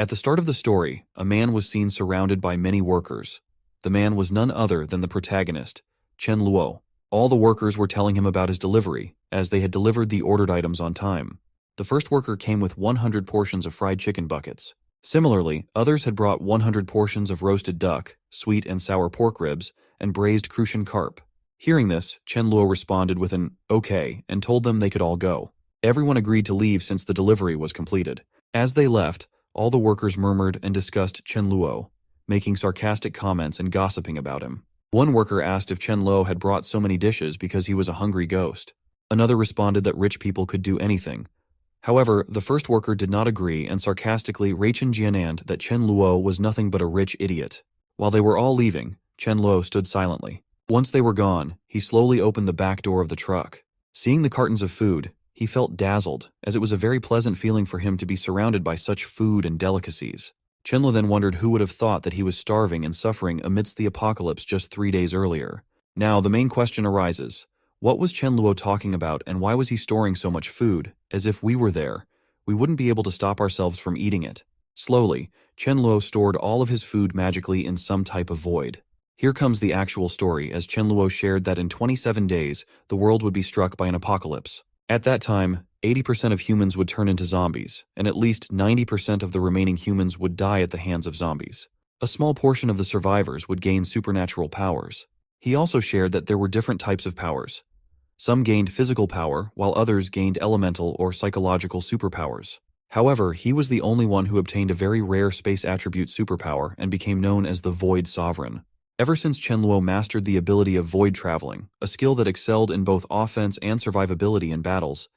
At the start of the story, a man was seen surrounded by many workers. The man was none other than the protagonist, Chen Luo. All the workers were telling him about his delivery, as they had delivered the ordered items on time. The first worker came with 100 portions of fried chicken buckets. Similarly, others had brought 100 portions of roasted duck, sweet and sour pork ribs, and braised crucian carp. Hearing this, Chen Luo responded with an okay and told them they could all go. Everyone agreed to leave since the delivery was completed. As they left, all the workers murmured and discussed Chen Luo, making sarcastic comments and gossiping about him. One worker asked if Chen Luo had brought so many dishes because he was a hungry ghost. Another responded that rich people could do anything. However, the first worker did not agree and sarcastically Jianand that Chen Luo was nothing but a rich idiot. While they were all leaving, Chen Luo stood silently. Once they were gone, he slowly opened the back door of the truck. Seeing the cartons of food, he felt dazzled, as it was a very pleasant feeling for him to be surrounded by such food and delicacies. Chen Luo then wondered who would have thought that he was starving and suffering amidst the apocalypse just 3 days earlier. Now, the main question arises. What was Chen Luo talking about, and why was he storing so much food? As if we were there, we wouldn't be able to stop ourselves from eating it. Slowly, Chen Luo stored all of his food magically in some type of void. Here comes the actual story, as Chen Luo shared that in 27 days, the world would be struck by an apocalypse. At that time, 80% of humans would turn into zombies, and at least 90% of the remaining humans would die at the hands of zombies. A small portion of the survivors would gain supernatural powers. He also shared that there were different types of powers. Some gained physical power, while others gained elemental or psychological superpowers. However, he was the only one who obtained a very rare space attribute superpower and became known as the Void Sovereign. Ever since Chen Luo mastered the ability of void traveling, a skill that excelled in both offense and survivability in battles,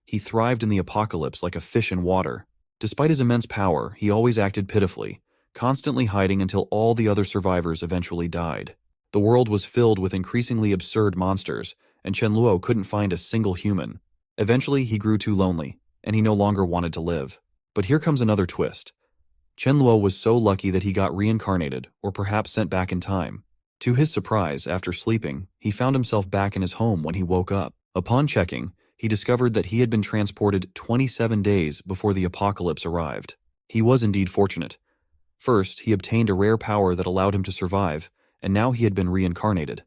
he thrived in the apocalypse like a fish in water. Despite his immense power, he always acted pitifully, constantly hiding until all the other survivors eventually died. The world was filled with increasingly absurd monsters, and Chen Luo couldn't find a single human. Eventually, he grew too lonely, and he no longer wanted to live. But here comes another twist. Chen Luo was so lucky that he got reincarnated, or perhaps sent back in time. To his surprise, after sleeping, he found himself back in his home when he woke up. Upon checking, he discovered that he had been transported 27 days before the apocalypse arrived. He was indeed fortunate. First, he obtained a rare power that allowed him to survive, and now he had been reincarnated.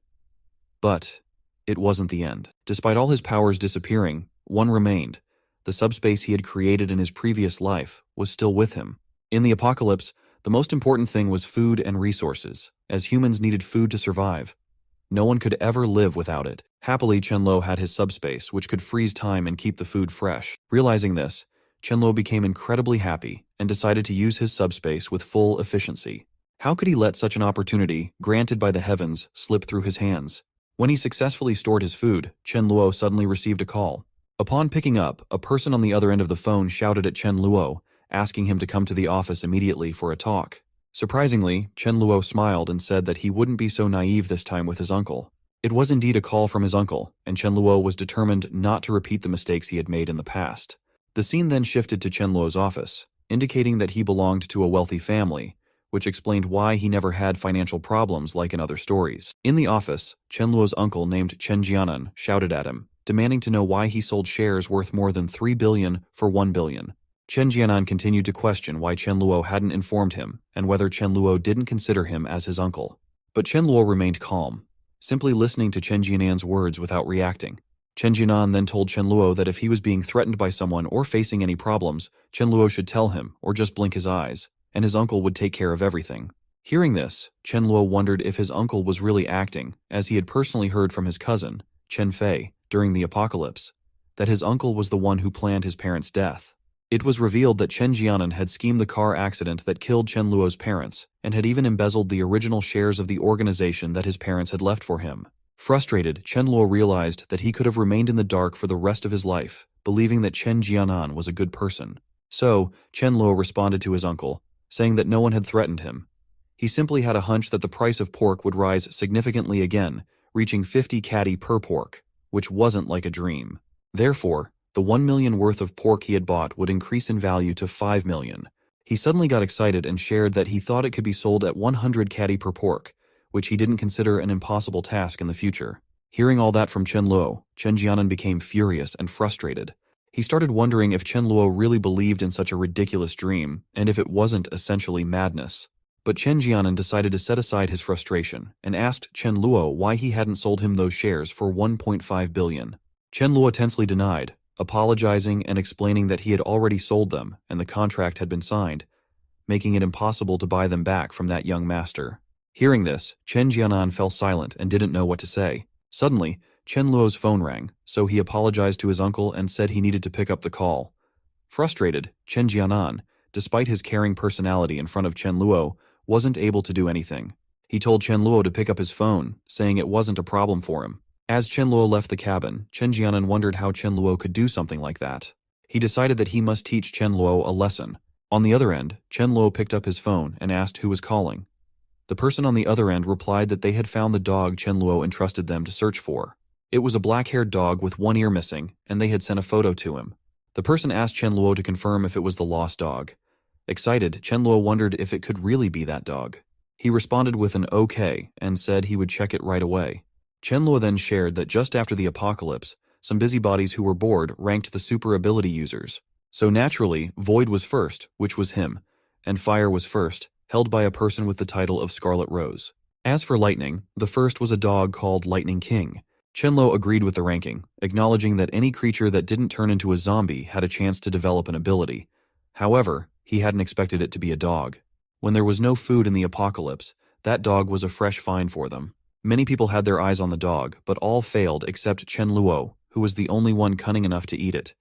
But it wasn't the end. Despite all his powers disappearing, one remained. The subspace he had created in his previous life was still with him. In the apocalypse, the most important thing was food and resources, as humans needed food to survive. No one could ever live without it. Happily, Chen Luo had his subspace, which could freeze time and keep the food fresh. Realizing this, Chen Luo became incredibly happy and decided to use his subspace with full efficiency. How could he let such an opportunity, granted by the heavens, slip through his hands? When he successfully stored his food, Chen Luo suddenly received a call. Upon picking up, a person on the other end of the phone shouted at Chen Luo, asking him to come to the office immediately for a talk. Surprisingly, Chen Luo smiled and said that he wouldn't be so naive this time with his uncle. It was indeed a call from his uncle, and Chen Luo was determined not to repeat the mistakes he had made in the past. The scene then shifted to Chen Luo's office, indicating that he belonged to a wealthy family, which explained why he never had financial problems like in other stories. In the office, Chen Luo's uncle named Chen Jianan shouted at him, demanding to know why he sold shares worth more than 3 billion for 1 billion. Chen Jianan continued to question why Chen Luo hadn't informed him and whether Chen Luo didn't consider him as his uncle. But Chen Luo remained calm, simply listening to Chen Jianan's words without reacting. Chen Jianan then told Chen Luo that if he was being threatened by someone or facing any problems, Chen Luo should tell him or just blink his eyes, and his uncle would take care of everything. Hearing this, Chen Luo wondered if his uncle was really acting, as he had personally heard from his cousin, Chen Fei, during the apocalypse, that his uncle was the one who planned his parents' death. It was revealed that Chen Jianan had schemed the car accident that killed Chen Luo's parents, and had even embezzled the original shares of the organization that his parents had left for him. Frustrated, Chen Luo realized that he could have remained in the dark for the rest of his life, believing that Chen Jianan was a good person. So, Chen Luo responded to his uncle, saying that no one had threatened him. He simply had a hunch that the price of pork would rise significantly again, reaching 50 catty per pork, which wasn't like a dream. Therefore, the 1 million worth of pork he had bought would increase in value to 5 million. He suddenly got excited and shared that he thought it could be sold at 100 catty per pork, which he didn't consider an impossible task in the future. Hearing all that from Chen Luo, Chen Jianan became furious and frustrated. He started wondering if Chen Luo really believed in such a ridiculous dream, and if it wasn't essentially madness. But Chen Jianan decided to set aside his frustration and asked Chen Luo why he hadn't sold him those shares for 1.5 billion. Chen Luo tensely denied, apologizing and explaining that he had already sold them and the contract had been signed, making it impossible to buy them back from that young master. Hearing this, Chen Jianan fell silent and didn't know what to say. Suddenly, Chen Luo's phone rang, so he apologized to his uncle and said he needed to pick up the call. Frustrated, Chen Jianan, despite his caring personality in front of Chen Luo, wasn't able to do anything. He told Chen Luo to pick up his phone, saying it wasn't a problem for him. As Chen Luo left the cabin, Chen Jianan wondered how Chen Luo could do something like that. He decided that he must teach Chen Luo a lesson. On the other end, Chen Luo picked up his phone and asked who was calling. The person on the other end replied that they had found the dog Chen Luo entrusted them to search for. It was a black-haired dog with one ear missing, and they had sent a photo to him. The person asked Chen Luo to confirm if it was the lost dog. Excited, Chen Luo wondered if it could really be that dog. He responded with an okay and said he would check it right away. Chen Luo then shared that just after the apocalypse, some busybodies who were bored ranked the super ability users. So naturally, Void was first, which was him, and Fire was first, held by a person with the title of Scarlet Rose. As for Lightning, the first was a dog called Lightning King. Chen Luo agreed with the ranking, acknowledging that any creature that didn't turn into a zombie had a chance to develop an ability. However, he hadn't expected it to be a dog. When there was no food in the apocalypse, that dog was a fresh find for them. Many people had their eyes on the dog, but all failed except Chen Luo, who was the only one cunning enough to eat it.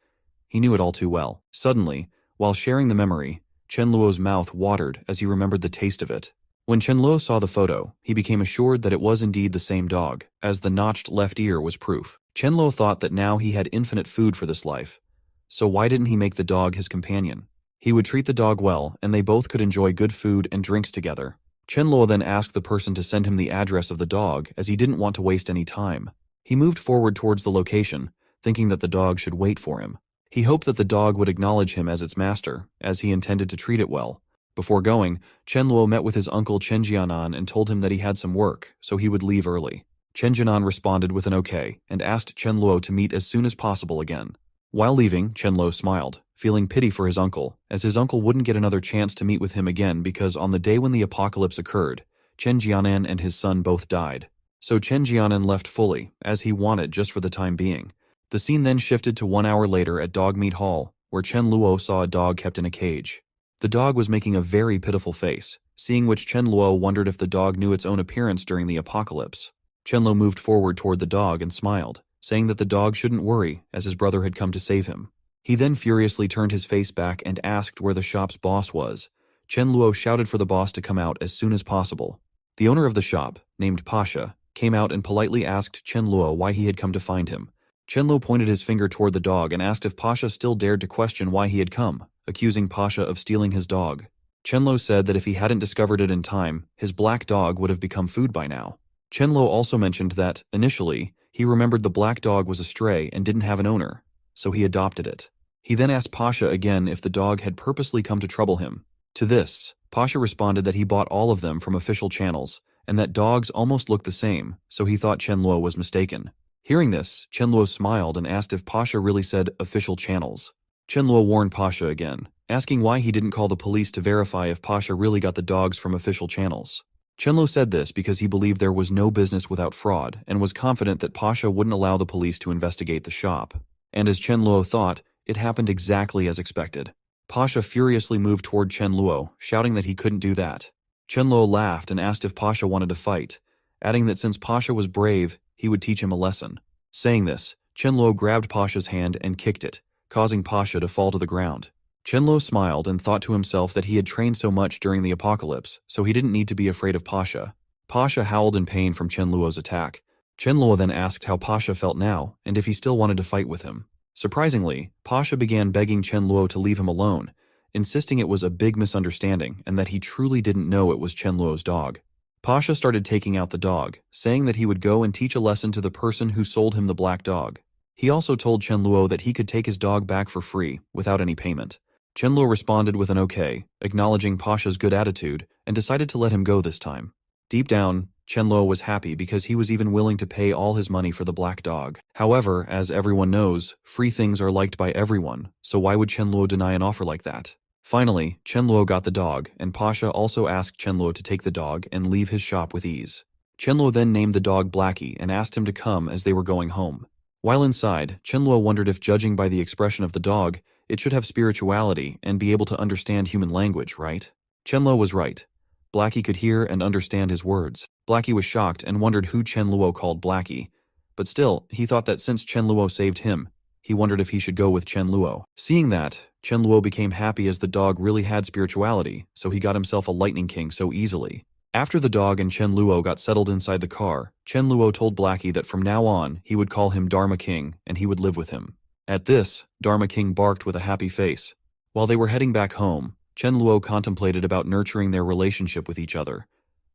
He knew it all too well. Suddenly, while sharing the memory, Chen Luo's mouth watered as he remembered the taste of it. When Chen Luo saw the photo, he became assured that it was indeed the same dog, as the notched left ear was proof. Chen Luo thought that now he had infinite food for this life. So why didn't he make the dog his companion? He would treat the dog well, and they both could enjoy good food and drinks together. Chen Luo then asked the person to send him the address of the dog, as he didn't want to waste any time. He moved forward towards the location, thinking that the dog should wait for him. He hoped that the dog would acknowledge him as its master, as he intended to treat it well. Before going, Chen Luo met with his uncle Chen Jianan and told him that he had some work, so he would leave early. Chen Jianan responded with an okay, and asked Chen Luo to meet as soon as possible again. While leaving, Chen Luo smiled, feeling pity for his uncle, as his uncle wouldn't get another chance to meet with him again because on the day when the apocalypse occurred, Chen Jianan and his son both died. So Chen Jianan left fully, as he wanted just for the time being. The scene then shifted to 1 hour later at Dogmeat Hall, where Chen Luo saw a dog kept in a cage. The dog was making a very pitiful face, seeing which Chen Luo wondered if the dog knew its own appearance during the apocalypse. Chen Luo moved forward toward the dog and smiled, saying that the dog shouldn't worry, as his brother had come to save him. He then furiously turned his face back and asked where the shop's boss was. Chen Luo shouted for the boss to come out as soon as possible. The owner of the shop, named Pasha, came out and politely asked Chen Luo why he had come to find him. Chen Luo pointed his finger toward the dog and asked if Pasha still dared to question why he had come, accusing Pasha of stealing his dog. Chen Luo said that if he hadn't discovered it in time, his black dog would have become food by now. Chen Luo also mentioned that, initially, he remembered the black dog was a stray and didn't have an owner, so he adopted it. He then asked Pasha again if the dog had purposely come to trouble him. To this, Pasha responded that he bought all of them from official channels, and that dogs almost looked the same, so he thought Chen Luo was mistaken. Hearing this, Chen Luo smiled and asked if Pasha really said official channels. Chen Luo warned Pasha again, asking why he didn't call the police to verify if Pasha really got the dogs from official channels. Chen Luo said this because he believed there was no business without fraud and was confident that Pasha wouldn't allow the police to investigate the shop. And as Chen Luo thought, it happened exactly as expected. Pasha furiously moved toward Chen Luo, shouting that he couldn't do that. Chen Luo laughed and asked if Pasha wanted to fight, adding that since Pasha was brave, he would teach him a lesson. Saying this, Chen Luo grabbed Pasha's hand and kicked it, causing Pasha to fall to the ground. Chen Luo smiled and thought to himself that he had trained so much during the apocalypse, so he didn't need to be afraid of Pasha. Pasha howled in pain from Chen Luo's attack. Chen Luo then asked how Pasha felt now and if he still wanted to fight with him. Surprisingly, Pasha began begging Chen Luo to leave him alone, insisting it was a big misunderstanding and that he truly didn't know it was Chen Luo's dog. Pasha started taking out the dog, saying that he would go and teach a lesson to the person who sold him the black dog. He also told Chen Luo that he could take his dog back for free, without any payment. Chen Luo responded with an okay, acknowledging Pasha's good attitude, and decided to let him go this time. Deep down, Chen Luo was happy because he was even willing to pay all his money for the black dog. However, as everyone knows, free things are liked by everyone, so why would Chen Luo deny an offer like that? Finally, Chen Luo got the dog, and Pasha also asked Chen Luo to take the dog and leave his shop with ease. Chen Luo then named the dog Blackie and asked him to come as they were going home. While inside, Chen Luo wondered if, judging by the expression of the dog, it should have spirituality and be able to understand human language, right? Chen Luo was right. Blackie could hear and understand his words. Blackie was shocked and wondered who Chen Luo called Blackie. But still, he thought that since Chen Luo saved him, he wondered if he should go with Chen Luo. Seeing that, Chen Luo became happy as the dog really had spirituality, so he got himself a Lightning King so easily. After the dog and Chen Luo got settled inside the car, Chen Luo told Blackie that from now on, he would call him Dharma King and he would live with him. At this, Dharma King barked with a happy face. While they were heading back home, Chen Luo contemplated about nurturing their relationship with each other.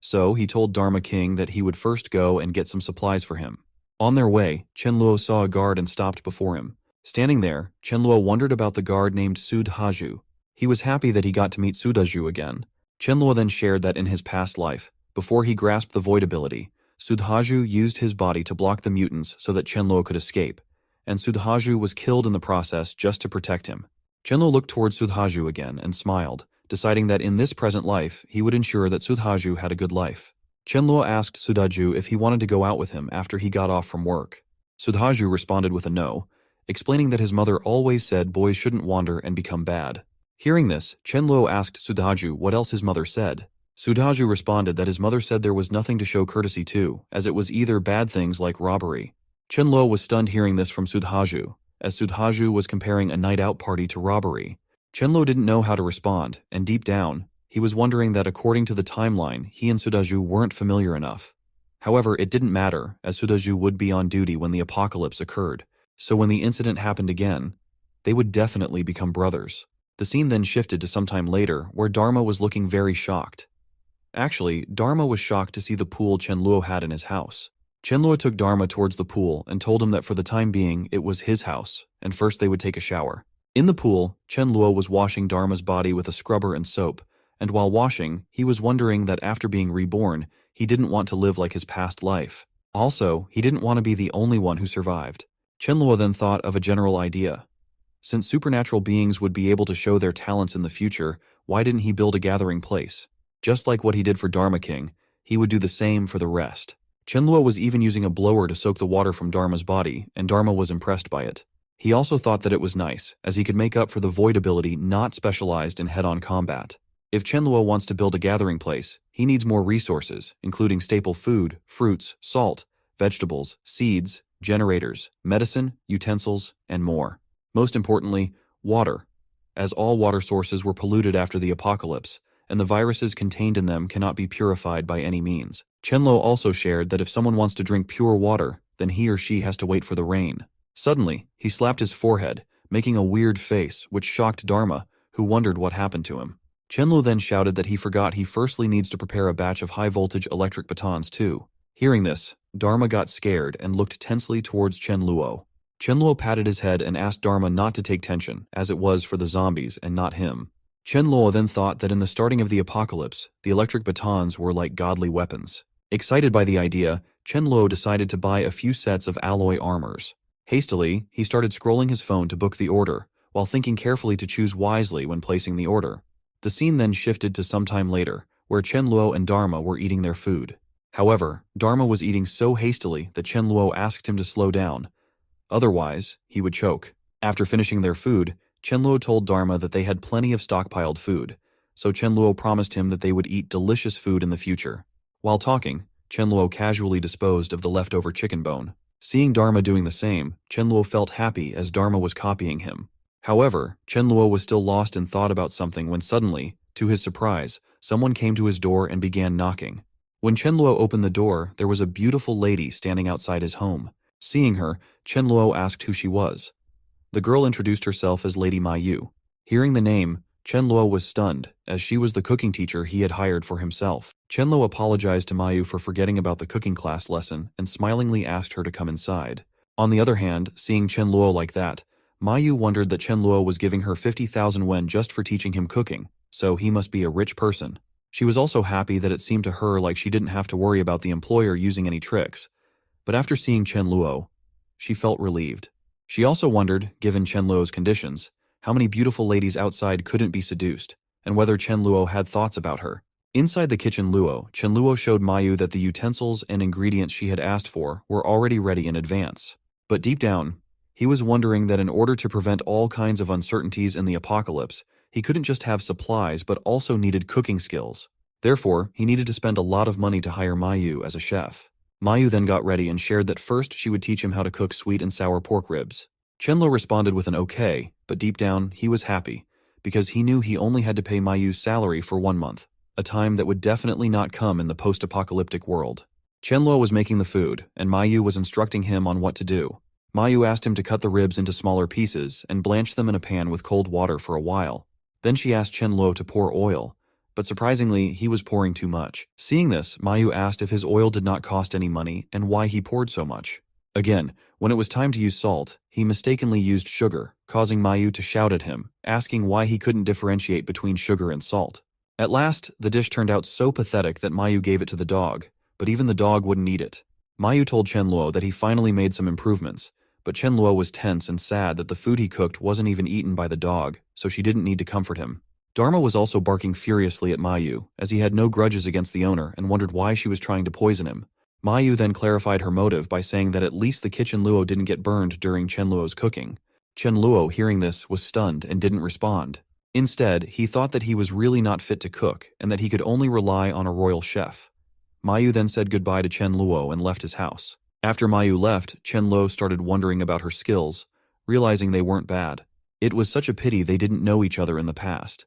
So he told Dharma King that he would first go and get some supplies for him. On their way, Chen Luo saw a guard and stopped before him. Standing there, Chen Luo wondered about the guard named Sudhaju. He was happy that he got to meet Sudhaju again. Chen Luo then shared that in his past life, before he grasped the void ability, Sudhaju used his body to block the mutants so that Chen Luo could escape, and Sudhaju was killed in the process just to protect him. Chen Luo looked towards Sudhaju again and smiled, deciding that in this present life, he would ensure that Sudhaju had a good life. Chen Luo asked Sudhaju if he wanted to go out with him after he got off from work. Sudhaju responded with a no, explaining that his mother always said boys shouldn't wander and become bad. Hearing this, Chen Luo asked Sudhaju what else his mother said. Sudhaju responded that his mother said there was nothing to show courtesy to, as it was either bad things like robbery. Chen Luo was stunned hearing this from Sudhaju, as Sudhaju was comparing a night out party to robbery. Chen Luo didn't know how to respond, and deep down, he was wondering that according to the timeline, he and Sudhaju weren't familiar enough. However, it didn't matter, as Sudhaju would be on duty when the apocalypse occurred, so when the incident happened again, they would definitely become brothers. The scene then shifted to some time later, where Dharma was looking very shocked. Actually, Dharma was shocked to see the pool Chen Luo had in his house. Chen Luo took Dharma towards the pool and told him that for the time being, it was his house, and first they would take a shower. In the pool, Chen Luo was washing Dharma's body with a scrubber and soap, and while washing, he was wondering that after being reborn, he didn't want to live like his past life. Also, he didn't want to be the only one who survived. Chen Luo then thought of a general idea. Since supernatural beings would be able to show their talents in the future, why didn't he build a gathering place? Just like what he did for Dharma King, he would do the same for the rest. Chen Luo was even using a blower to soak the water from Dharma's body, and Dharma was impressed by it. He also thought that it was nice, as he could make up for the void ability not specialized in head-on combat. If Chen Luo wants to build a gathering place, he needs more resources, including staple food, fruits, salt, vegetables, seeds, generators, medicine, utensils, and more. Most importantly, water, as all water sources were polluted after the apocalypse, and the viruses contained in them cannot be purified by any means. Chen Luo also shared that if someone wants to drink pure water, then he or she has to wait for the rain. Suddenly, he slapped his forehead, making a weird face, which shocked Dharma, who wondered what happened to him. Chen Luo then shouted that he forgot he firstly needs to prepare a batch of high-voltage electric batons too. Hearing this, Dharma got scared and looked tensely towards Chen Luo. Chen Luo patted his head and asked Dharma not to take tension, as it was for the zombies and not him. Chen Luo then thought that in the starting of the apocalypse, the electric batons were like godly weapons. Excited by the idea, Chen Luo decided to buy a few sets of alloy armors. Hastily, he started scrolling his phone to book the order, while thinking carefully to choose wisely when placing the order. The scene then shifted to some time later, where Chen Luo and Dharma were eating their food. However, Dharma was eating so hastily that Chen Luo asked him to slow down. Otherwise, he would choke. After finishing their food, Chen Luo told Dharma that they had plenty of stockpiled food, so Chen Luo promised him that they would eat delicious food in the future. While talking, Chen Luo casually disposed of the leftover chicken bone. Seeing Dharma doing the same, Chen Luo felt happy as Dharma was copying him. However, Chen Luo was still lost in thought about something when suddenly, to his surprise, someone came to his door and began knocking. When Chen Luo opened the door, there was a beautiful lady standing outside his home. Seeing her, Chen Luo asked who she was. The girl introduced herself as Lady Ma Yu. Hearing the name, Chen Luo was stunned, as she was the cooking teacher he had hired for himself. Chen Luo apologized to Ma Yu for forgetting about the cooking class lesson and smilingly asked her to come inside. On the other hand, seeing Chen Luo like that, Ma Yu wondered that Chen Luo was giving her 50,000 wen just for teaching him cooking, so he must be a rich person. She was also happy that it seemed to her like she didn't have to worry about the employer using any tricks. But after seeing Chen Luo, she felt relieved. She also wondered, given Chen Luo's conditions, how many beautiful ladies outside couldn't be seduced, and whether Chen Luo had thoughts about her. Inside the kitchen Chen Luo showed Mayu that the utensils and ingredients she had asked for were already ready in advance. But deep down, he was wondering that in order to prevent all kinds of uncertainties in the apocalypse, he couldn't just have supplies but also needed cooking skills. Therefore, he needed to spend a lot of money to hire Mayu as a chef. Mayu then got ready and shared that first she would teach him how to cook sweet and sour pork ribs. Chen Luo responded with an okay, but deep down, he was happy, because he knew he only had to pay Mayu's salary for 1 month, a time that would definitely not come in the post-apocalyptic world. Chen Luo was making the food, and Mayu was instructing him on what to do. Mayu asked him to cut the ribs into smaller pieces and blanch them in a pan with cold water for a while. Then she asked Chen Luo to pour oil, but surprisingly, he was pouring too much. Seeing this, Mayu asked if his oil did not cost any money and why he poured so much. Again, when it was time to use salt, he mistakenly used sugar, causing Mayu to shout at him, asking why he couldn't differentiate between sugar and salt. At last, the dish turned out so pathetic that Mayu gave it to the dog, but even the dog wouldn't eat it. Mayu told Chen Luo that he finally made some improvements, but Chen Luo was tense and sad that the food he cooked wasn't even eaten by the dog, so she didn't need to comfort him. Dharma was also barking furiously at Mayu, as he had no grudges against the owner and wondered why she was trying to poison him. Mayu then clarified her motive by saying that at least the kitchen Luo didn't get burned during Chen Luo's cooking. Chen Luo, hearing this, was stunned and didn't respond. Instead, he thought that he was really not fit to cook and that he could only rely on a royal chef. Mayu then said goodbye to Chen Luo and left his house. After Mayu left, Chen Luo started wondering about her skills, realizing they weren't bad. It was such a pity they didn't know each other in the past.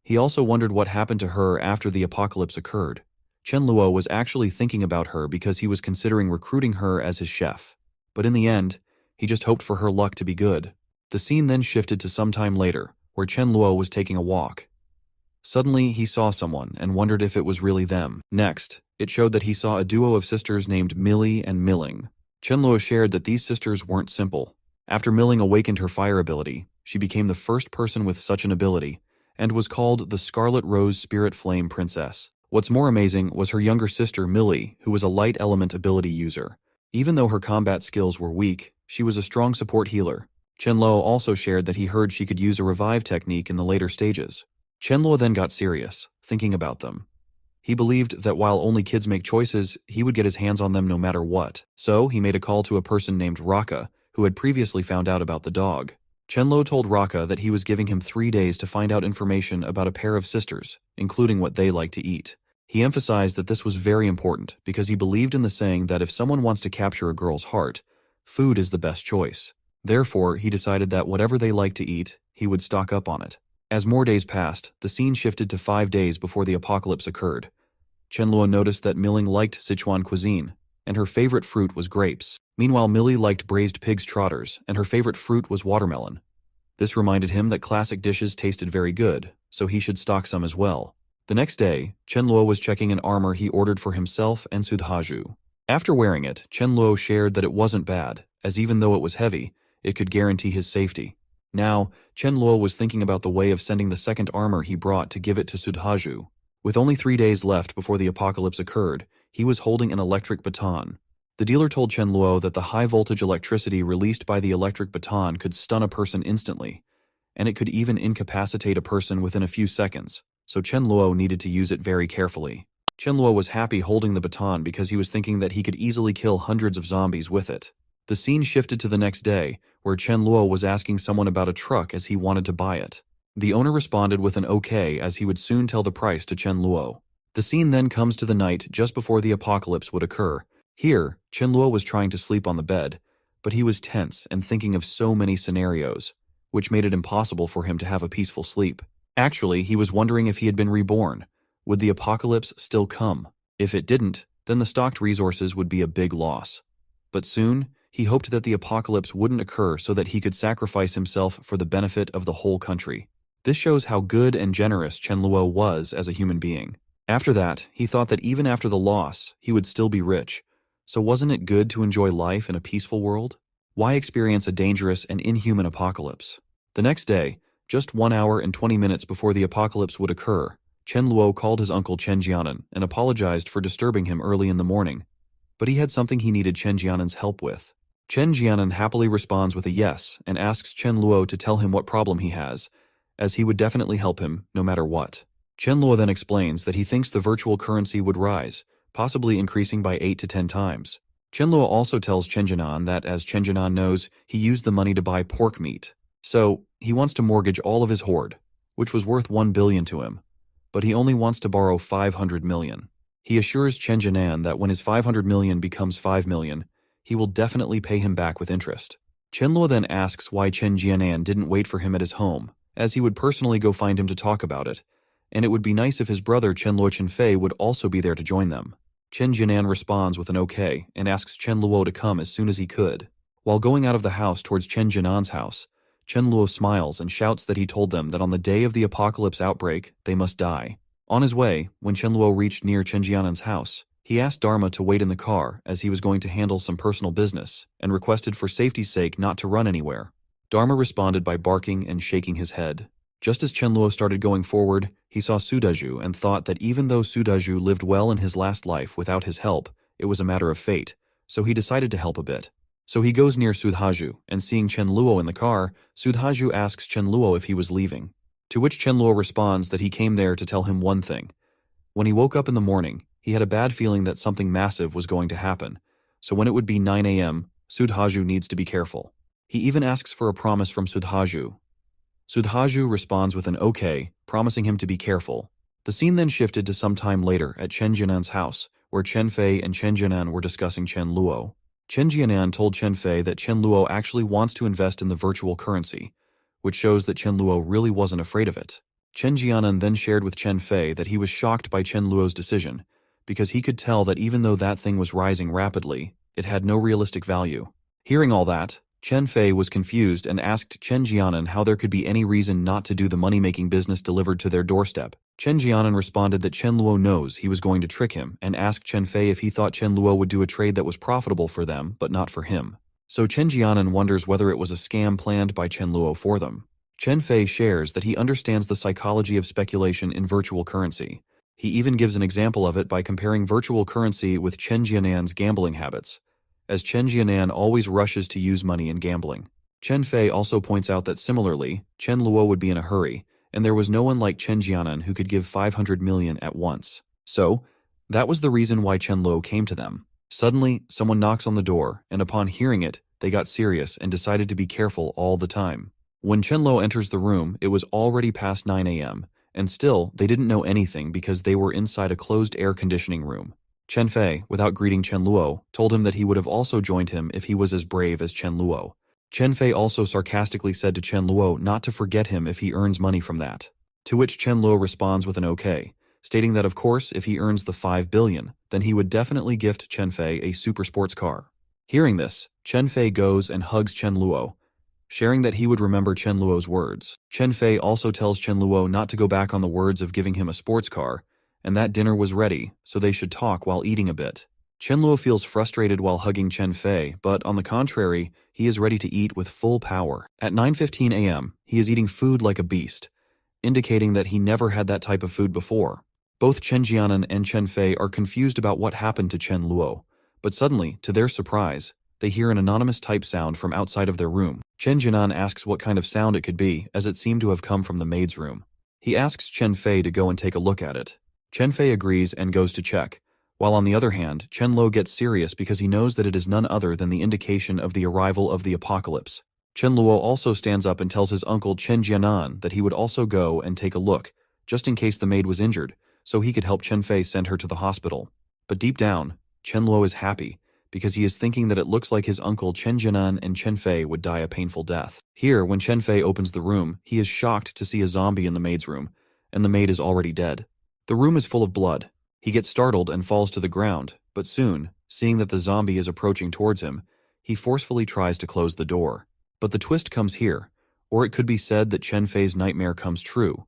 He also wondered what happened to her after the apocalypse occurred. Chen Luo was actually thinking about her because he was considering recruiting her as his chef. But in the end, he just hoped for her luck to be good. The scene then shifted to some time later, where Chen Luo was taking a walk. Suddenly, he saw someone and wondered if it was really them. Next, it showed that he saw a duo of sisters named Millie and Milling. Chen Luo shared that these sisters weren't simple. After Milling awakened her fire ability, she became the first person with such an ability, and was called the Scarlet Rose Spirit Flame Princess. What's more amazing was her younger sister Millie, who was a light element ability user. Even though her combat skills were weak, she was a strong support healer. Chen Luo also shared that he heard she could use a revive technique in the later stages. Chen Luo then got serious, thinking about them. He believed that while only kids make choices, he would get his hands on them no matter what. So he made a call to a person named Raka, who had previously found out about the dog. Chen Luo told Raka that he was giving him 3 days to find out information about a pair of sisters, including what they like to eat. He emphasized that this was very important because he believed in the saying that if someone wants to capture a girl's heart, food is the best choice. Therefore, he decided that whatever they liked to eat, he would stock up on it. As more days passed, the scene shifted to 5 days before the apocalypse occurred. Chen Luo noticed that Milling liked Sichuan cuisine, and her favorite fruit was grapes. Meanwhile, Millie liked braised pig's trotters, and her favorite fruit was watermelon. This reminded him that classic dishes tasted very good, so he should stock some as well. The next day, Chen Luo was checking an armor he ordered for himself and Sudhaju. After wearing it, Chen Luo shared that it wasn't bad, as even though it was heavy, it could guarantee his safety. Now, Chen Luo was thinking about the way of sending the second armor he brought to give it to Sudhaju. With only 3 days left before the apocalypse occurred, he was holding an electric baton. The dealer told Chen Luo that the high-voltage electricity released by the electric baton could stun a person instantly, and it could even incapacitate a person within a few seconds, so Chen Luo needed to use it very carefully. Chen Luo was happy holding the baton because he was thinking that he could easily kill hundreds of zombies with it. The scene shifted to the next day, where Chen Luo was asking someone about a truck as he wanted to buy it. The owner responded with an okay as he would soon tell the price to Chen Luo. The scene then comes to the night just before the apocalypse would occur. Here, Chen Luo was trying to sleep on the bed, but he was tense and thinking of so many scenarios, which made it impossible for him to have a peaceful sleep. Actually, he was wondering if he had been reborn. Would the apocalypse still come? If it didn't, then the stocked resources would be a big loss. But soon, he hoped that the apocalypse wouldn't occur so that he could sacrifice himself for the benefit of the whole country. This shows how good and generous Chen Luo was as a human being. After that, he thought that even after the loss, he would still be rich. So wasn't it good to enjoy life in a peaceful world? Why experience a dangerous and inhuman apocalypse? The next day, just 1 hour and 20 minutes before the apocalypse would occur, Chen Luo called his uncle Chen Jianan and apologized for disturbing him early in the morning, but he had something he needed Chen Jianan's help with. Chen Jianan happily responds with a yes and asks Chen Luo to tell him what problem he has, as he would definitely help him no matter what. Chen Luo then explains that he thinks the virtual currency would rise, possibly increasing by 8 to 10 times. Chen Luo also tells Chen Jianan that, as Chen Jianan knows, he used the money to buy pork meat. So, he wants to mortgage all of his hoard, which was worth 1 billion to him, but he only wants to borrow 500 million. He assures Chen Jianan that when his 500 million becomes 5 million, he will definitely pay him back with interest. Chen Luo then asks why Chen Jianan didn't wait for him at his home, as he would personally go find him to talk about it, and it would be nice if his brother Chen Luo Chenfei would also be there to join them. Chen Jianan responds with an okay and asks Chen Luo to come as soon as he could. While going out of the house towards Chen Jianan's house, Chen Luo smiles and shouts that he told them that on the day of the apocalypse outbreak, they must die. On his way, when Chen Luo reached near Chen Jianan's house, he asked Dharma to wait in the car as he was going to handle some personal business and requested for safety's sake not to run anywhere. Dharma responded by barking and shaking his head. Just as Chen Luo started going forward, he saw Sudaju and thought that even though Sudaju lived well in his last life without his help, it was a matter of fate, so he decided to help a bit. So he goes near Sudhaju, and seeing Chen Luo in the car, Sudhaju asks Chen Luo if he was leaving. To which Chen Luo responds that he came there to tell him one thing. When he woke up in the morning, he had a bad feeling that something massive was going to happen, so when it would be 9 a.m., Sudhaju needs to be careful. He even asks for a promise from Sudhaju. Sudhaju responds with an okay, promising him to be careful. The scene then shifted to some time later at Chen Jianan's house, where Chen Fei and Chen Jianan were discussing Chen Luo. Chen Jianan told Chen Fei that Chen Luo actually wants to invest in the virtual currency, which shows that Chen Luo really wasn't afraid of it. Chen Jianan then shared with Chen Fei that he was shocked by Chen Luo's decision, because he could tell that even though that thing was rising rapidly, it had no realistic value. Hearing all that, Chen Fei was confused and asked Chen Jianan how there could be any reason not to do the money-making business delivered to their doorstep. Chen Jianan responded that Chen Luo knows he was going to trick him and asked Chen Fei if he thought Chen Luo would do a trade that was profitable for them but not for him. So Chen Jianan wonders whether it was a scam planned by Chen Luo for them. Chen Fei shares that he understands the psychology of speculation in virtual currency. He even gives an example of it by comparing virtual currency with Chen Jianan's gambling habits, as Chen Jianan always rushes to use money in gambling. Chen Fei also points out that similarly, Chen Luo would be in a hurry, and there was no one like Chen Jianan who could give 500 million at once. So, that was the reason why Chen Luo came to them. Suddenly, someone knocks on the door, and upon hearing it, they got serious and decided to be careful all the time. When Chen Luo enters the room, it was already past 9 a.m., and still, they didn't know anything because they were inside a closed air conditioning room. Chen Fei, without greeting Chen Luo, told him that he would have also joined him if he was as brave as Chen Luo. Chen Fei also sarcastically said to Chen Luo not to forget him if he earns money from that. To which Chen Luo responds with an okay, stating that of course if he earns the 5 billion, then he would definitely gift Chen Fei a super sports car. Hearing this, Chen Fei goes and hugs Chen Luo, sharing that he would remember Chen Luo's words. Chen Fei also tells Chen Luo not to go back on the words of giving him a sports car, and that dinner was ready, so they should talk while eating a bit. Chen Luo feels frustrated while hugging Chen Fei, but on the contrary, he is ready to eat with full power. At 9:15 a.m., he is eating food like a beast, indicating that he never had that type of food before. Both Chen Jianan and Chen Fei are confused about what happened to Chen Luo, but suddenly, to their surprise, they hear an anonymous type sound from outside of their room. Chen Jianan asks what kind of sound it could be, as it seemed to have come from the maid's room. He asks Chen Fei to go and take a look at it. Chen Fei agrees and goes to check, while on the other hand, Chen Luo gets serious because he knows that it is none other than the indication of the arrival of the apocalypse. Chen Luo also stands up and tells his uncle Chen Jianan that he would also go and take a look, just in case the maid was injured, so he could help Chen Fei send her to the hospital. But deep down, Chen Luo is happy, because he is thinking that it looks like his uncle Chen Jianan and Chen Fei would die a painful death. Here, when Chen Fei opens the room, he is shocked to see a zombie in the maid's room, and the maid is already dead. The room is full of blood. He gets startled and falls to the ground, but soon, seeing that the zombie is approaching towards him, he forcefully tries to close the door. But the twist comes here, or it could be said that Chen Fei's nightmare comes true,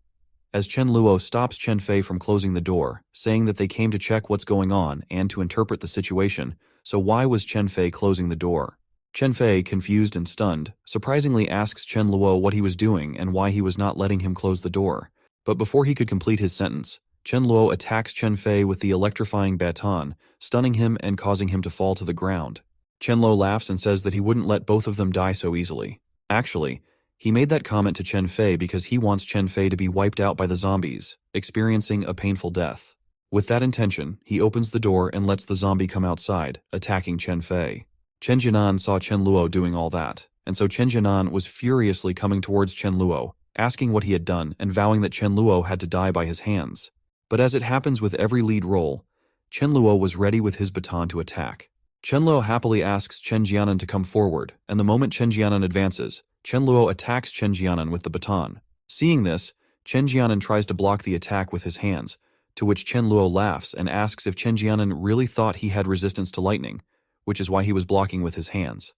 as Chen Luo stops Chen Fei from closing the door, saying that they came to check what's going on and to interpret the situation, so why was Chen Fei closing the door? Chen Fei, confused and stunned, surprisingly asks Chen Luo what he was doing and why he was not letting him close the door. But before he could complete his sentence, Chen Luo attacks Chen Fei with the electrifying baton, stunning him and causing him to fall to the ground. Chen Luo laughs and says that he wouldn't let both of them die so easily. Actually, he made that comment to Chen Fei because he wants Chen Fei to be wiped out by the zombies, experiencing a painful death. With that intention, he opens the door and lets the zombie come outside, attacking Chen Fei. Chen Jianan saw Chen Luo doing all that, and so Chen Jianan was furiously coming towards Chen Luo, asking what he had done and vowing that Chen Luo had to die by his hands. But as it happens with every lead role, Chen Luo was ready with his baton to attack. Chen Luo happily asks Chen Jianan to come forward, and the moment Chen Jianan advances, Chen Luo attacks Chen Jianan with the baton. Seeing this, Chen Jianan tries to block the attack with his hands, to which Chen Luo laughs and asks if Chen Jianan really thought he had resistance to lightning, which is why he was blocking with his hands.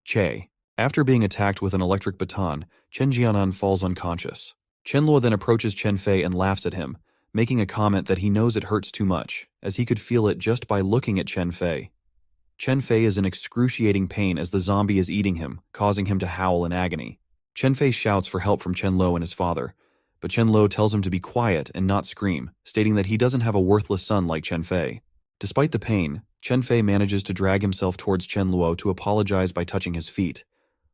Che. After being attacked with an electric baton, Chen Jianan falls unconscious. Chen Luo then approaches Chen Fei and laughs at him, making a comment that he knows it hurts too much, as he could feel it just by looking at Chen Fei. Chen Fei is in excruciating pain as the zombie is eating him, causing him to howl in agony. Chen Fei shouts for help from Chen Luo and his father, but Chen Luo tells him to be quiet and not scream, stating that he doesn't have a worthless son like Chen Fei. Despite the pain, Chen Fei manages to drag himself towards Chen Luo to apologize by touching his feet,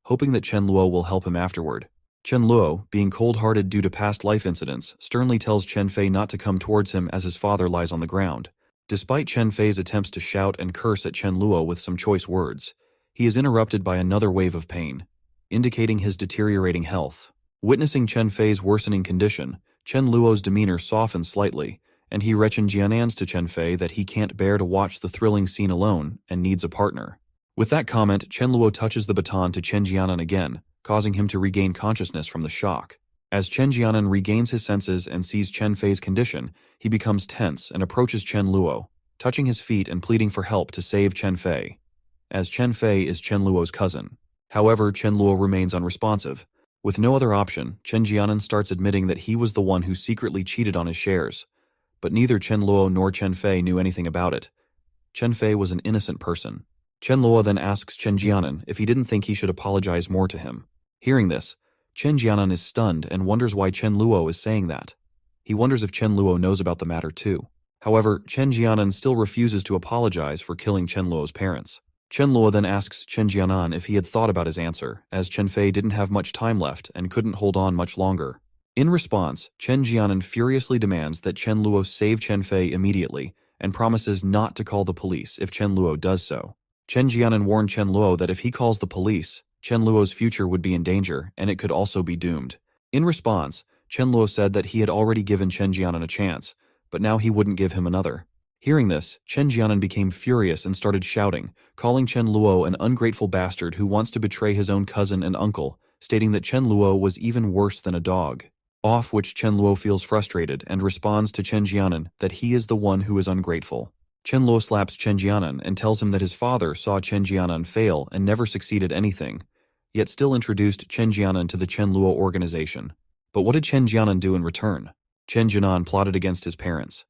hoping that Chen Luo will help him afterward. Chen Luo, being cold-hearted due to past life incidents, sternly tells Chen Fei not to come towards him as his father lies on the ground. Despite Chen Fei's attempts to shout and curse at Chen Luo with some choice words, he is interrupted by another wave of pain, indicating his deteriorating health. Witnessing Chen Fei's worsening condition, Chen Luo's demeanor softens slightly, and he Jianans to Chen Fei that he can't bear to watch the thrilling scene alone and needs a partner. With that comment, Chen Luo touches the baton to Chen Jianan again, causing him to regain consciousness from the shock. As Chen Jianan regains his senses and sees Chen Fei's condition, he becomes tense and approaches Chen Luo, touching his feet and pleading for help to save Chen Fei, as Chen Fei is Chen Luo's cousin. However, Chen Luo remains unresponsive. With no other option, Chen Jianan starts admitting that he was the one who secretly cheated on his shares, but neither Chen Luo nor Chen Fei knew anything about it. Chen Fei was an innocent person. Chen Luo then asks Chen Jianan if he didn't think he should apologize more to him. Hearing this, Chen Jianan is stunned and wonders why Chen Luo is saying that. He wonders if Chen Luo knows about the matter too. However, Chen Jianan still refuses to apologize for killing Chen Luo's parents. Chen Luo then asks Chen Jianan if he had thought about his answer, as Chen Fei didn't have much time left and couldn't hold on much longer. In response, Chen Jianan furiously demands that Chen Luo save Chen Fei immediately and promises not to call the police if Chen Luo does so. Chen Jianan warned Chen Luo that if he calls the police, Chen Luo's future would be in danger and it could also be doomed. In response, Chen Luo said that he had already given Chen Jianan a chance, but now he wouldn't give him another. Hearing this, Chen Jianan became furious and started shouting, calling Chen Luo an ungrateful bastard who wants to betray his own cousin and uncle, stating that Chen Luo was even worse than a dog. Off which Chen Luo feels frustrated and responds to Chen Jianan that he is the one who is ungrateful. Chen Luo slaps Chen Jianan and tells him that his father saw Chen Jianan fail and never succeeded anything, yet still introduced Chen Jianan to the Chen Luo organization. But what did Chen Jianan do in return? Chen Jianan plotted against his parents.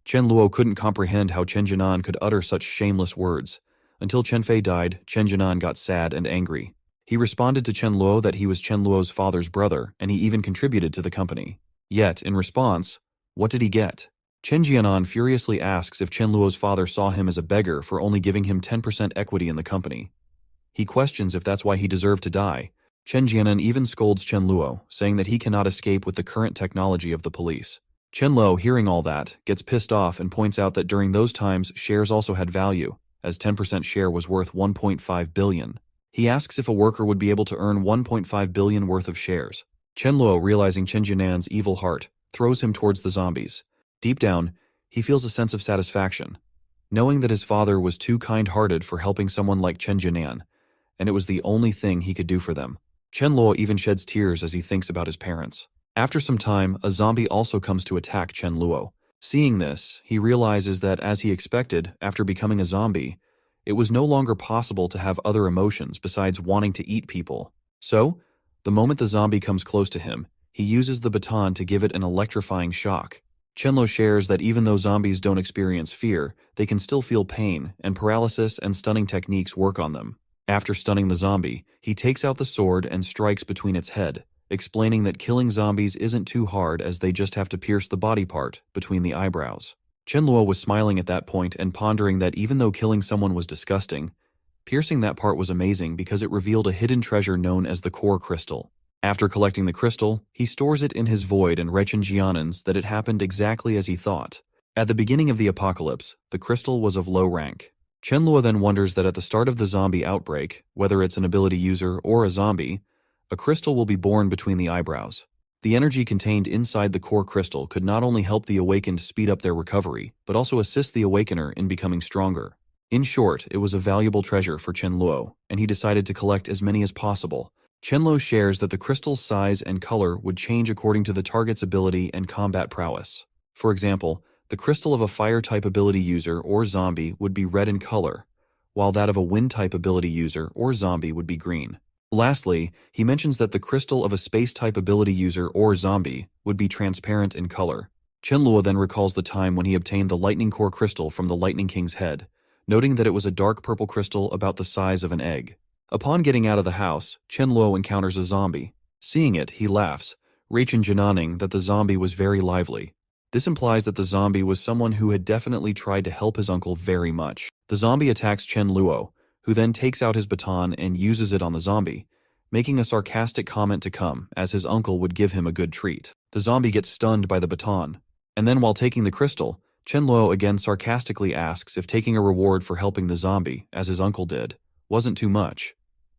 Chen Luo couldn't comprehend how Chen Jianan could utter such shameless words. Until Chen Fei died, Chen Jianan got sad and angry. He responded to Chen Luo that he was Chen Luo's father's brother, and he even contributed to the company. Yet, in response, what did he get? Chen Jianan furiously asks if Chen Luo's father saw him as a beggar for only giving him 10% equity in the company. He questions if that's why he deserved to die. Chen Jianan even scolds Chen Luo, saying that he cannot escape with the current technology of the police. Chen Luo, hearing all that, gets pissed off and points out that during those times shares also had value, as 10% share was worth 1.5 billion. He asks if a worker would be able to earn 1.5 billion worth of shares. Chen Luo, realizing Chen Jianan's evil heart, throws him towards the zombies. Deep down, he feels a sense of satisfaction, knowing that his father was too kind-hearted for helping someone like Chen Jianan, and it was the only thing he could do for them. Chen Luo even sheds tears as he thinks about his parents. After some time, a zombie also comes to attack Chen Luo. Seeing this, he realizes that, as he expected, after becoming a zombie, it was no longer possible to have other emotions besides wanting to eat people. So, the moment the zombie comes close to him, he uses the baton to give it an electrifying shock. Chen Luo shares that even though zombies don't experience fear, they can still feel pain, and paralysis and stunning techniques work on them. After stunning the zombie, he takes out the sword and strikes between its head, explaining that killing zombies isn't too hard as they just have to pierce the body part between the eyebrows. Chen Luo was smiling at that point and pondering that even though killing someone was disgusting, piercing that part was amazing because it revealed a hidden treasure known as the core crystal. After collecting the crystal, he stores it in his void and Rechen Jianins that it happened exactly as he thought. At the beginning of the apocalypse, the crystal was of low rank. Chen Luo then wonders that at the start of the zombie outbreak, whether it's an ability user or a zombie, a crystal will be born between the eyebrows. The energy contained inside the core crystal could not only help the awakened speed up their recovery, but also assist the awakener in becoming stronger. In short, it was a valuable treasure for Chen Luo, and he decided to collect as many as possible. Chen Luo shares that the crystal's size and color would change according to the target's ability and combat prowess. For example, the crystal of a fire-type ability user or zombie would be red in color, while that of a wind-type ability user or zombie would be green. Lastly, he mentions that the crystal of a space-type ability user or zombie would be transparent in color. Chen Luo then recalls the time when he obtained the Lightning Core crystal from the Lightning King's head, noting that it was a dark purple crystal about the size of an egg. Upon getting out of the house, Chen Luo encounters a zombie. Seeing it, he laughs, Rechen Jinaning that the zombie was very lively. This implies that the zombie was someone who had definitely tried to help his uncle very much. The zombie attacks Chen Luo, who then takes out his baton and uses it on the zombie, making a sarcastic comment to come, as his uncle would give him a good treat. The zombie gets stunned by the baton, and then while taking the crystal, Chen Luo again sarcastically asks if taking a reward for helping the zombie, as his uncle did, wasn't too much.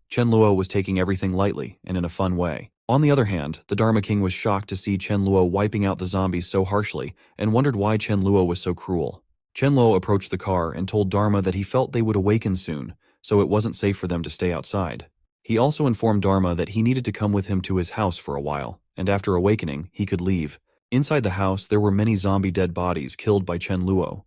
Chen Luo was taking everything lightly and in a fun way. On the other hand, the Dharma King was shocked to see Chen Luo wiping out the zombies so harshly and wondered why Chen Luo was so cruel. Chen Luo approached the car and told Dharma that he felt they would awaken soon, so it wasn't safe for them to stay outside. He also informed Dharma that he needed to come with him to his house for a while, and after awakening, he could leave. Inside the house, there were many zombie dead bodies killed by Chen Luo.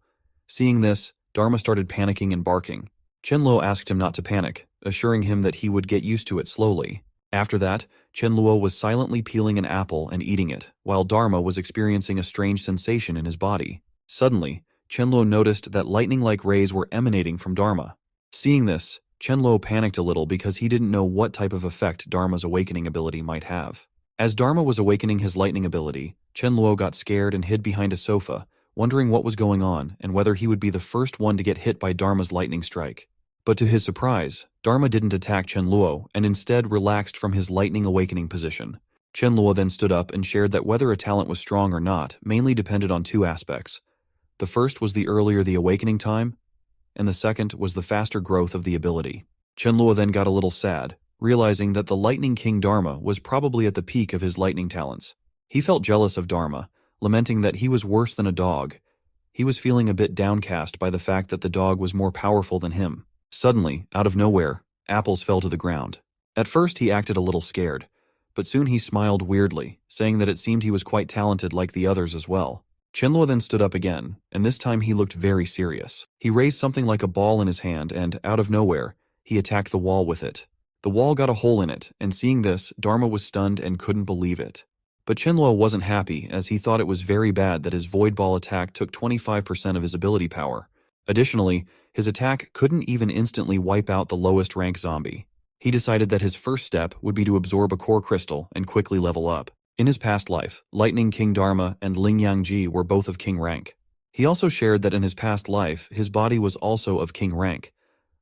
Seeing this, Dharma started panicking and barking. Chen Luo asked him not to panic, assuring him that he would get used to it slowly. After that, Chen Luo was silently peeling an apple and eating it, while Dharma was experiencing a strange sensation in his body. Suddenly, Chen Luo noticed that lightning-like rays were emanating from Dharma. Seeing this, Chen Luo panicked a little because he didn't know what type of effect Dharma's awakening ability might have. As Dharma was awakening his lightning ability, Chen Luo got scared and hid behind a sofa, wondering what was going on and whether he would be the first one to get hit by Dharma's lightning strike. But to his surprise, Dharma didn't attack Chen Luo and instead relaxed from his lightning awakening position. Chen Luo then stood up and shared that whether a talent was strong or not mainly depended on two aspects. The first was the earlier the awakening time, and the second was the faster growth of the ability. Chen Luo then got a little sad, realizing that the Lightning King Dharma was probably at the peak of his lightning talents. He felt jealous of Dharma, lamenting that he was worse than a dog. He was feeling a bit downcast by the fact that the dog was more powerful than him. Suddenly, out of nowhere, apples fell to the ground. At first he acted a little scared, but soon he smiled weirdly, saying that it seemed he was quite talented like the others as well. Chen Luo then stood up again, and this time he looked very serious. He raised something like a ball in his hand and, out of nowhere, he attacked the wall with it. The wall got a hole in it, and seeing this, Dharma was stunned and couldn't believe it. But Chen Luo wasn't happy, as he thought it was very bad that his void ball attack took 25% of his ability power. Additionally, his attack couldn't even instantly wipe out the lowest rank zombie. He decided that his first step would be to absorb a core crystal and quickly level up. In his past life, Lightning King Dharma and Ling Yangji were both of king rank. He also shared that in his past life, his body was also of king rank.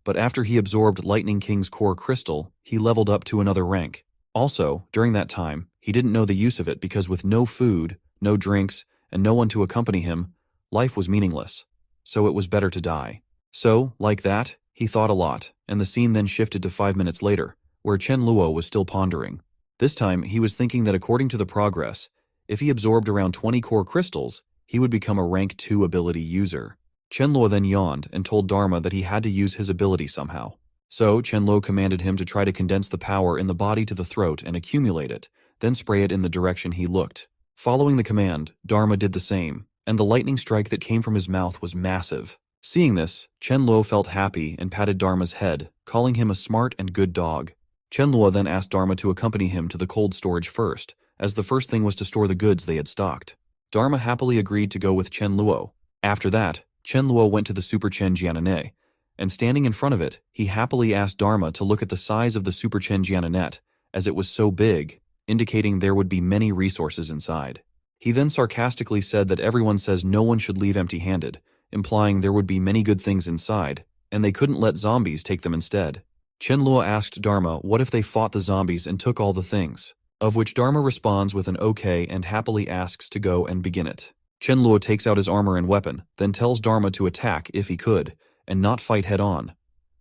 But after he absorbed Lightning King's core crystal, he leveled up to another rank. Also, during that time, he didn't know the use of it because with no food, no drinks, and no one to accompany him, life was meaningless. So it was better to die. So, like that, he thought a lot, and the scene then shifted to 5 minutes later, where Chen Luo was still pondering. This time, he was thinking that according to the progress, if he absorbed around 20 core crystals, he would become a rank 2 ability user. Chen Luo then yawned and told Dharma that he had to use his ability somehow. So, Chen Luo commanded him to try to condense the power in the body to the throat and accumulate it, then spray it in the direction he looked. Following the command, Dharma did the same, and the lightning strike that came from his mouth was massive. Seeing this, Chen Luo felt happy and patted Dharma's head, calling him a smart and good dog. Chen Luo then asked Dharma to accompany him to the cold storage first, as the first thing was to store the goods they had stocked. Dharma happily agreed to go with Chen Luo. After that, Chen Luo went to the Super Chen Jiananet, and standing in front of it, he happily asked Dharma to look at the size of the Super Chen Jiananet, as it was so big, indicating there would be many resources inside. He then sarcastically said that everyone says no one should leave empty-handed, implying there would be many good things inside, and they couldn't let zombies take them instead. Qianluo asked Dharma what if they fought the zombies and took all the things, of which Dharma responds with an okay and happily asks to go and begin it. Qianluo takes out his armor and weapon, then tells Dharma to attack if he could, and not fight head-on,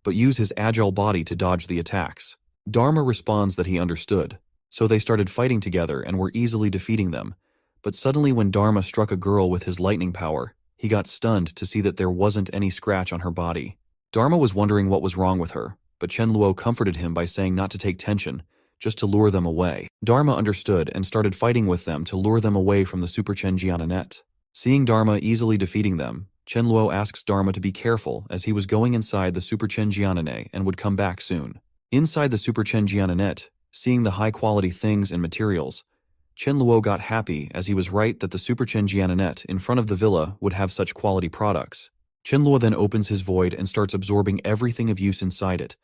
but use his agile body to dodge the attacks. Dharma responds that he understood, so they started fighting together and were easily defeating them. But suddenly when Dharma struck a girl with his lightning power, he got stunned to see that there wasn't any scratch on her body. Dharma was wondering what was wrong with her, but Qianluo comforted him by saying not to take tension, just to lure them away. Dharma understood and started fighting with them to lure them away from the Super Qianjiananet. Seeing Dharma easily defeating them, Qianluo asks Dharma to be careful as he was going inside the Super Qianjiananet and would come back soon. Inside the Super Qianjiananet, seeing the high-quality things and materials, Qianluo got happy as he was right that the Super Qianjiananet in front of the villa would have such quality products. Qianluo then opens his void and starts absorbing everything of use inside it,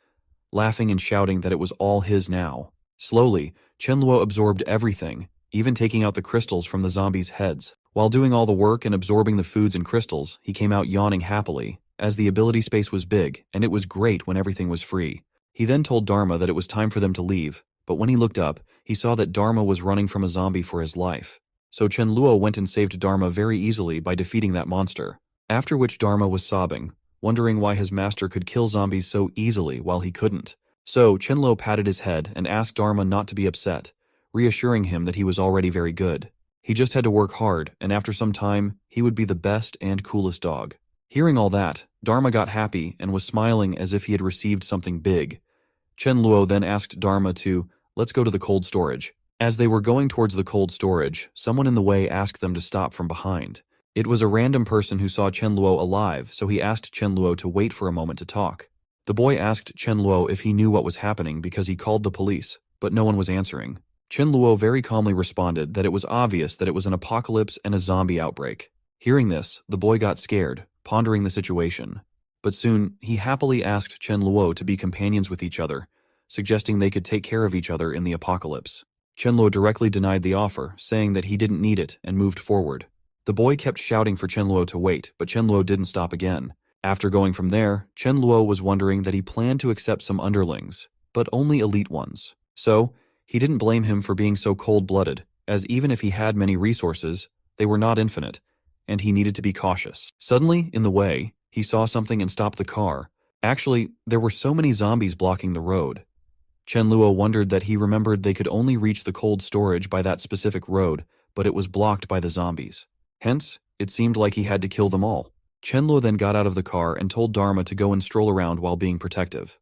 laughing and shouting that it was all his now. Slowly, Qianluo absorbed everything, even taking out the crystals from the zombies' heads. While doing all the work and absorbing the foods and crystals, he came out yawning happily, as the ability space was big and it was great when everything was free. He then told Dharma that it was time for them to leave, but when he looked up, he saw that Dharma was running from a zombie for his life. So Qianluo went and saved Dharma very easily by defeating that monster. After which Dharma was sobbing, wondering why his master could kill zombies so easily while he couldn't. So Qianluo patted his head and asked Dharma not to be upset, reassuring him that he was already very good. He just had to work hard, and after some time, he would be the best and coolest dog. Hearing all that, Dharma got happy and was smiling as if he had received something big. Qianluo then asked Dharma to, "Let's go to the cold storage." As they were going towards the cold storage, someone in the way asked them to stop from behind. It was a random person who saw Qianluo alive, so he asked Qianluo to wait for a moment to talk. The boy asked Qianluo if he knew what was happening because he called the police, but no one was answering. Qianluo very calmly responded that it was obvious that it was an apocalypse and a zombie outbreak. Hearing this, the boy got scared, pondering the situation. But soon, he happily asked Qianluo to be companions with each other, suggesting they could take care of each other in the apocalypse. Qianluo directly denied the offer, saying that he didn't need it and moved forward. The boy kept shouting for Qianluo to wait, but Qianluo didn't stop again. After going from there, Qianluo was wondering that he planned to accept some underlings, but only elite ones. So, he didn't blame him for being so cold-blooded, as even if he had many resources, they were not infinite, and he needed to be cautious. Suddenly, in the way, he saw something and stopped the car. Actually, there were so many zombies blocking the road. Qianluo wondered that he remembered they could only reach the cold storage by that specific road, but it was blocked by the zombies. Hence, it seemed like he had to kill them all. Qianluo then got out of the car and told Dharma to go and stroll around while being protective.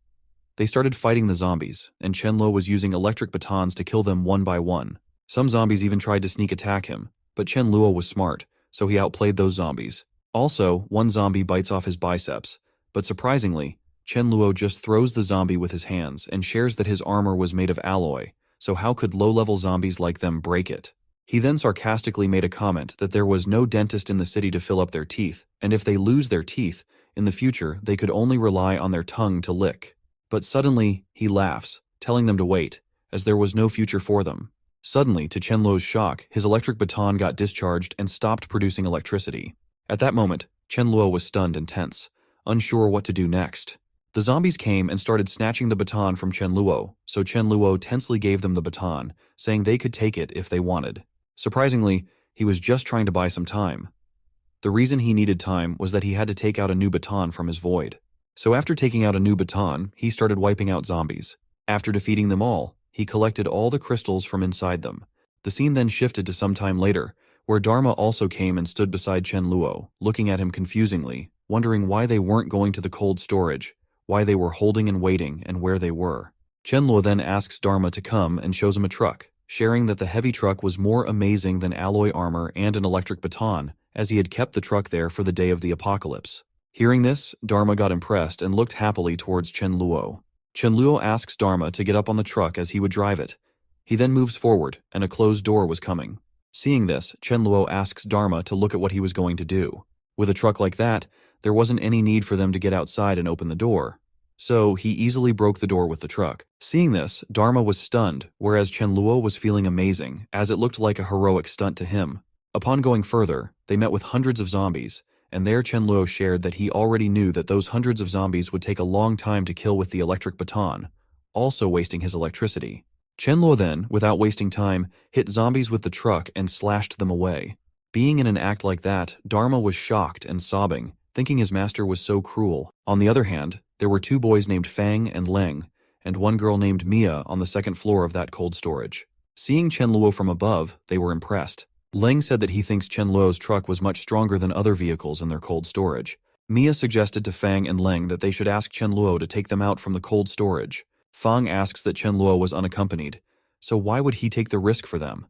They started fighting the zombies, and Qianluo was using electric batons to kill them one by one. Some zombies even tried to sneak attack him, but Qianluo was smart, so he outplayed those zombies. Also, one zombie bites off his biceps, but surprisingly, Qianluo just throws the zombie with his hands and shares that his armor was made of alloy, so how could low-level zombies like them break it? He then sarcastically made a comment that there was no dentist in the city to fill up their teeth, and if they lose their teeth, in the future they could only rely on their tongue to lick. But suddenly, he laughs, telling them to wait, as there was no future for them. Suddenly, to Qianluo's shock, his electric baton got discharged and stopped producing electricity. At that moment, Qianluo was stunned and tense, unsure what to do next. The zombies came and started snatching the baton from Qianluo, so Qianluo tensely gave them the baton, saying they could take it if they wanted. Surprisingly, he was just trying to buy some time. The reason he needed time was that he had to take out a new baton from his void. So after taking out a new baton, he started wiping out zombies. After defeating them all, he collected all the crystals from inside them. The scene then shifted to some time later, where Dharma also came and stood beside Qianluo, looking at him confusingly, wondering why they weren't going to the cold storage, why they were holding and waiting, and where they were. Qianluo then asks Dharma to come and shows him a truck, sharing that the heavy truck was more amazing than alloy armor and an electric baton, as he had kept the truck there for the day of the apocalypse. Hearing this, Dharma got impressed and looked happily towards Qianluo. Qianluo asks Dharma to get up on the truck as he would drive it. He then moves forward, and a closed door was coming. Seeing this, Qianluo asks Dharma to look at what he was going to do. With a truck like that, there wasn't any need for them to get outside and open the door. so he easily broke the door with the truck. Seeing this, Dharma was stunned, whereas Chen Luo was feeling amazing, as it looked like a heroic stunt to him. Upon going further, they met with hundreds of zombies, and there Chen Luo shared that he already knew that those hundreds of zombies would take a long time to kill with the electric baton, also wasting his electricity. Chen Luo then, without wasting time, hit zombies with the truck and slashed them away. Being in an act like that, Dharma was shocked and sobbing, thinking his master was so cruel. On the other hand, there were two boys named Fang and Leng, and one girl named Mia on the second floor of that cold storage. Seeing Chen Luo from above, they were impressed. Leng said that he thinks Chen Luo's truck was much stronger than other vehicles in their cold storage. Mia suggested to Fang and Leng that they should ask Chen Luo to take them out from the cold storage. Fang asks that Chen Luo was unaccompanied, so why would he take the risk for them?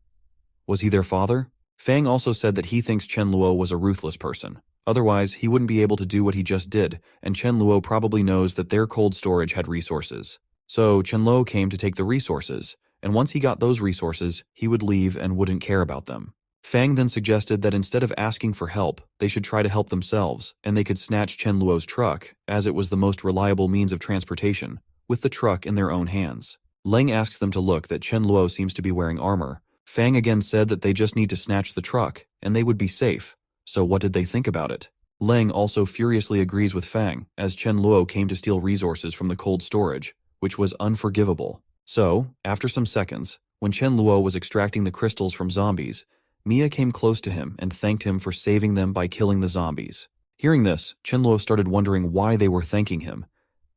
Was he their father? Fang also said that he thinks Chen Luo was a ruthless person. Otherwise, he wouldn't be able to do what he just did, and Chen Luo probably knows that their cold storage had resources. So Chen Luo came to take the resources, and once he got those resources, he would leave and wouldn't care about them. Fang then suggested that instead of asking for help, they should try to help themselves, and they could snatch Chen Luo's truck, as it was the most reliable means of transportation, with the truck in their own hands. Leng asks them to look that Chen Luo seems to be wearing armor. Fang again said that they just need to snatch the truck, and they would be safe. So what did they think about it? Leng also furiously agrees with Fang, as Chen Luo came to steal resources from the cold storage, which was unforgivable. So, after some seconds, when Chen Luo was extracting the crystals from zombies, Mia came close to him and thanked him for saving them by killing the zombies. Hearing this, Chen Luo started wondering why they were thanking him,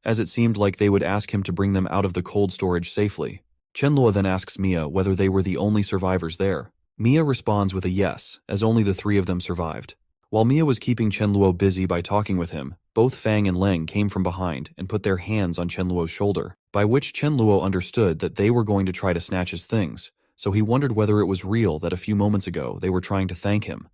as it seemed like they would ask him to bring them out of the cold storage safely. Chen Luo then asks Mia whether they were the only survivors there. Mia responds with a yes, as only the three of them survived. While Mia was keeping Chen Luo busy by talking with him, both Fang and Leng came from behind and put their hands on Chen Luo's shoulder, by which Chen Luo understood that they were going to try to snatch his things, so he wondered whether it was real that a few moments ago they were trying to thank him,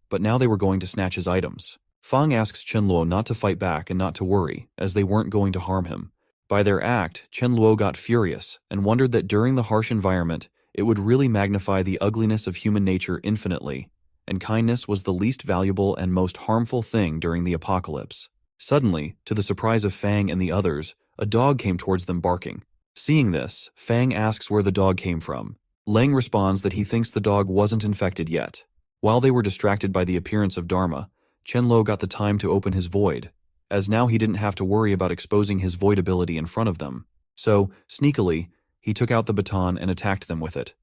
but now they were going to snatch his items. Fang asks Chen Luo not to fight back and not to worry, as they weren't going to harm him. By their act, Chen Luo got furious and wondered that during the harsh environment, it would really magnify the ugliness of human nature infinitely, and kindness was the least valuable and most harmful thing during the apocalypse. Suddenly, to the surprise of Fang and the others, a dog came towards them barking. Seeing this, Fang asks where the dog came from. Leng responds that he thinks the dog wasn't infected yet. While they were distracted by the appearance of Dharma, Chen Luo got the time to open his void, as now he didn't have to worry about exposing his void ability in front of them. So, sneakily, he took out the baton and attacked them with it.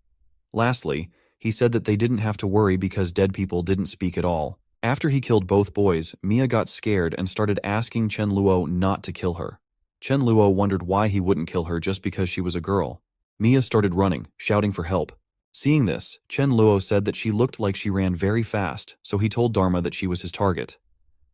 Lastly, he said that they didn't have to worry because dead people didn't speak at all. After he killed both boys, Mia got scared and started asking Chen Luo not to kill her. Chen Luo wondered why he wouldn't kill her just because she was a girl. Mia started running, shouting for help. Seeing this, Chen Luo said that she looked like she ran very fast, so he told Dharma that she was his target.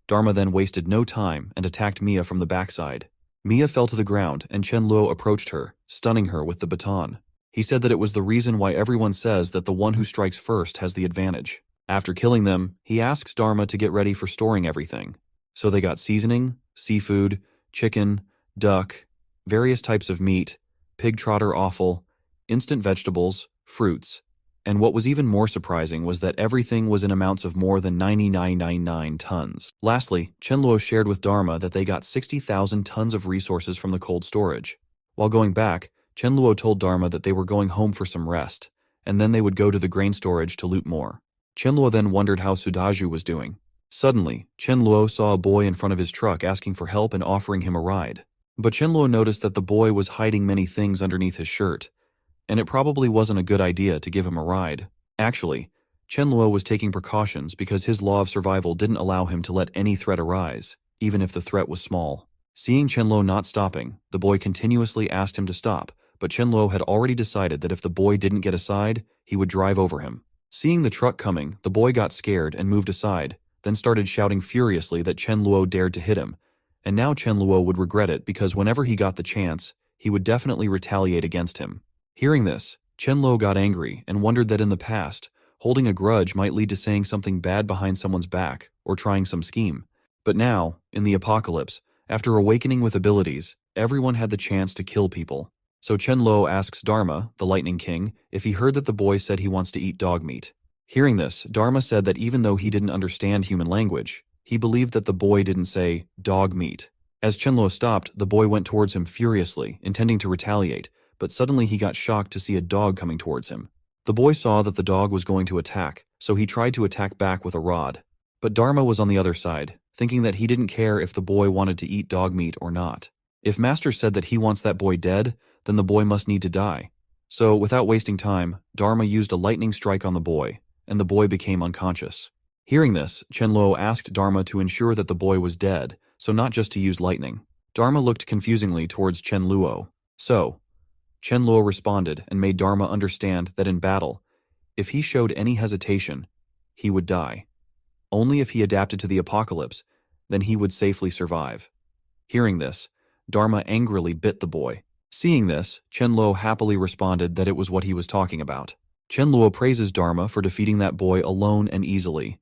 Dharma then wasted no time and attacked Mia from the backside. Mia fell to the ground and Chen Luo approached her, stunning her with the baton. He said that it was the reason why everyone says that the one who strikes first has the advantage. After killing them, he asks Dharma to get ready for storing everything. So they got seasoning, seafood, chicken, duck, various types of meat, pig trotter offal, instant vegetables, fruits, and what was even more surprising was that everything was in amounts of more than 9999 tons. Lastly, Chen Luo shared with Dharma that they got 60,000 tons of resources from the cold storage. While going back, Chen Luo told Dharma that they were going home for some rest, and then they would go to the grain storage to loot more. Chen Luo then wondered how Sudaju was doing. Suddenly, Chen Luo saw a boy in front of his truck asking for help and offering him a ride. But Chen Luo noticed that the boy was hiding many things underneath his shirt, and it probably wasn't a good idea to give him a ride. Actually, Chen Luo was taking precautions because his law of survival didn't allow him to let any threat arise, even if the threat was small. Seeing Chen Luo not stopping, the boy continuously asked him to stop, but Chen Luo had already decided that if the boy didn't get aside, he would drive over him. Seeing the truck coming, the boy got scared and moved aside, then started shouting furiously that Chen Luo dared to hit him, and now Chen Luo would regret it because whenever he got the chance, he would definitely retaliate against him. Hearing this, Chen Luo got angry and wondered that in the past, holding a grudge might lead to saying something bad behind someone's back or trying some scheme. But now, in the apocalypse, after awakening with abilities, everyone had the chance to kill people. So Chen Luo asks Dharma, the Lightning King, if he heard that the boy said he wants to eat dog meat. Hearing this, Dharma said that even though he didn't understand human language, he believed that the boy didn't say dog meat. As Chen Luo stopped, the boy went towards him furiously, intending to retaliate, but suddenly he got shocked to see a dog coming towards him. The boy saw that the dog was going to attack, so he tried to attack back with a rod. But Dharma was on the other side, thinking that he didn't care if the boy wanted to eat dog meat or not. If Master said that he wants that boy dead, then the boy must need to die. So, without wasting time, Dharma used a lightning strike on the boy, and the boy became unconscious. Hearing this, Chen Luo asked Dharma to ensure that the boy was dead, so not just to use lightning. Dharma looked confusingly towards Chen Luo. So, Chen Luo responded and made Dharma understand that in battle, if he showed any hesitation, he would die. Only if he adapted to the apocalypse, then he would safely survive. Hearing this, Dharma angrily bit the boy. Seeing this, Chen Luo happily responded that it was what he was talking about. Chen Luo praises Dharma for defeating that boy alone and easily.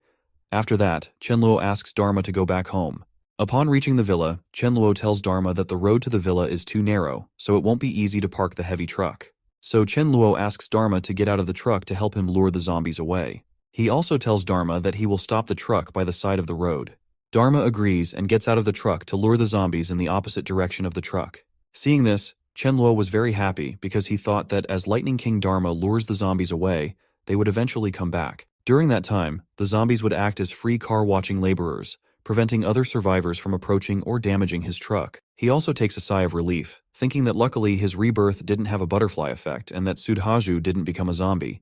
After that, Chen Luo asks Dharma to go back home. Upon reaching the villa, Chen Luo tells Dharma that the road to the villa is too narrow, so it won't be easy to park the heavy truck. So Chen Luo asks Dharma to get out of the truck to help him lure the zombies away. He also tells Dharma that he will stop the truck by the side of the road. Dharma agrees and gets out of the truck to lure the zombies in the opposite direction of the truck. Seeing this, Chen Luo was very happy because he thought that as Lightning King Dharma lures the zombies away, they would eventually come back. During that time, the zombies would act as free car-watching laborers, preventing other survivors from approaching or damaging his truck. He also takes a sigh of relief, thinking that luckily his rebirth didn't have a butterfly effect and that Sudhaju didn't become a zombie.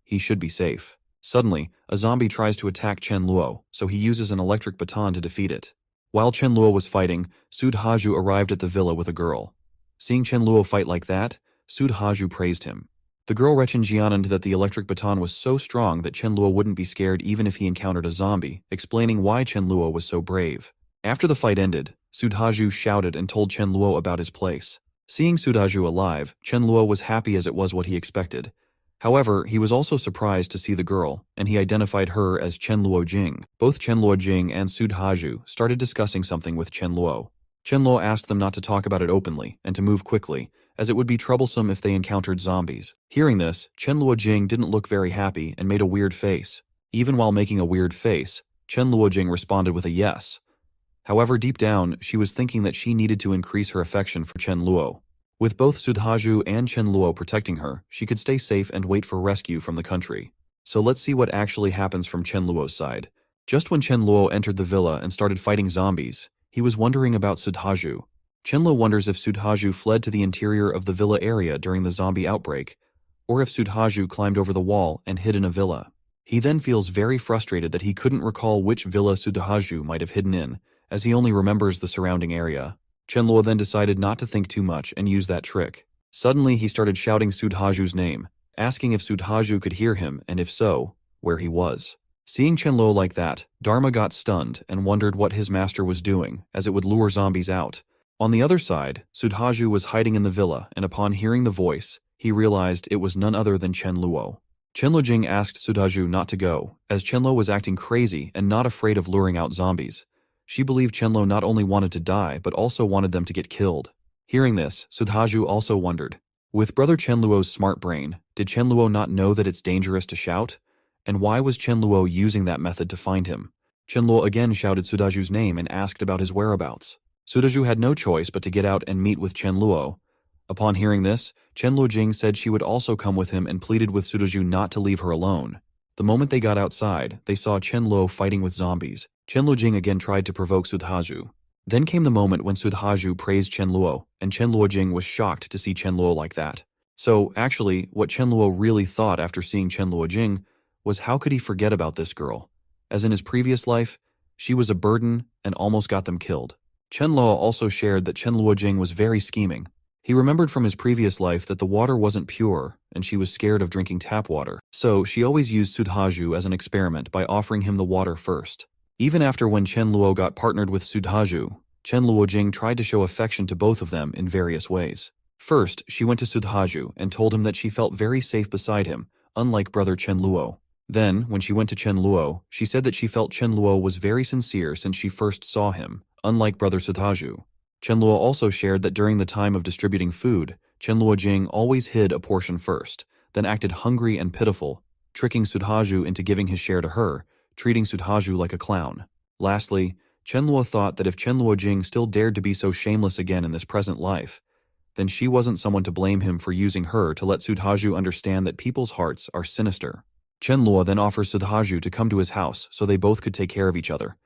He should be safe. Suddenly, a zombie tries to attack Chen Luo, so he uses an electric baton to defeat it. While Chen Luo was fighting, Sudhaju arrived at the villa with a girl. Seeing Chen Luo fight like that, Sudhaju praised him. The girl Rechenjianand that the electric baton was so strong that Chen Luo wouldn't be scared even if he encountered a zombie, explaining why Chen Luo was so brave. After the fight ended, Sudhaju shouted and told Chen Luo about his place. Seeing Sudhaju alive, Chen Luo was happy as it was what he expected. However, he was also surprised to see the girl, and he identified her as Chen Luo Jing. Both Chen Luo Jing and Sudhaju started discussing something with Chen Luo. Chen Luo asked them not to talk about it openly and to move quickly, as it would be troublesome if they encountered zombies. Hearing this, Chen Luo Jing didn't look very happy and made a weird face. Even while making a weird face, Chen Luo Jing responded with a yes. However, deep down, she was thinking that she needed to increase her affection for Chen Luo. With both Sudhaju and Chen Luo protecting her, she could stay safe and wait for rescue from the country. So let's see what actually happens from Chen Luo's side. Just when Chen Luo entered the villa and started fighting zombies, he was wondering about Sudhaju. Chen Luo wonders if Sudhaju fled to the interior of the villa area during the zombie outbreak, or if Sudhaju climbed over the wall and hid in a villa. He then feels very frustrated that he couldn't recall which villa Sudhaju might have hidden in, as he only remembers the surrounding area. Chen Luo then decided not to think too much and use that trick. Suddenly he started shouting Sudhaju's name, asking if Sudhaju could hear him and if so, where he was. Seeing Chen Luo like that, Dharma got stunned and wondered what his master was doing, as it would lure zombies out. On the other side, Sudhaju was hiding in the villa, and upon hearing the voice, he realized it was none other than Chen Luo. Chen Luo Jing asked Sudhaju not to go, as Chen Luo was acting crazy and not afraid of luring out zombies. She believed Chen Luo not only wanted to die, but also wanted them to get killed. Hearing this, Sudhaju also wondered, with brother Chen Luo's smart brain, did Chen Luo not know that it's dangerous to shout? And why was Chen Luo using that method to find him? Chen Luo again shouted Sudhaju's name and asked about his whereabouts. Sudhaju had no choice but to get out and meet with Chen Luo. Upon hearing this, Chen Luo Jing said she would also come with him and pleaded with Sudhaju not to leave her alone. The moment they got outside, they saw Chen Luo fighting with zombies. Chen Luo Jing again tried to provoke Sudhaju. Then came the moment when Sudhaju praised Chen Luo, and Chen Luo Jing was shocked to see Chen Luo like that. So, actually, what Chen Luo really thought after seeing Chen Luo Jing was how could he forget about this girl? As in his previous life, she was a burden and almost got them killed. Chen Luo also shared that Chen Luo Jing was very scheming. He remembered from his previous life that the water wasn't pure, and she was scared of drinking tap water. So, she always used Sudhaju as an experiment by offering him the water first. Even after when Chen Luo got partnered with Sudhaju, Chen Luo Jing tried to show affection to both of them in various ways. First, she went to Sudhaju and told him that she felt very safe beside him, unlike brother Chen Luo. Then, when she went to Chen Luo, she said that she felt Chen Luo was very sincere since she first saw him, unlike brother Sudhaju. Chen Luo also shared that during the time of distributing food, Chen Luo Jing always hid a portion first, then acted hungry and pitiful, tricking Sudhaju into giving his share to her, treating Sudhaju like a clown. Lastly, Chen Luo thought that if Chen Luojing still dared to be so shameless again in this present life, then she wasn't someone to blame him for using her to let Sudhaju understand that people's hearts are sinister. Chen Luo then offers Sudhaju to come to his house so they both could take care of each other,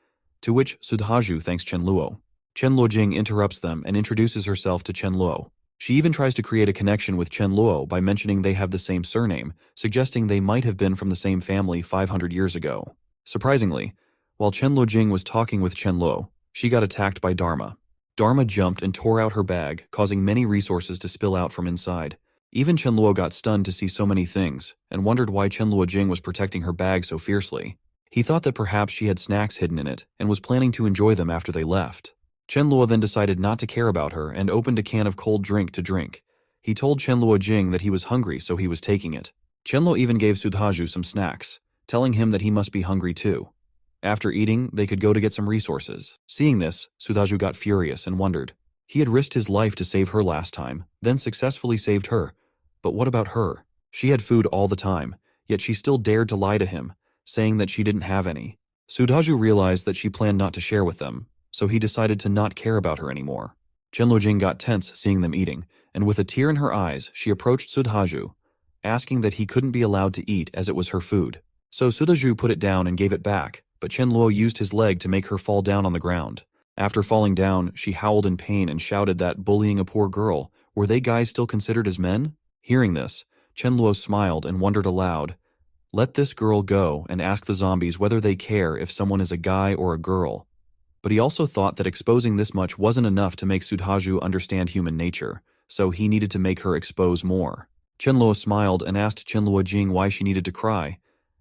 to which Sudhaju thanks Chen Luo. Chen Luojing interrupts them and introduces herself to Chen Luo. She even tries to create a connection with Chen Luo by mentioning they have the same surname, suggesting they might have been from the same family 500 years ago. Surprisingly, while Chen Luojing was talking with Chen Luo, she got attacked by Dharma. Dharma jumped and tore out her bag, causing many resources to spill out from inside. Even Chen Luo got stunned to see so many things, and wondered why Chen Luojing was protecting her bag so fiercely. He thought that perhaps she had snacks hidden in it, and was planning to enjoy them after they left. Chen Luo then decided not to care about her and opened a can of cold drink to drink. He told Chen Luojing that he was hungry, so he was taking it. Chen Luo even gave Sudhaju some snacks, telling him that he must be hungry too. After eating, they could go to get some resources. Seeing this, Sudhaju got furious and wondered. He had risked his life to save her last time, then successfully saved her. But what about her? She had food all the time, yet she still dared to lie to him, saying that she didn't have any. Sudhaju realized that she planned not to share with them, so he decided to not care about her anymore. Chen Luojing got tense seeing them eating, and with a tear in her eyes, she approached Sudhaju, asking that he couldn't be allowed to eat as it was her food. So Sudhaju put it down and gave it back, but Chen Luo used his leg to make her fall down on the ground. After falling down, she howled in pain and shouted that bullying a poor girl, were they guys still considered as men? Hearing this, Chen Luo smiled and wondered aloud, let this girl go and ask the zombies whether they care if someone is a guy or a girl. But he also thought that exposing this much wasn't enough to make Sudhaju understand human nature, so he needed to make her expose more. Chen Luo smiled and asked Chen Luojing why she needed to cry,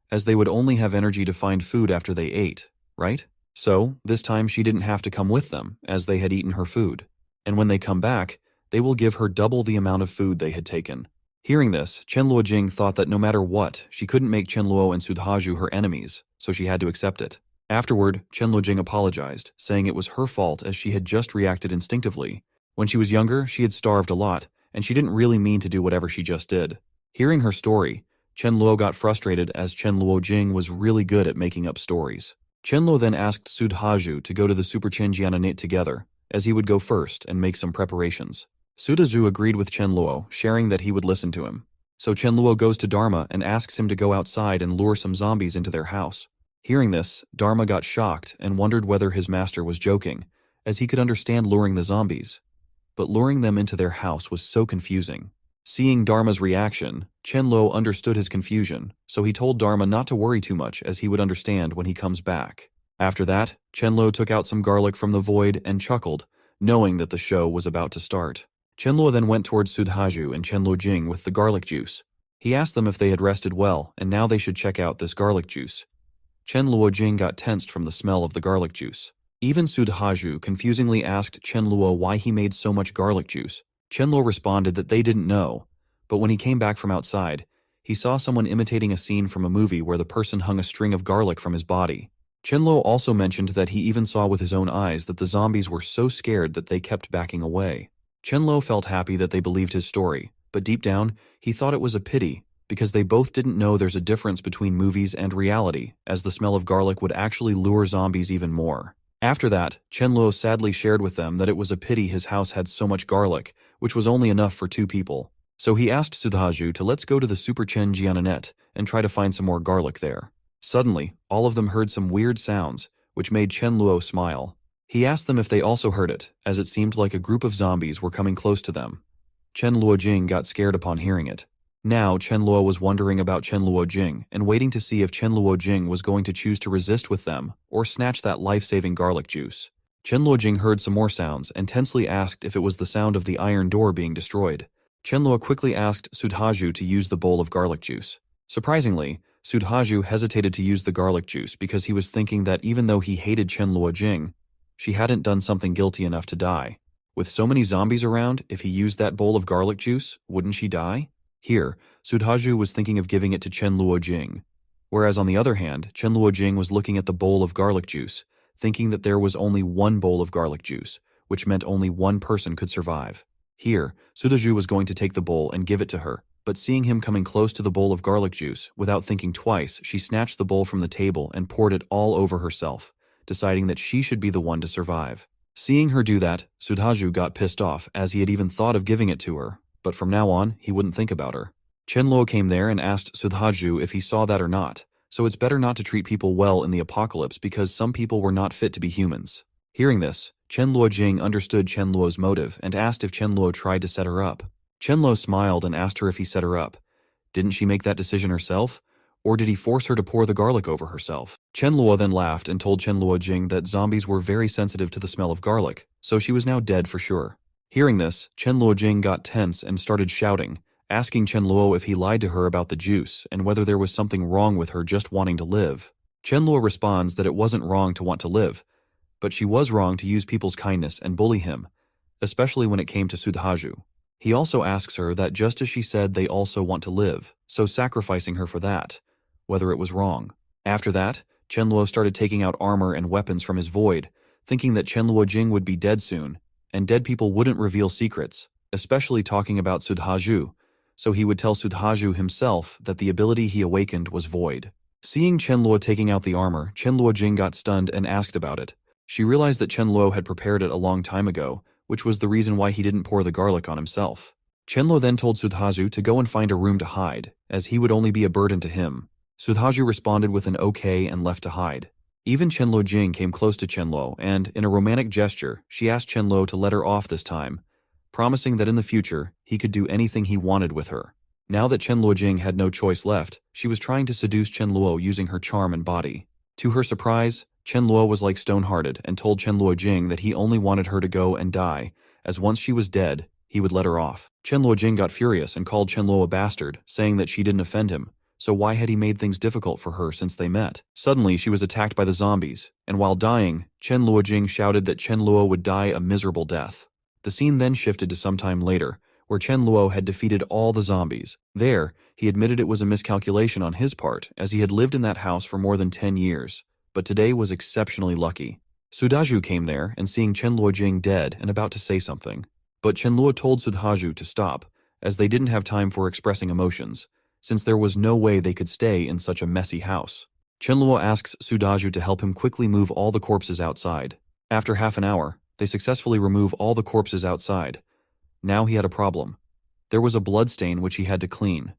as they would only have energy to find food after they ate, right? So, this time she didn't have to come with them, as they had eaten her food. And when they come back, they will give her double the amount of food they had taken. Hearing this, Chen Luojing thought that no matter what, she couldn't make Chen Luo and Sudhaju her enemies, so she had to accept it. Afterward, Chen Luojing apologized, saying it was her fault as she had just reacted instinctively. When she was younger, she had starved a lot, and she didn't really mean to do whatever she just did. Hearing her story, Chen Luo got frustrated as Chen Luojing was really good at making up stories. Chen Luo then asked Sudhaju to go to the Super Chen Jiananit together, as he would go first and make some preparations. Sudhaju agreed with Chen Luo, sharing that he would listen to him. So Chen Luo goes to Dharma and asks him to go outside and lure some zombies into their house. Hearing this, Dharma got shocked and wondered whether his master was joking, as he could understand luring the zombies. But luring them into their house was so confusing. Seeing Dharma's reaction, Chen Luo understood his confusion, so he told Dharma not to worry too much as he would understand when he comes back. After that, Chen Luo took out some garlic from the void and chuckled, knowing that the show was about to start. Chen Luo then went towards Sudhaju and Chen Luojing with the garlic juice. He asked them if they had rested well, and now they should check out this garlic juice. Chen Luojing got tensed from the smell of the garlic juice. Even Sudhaju confusingly asked Chen Luo why he made so much garlic juice. Chen Luo responded that they didn't know, but when he came back from outside, he saw someone imitating a scene from a movie where the person hung a string of garlic from his body. Chen Luo also mentioned that he even saw with his own eyes that the zombies were so scared that they kept backing away. Chen Luo felt happy that they believed his story, but deep down, he thought it was a pity, because they both didn't know there's a difference between movies and reality, as the smell of garlic would actually lure zombies even more. After that, Chen Luo sadly shared with them that it was a pity his house had so much garlic, which was only enough for 2 people. So he asked Sudhaju to let's go to the Super Chen Jiananet and try to find some more garlic there. Suddenly, all of them heard some weird sounds, which made Chen Luo smile. He asked them if they also heard it, as it seemed like a group of zombies were coming close to them. Chen Luojing got scared upon hearing it. Now, Chen Luo was wondering about Chen Luojing and waiting to see if Chen Luojing was going to choose to resist with them or snatch that life-saving garlic juice. Chen Luojing heard some more sounds and tensely asked if it was the sound of the iron door being destroyed. Chen Luo quickly asked Sudhaju to use the bowl of garlic juice. Surprisingly, Sudhaju hesitated to use the garlic juice because he was thinking that even though he hated Chen Luojing, she hadn't done something guilty enough to die. With so many zombies around, if he used that bowl of garlic juice, wouldn't she die? Here, Sudhaju was thinking of giving it to Chen Luojing, whereas on the other hand, Chen Luojing was looking at the bowl of garlic juice, thinking that there was only one bowl of garlic juice, which meant only one person could survive. Here, Sudhaju was going to take the bowl and give it to her, but seeing him coming close to the bowl of garlic juice, without thinking twice, she snatched the bowl from the table and poured it all over herself, deciding that she should be the one to survive. Seeing her do that, Sudhaju got pissed off as he had even thought of giving it to her, but from now on, he wouldn't think about her. Chenluo came there and asked Sudhaju if he saw that or not, so it's better not to treat people well in the apocalypse because some people were not fit to be humans. Hearing this, Chenluo Jing understood Chenluo's motive and asked if Chenluo tried to set her up. Chenluo smiled and asked her if he set her up. Didn't she make that decision herself? Or did he force her to pour the garlic over herself? Chenluo then laughed and told Chenluo Jing that zombies were very sensitive to the smell of garlic, so she was now dead for sure. Hearing this, Chenluo Jing got tense and started shouting, asking Chenluo if he lied to her about the juice and whether there was something wrong with her just wanting to live. Chenluo responds that it wasn't wrong to want to live, but she was wrong to use people's kindness and bully him, especially when it came to Sudhaju. He also asks her that just as she said they also want to live, so sacrificing her for that, whether it was wrong. After that, Chenluo started taking out armor and weapons from his void, thinking that Chenluo Jing would be dead soon, and dead people wouldn't reveal secrets, especially talking about Sudhaju, so he would tell Sudhaju himself that the ability he awakened was void. Seeing Chenluo taking out the armor, Chenluo Jing got stunned and asked about it. She realized that Chenluo had prepared it a long time ago, which was the reason why he didn't pour the garlic on himself. Chenluo then told Sudhaju to go and find a room to hide, as he would only be a burden to him. Sudhaju responded with an okay and left to hide. Even Chenluo Jing came close to Chenluo, and, in a romantic gesture, she asked Chenluo to let her off this time, promising that in the future, he could do anything he wanted with her. Now that Chenluo Jing had no choice left, she was trying to seduce Chenluo using her charm and body. To her surprise, Chenluo was like stone-hearted and told Chenluo Jing that he only wanted her to go and die, as once she was dead, he would let her off. Chenluo Jing got furious and called Chenluo a bastard, saying that she didn't offend him. So why had he made things difficult for her since they met? Suddenly, she was attacked by the zombies, and while dying, Chenluo Jing shouted that Chenluo would die a miserable death. The scene then shifted to some time later, where Chenluo had defeated all the zombies. There, he admitted it was a miscalculation on his part, as he had lived in that house for more than 10 years, but today was exceptionally lucky. Sudhaju came there, and seeing Chenluo Jing dead and about to say something. But Chenluo told Sudhaju to stop, as they didn't have time for expressing emotions, since there was no way they could stay in such a messy house. Chenluo asks Sudhaju to help him quickly move all the corpses outside. After half an hour, they successfully remove all the corpses outside. Now he had a problem. There was a bloodstain which he had to clean.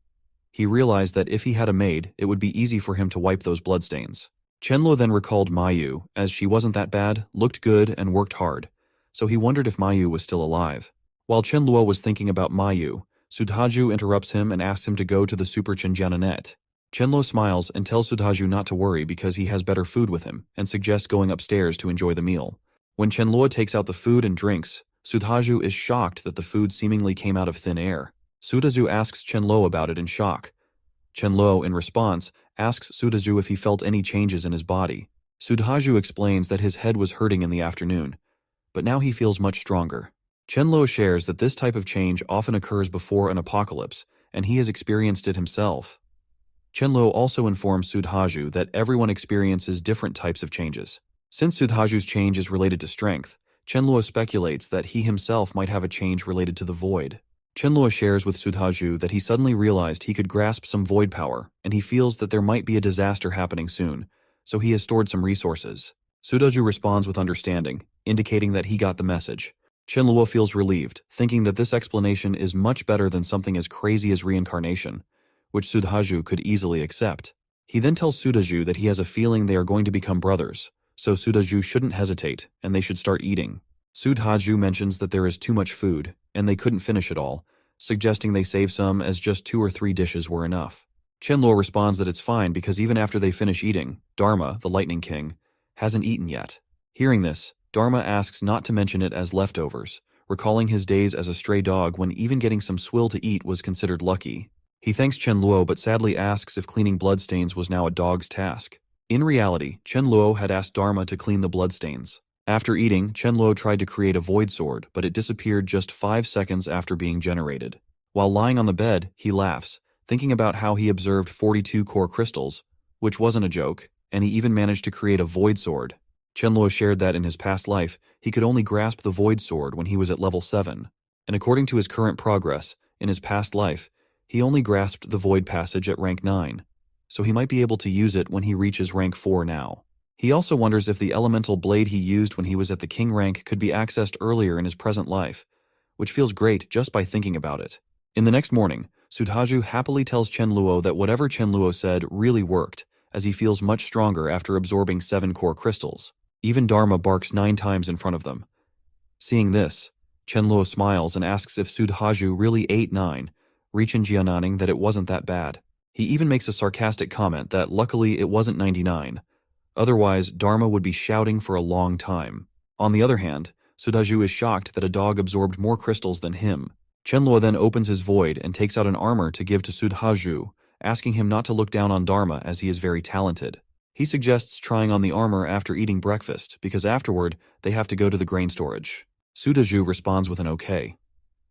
He realized that if he had a maid, it would be easy for him to wipe those bloodstains. Chenluo then recalled Mayu, as she wasn't that bad, looked good, and worked hard, so he wondered if Mayu was still alive. While Chenluo was thinking about Mayu, Sudhaju interrupts him and asks him to go to the Super Chinjananet. Chenluo smiles and tells Sudhaju not to worry because he has better food with him, and suggests going upstairs to enjoy the meal. When Chenluo takes out the food and drinks, Sudhaju is shocked that the food seemingly came out of thin air. Sudhaju asks Chenluo about it in shock. Chenluo, in response, asks Sudhaju if he felt any changes in his body. Sudhaju explains that his head was hurting in the afternoon, but now he feels much stronger. Chenluo shares that this type of change often occurs before an apocalypse, and he has experienced it himself. Chenluo also informs Sudhaju that everyone experiences different types of changes. Since Sudhaju's change is related to strength, Chenluo speculates that he himself might have a change related to the void. Chenluo shares with Sudhaju that he suddenly realized he could grasp some void power, and he feels that there might be a disaster happening soon, so he has stored some resources. Sudhaju responds with understanding, indicating that he got the message. Chenluo feels relieved, thinking that this explanation is much better than something as crazy as reincarnation, which Sudhaju could easily accept. He then tells Sudhaju that he has a feeling they are going to become brothers, so Sudhaju shouldn't hesitate, and they should start eating. Sudhaju mentions that there is too much food, and they couldn't finish it all, suggesting they save some as just 2 or 3 dishes were enough. Chenluo responds that it's fine because even after they finish eating, Dharma, the Lightning King, hasn't eaten yet. Hearing this, Dharma asks not to mention it as leftovers, recalling his days as a stray dog when even getting some swill to eat was considered lucky. He thanks Chenluo but sadly asks if cleaning bloodstains was now a dog's task. In reality, Chenluo had asked Dharma to clean the bloodstains. After eating, Chenluo tried to create a void sword, but it disappeared just 5 seconds after being generated. While lying on the bed, he laughs, thinking about how he observed 42 core crystals, which wasn't a joke, and he even managed to create a void sword. Chenluo shared that in his past life, he could only grasp the void sword when he was at level 7, and according to his current progress, in his past life, he only grasped the void passage at rank 9, so he might be able to use it when he reaches rank 4 now. He also wonders if the elemental blade he used when he was at the king rank could be accessed earlier in his present life, which feels great just by thinking about it. In the next morning, Sudhaju happily tells Chen Luo that whatever Chen Luo said really worked, as he feels much stronger after absorbing 7 core crystals. Even Dharma barks 9 times in front of them. Seeing this, Chen Luo smiles and asks if Sudhaju really ate 9, Richen Jiananing that it wasn't that bad. He even makes a sarcastic comment that luckily it wasn't 99. Otherwise, Dharma would be shouting for a long time. On the other hand, Sudhaju is shocked that a dog absorbed more crystals than him. Chen Luo then opens his void and takes out an armor to give to Sudhaju, asking him not to look down on Dharma as he is very talented. He suggests trying on the armor after eating breakfast because afterward they have to go to the grain storage. Sudhaju responds with an okay.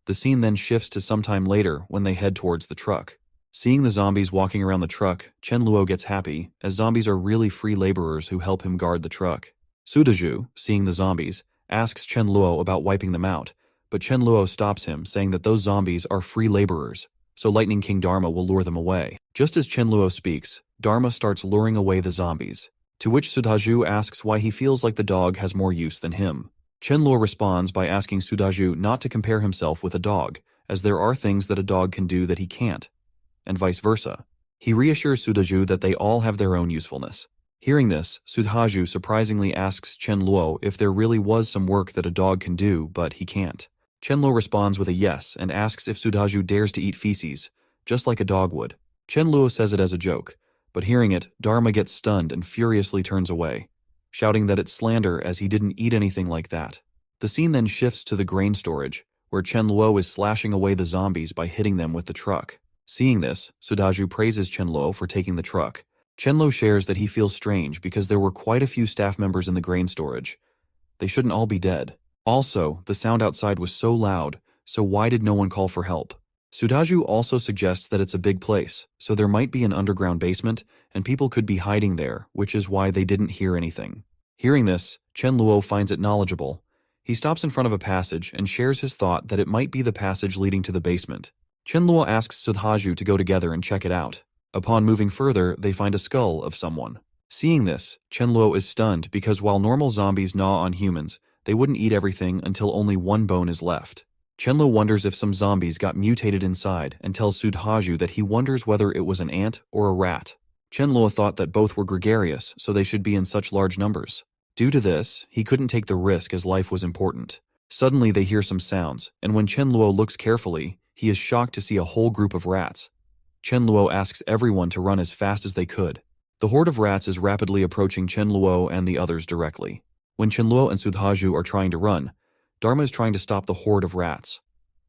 The scene then shifts to sometime later when they head towards the truck. Seeing the zombies walking around the truck, Chen Luo gets happy, as zombies are really free laborers who help him guard the truck. Sudhaju, seeing the zombies, asks Chen Luo about wiping them out, but Chen Luo stops him, saying that those zombies are free laborers, so Lightning King Dharma will lure them away. Just as Chen Luo speaks, Dharma starts luring away the zombies, to which Sudhaju asks why he feels like the dog has more use than him. Chen Luo responds by asking Sudhaju not to compare himself with a dog, as there are things that a dog can do that he can't, and vice versa. He reassures Sudhaju that they all have their own usefulness. Hearing this, Sudhaju surprisingly asks Chen Luo if there really was some work that a dog can do, but he can't. Chen Luo responds with a yes and asks if Sudhaju dares to eat feces, just like a dog would. Chen Luo says it as a joke, but hearing it, Dharma gets stunned and furiously turns away, shouting that it's slander as he didn't eat anything like that. The scene then shifts to the grain storage, where Chen Luo is slashing away the zombies by hitting them with the truck. Seeing this, Sudhaju praises Chen Luo for taking the truck. Chen Luo shares that he feels strange because there were quite a few staff members in the grain storage. They shouldn't all be dead. Also, the sound outside was so loud, so why did no one call for help? Sudhaju also suggests that it's a big place, so there might be an underground basement, and people could be hiding there, which is why they didn't hear anything. Hearing this, Chen Luo finds it knowledgeable. He stops in front of a passage and shares his thought that it might be the passage leading to the basement. Chen Luo asks Sudhaju to go together and check it out. Upon moving further, they find a skull of someone. Seeing this, Chen Luo is stunned because while normal zombies gnaw on humans, they wouldn't eat everything until only one bone is left. Chen Luo wonders if some zombies got mutated inside and tells Sudhaju that he wonders whether it was an ant or a rat. Chen Luo thought that both were gregarious, so they should be in such large numbers. Due to this, he couldn't take the risk as life was important. Suddenly they hear some sounds, and when Chen Luo looks carefully, he is shocked to see a whole group of rats. Chen Luo asks everyone to run as fast as they could. The horde of rats is rapidly approaching Chen Luo and the others directly. When Chen Luo and Sudhaju are trying to run, Dharma is trying to stop the horde of rats.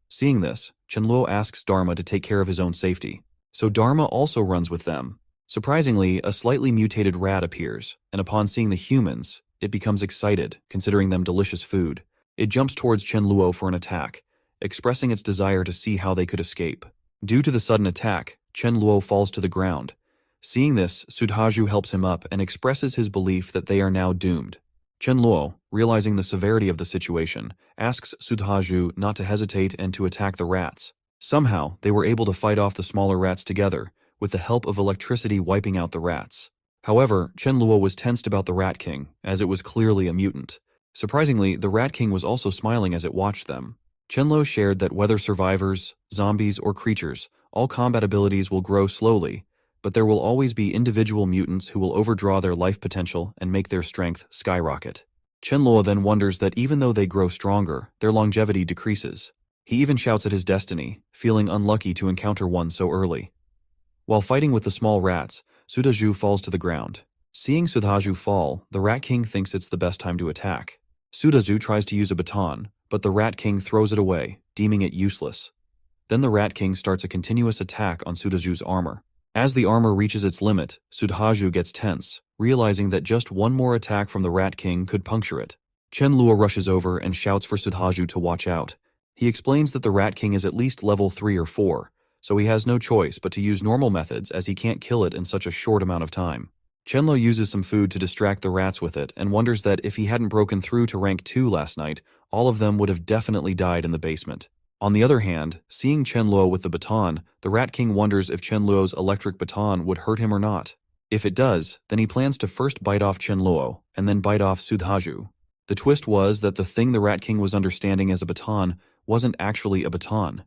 Seeing this, Chen Luo asks Dharma to take care of his own safety. So Dharma also runs with them. Surprisingly, a slightly mutated rat appears, and upon seeing the humans, it becomes excited, considering them delicious food. It jumps towards Chen Luo for an attack, expressing its desire to see how they could escape. Due to the sudden attack, Chen Luo falls to the ground. Seeing this, Sudhaju helps him up and expresses his belief that they are now doomed. Chen Luo, realizing the severity of the situation, asks Sudhaju not to hesitate and to attack the rats. Somehow, they were able to fight off the smaller rats together, with the help of electricity wiping out the rats. However, Chen Luo was tensed about the Rat King, as it was clearly a mutant. Surprisingly, the Rat King was also smiling as it watched them. Chen Luo shared that whether survivors, zombies, or creatures, all combat abilities will grow slowly, but there will always be individual mutants who will overdraw their life potential and make their strength skyrocket. Chen Luo then wonders that even though they grow stronger, their longevity decreases. He even shouts at his destiny, feeling unlucky to encounter one so early. While fighting with the small rats, Sudhaju falls to the ground. Seeing Sudhaju fall, the Rat King thinks it's the best time to attack. Sudhaju tries to use a baton, but the Rat King throws it away, deeming it useless. Then the Rat King starts a continuous attack on Sudhaju's armor. As the armor reaches its limit, Sudhaju gets tense, realizing that just one more attack from the Rat King could puncture it. Chen Luo rushes over and shouts for Sudhaju to watch out. He explains that the Rat King is at least level 3 or 4, so he has no choice but to use normal methods as he can't kill it in such a short amount of time. Chen Luo uses some food to distract the rats with it and wonders that if he hadn't broken through to rank 2 last night, all of them would have definitely died in the basement. On the other hand, seeing Chen Luo with the baton, the Rat King wonders if Chen Luo's electric baton would hurt him or not. If it does, then he plans to first bite off Chen Luo and then bite off Sudhaju. The twist was that the thing the Rat King was understanding as a baton wasn't actually a baton.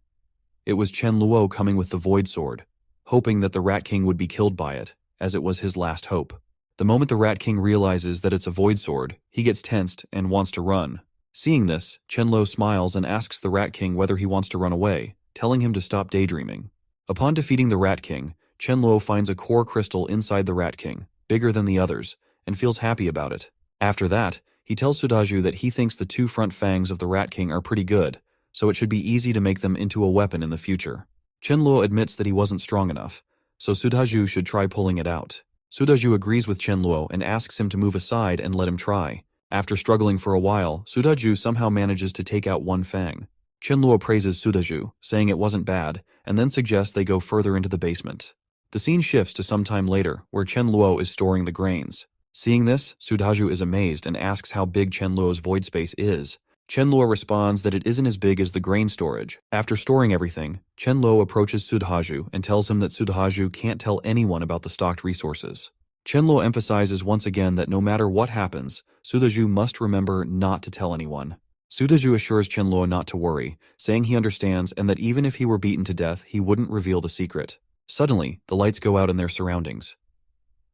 It was Chen Luo coming with the Void Sword, hoping that the Rat King would be killed by it, as it was his last hope. The moment the Rat King realizes that it's a Void Sword, he gets tensed and wants to run. Seeing this, Chen Luo smiles and asks the Rat King whether he wants to run away, telling him to stop daydreaming. Upon defeating the Rat King, Chen Luo finds a core crystal inside the Rat King, bigger than the others, and feels happy about it. After that, he tells Sudhaju that he thinks the 2 front fangs of the Rat King are pretty good, so it should be easy to make them into a weapon in the future. Chen Luo admits that he wasn't strong enough, so Sudhaju should try pulling it out. Sudhaju agrees with Chen Luo and asks him to move aside and let him try. After struggling for a while, Sudhaju somehow manages to take out 1 fang. Chen Luo praises Sudhaju, saying it wasn't bad, and then suggests they go further into the basement. The scene shifts to some time later, where Chen Luo is storing the grains. Seeing this, Sudhaju is amazed and asks how big Chen Luo's void space is. Chen Luo responds that it isn't as big as the grain storage. After storing everything, Chen Luo approaches Sudhaju and tells him that Sudhaju can't tell anyone about the stocked resources. Chen Luo emphasizes once again that no matter what happens, Sudhaju must remember not to tell anyone. Sudhaju assures Chen Luo not to worry, saying he understands and that even if he were beaten to death, he wouldn't reveal the secret. Suddenly, the lights go out in their surroundings.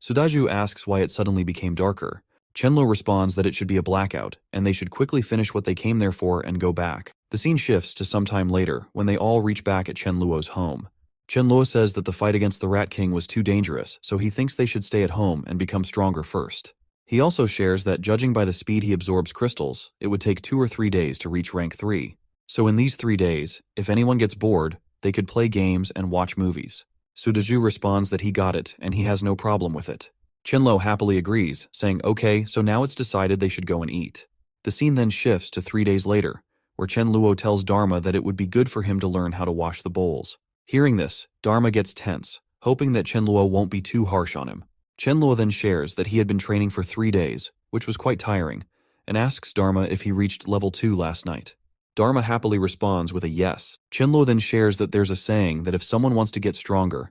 Sudhaju asks why it suddenly became darker. Chen Luo responds that it should be a blackout, and they should quickly finish what they came there for and go back. The scene shifts to some time later, when they all reach back at Chen Luo's home. Chen Luo says that the fight against the Rat King was too dangerous, so he thinks they should stay at home and become stronger first. He also shares that judging by the speed he absorbs crystals, it would take 2 or 3 days to reach rank 3. So in these 3 days, if anyone gets bored, they could play games and watch movies. Sudhaju responds that he got it, and he has no problem with it. Chen Luo happily agrees, saying, okay, so now it's decided they should go and eat. The scene then shifts to 3 days later, where Chen Luo tells Dharma that it would be good for him to learn how to wash the bowls. Hearing this, Dharma gets tense, hoping that Chen Luo won't be too harsh on him. Chen Luo then shares that he had been training for 3 days, which was quite tiring, and asks Dharma if he reached level 2 last night. Dharma happily responds with a yes. Chen Luo then shares that there's a saying that if someone wants to get stronger,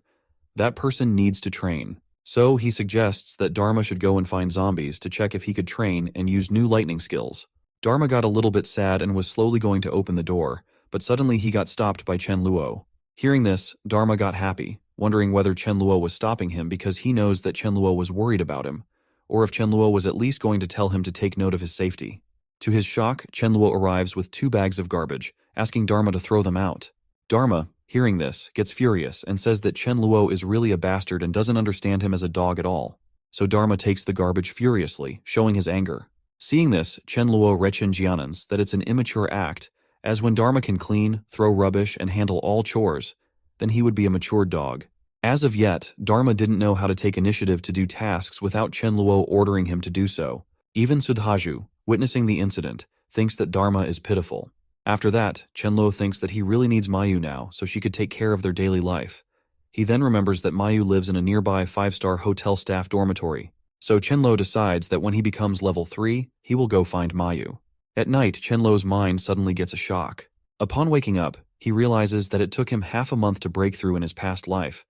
that person needs to train. So he suggests that Dharma should go and find zombies to check if he could train and use new lightning skills. Dharma got a little bit sad and was slowly going to open the door, but suddenly he got stopped by Chen Luo. Hearing this, Dharma got happy, wondering whether Chen Luo was stopping him because he knows that Chen Luo was worried about him, or if Chen Luo was at least going to tell him to take note of his safety. To his shock, Chen Luo arrives with 2 bags of garbage, asking Dharma to throw them out. Dharma, hearing this, gets furious and says that Chen Luo is really a bastard and doesn't understand him as a dog at all. So Dharma takes the garbage furiously, showing his anger. Seeing this, Chen Luo rechen jianans that it's an immature act, as when Dharma can clean, throw rubbish, and handle all chores, then he would be a mature dog. As of yet, Dharma didn't know how to take initiative to do tasks without Chen Luo ordering him to do so. Even Sudhaju, witnessing the incident, thinks that Dharma is pitiful. After that, Chen Luo thinks that he really needs Mayu now so she could take care of their daily life. He then remembers that Mayu lives in a nearby 5-star hotel staff dormitory. So Chen Luo decides that when he becomes level 3, he will go find Mayu. At night, Chen Luo's mind suddenly gets a shock. Upon waking up, he realizes that it took him half a month to break through in his past life.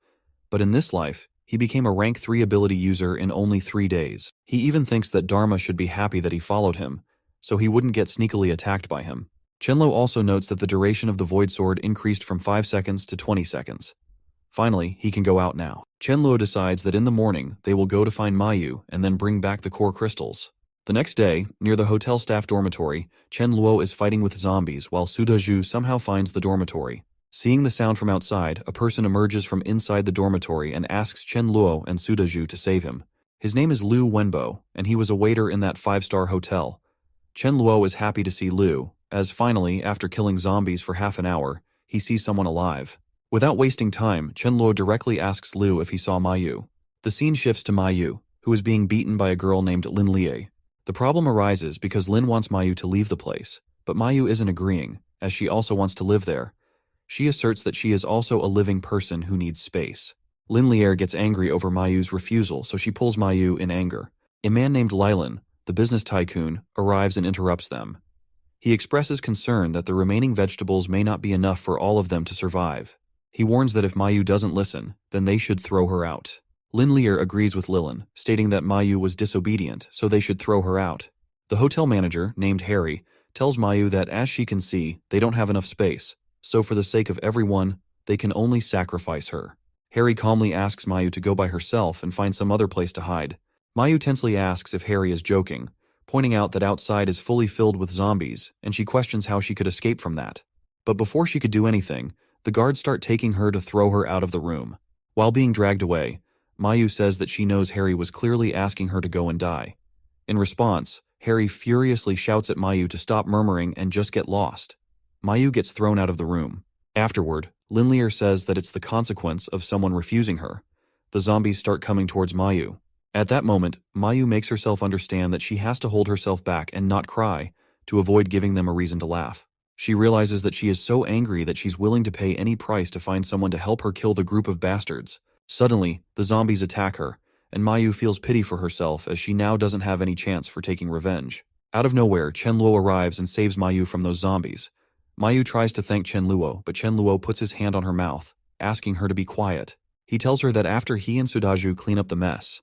But in this life, he became a rank 3 ability user in only 3 days. He even thinks that Dharma should be happy that he followed him, so he wouldn't get sneakily attacked by him. Chen Luo also notes that the duration of the Void Sword increased from 5 seconds to 20 seconds. Finally, he can go out now. Chen Luo decides that in the morning, they will go to find Mayu and then bring back the core crystals. The next day, near the hotel staff dormitory, Chen Luo is fighting with zombies while Sudhaju somehow finds the dormitory. Seeing the sound from outside, a person emerges from inside the dormitory and asks Chen Luo and Sudhaju to save him. His name is Liu Wenbo, and he was a waiter in that 5-star hotel. Chen Luo is happy to see Liu, as finally, after killing zombies for half an hour, he sees someone alive. Without wasting time, Chen Luo directly asks Liu if he saw Mayu. The scene shifts to Mayu, who is being beaten by a girl named Lin Lie. The problem arises because Lin wants Mayu to leave the place, but Mayu isn't agreeing, as she also wants to live there. She asserts that she is also a living person who needs space. Lin Lier gets angry over Mayu's refusal, so she pulls Mayu in anger. A man named Lilan, the business tycoon, arrives and interrupts them. He expresses concern that the remaining vegetables may not be enough for all of them to survive. He warns that if Mayu doesn't listen, then they should throw her out. Lin Lear agrees with Lilin, stating that Mayu was disobedient, so they should throw her out. The hotel manager, named Harry, tells Mayu that as she can see, they don't have enough space, so for the sake of everyone, they can only sacrifice her. Harry calmly asks Mayu to go by herself and find some other place to hide. Mayu tensely asks if Harry is joking, pointing out that outside is fully filled with zombies, and she questions how she could escape from that. But before she could do anything, the guards start taking her to throw her out of the room. While being dragged away, Mayu says that she knows Harry was clearly asking her to go and die. In response, Harry furiously shouts at Mayu to stop murmuring and just get lost. Mayu gets thrown out of the room. Afterward, Lin Lear says that it's the consequence of someone refusing her. The zombies start coming towards Mayu. At that moment, Mayu makes herself understand that she has to hold herself back and not cry to avoid giving them a reason to laugh. She realizes that she is so angry that she's willing to pay any price to find someone to help her kill the group of bastards. Suddenly, the zombies attack her, and Mayu feels pity for herself as she now doesn't have any chance for taking revenge. Out of nowhere, Chen Luo arrives and saves Mayu from those zombies. Mayu tries to thank Chen Luo, but Chen Luo puts his hand on her mouth, asking her to be quiet. He tells her that after he and Sudaju clean up the mess,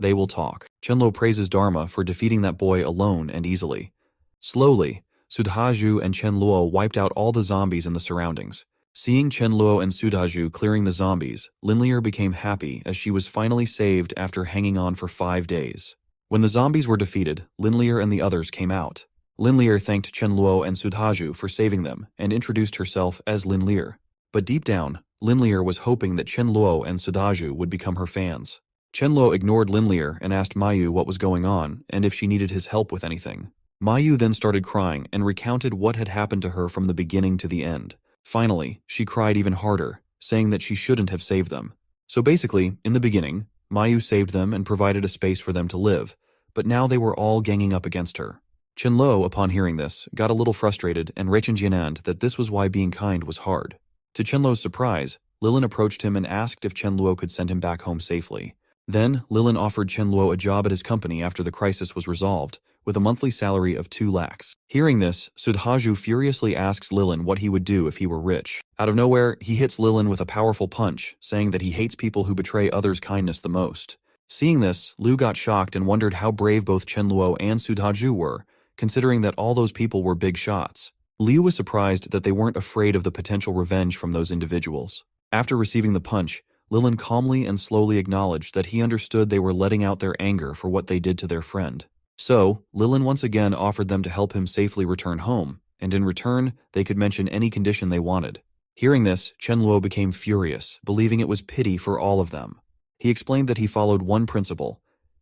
they will talk. Chen Luo praises Dharma for defeating that boy alone and easily. Slowly, Sudaju and Chen Luo wiped out all the zombies in the surroundings. Seeing Chen Luo and Sudaju clearing the zombies, Lin Lear became happy as she was finally saved after hanging on for 5 days. When the zombies were defeated, Lin Lear and the others came out. Lin Lear thanked Chen Luo and Sudaju for saving them and introduced herself as Lin Lear. But deep down, Lin Lear was hoping that Chen Luo and Sudaju would become her fans. Chen Luo ignored Lin Lear and asked Mayu what was going on and if she needed his help with anything. Mayu then started crying and recounted what had happened to her from the beginning to the end. Finally, she cried even harder, saying that she shouldn't have saved them. So basically, in the beginning, Mayu saved them and provided a space for them to live, but now they were all ganging up against her. Chen Luo, upon hearing this, got a little frustrated and Reichen Jianand that this was why being kind was hard. To Chen Luo's surprise, Lilin approached him and asked if Chen Luo could send him back home safely. Then, Lilin offered Chen Luo a job at his company after the crisis was resolved, with a monthly salary of 2 lakhs. Hearing this, Sudhaju furiously asks Lilin what he would do if he were rich. Out of nowhere, he hits Lilin with a powerful punch, saying that he hates people who betray others' kindness the most. Seeing this, Lu got shocked and wondered how brave both Chen Luo and Sudhaju were, considering that all those people were big shots. Liu was surprised that they weren't afraid of the potential revenge from those individuals. After receiving the punch, Lilin calmly and slowly acknowledged that he understood they were letting out their anger for what they did to their friend. So, Lilin once again offered them to help him safely return home, and in return, they could mention any condition they wanted. Hearing this, Chen Luo became furious, believing it was pity for all of them. He explained that he followed one principle.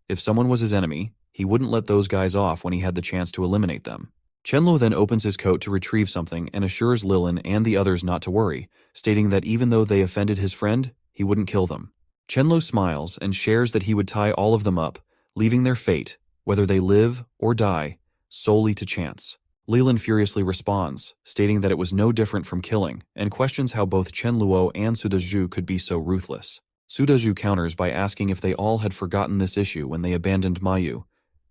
If someone was his enemy, he wouldn't let those guys off when he had the chance to eliminate them. Chen Luo then opens his coat to retrieve something and assures Lilin and the others not to worry, stating that even though they offended his friend, he wouldn't kill them. Chen Luo smiles and shares that he would tie all of them up, leaving their fate, whether they live or die, solely to chance. Lilin furiously responds, stating that it was no different from killing, and questions how both Chen Luo and Sudaju could be so ruthless. Sudaju counters by asking if they all had forgotten this issue when they abandoned Mayu,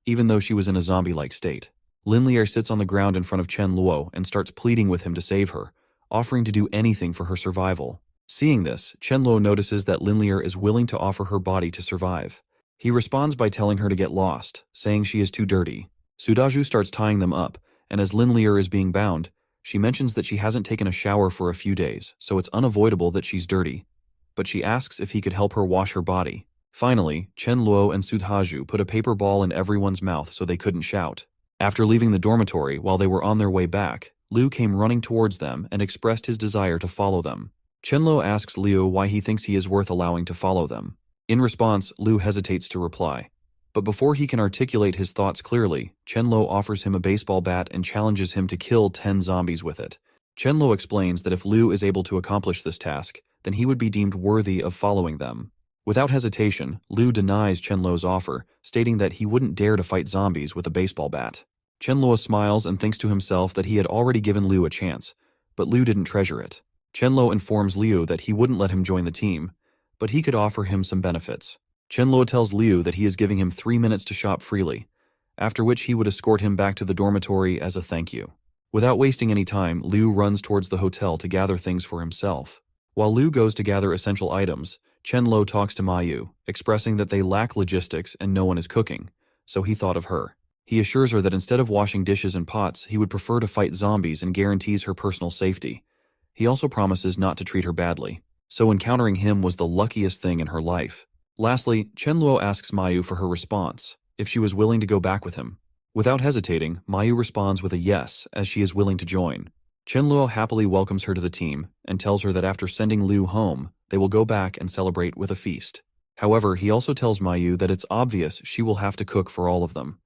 even though she was in a zombie-like state. Lin Lear sits on the ground in front of Chen Luo and starts pleading with him to save her, offering to do anything for her survival. Seeing this, Chen Luo notices that Lin Lear is willing to offer her body to survive. He responds by telling her to get lost, saying she is too dirty. Sudaju starts tying them up, and as Lin Lear is being bound, she mentions that she hasn't taken a shower for a few days, so it's unavoidable that she's dirty. But she asks if he could help her wash her body. Finally, Chen Luo and Sudhaju put a paper ball in everyone's mouth so they couldn't shout. After leaving the dormitory while they were on their way back, Liu came running towards them and expressed his desire to follow them. Chen Luo asks Liu why he thinks he is worth allowing to follow them. In response, Liu hesitates to reply. But before he can articulate his thoughts clearly, Chen Luo offers him a baseball bat and challenges him to kill 10 zombies with it. Chen Luo explains that if Liu is able to accomplish this task, then he would be deemed worthy of following them. Without hesitation, Liu denies Chen Luo's offer, stating that he wouldn't dare to fight zombies with a baseball bat. Chen Luo smiles and thinks to himself that he had already given Liu a chance, but Liu didn't treasure it. Chen Luo informs Liu that he wouldn't let him join the team, but he could offer him some benefits. Chen Luo tells Liu that he is giving him 3 minutes to shop freely, after which he would escort him back to the dormitory as a thank you. Without wasting any time, Liu runs towards the hotel to gather things for himself. While Liu goes to gather essential items, Chen Luo talks to Mayu, expressing that they lack logistics and no one is cooking, so he thought of her. He assures her that instead of washing dishes and pots, he would prefer to fight zombies and guarantees her personal safety. He also promises not to treat her badly, so encountering him was the luckiest thing in her life. Lastly, Chen Luo asks Mayu for her response, if she was willing to go back with him. Without hesitating, Mayu responds with a yes, as she is willing to join. Chen Luo happily welcomes her to the team and tells her that after sending Liu home, they will go back and celebrate with a feast. However, he also tells Mayu that it's obvious she will have to cook for all of them.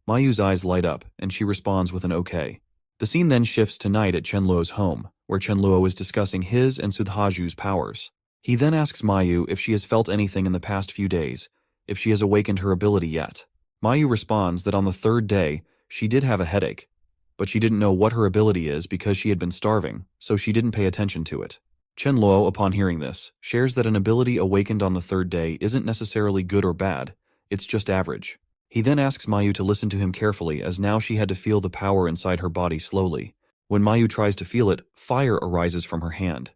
Mayu's eyes light up, and she responds with an okay. The scene then shifts to night at Chen Luo's home, where Chen Luo is discussing his and Sudhaju's powers. He then asks Mayu if she has felt anything in the past few days, if she has awakened her ability yet. Mayu responds that on the third day, she did have a headache, but she didn't know what her ability is because she had been starving, so she didn't pay attention to it. Chen Luo, upon hearing this, shares that an ability awakened on the third day isn't necessarily good or bad, it's just average. He then asks Mayu to listen to him carefully, as now she had to feel the power inside her body slowly. When Mayu tries to feel it, fire arises from her hand.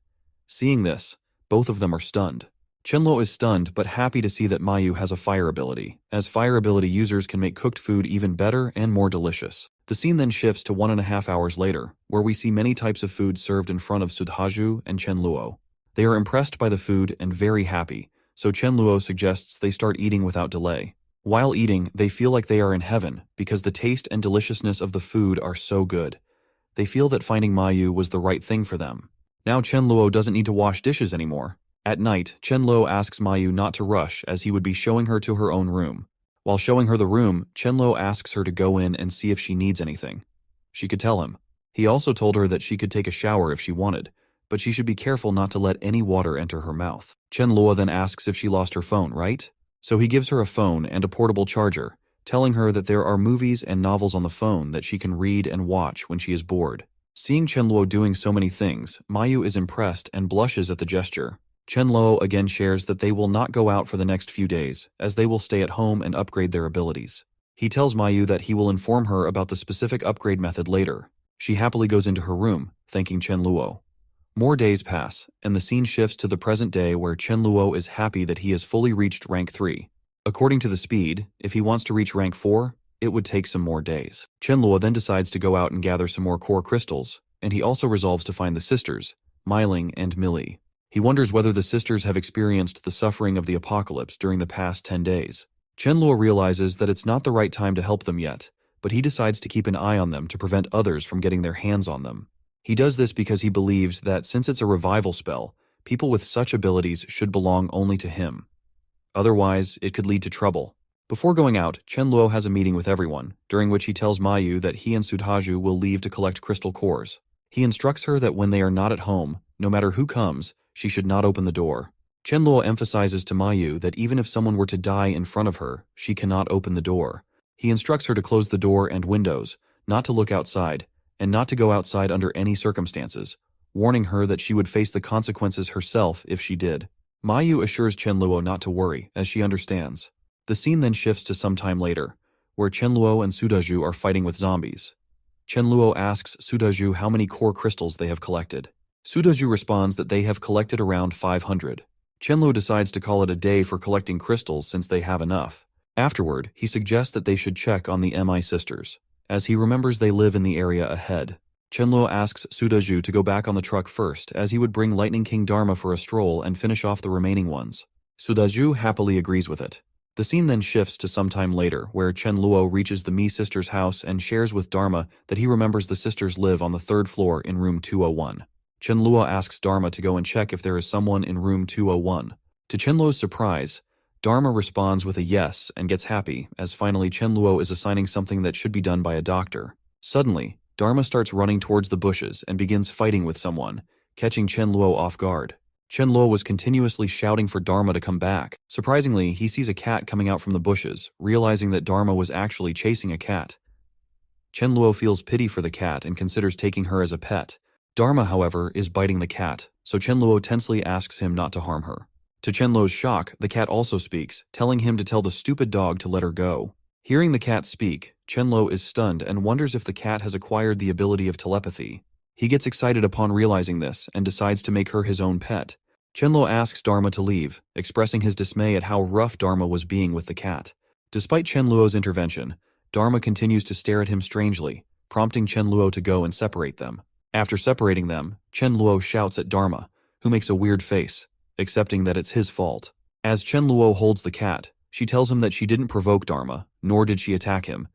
Seeing this, both of them are stunned. Chen Luo is stunned but happy to see that Mayu has a fire ability, as fire ability users can make cooked food even better and more delicious. The scene then shifts to 1.5 hours later, where we see many types of food served in front of Sudhaju and Chen Luo. They are impressed by the food and very happy, so Chen Luo suggests they start eating without delay. While eating, they feel like they are in heaven because the taste and deliciousness of the food are so good. They feel that finding Mayu was the right thing for them. Now Chen Luo doesn't need to wash dishes anymore. At night, Chen Luo asks Mayu not to rush, as he would be showing her to her own room. While showing her the room, Chen Luo asks her to go in and see if she needs anything. She could tell him. He also told her that she could take a shower if she wanted, but she should be careful not to let any water enter her mouth. Chen Luo then asks if she lost her phone, right? So he gives her a phone and a portable charger, telling her that there are movies and novels on the phone that she can read and watch when she is bored. Seeing Chen Luo doing so many things, Mayu is impressed and blushes at the gesture. Chen Luo again shares that they will not go out for the next few days, as they will stay at home and upgrade their abilities. He tells Mayu that he will inform her about the specific upgrade method later. She happily goes into her room, thanking Chen Luo. More days pass, and the scene shifts to the present day where Chen Luo is happy that he has fully reached rank 3. According to the speed, if he wants to reach rank 4, it would take some more days. Chen Luo then decides to go out and gather some more core crystals, and he also resolves to find the sisters, Myling and Millie. He wonders whether the sisters have experienced the suffering of the apocalypse during the past 10 days. Chen Luo realizes that it's not the right time to help them yet, but he decides to keep an eye on them to prevent others from getting their hands on them. He does this because he believes that since it's a revival spell, people with such abilities should belong only to him. Otherwise, it could lead to trouble. Before going out, Chen Luo has a meeting with everyone, during which he tells Mayu that he and Sudhaju will leave to collect crystal cores. He instructs her that when they are not at home, no matter who comes, she should not open the door. Chen Luo emphasizes to Mayu that even if someone were to die in front of her, she cannot open the door. He instructs her to close the door and windows, not to look outside, and not to go outside under any circumstances, warning her that she would face the consequences herself if she did. Mayu assures Chen Luo not to worry, as she understands. The scene then shifts to some time later, where Chen Luo and Sudhaju are fighting with zombies. Chen Luo asks Sudhaju how many core crystals they have collected. Sudhaju responds that they have collected around 500. Chen Luo decides to call it a day for collecting crystals since they have enough. Afterward, he suggests that they should check on the Mi sisters, as he remembers they live in the area ahead. Chen Luo asks Sudhaju to go back on the truck first, as he would bring Lightning King Dharma for a stroll and finish off the remaining ones. Sudhaju happily agrees with it. The scene then shifts to some time later, where Chen Luo reaches the Mi sisters' house and shares with Dharma that he remembers the sisters live on the 3rd floor in room 201. Chen Luo asks Dharma to go and check if there is someone in room 201. To Chen Luo's surprise, Dharma responds with a yes and gets happy, as finally Chen Luo is assigning something that should be done by a doctor. Suddenly, Dharma starts running towards the bushes and begins fighting with someone, catching Chen Luo off guard. Chen Luo was continuously shouting for Dharma to come back. Surprisingly, he sees a cat coming out from the bushes, realizing that Dharma was actually chasing a cat. Chen Luo feels pity for the cat and considers taking her as a pet. Dharma, however, is biting the cat, so Chen Luo tensely asks him not to harm her. To Chen Luo's shock, the cat also speaks, telling him to tell the stupid dog to let her go. Hearing the cat speak, Chen Luo is stunned and wonders if the cat has acquired the ability of telepathy. He gets excited upon realizing this and decides to make her his own pet. Chenluo asks Dharma to leave, expressing his dismay at how rough Dharma was being with the cat. Despite Chenluo's intervention, Dharma continues to stare at him strangely, prompting Chenluo to go and separate them. After separating them, Chenluo shouts at Dharma, who makes a weird face, accepting that it's his fault. As Chenluo holds the cat, she tells him that she didn't provoke Dharma, nor did she attack him,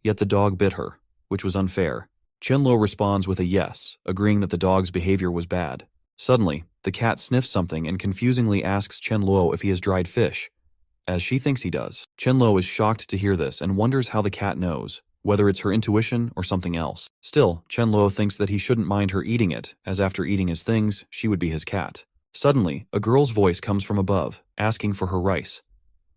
yet the dog bit her, which was unfair. Chenluo responds with a yes, agreeing that the dog's behavior was bad. Suddenly, the cat sniffs something and confusingly asks Chenluo if he has dried fish, as she thinks he does. Chenluo is shocked to hear this and wonders how the cat knows, whether it's her intuition or something else. Still, Chenluo thinks that he shouldn't mind her eating it, as after eating his things, she would be his cat. Suddenly, a girl's voice comes from above, asking for her rice.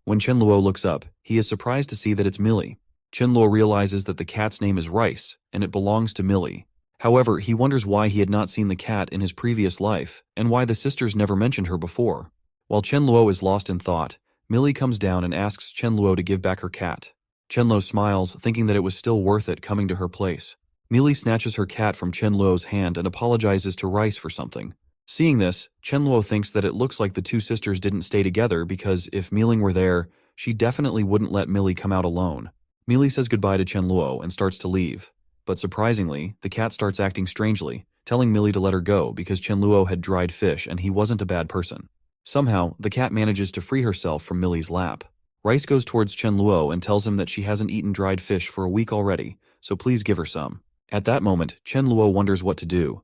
When Chenluo looks up, he is surprised to see that it's Millie. Chenluo realizes that the cat's name is Rice, and it belongs to Millie. However, he wonders why he had not seen the cat in his previous life, and why the sisters never mentioned her before. While Chenluo is lost in thought, Millie comes down and asks Chenluo to give back her cat. Chenluo smiles, thinking that it was still worth it coming to her place. Millie snatches her cat from Chenluo's hand and apologizes to Rice for something. Seeing this, Chenluo thinks that it looks like the two sisters didn't stay together because if Milling were there, she definitely wouldn't let Millie come out alone. Millie says goodbye to Chenluo and starts to leave. But surprisingly, the cat starts acting strangely, telling Millie to let her go because Chenluo had dried fish and he wasn't a bad person. Somehow, the cat manages to free herself from Millie's lap. Rice goes towards Chenluo and tells him that she hasn't eaten dried fish for a week already, so please give her some. At that moment, Chenluo wonders what to do,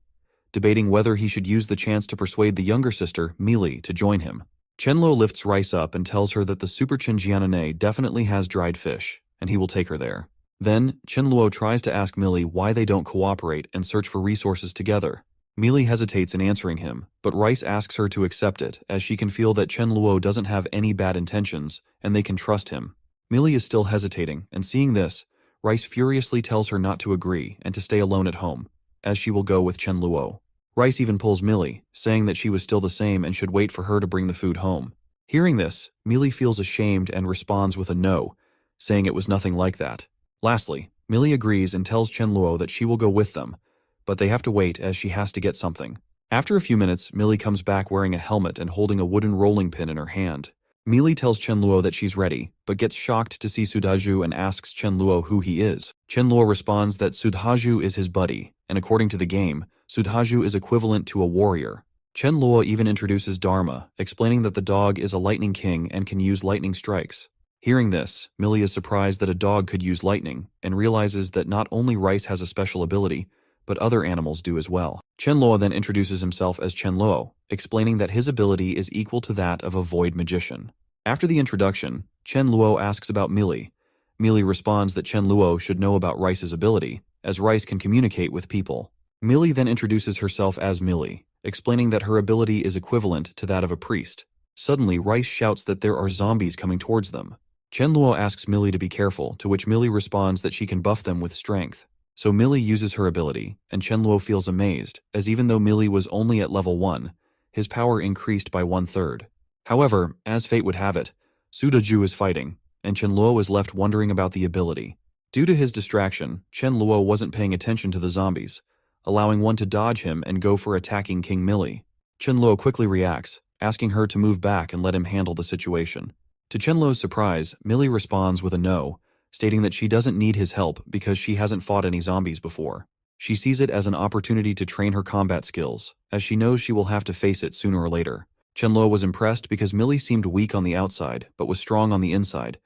debating whether he should use the chance to persuade the younger sister, Millie, to join him. Chenluo lifts Rice up and tells her that the Super Chinjianane definitely has dried fish, and he will take her there. Then, Chenluo tries to ask Millie why they don't cooperate and search for resources together. Millie hesitates in answering him, but Rice asks her to accept it, as she can feel that Chenluo doesn't have any bad intentions, and they can trust him. Millie is still hesitating, and seeing this, Rice furiously tells her not to agree and to stay alone at home, as she will go with Chenluo. Rice even pulls Millie, saying that she was still the same and should wait for her to bring the food home. Hearing this, Millie feels ashamed and responds with a no, saying it was nothing like that. Lastly, Millie agrees and tells Chenluo that she will go with them, but they have to wait as she has to get something. After a few minutes, Millie comes back wearing a helmet and holding a wooden rolling pin in her hand. Millie tells Chenluo that she's ready, but gets shocked to see Sudhaju and asks Chenluo who he is. Chenluo responds that Sudhaju is his buddy, and according to the game, Sudhaju is equivalent to a warrior. Chenluo even introduces Dharma, explaining that the dog is a lightning king and can use lightning strikes. Hearing this, Millie is surprised that a dog could use lightning, and realizes that not only Rice has a special ability, but other animals do as well. Chenluo then introduces himself as Chenluo, explaining that his ability is equal to that of a void magician. After the introduction, Chenluo asks about Millie. Millie responds that Chenluo should know about Rice's ability, as Rice can communicate with people. Millie then introduces herself as Millie, explaining that her ability is equivalent to that of a priest. Suddenly, Rice shouts that there are zombies coming towards them. Chenluo asks Millie to be careful, to which Millie responds that she can buff them with strength. So Millie uses her ability, and Chenluo feels amazed, as even though Millie was only at level 1, his power increased by 1/3. However, as fate would have it, Sudhaju is fighting, and Chenluo is left wondering about the ability. Due to his distraction, Chenluo wasn't paying attention to the zombies, allowing one to dodge him and go for attacking King Millie. Chenluo quickly reacts, asking her to move back and let him handle the situation. To Chenluo's surprise, Millie responds with a no, stating that she doesn't need his help because she hasn't fought any zombies before. She sees it as an opportunity to train her combat skills, as she knows she will have to face it sooner or later. Chenluo was impressed because Millie seemed weak on the outside, but was strong on the inside.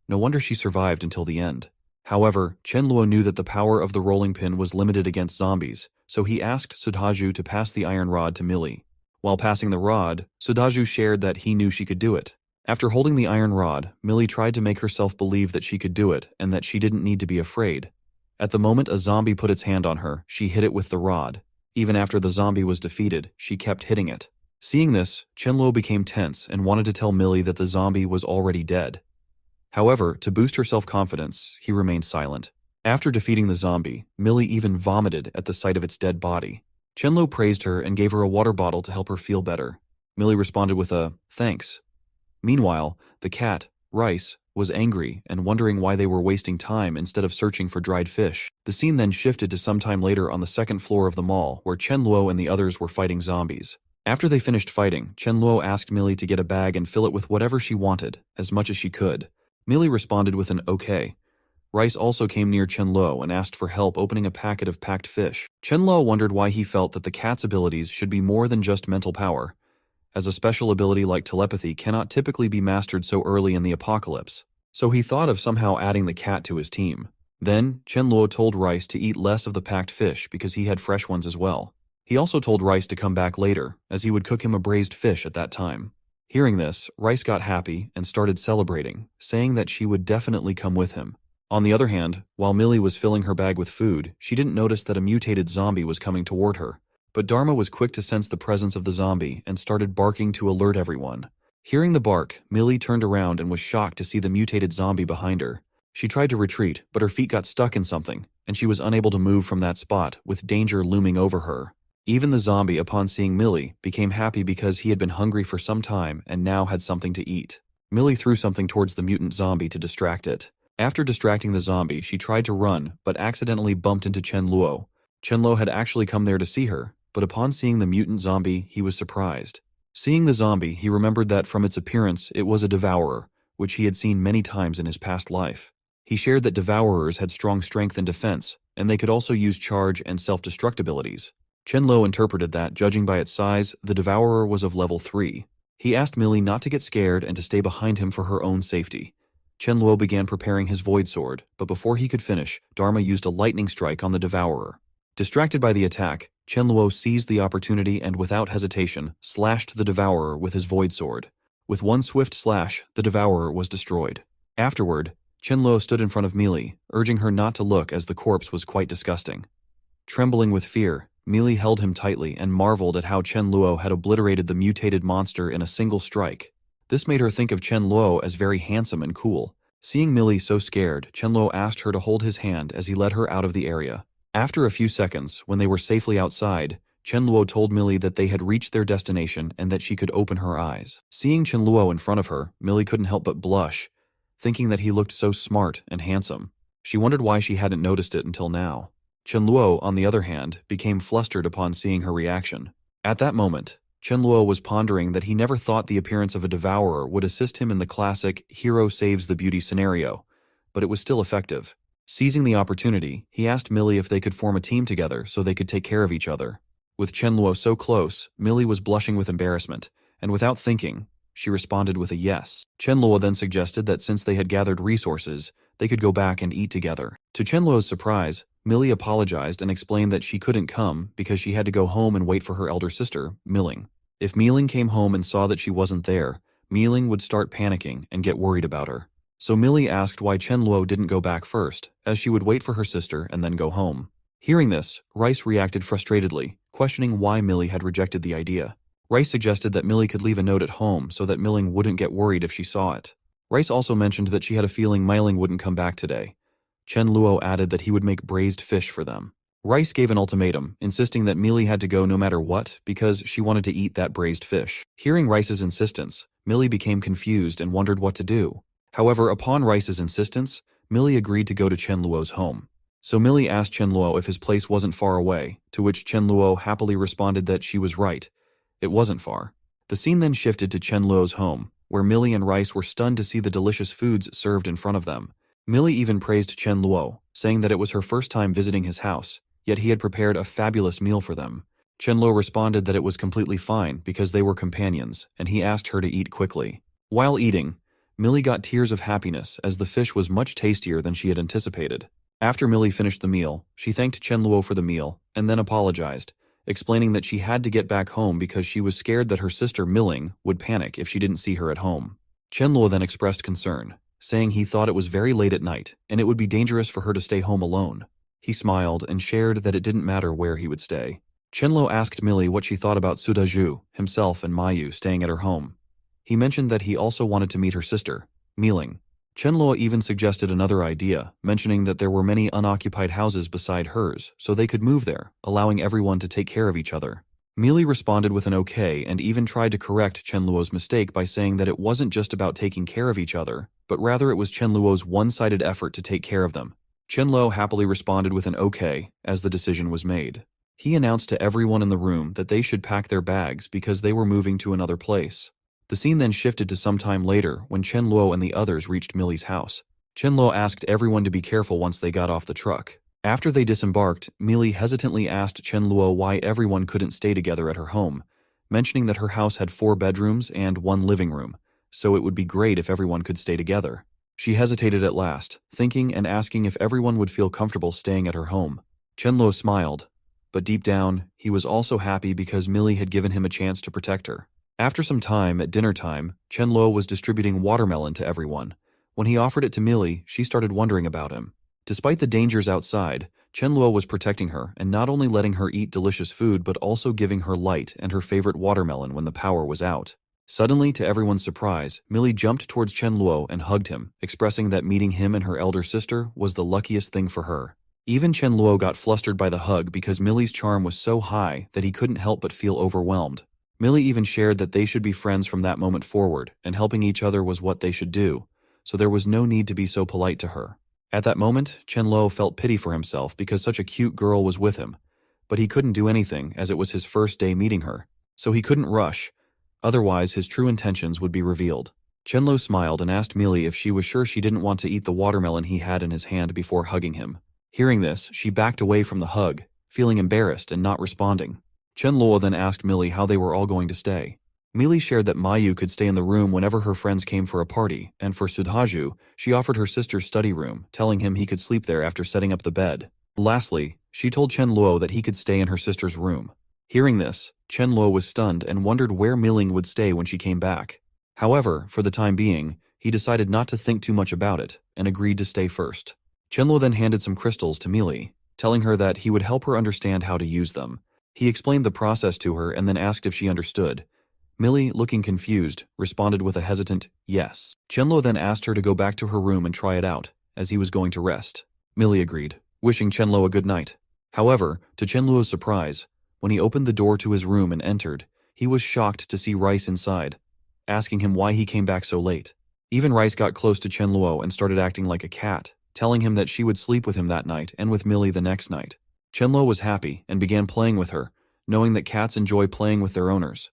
No wonder she survived until the end. However, Chenluo knew that the power of the rolling pin was limited against zombies, so he asked Sudhaju to pass the iron rod to Millie. While passing the rod, Sudhaju shared that he knew she could do it. After holding the iron rod, Millie tried to make herself believe that she could do it and that she didn't need to be afraid. At the moment a zombie put its hand on her, she hit it with the rod. Even after the zombie was defeated, she kept hitting it. Seeing this, Chenluo became tense and wanted to tell Millie that the zombie was already dead. However, to boost her self-confidence, he remained silent. After defeating the zombie, Millie even vomited at the sight of its dead body. Chenluo praised her and gave her a water bottle to help her feel better. Millie responded with a, "Thanks." Meanwhile, the cat, Rice, was angry and wondering why they were wasting time instead of searching for dried fish. The scene then shifted to sometime later on the second floor of the mall, where Chenluo and the others were fighting zombies. After they finished fighting, Chen Luo asked Millie to get a bag and fill it with whatever she wanted, as much as she could. Millie responded with an okay. Rice also came near Chen Luo and asked for help opening a packet of packed fish. Chen Luo wondered why he felt that the cat's abilities should be more than just mental power, as a special ability like telepathy cannot typically be mastered so early in the apocalypse. So he thought of somehow adding the cat to his team. Then, Chen Luo told Rice to eat less of the packed fish because he had fresh ones as well. He also told Rice to come back later, as he would cook him a braised fish at that time. Hearing this, Rice got happy and started celebrating, saying that she would definitely come with him. On the other hand, while Millie was filling her bag with food, she didn't notice that a mutated zombie was coming toward her. But Dharma was quick to sense the presence of the zombie and started barking to alert everyone. Hearing the bark, Millie turned around and was shocked to see the mutated zombie behind her. She tried to retreat, but her feet got stuck in something, and she was unable to move from that spot, with danger looming over her. Even the zombie, upon seeing Millie, became happy because he had been hungry for some time and now had something to eat. Millie threw something towards the mutant zombie to distract it. After distracting the zombie, she tried to run, but accidentally bumped into Chen Luo. Chen Luo had actually come there to see her, but upon seeing the mutant zombie, he was surprised. Seeing the zombie, he remembered that from its appearance, it was a devourer, which he had seen many times in his past life. He shared that devourers had strong strength and defense, and they could also use charge and self-destruct abilities. Chen Luo interpreted that, judging by its size, the devourer was of level 3. He asked Millie not to get scared and to stay behind him for her own safety. Chen Luo began preparing his void sword, but before he could finish, Dharma used a lightning strike on the devourer. Distracted by the attack, Chen Luo seized the opportunity and without hesitation, slashed the devourer with his void sword. With one swift slash, the devourer was destroyed. Afterward, Chen Luo stood in front of Millie, urging her not to look as the corpse was quite disgusting. Trembling with fear, Millie held him tightly and marveled at how Chen Luo had obliterated the mutated monster in a single strike. This made her think of Chen Luo as very handsome and cool. Seeing Millie so scared, Chen Luo asked her to hold his hand as he led her out of the area. After a few seconds, when they were safely outside, Chen Luo told Millie that they had reached their destination and that she could open her eyes. Seeing Chen Luo in front of her, Millie couldn't help but blush, thinking that he looked so smart and handsome. She wondered why she hadn't noticed it until now. Chen Luo, on the other hand, became flustered upon seeing her reaction. At that moment, Chen Luo was pondering that he never thought the appearance of a devourer would assist him in the classic hero saves the beauty scenario, but it was still effective. Seizing the opportunity, he asked Millie if they could form a team together so they could take care of each other. With Chen Luo so close, Millie was blushing with embarrassment, and without thinking, she responded with a yes. Chen Luo then suggested that since they had gathered resources, they could go back and eat together. To Chen Luo's surprise, Millie apologized and explained that she couldn't come because she had to go home and wait for her elder sister, Milling. If Milling came home and saw that she wasn't there, Milling would start panicking and get worried about her. So Millie asked why Chen Luo didn't go back first, as she would wait for her sister and then go home. Hearing this, Rice reacted frustratedly, questioning why Millie had rejected the idea. Rice suggested that Millie could leave a note at home so that Milling wouldn't get worried if she saw it. Rice also mentioned that she had a feeling Milling wouldn't come back today. Chen Luo added that he would make braised fish for them. Rice gave an ultimatum, insisting that Millie had to go no matter what because she wanted to eat that braised fish. Hearing Rice's insistence, Millie became confused and wondered what to do. However, upon Rice's insistence, Millie agreed to go to Chen Luo's home. So Millie asked Chen Luo if his place wasn't far away, to which Chen Luo happily responded that she was right. It wasn't far. The scene then shifted to Chen Luo's home, where Millie and Rice were stunned to see the delicious foods served in front of them. Millie even praised Chen Luo, saying that it was her first time visiting his house, yet he had prepared a fabulous meal for them. Chen Luo responded that it was completely fine because they were companions, and he asked her to eat quickly. While eating, Millie got tears of happiness as the fish was much tastier than she had anticipated. After Millie finished the meal, she thanked Chen Luo for the meal and then apologized, explaining that she had to get back home because she was scared that her sister Milling would panic if she didn't see her at home. Chen Luo then expressed concern, saying he thought it was very late at night and it would be dangerous for her to stay home alone. He smiled and shared that it didn't matter where he would stay. Chen Luo asked Millie what she thought about Sudaju, himself and Mayu staying at her home. He mentioned that he also wanted to meet her sister, Milling. Chen Luo even suggested another idea, mentioning that there were many unoccupied houses beside hers, so they could move there, allowing everyone to take care of each other. Millie responded with an okay and even tried to correct Chen Luo's mistake by saying that it wasn't just about taking care of each other, but rather it was Chen Luo's one-sided effort to take care of them. Chen Luo happily responded with an okay, as the decision was made. He announced to everyone in the room that they should pack their bags because they were moving to another place. The scene then shifted to some time later when Chen Luo and the others reached Millie's house. Chen Luo asked everyone to be careful once they got off the truck. After they disembarked, Millie hesitantly asked Chen Luo why everyone couldn't stay together at her home, mentioning that her house had 4 bedrooms and 1 living room, so it would be great if everyone could stay together. She hesitated at last, thinking and asking if everyone would feel comfortable staying at her home. Chen Luo smiled, but deep down, he was also happy because Millie had given him a chance to protect her. After some time, at dinner time, Chen Luo was distributing watermelon to everyone. When he offered it to Millie, she started wondering about him. Despite the dangers outside, Chen Luo was protecting her and not only letting her eat delicious food but also giving her light and her favorite watermelon when the power was out. Suddenly, to everyone's surprise, Millie jumped towards Chen Luo and hugged him, expressing that meeting him and her elder sister was the luckiest thing for her. Even Chen Luo got flustered by the hug because Millie's charm was so high that he couldn't help but feel overwhelmed. Millie even shared that they should be friends from that moment forward, and helping each other was what they should do, so there was no need to be so polite to her. At that moment, Chen Luo felt pity for himself because such a cute girl was with him, but he couldn't do anything as it was his first day meeting her, so he couldn't rush, otherwise his true intentions would be revealed. Chen Luo smiled and asked Millie if she was sure she didn't want to eat the watermelon he had in his hand before hugging him. Hearing this, she backed away from the hug, feeling embarrassed and not responding. Chen Luo then asked Millie how they were all going to stay. Millie shared that Mayu could stay in the room whenever her friends came for a party, and for Sudhaju, she offered her sister's study room, telling him he could sleep there after setting up the bed. Lastly, she told Chen Luo that he could stay in her sister's room. Hearing this, Chen Luo was stunned and wondered where Milling would stay when she came back. However, for the time being, he decided not to think too much about it, and agreed to stay first. Chen Luo then handed some crystals to Millie, telling her that he would help her understand how to use them. He explained the process to her and then asked if she understood. Millie, looking confused, responded with a hesitant yes. Chen Luo then asked her to go back to her room and try it out, as he was going to rest. Millie agreed, wishing Chen Luo a good night. However, to Chen Luo's surprise, when he opened the door to his room and entered, he was shocked to see Rice inside, asking him why he came back so late. Even Rice got close to Chen Luo and started acting like a cat, telling him that she would sleep with him that night and with Millie the next night. Chen Luo was happy and began playing with her, knowing that cats enjoy playing with their owners.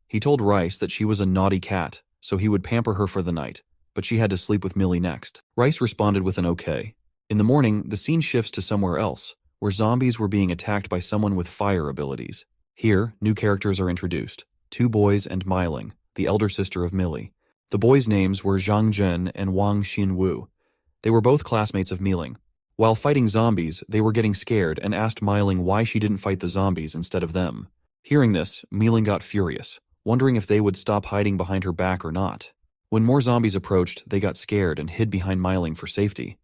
He told Rice that she was a naughty cat, so he would pamper her for the night, but she had to sleep with Millie next. Rice responded with an okay. In the morning, the scene shifts to somewhere else, where zombies were being attacked by someone with fire abilities. Here, new characters are introduced, 2 boys and Meiling, the elder sister of Millie. The boys' names were Zhang Zhen and Wang Xinwu. They were both classmates of Meiling. While fighting zombies, they were getting scared and asked Meiling why she didn't fight the zombies instead of them. Hearing this, Meiling got furious, wondering if they would stop hiding behind her back or not. When more zombies approached, they got scared and hid behind Meiling for safety.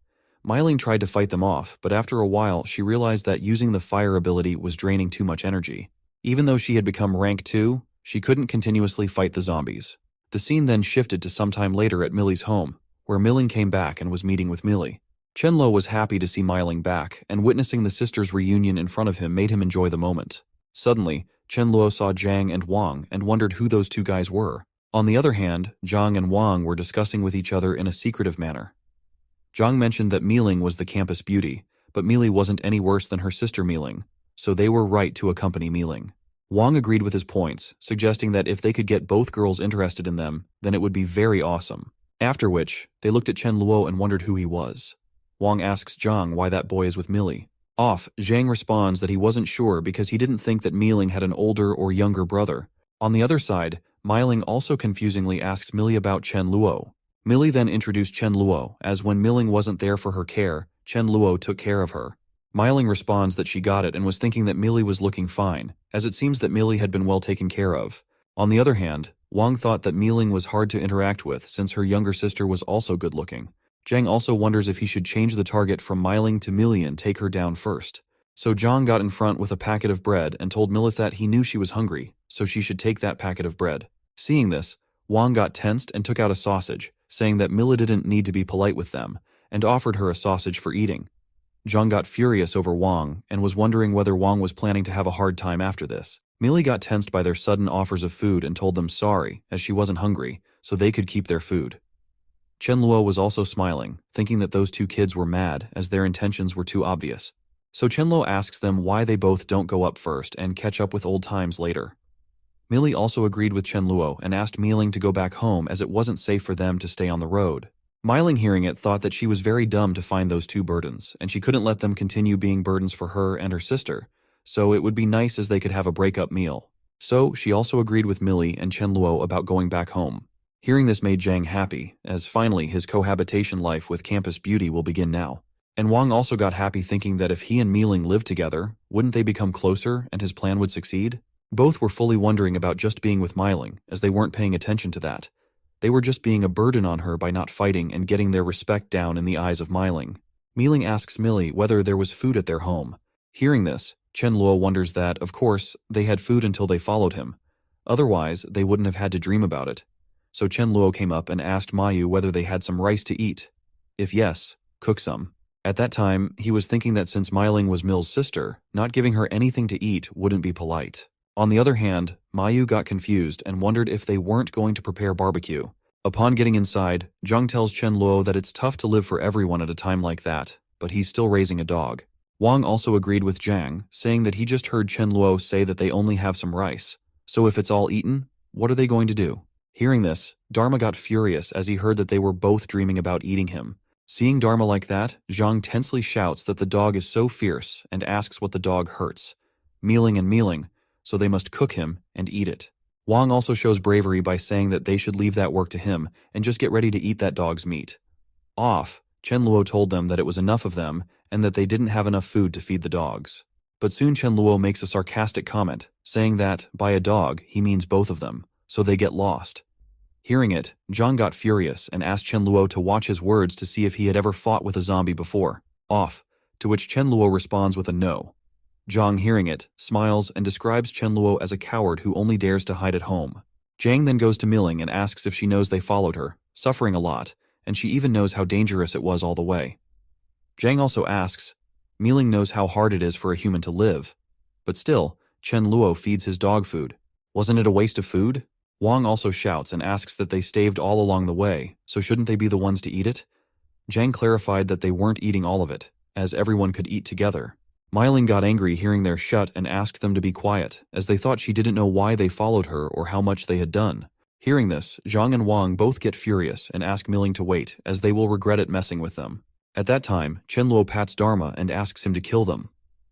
Meiling tried to fight them off, but after a while she realized that using the fire ability was draining too much energy. Even though she had become rank 2, she couldn't continuously fight the zombies. The scene then shifted to sometime later at Millie's home, where Meiling came back and was meeting with Millie. Chen Luo was happy to see Meiling back, and witnessing the sisters' reunion in front of him made him enjoy the moment. Suddenly, Chen Luo saw Zhang and Wang and wondered who those 2 guys were. On the other hand, Zhang and Wang were discussing with each other in a secretive manner. Zhang mentioned that Meiling was the campus beauty, but Millie wasn't any worse than her sister Meiling, so they were right to accompany Meiling. Wang agreed with his points, suggesting that if they could get both girls interested in them, then it would be very awesome. After which, they looked at Chen Luo and wondered who he was. Wang asks Zhang why that boy is with Millie. Off, Zhang responds that he wasn't sure because he didn't think that Meiling had an older or younger brother. On the other side, Meiling also confusingly asks Millie about Chen Luo. Millie then introduced Chen Luo, as when Meiling wasn't there for her care, Chen Luo took care of her. Meiling responds that she got it and was thinking that Millie was looking fine, as it seems that Millie had been well taken care of. On the other hand, Wang thought that Meiling was hard to interact with since her younger sister was also good-looking. Zhang also wonders if he should change the target from Meiling to Millie and take her down first. So Zhang got in front with a packet of bread and told Millie that he knew she was hungry, so she should take that packet of bread. Seeing this, Wang got tensed and took out a sausage, saying that Millie didn't need to be polite with them, and offered her a sausage for eating. Zhang got furious over Wang and was wondering whether Wang was planning to have a hard time after this. Millie got tensed by their sudden offers of food and told them sorry, as she wasn't hungry, so they could keep their food. Chen Luo was also smiling, thinking that those 2 kids were mad as their intentions were too obvious. So Chenlo asks them why they both don't go up first and catch up with old times later. Millie also agreed with Chenluo and asked Miling to go back home as it wasn't safe for them to stay on the road. Miling, hearing it, thought that she was very dumb to find those two burdens, and she couldn't let them continue being burdens for her and her sister, so it would be nice as they could have a break-up meal. So she also agreed with Millie and Chenluo about going back home. Hearing this made Zhang happy, as finally his cohabitation life with Campus Beauty will begin now. And Wang also got happy thinking that if he and Miling lived together, wouldn't they become closer and his plan would succeed? Both were fully wondering about just being with Miling, as they weren't paying attention to that. They were just being a burden on her by not fighting and getting their respect down in the eyes of Miling. Miling asks Millie whether there was food at their home. Hearing this, Chenluo wonders that, of course, they had food until they followed him. Otherwise, they wouldn't have had to dream about it. So Chenluo came up and asked Mayu whether they had some rice to eat. If yes, cook some. At that time, he was thinking that since Miling was Mil's sister, not giving her anything to eat wouldn't be polite. On the other hand, Mayu got confused and wondered if they weren't going to prepare barbecue. Upon getting inside, Zhang tells Chenluo that it's tough to live for everyone at a time like that, but he's still raising a dog. Wang also agreed with Zhang, saying that he just heard Chenluo say that they only have some rice. So if it's all eaten, what are they going to do? Hearing this, Dharma got furious as he heard that they were both dreaming about eating him. Seeing Dharma like that, Zhang tensely shouts that the dog is so fierce and asks what the dog hurts. Mealing, so they must cook him and eat it. Wang also shows bravery by saying that they should leave that work to him and just get ready to eat that dog's meat. Off, Chenluo told them that it was enough of them and that they didn't have enough food to feed the dogs. But soon Chenluo makes a sarcastic comment, saying that, by a dog, he means both of them, so they get lost. Hearing it, Zhang got furious and asked Chenluo to watch his words to see if he had ever fought with a zombie before. Off, to which Chenluo responds with a no. Zhang, hearing it, smiles and describes Chenluo as a coward who only dares to hide at home. Zhang then goes to Miling and asks if she knows they followed her, suffering a lot, and she even knows how dangerous it was all the way. Zhang also asks, Miling knows how hard it is for a human to live. But still, Chenluo feeds his dog food. Wasn't it a waste of food? Wang also shouts and asks that they staved all along the way, so shouldn't they be the ones to eat it? Zhang clarified that they weren't eating all of it, as everyone could eat together. Miling got angry hearing their shut and asked them to be quiet, as they thought she didn't know why they followed her or how much they had done. Hearing this, Zhang and Wang both get furious and ask Miling to wait, as they will regret it messing with them. At that time, Chenluo pats Dharma and asks him to kill them.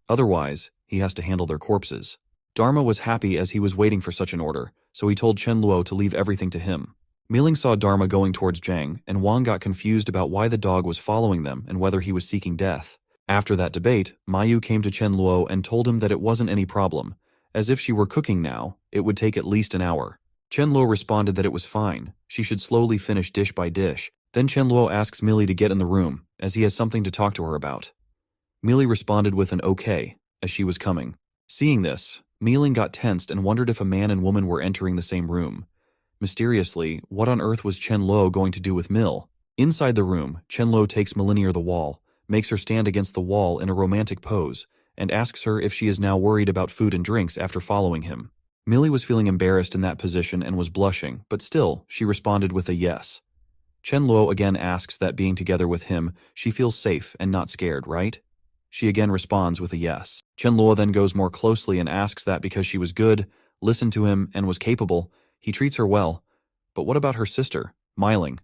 Otherwise, he has to handle their corpses. Dharma was happy as he was waiting for such an order, so he told Chenluo to leave everything to him. Miling saw Dharma going towards Zhang, and Wang got confused about why the dog was following them and whether he was seeking death. After that debate, Mayu came to Chenluo and told him that it wasn't any problem, as if she were cooking now, it would take at least an hour. Chenluo responded that it was fine, she should slowly finish dish by dish. Then Chenluo asks Millie to get in the room, as he has something to talk to her about. Millie responded with an okay, as she was coming. Seeing this, Miling got tensed and wondered if a man and woman were entering the same room. Mysteriously, what on earth was Chenluo going to do with Mil? Inside the room, Chenluo takes Millie near the wall, makes her stand against the wall in a romantic pose, and asks her if she is now worried about food and drinks after following him. Millie was feeling embarrassed in that position and was blushing, but still, she responded with a yes. Chenluo again asks that being together with him, she feels safe and not scared, right? She again responds with a yes. Chenluo then goes more closely and asks that because she was good, listened to him, and was capable, he treats her well. But what about her sister, Miling?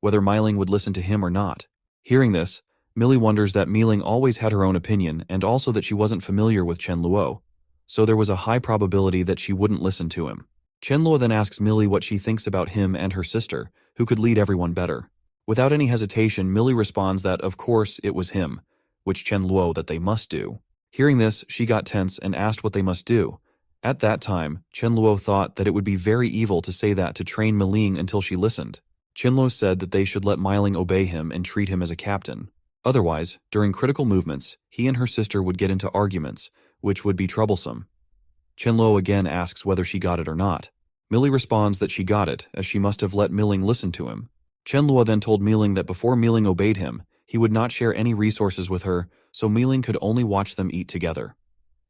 Whether Miling would listen to him or not. Hearing this, Millie wonders that Miling always had her own opinion and also that she wasn't familiar with Chenluo, so there was a high probability that she wouldn't listen to him. Chenluo then asks Millie what she thinks about him and her sister, who could lead everyone better. Without any hesitation, Millie responds that of course it was him, which Chenluo that they must do. Hearing this, she got tense and asked what they must do. At that time, Chenluo thought that it would be very evil to say that to train Miling until she listened. Chenluo said that they should let Miling obey him and treat him as a captain. Otherwise, during critical movements, he and her sister would get into arguments, which would be troublesome. Chenluo again asks whether she got it or not. Millie responds that she got it, as she must have let Miling listen to him. Chenluo then told Miling that before Miling obeyed him, he would not share any resources with her, so Miling could only watch them eat together.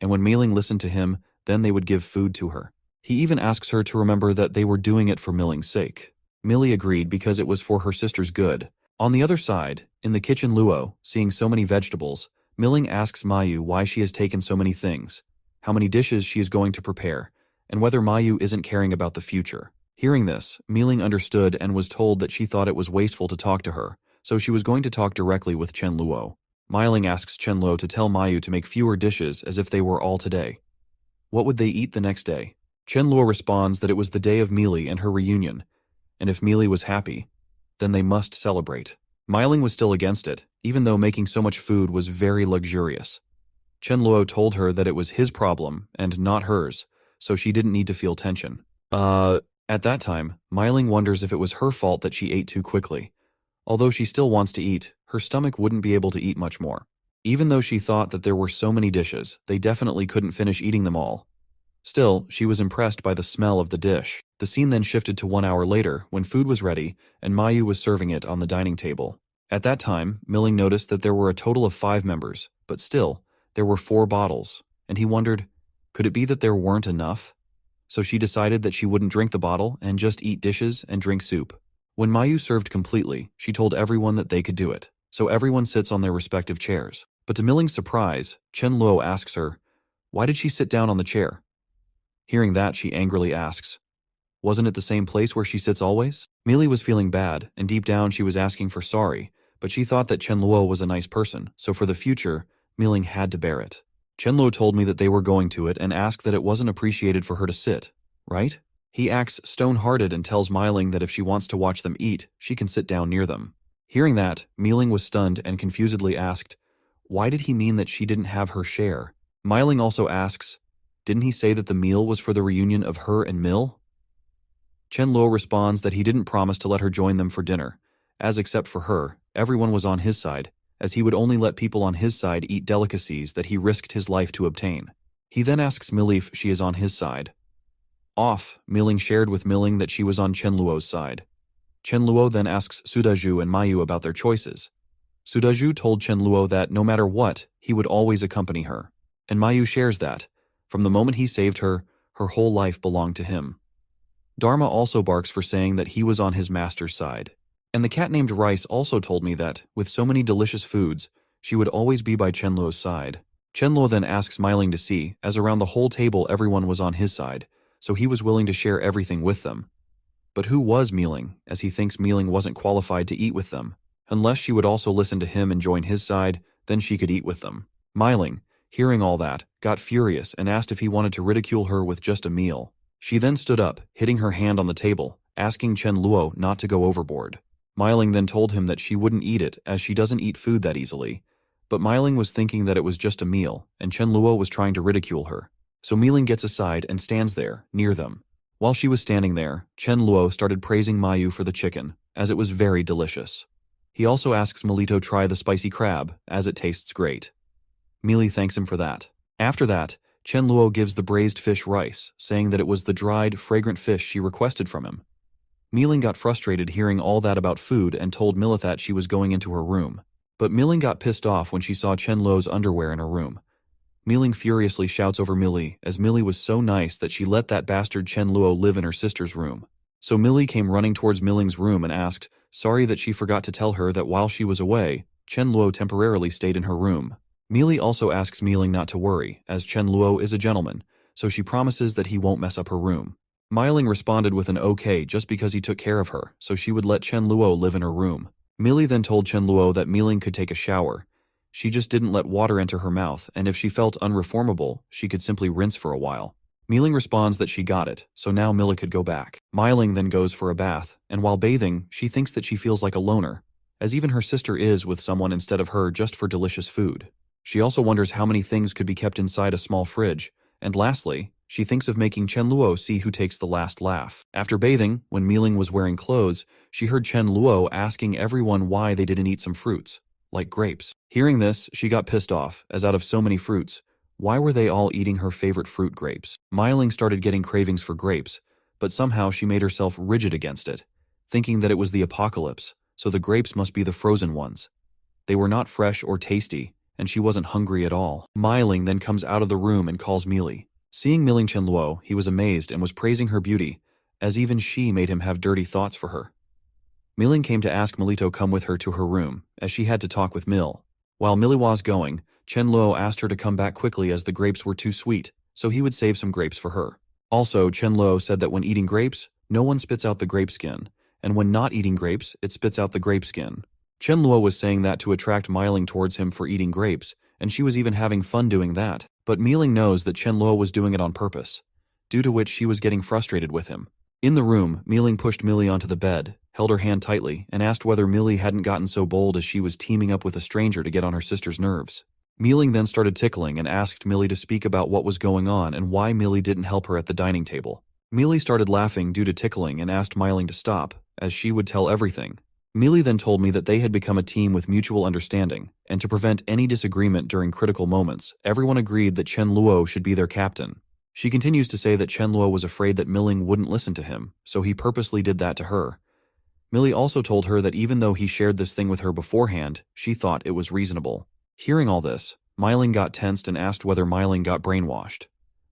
And when Miling listened to him, then they would give food to her. He even asks her to remember that they were doing it for Miling's sake. Millie agreed because it was for her sister's good. On the other side, in the kitchen Luo, seeing so many vegetables, Milling asks Mayu why she has taken so many things, how many dishes she is going to prepare, and whether Mayu isn't caring about the future. Hearing this, Milling understood and was told that she thought it was wasteful to talk to her, so she was going to talk directly with Chen Luo. Milling asks Chen Luo to tell Mayu to make fewer dishes as if they were all today. What would they eat the next day? Chen Luo responds that it was the day of Meili and her reunion, and if Meili was happy, then they must celebrate. Milling was still against it, even though making so much food was very luxurious. Chen Luo told her that it was his problem and not hers, so she didn't need to feel tension. At that time, Milling wonders if it was her fault that she ate too quickly. Although she still wants to eat, her stomach wouldn't be able to eat much more. Even though she thought that there were so many dishes, they definitely couldn't finish eating them all. Still, she was impressed by the smell of the dish. The scene then shifted to 1 hour later, when food was ready, and Mayu was serving it on the dining table. At that time, Milling noticed that there were a total of 5 members, but still, there were 4 bottles, and he wondered, could it be that there weren't enough? So she decided that she wouldn't drink the bottle and just eat dishes and drink soup. When Mayu served completely, she told everyone that they could do it, so everyone sits on their respective chairs. But to Milling's surprise, Chen Luo asks her, why did she sit down on the chair? Hearing that, she angrily asks, wasn't it the same place where she sits always? Meili was feeling bad, and deep down she was asking for sorry, but she thought that Chen Luo was a nice person, so for the future, Milling had to bear it. Chen Luo told me that they were going to it and asked that it wasn't appreciated for her to sit, right? He acts stone-hearted and tells Milling that if she wants to watch them eat, she can sit down near them. Hearing that, Milling was stunned and confusedly asked, why did he mean that she didn't have her share? Milling also asks, didn't he say that the meal was for the reunion of her and Mill? Chen Luo responds that he didn't promise to let her join them for dinner, as except for her, everyone was on his side, as he would only let people on his side eat delicacies that he risked his life to obtain. He then asks Millie if she is on his side. Milling shared with Milling that she was on Chen Luo's side. Chen Luo then asks Sudaju and Mayu about their choices. Sudaju told Chen Luo that no matter what, he would always accompany her. And Mayu shares that, from the moment he saved her, her whole life belonged to him. Dharma also barks for saying that he was on his master's side. And the cat named Rice also told me that, with so many delicious foods, she would always be by Chen Luo's side. Chen Luo then asks Milling to see, as around the whole table everyone was on his side, so he was willing to share everything with them. But who was Milling, as he thinks Milling wasn't qualified to eat with them? Unless she would also listen to him and join his side, then she could eat with them. Milling, hearing all that, got furious and asked if he wanted to ridicule her with just a meal. She then stood up, hitting her hand on the table, asking Chen Luo not to go overboard. Milling then told him that she wouldn't eat it as she doesn't eat food that easily. But Milling was thinking that it was just a meal, and Chen Luo was trying to ridicule her. So Milling gets aside and stands there, near them. While she was standing there, Chen Luo started praising Mayu for the chicken, as it was very delicious. He also asks Melito try the spicy crab, as it tastes great. Meili thanks him for that. After that, Chen Luo gives the braised fish rice, saying that it was the dried, fragrant fish she requested from him. Milling got frustrated hearing all that about food and told Milithat she was going into her room. But Milling got pissed off when she saw Chen Luo's underwear in her room. Milling furiously shouts over Millie, as Millie was so nice that she let that bastard Chen Luo live in her sister's room. So Millie came running towards Milling's room and asked, sorry that she forgot to tell her that while she was away, Chen Luo temporarily stayed in her room. Millie also asks Milling not to worry, as Chen Luo is a gentleman, so she promises that he won't mess up her room. Milling responded with an okay just because he took care of her, so she would let Chen Luo live in her room. Millie then told Chen Luo that Milling could take a shower. She just didn't let water enter her mouth, and if she felt unreformable, she could simply rinse for a while. Milling responds that she got it, so now Millie could go back. Milling then goes for a bath, and while bathing, she thinks that she feels like a loner, as even her sister is with someone instead of her just for delicious food. She also wonders how many things could be kept inside a small fridge, and lastly, she thinks of making Chen Luo see who takes the last laugh. After bathing, when Milling was wearing clothes, she heard Chen Luo asking everyone why they didn't eat some fruits, like grapes. Hearing this, she got pissed off, as out of so many fruits, why were they all eating her favorite fruit, grapes? Milling started getting cravings for grapes, but somehow she made herself rigid against it, thinking that it was the apocalypse, so the grapes must be the frozen ones. They were not fresh or tasty, and she wasn't hungry at all. Milling then comes out of the room and calls Millie. Seeing Milling Chen Luo, he was amazed and was praising her beauty, as even she made him have dirty thoughts for her. Milling came to ask Melito come with her to her room, as she had to talk with Mill. While Millie was going, Chen Luo asked her to come back quickly as the grapes were too sweet, so he would save some grapes for her. Also, Chen Luo said that when eating grapes, no one spits out the grape skin, and when not eating grapes, it spits out the grape skin. Chen Luo was saying that to attract Meiling towards him for eating grapes, and she was even having fun doing that, but Meiling knows that Chen Luo was doing it on purpose, due to which she was getting frustrated with him. In the room, Meiling pushed Millie onto the bed, held her hand tightly, and asked whether Millie hadn't gotten so bold as she was teaming up with a stranger to get on her sister's nerves. Meiling then started tickling and asked Millie to speak about what was going on and why Millie didn't help her at the dining table. Millie started laughing due to tickling and asked Meiling to stop, as she would tell everything. Millie then told me that they had become a team with mutual understanding, and to prevent any disagreement during critical moments, everyone agreed that Chen Luo should be their captain. She continues to say that Chen Luo was afraid that Meiling wouldn't listen to him, so he purposely did that to her. Millie also told her that even though he shared this thing with her beforehand, she thought it was reasonable. Hearing all this, Meiling got tensed and asked whether Meiling got brainwashed.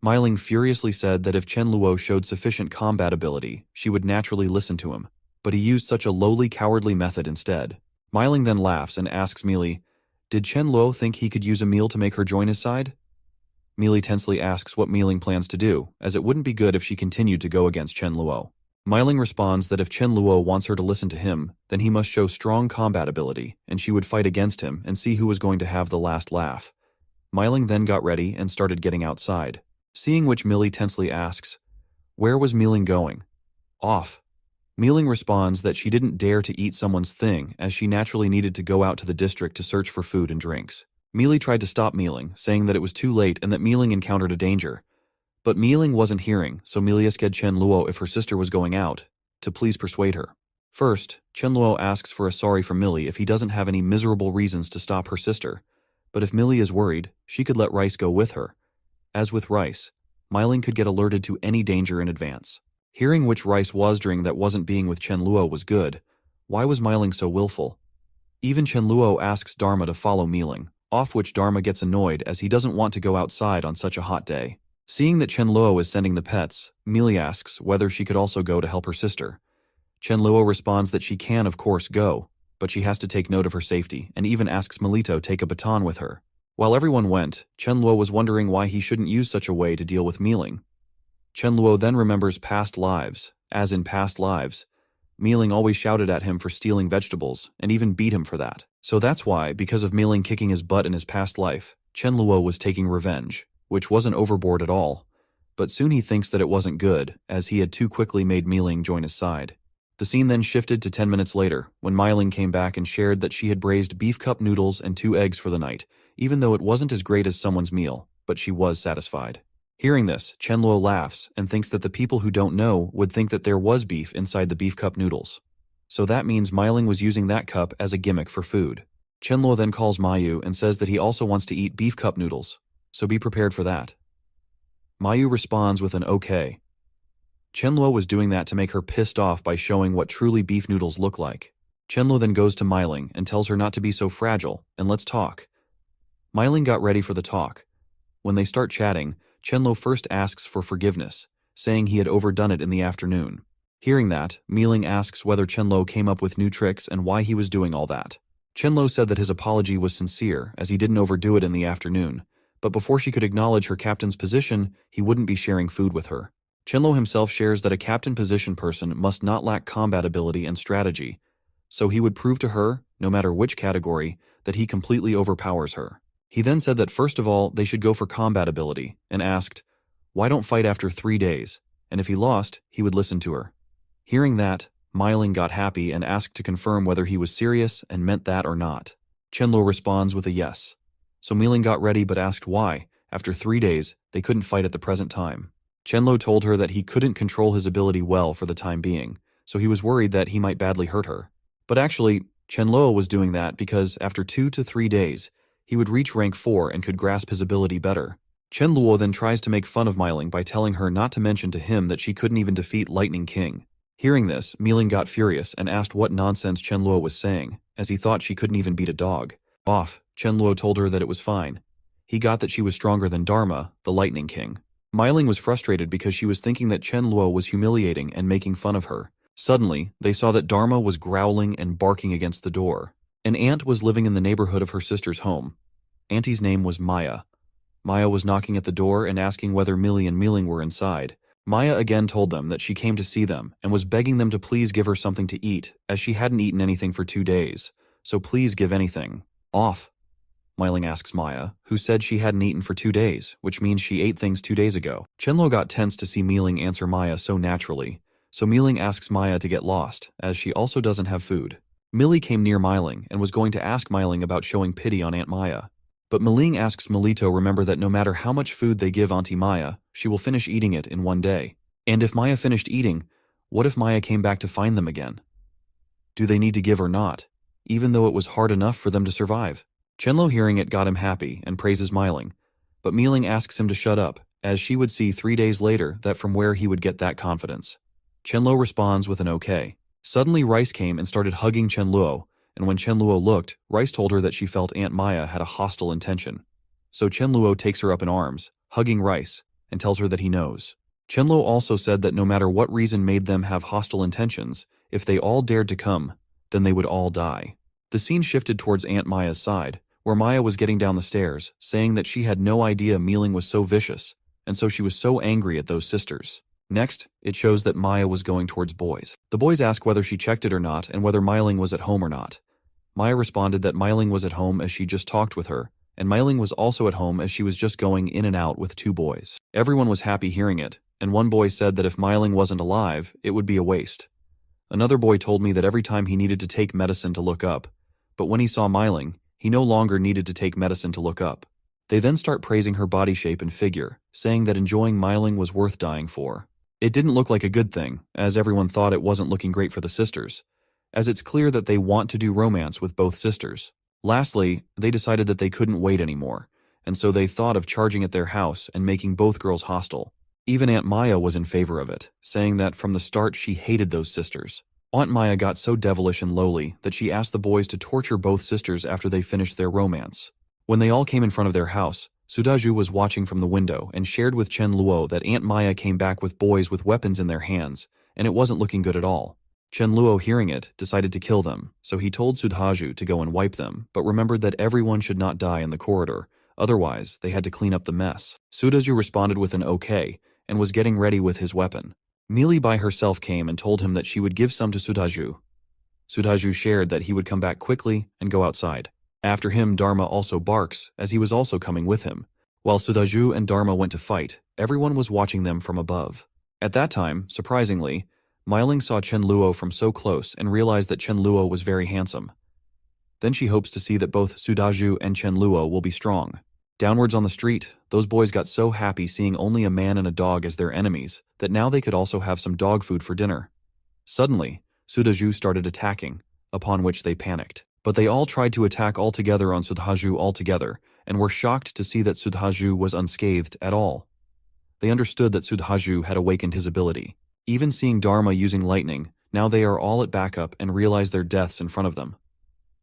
Meiling furiously said that if Chen Luo showed sufficient combat ability, she would naturally listen to him, but he used such a lowly, cowardly method instead. Meiling then laughs and asks Millie, "Did Chen Luo think he could use a meal to make her join his side?" Millie tensely asks what Meiling plans to do, as it wouldn't be good if she continued to go against Chen Luo. Meiling responds that if Chen Luo wants her to listen to him, then he must show strong combat ability, and she would fight against him and see who was going to have the last laugh. Meiling then got ready and started getting outside, seeing which Millie tensely asks, "Where was Meiling going?" "Off." Meiling responds that she didn't dare to eat someone's thing as she naturally needed to go out to the district to search for food and drinks. Millie tried to stop Meiling, saying that it was too late and that Meiling encountered a danger. But Meiling wasn't hearing, so Millie asked Chen Luo if her sister was going out, to please persuade her. First, Chen Luo asks for a sorry from Millie if he doesn't have any miserable reasons to stop her sister. But if Millie is worried, she could let Rice go with her. As with Rice, Meiling could get alerted to any danger in advance. Hearing which Rice was during that wasn't being with Chen Luo was good. Why was Meiling so willful? Even Chen Luo asks Dharma to follow Meiling, off which Dharma gets annoyed as he doesn't want to go outside on such a hot day. Seeing that Chen Luo is sending the pets, Millie asks whether she could also go to help her sister. Chen Luo responds that she can of course go, but she has to take note of her safety and even asks Melito take a baton with her. While everyone went, Chen Luo was wondering why he shouldn't use such a way to deal with Meiling. Chen Luo then remembers past lives, as in past lives. Meiling always shouted at him for stealing vegetables and even beat him for that. So that's why, because of Meiling kicking his butt in his past life, Chen Luo was taking revenge, which wasn't overboard at all. But soon he thinks that it wasn't good, as he had too quickly made Meiling join his side. The scene then shifted to 10 minutes later, when Meiling came back and shared that she had braised beef cup noodles and 2 eggs for the night, even though it wasn't as great as someone's meal, but she was satisfied. Hearing this, Chen Luo laughs and thinks that the people who don't know would think that there was beef inside the beef cup noodles. So that means Meiling was using that cup as a gimmick for food. Chen Luo then calls Mayu and says that he also wants to eat beef cup noodles, so be prepared for that. Mayu responds with an okay. Chen Luo was doing that to make her pissed off by showing what truly beef noodles look like. Chen Luo then goes to Meiling and tells her not to be so fragile, and let's talk. Meiling got ready for the talk. When they start chatting, Chen Luo first asks for forgiveness, saying he had overdone it in the afternoon. Hearing that, Meiling asks whether Chen Luo came up with new tricks and why he was doing all that. Chen Luo said that his apology was sincere, as he didn't overdo it in the afternoon, but before she could acknowledge her captain's position, he wouldn't be sharing food with her. Chen Luo himself shares that a captain position person must not lack combat ability and strategy, so he would prove to her, no matter which category, that he completely overpowers her. He then said that first of all, they should go for combat ability, and asked, why don't fight after 3 days, and if he lost, he would listen to her. Hearing that, Meiling got happy and asked to confirm whether he was serious and meant that or not. Chen Luo responds with a yes. So Meiling got ready but asked why, after 3 days, they couldn't fight at the present time. Chen Luo told her that he couldn't control his ability well for the time being, so he was worried that he might badly hurt her. But actually, Chen Luo was doing that because after 2 to 3 days, he would reach rank 4 and could grasp his ability better. Chen Luo then tries to make fun of Meiling by telling her not to mention to him that she couldn't even defeat Lightning King. Hearing this, Meiling got furious and asked what nonsense Chen Luo was saying, as he thought she couldn't even beat a dog. Off, Chen Luo told her that it was fine. He got that she was stronger than Dharma, the Lightning King. Meiling was frustrated because she was thinking that Chen Luo was humiliating and making fun of her. Suddenly, they saw that Dharma was growling and barking against the door. An ant was living in the neighborhood of her sister's home. Auntie's name was Maya. Maya was knocking at the door and asking whether Millie and Mealing were inside. Maya again told them that she came to see them and was begging them to please give her something to eat, as she hadn't eaten anything for 2 days. So please give anything. Off. Miling asks Maya, who said she hadn't eaten for 2 days, which means she ate things 2 days ago. Chenlo got tense to see Mealing answer Maya so naturally, so Mealing asks Maya to get lost, as she also doesn't have food. Millie came near Miling and was going to ask Miling about showing pity on Aunt Maya. But Miling asks Melito remember that no matter how much food they give Auntie Maya, she will finish eating it in 1 day. And if Maya finished eating, what if Maya came back to find them again? Do they need to give or not, even though it was hard enough for them to survive? Chenlo hearing it got him happy and praises Miling, but Mealing asks him to shut up, as she would see 3 days later that from where he would get that confidence. Chenlo responds with an okay. Suddenly Rice came and started hugging Chenluo, and when Chenluo looked, Rice told her that she felt Aunt Maya had a hostile intention. So Chenluo takes her up in arms, hugging Rice, and tells her that he knows. Chenluo also said that no matter what reason made them have hostile intentions, if they all dared to come, then they would all die. The scene shifted towards Aunt Maya's side, where Maya was getting down the stairs, saying that she had no idea Mealing was so vicious, and so she was so angry at those sisters. Next, it shows that Maya was going towards boys. The boys ask whether she checked it or not and whether Miling was at home or not. Maya responded that Miling was at home as she just talked with her, and Miling was also at home as she was just going in and out with 2 boys. Everyone was happy hearing it, and one boy said that if Miling wasn't alive, it would be a waste. Another boy told me that every time he needed to take medicine to look up, but when he saw Miling, he no longer needed to take medicine to look up. They then start praising her body shape and figure, saying that enjoying Miling was worth dying for. It didn't look like a good thing, as everyone thought it wasn't looking great for the sisters, as it's clear that they want to do romance with both sisters. Lastly, they decided that they couldn't wait anymore, and so they thought of charging at their house and making both girls hostile. Even Aunt Maya was in favor of it, saying that from the start she hated those sisters. Aunt Maya got so devilish and lowly that she asked the boys to torture both sisters after they finished their romance. When they all came in front of their house, Sudaju was watching from the window and shared with Chen Luo that Aunt Maya came back with boys with weapons in their hands, and it wasn't looking good at all. Chen Luo, hearing it, decided to kill them, so he told Sudhaju to go and wipe them, but remembered that everyone should not die in the corridor, otherwise they had to clean up the mess. Sudhaju responded with an okay, and was getting ready with his weapon. Mealy by herself came and told him that she would give some to Sudhaju. Sudhaju shared that he would come back quickly and go outside. After him, Dharma also barks, as he was also coming with him. While Sudhaju and Dharma went to fight, everyone was watching them from above. At that time, surprisingly, Miling saw Chen Luo from so close and realized that Chen Luo was very handsome. Then she hopes to see that both Sudhaju and Chen Luo will be strong. Downwards on the street, those boys got so happy seeing only a man and a dog as their enemies that now they could also have some dog food for dinner. Suddenly, Sudhaju started attacking, upon which they panicked. But they all tried to attack all together on Sudhaju altogether, and were shocked to see that Sudhaju was unscathed at all. They understood that Sudhaju had awakened his ability. Even seeing Dharma using lightning, now they are all at backup and realize their deaths in front of them.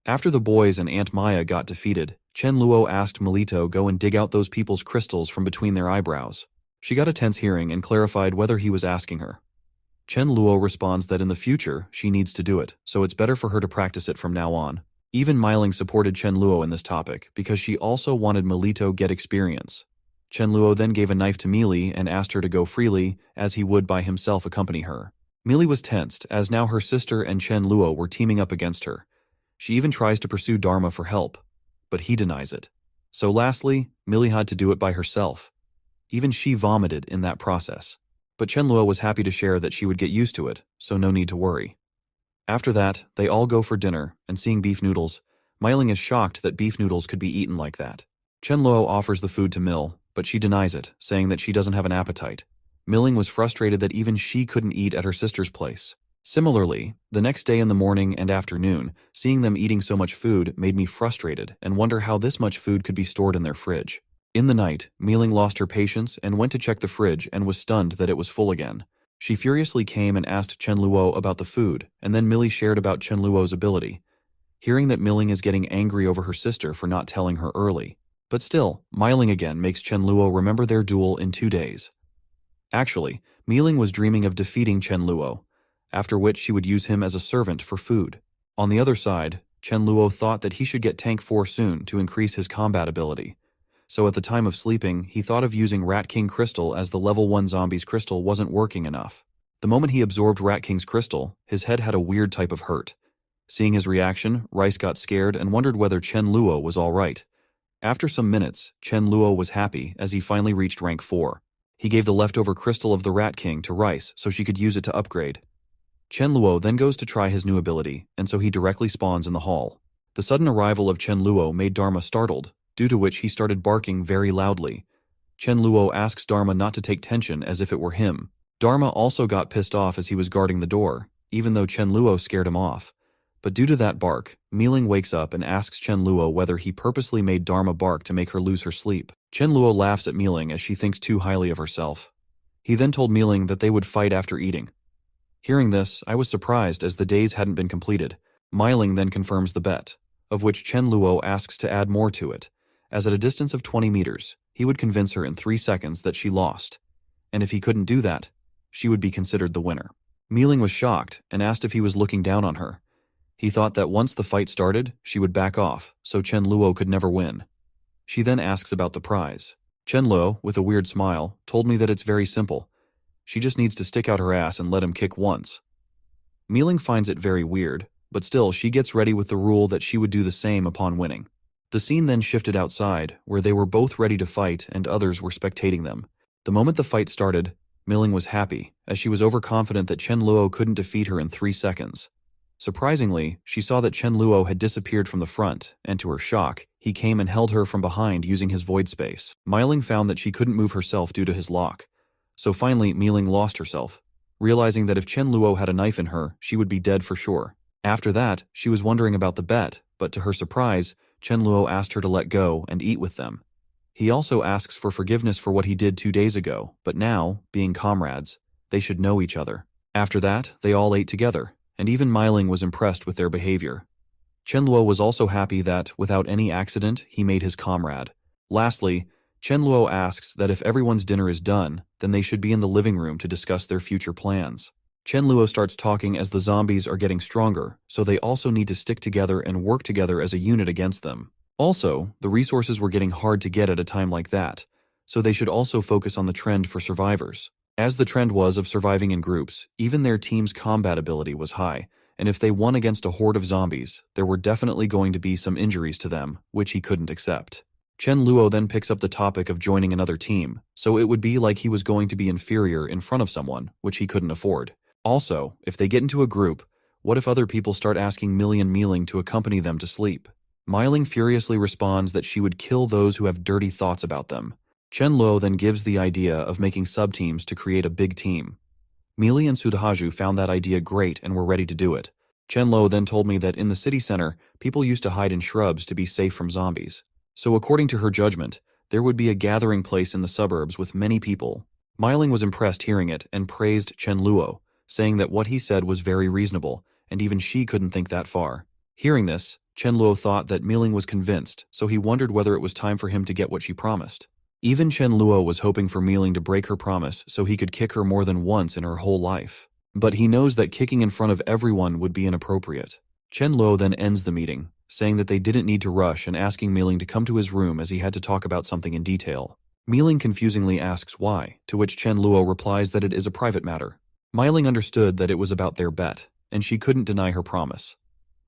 After the boys and Aunt Maya got defeated, Chen Luo asked Melito go and dig out those people's crystals from between their eyebrows. She got a tense hearing and clarified whether he was asking her. Chen Luo responds that in the future she needs to do it, so it's better for her to practice it from now on. Even Miling supported Chen Luo in this topic because she also wanted Melito get experience. Chen Luo then gave a knife to Mealy and asked her to go freely, as he would by himself accompany her. Mealy was tensed, as now her sister and Chen Luo were teaming up against her. She even tries to pursue Dharma for help, but he denies it. So lastly, Mealy had to do it by herself. Even she vomited in that process. But Chen Luo was happy to share that she would get used to it, so no need to worry. After that, they all go for dinner, and seeing beef noodles, Miling is shocked that beef noodles could be eaten like that. Chen Luo offers the food to Mil, but she denies it, saying that she doesn't have an appetite. Miling was frustrated that even she couldn't eat at her sister's place. Similarly, the next day in the morning and afternoon, seeing them eating so much food made me frustrated and wonder how this much food could be stored in their fridge. In the night, Miling lost her patience and went to check the fridge and was stunned that it was full again. She furiously came and asked Chen Luo about the food, and then Millie shared about Chen Luo's ability. Hearing that Miling is getting angry over her sister for not telling her early. But still, Miling again makes Chen Luo remember their duel in 2 days. Actually, Miling was dreaming of defeating Chen Luo, after which she would use him as a servant for food. On the other side, Chen Luo thought that he should get Tank 4 soon to increase his combat ability. So at the time of sleeping, he thought of using Rat King Crystal as the level 1 zombie's crystal wasn't working enough. The moment he absorbed Rat King's crystal, his head had a weird type of hurt. Seeing his reaction, Rice got scared and wondered whether Chen Luo was alright. After some minutes, Chen Luo was happy as he finally reached rank 4. He gave the leftover crystal of the Rat King to Rice so she could use it to upgrade. Chen Luo then goes to try his new ability, and so he directly spawns in the hall. The sudden arrival of Chen Luo made Dharma startled, due to which he started barking very loudly. Chen Luo asks Dharma not to take tension as if it were him. Dharma also got pissed off as he was guarding the door, even though Chen Luo scared him off. But due to that bark, Miling wakes up and asks Chen Luo whether he purposely made Dharma bark to make her lose her sleep. Chen Luo laughs at Miling as she thinks too highly of herself. He then told Miling that they would fight after eating. Hearing this, I was surprised as the days hadn't been completed. Miling then confirms the bet, of which Chen Luo asks to add more to it, as at a distance of 20 meters, he would convince her in 3 seconds that she lost. And if he couldn't do that, she would be considered the winner. Miling was shocked and asked if he was looking down on her. He thought that once the fight started, she would back off, so Chen Luo could never win. She then asks about the prize. Chen Luo, with a weird smile, told me that it's very simple. She just needs to stick out her ass and let him kick once. Miling finds it very weird, but still she gets ready with the rule that she would do the same upon winning. The scene then shifted outside, where they were both ready to fight and others were spectating them. The moment the fight started, Miling was happy, as she was overconfident that Chen Luo couldn't defeat her in 3 seconds. Surprisingly, she saw that Chen Luo had disappeared from the front, and to her shock, he came and held her from behind using his void space. Miling found that she couldn't move herself due to his lock. So finally, Miling lost herself, realizing that if Chen Luo had a knife in her, she would be dead for sure. After that, she was wondering about the bet, but to her surprise, Chen Luo asked her to let go and eat with them. He also asks for forgiveness for what he did 2 days ago, but now, being comrades, they should know each other. After that, they all ate together, and even Miling was impressed with their behavior. Chen Luo was also happy that, without any accident, he made his comrade. Lastly, Chen Luo asks that if everyone's dinner is done, then they should be in the living room to discuss their future plans. Chen Luo starts talking as the zombies are getting stronger, so they also need to stick together and work together as a unit against them. Also, the resources were getting hard to get at a time like that, so they should also focus on the trend for survivors. As the trend was of surviving in groups, even their team's combat ability was high, and if they won against a horde of zombies, there were definitely going to be some injuries to them, which he couldn't accept. Chen Luo then picks up the topic of joining another team, so it would be like he was going to be inferior in front of someone, which he couldn't afford. Also, if they get into a group, what if other people start asking Miling to accompany them to sleep? Miling furiously responds that she would kill those who have dirty thoughts about them. Chen Luo then gives the idea of making sub-teams to create a big team. Mili and Sudhaju found that idea great and were ready to do it. Chen Luo then told me that in the city center, people used to hide in shrubs to be safe from zombies. So according to her judgment, there would be a gathering place in the suburbs with many people. Miling was impressed hearing it and praised Chen Luo, saying that what he said was very reasonable, and even she couldn't think that far. Hearing this, Chen Luo thought that Miling was convinced, so he wondered whether it was time for him to get what she promised. Even Chen Luo was hoping for Miling to break her promise so he could kick her more than once in her whole life. But he knows that kicking in front of everyone would be inappropriate. Chen Luo then ends the meeting, saying that they didn't need to rush and asking Miling to come to his room as he had to talk about something in detail. Miling confusingly asks why, to which Chen Luo replies that it is a private matter. Miling understood that it was about their bet, and she couldn't deny her promise.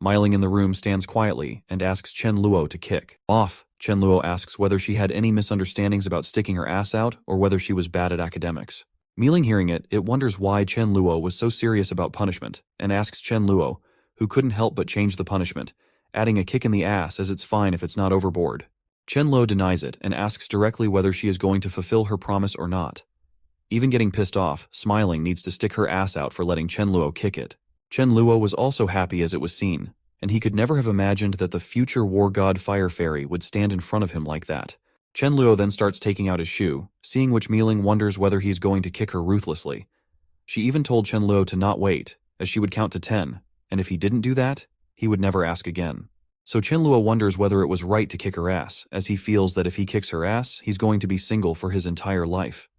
Miling in the room stands quietly and asks Chen Luo to kick off. Chen Luo asks whether she had any misunderstandings about sticking her ass out or whether she was bad at academics. Miling hearing it, it wonders why Chen Luo was so serious about punishment and asks Chen Luo, who couldn't help but change the punishment, adding a kick in the ass as it's fine if it's not overboard. Chen Luo denies it and asks directly whether she is going to fulfill her promise or not. Even getting pissed off, Smiling needs to stick her ass out for letting Chen Luo kick it. Chen Luo was also happy as it was seen, and he could never have imagined that the future war god Fire Fairy would stand in front of him like that. Chen Luo then starts taking out his shoe, seeing which Miling wonders whether he's going to kick her ruthlessly. She even told Chen Luo to not wait, as she would count to 10, and if he didn't do that, he would never ask again. So Chen Luo wonders whether it was right to kick her ass, as he feels that if he kicks her ass, he's going to be single for his entire life.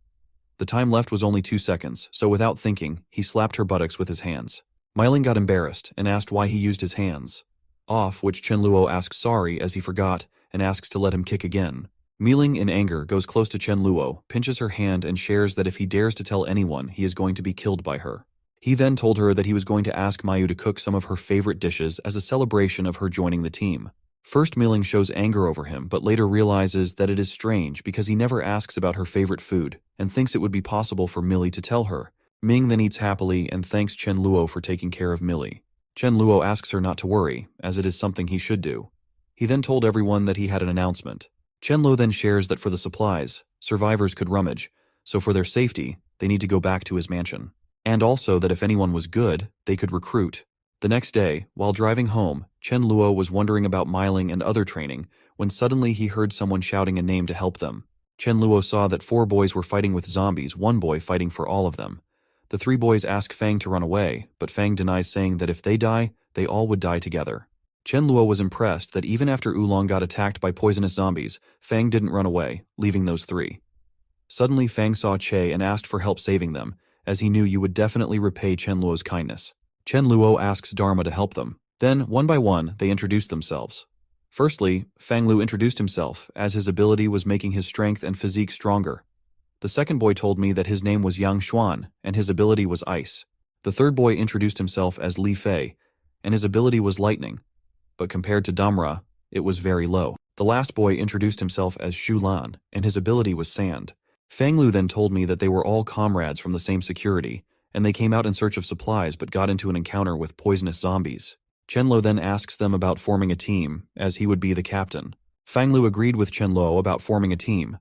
The time left was only 2 seconds, so without thinking, he slapped her buttocks with his hands. Miling got embarrassed and asked why he used his hands. Off, which Chen Luo asks sorry as he forgot and asks to let him kick again. Mi-ling, in anger, goes close to Chen Luo, pinches her hand and shares that if he dares to tell anyone, he is going to be killed by her. He then told her that he was going to ask Mayu to cook some of her favorite dishes as a celebration of her joining the team. First, Mi-ling shows anger over him, but later realizes that it is strange because he never asks about her favorite food and thinks it would be possible for Millie to tell her. Ming then eats happily and thanks Chen Luo for taking care of Millie. Chen Luo asks her not to worry, as it is something he should do. He then told everyone that he had an announcement. Chen Luo then shares that for the supplies, survivors could rummage, so for their safety, they need to go back to his mansion. And also that if anyone was good, they could recruit. The next day, while driving home, Chen Luo was wondering about Mi-ling and other training when suddenly he heard someone shouting a name to help them. Chen Luo saw that 4 boys were fighting with zombies, 1 boy fighting for all of them. The 3 boys ask Fang to run away, but Fang denies, saying that if they die, they all would die together. Chen Luo was impressed that even after Oolong got attacked by poisonous zombies, Fang didn't run away, leaving those 3. Suddenly Fang saw Che and asked for help saving them, as he knew you would definitely repay Chen Luo's kindness. Chen Luo asks Dharma to help them. Then, one by one, they introduced themselves. Firstly, Fang Lu introduced himself, as his ability was making his strength and physique stronger. The second boy told me that his name was Yang Xuan, and his ability was ice. The third boy introduced himself as Li Fei, and his ability was lightning. But compared to Damra, it was very low. The last boy introduced himself as Shu Lan, and his ability was sand. Fang Lu then told me that they were all comrades from the same security, and they came out in search of supplies but got into an encounter with poisonous zombies. Chen Luo then asks them about forming a team, as he would be the captain. Fang Lu agreed with Chen Luo about forming a team.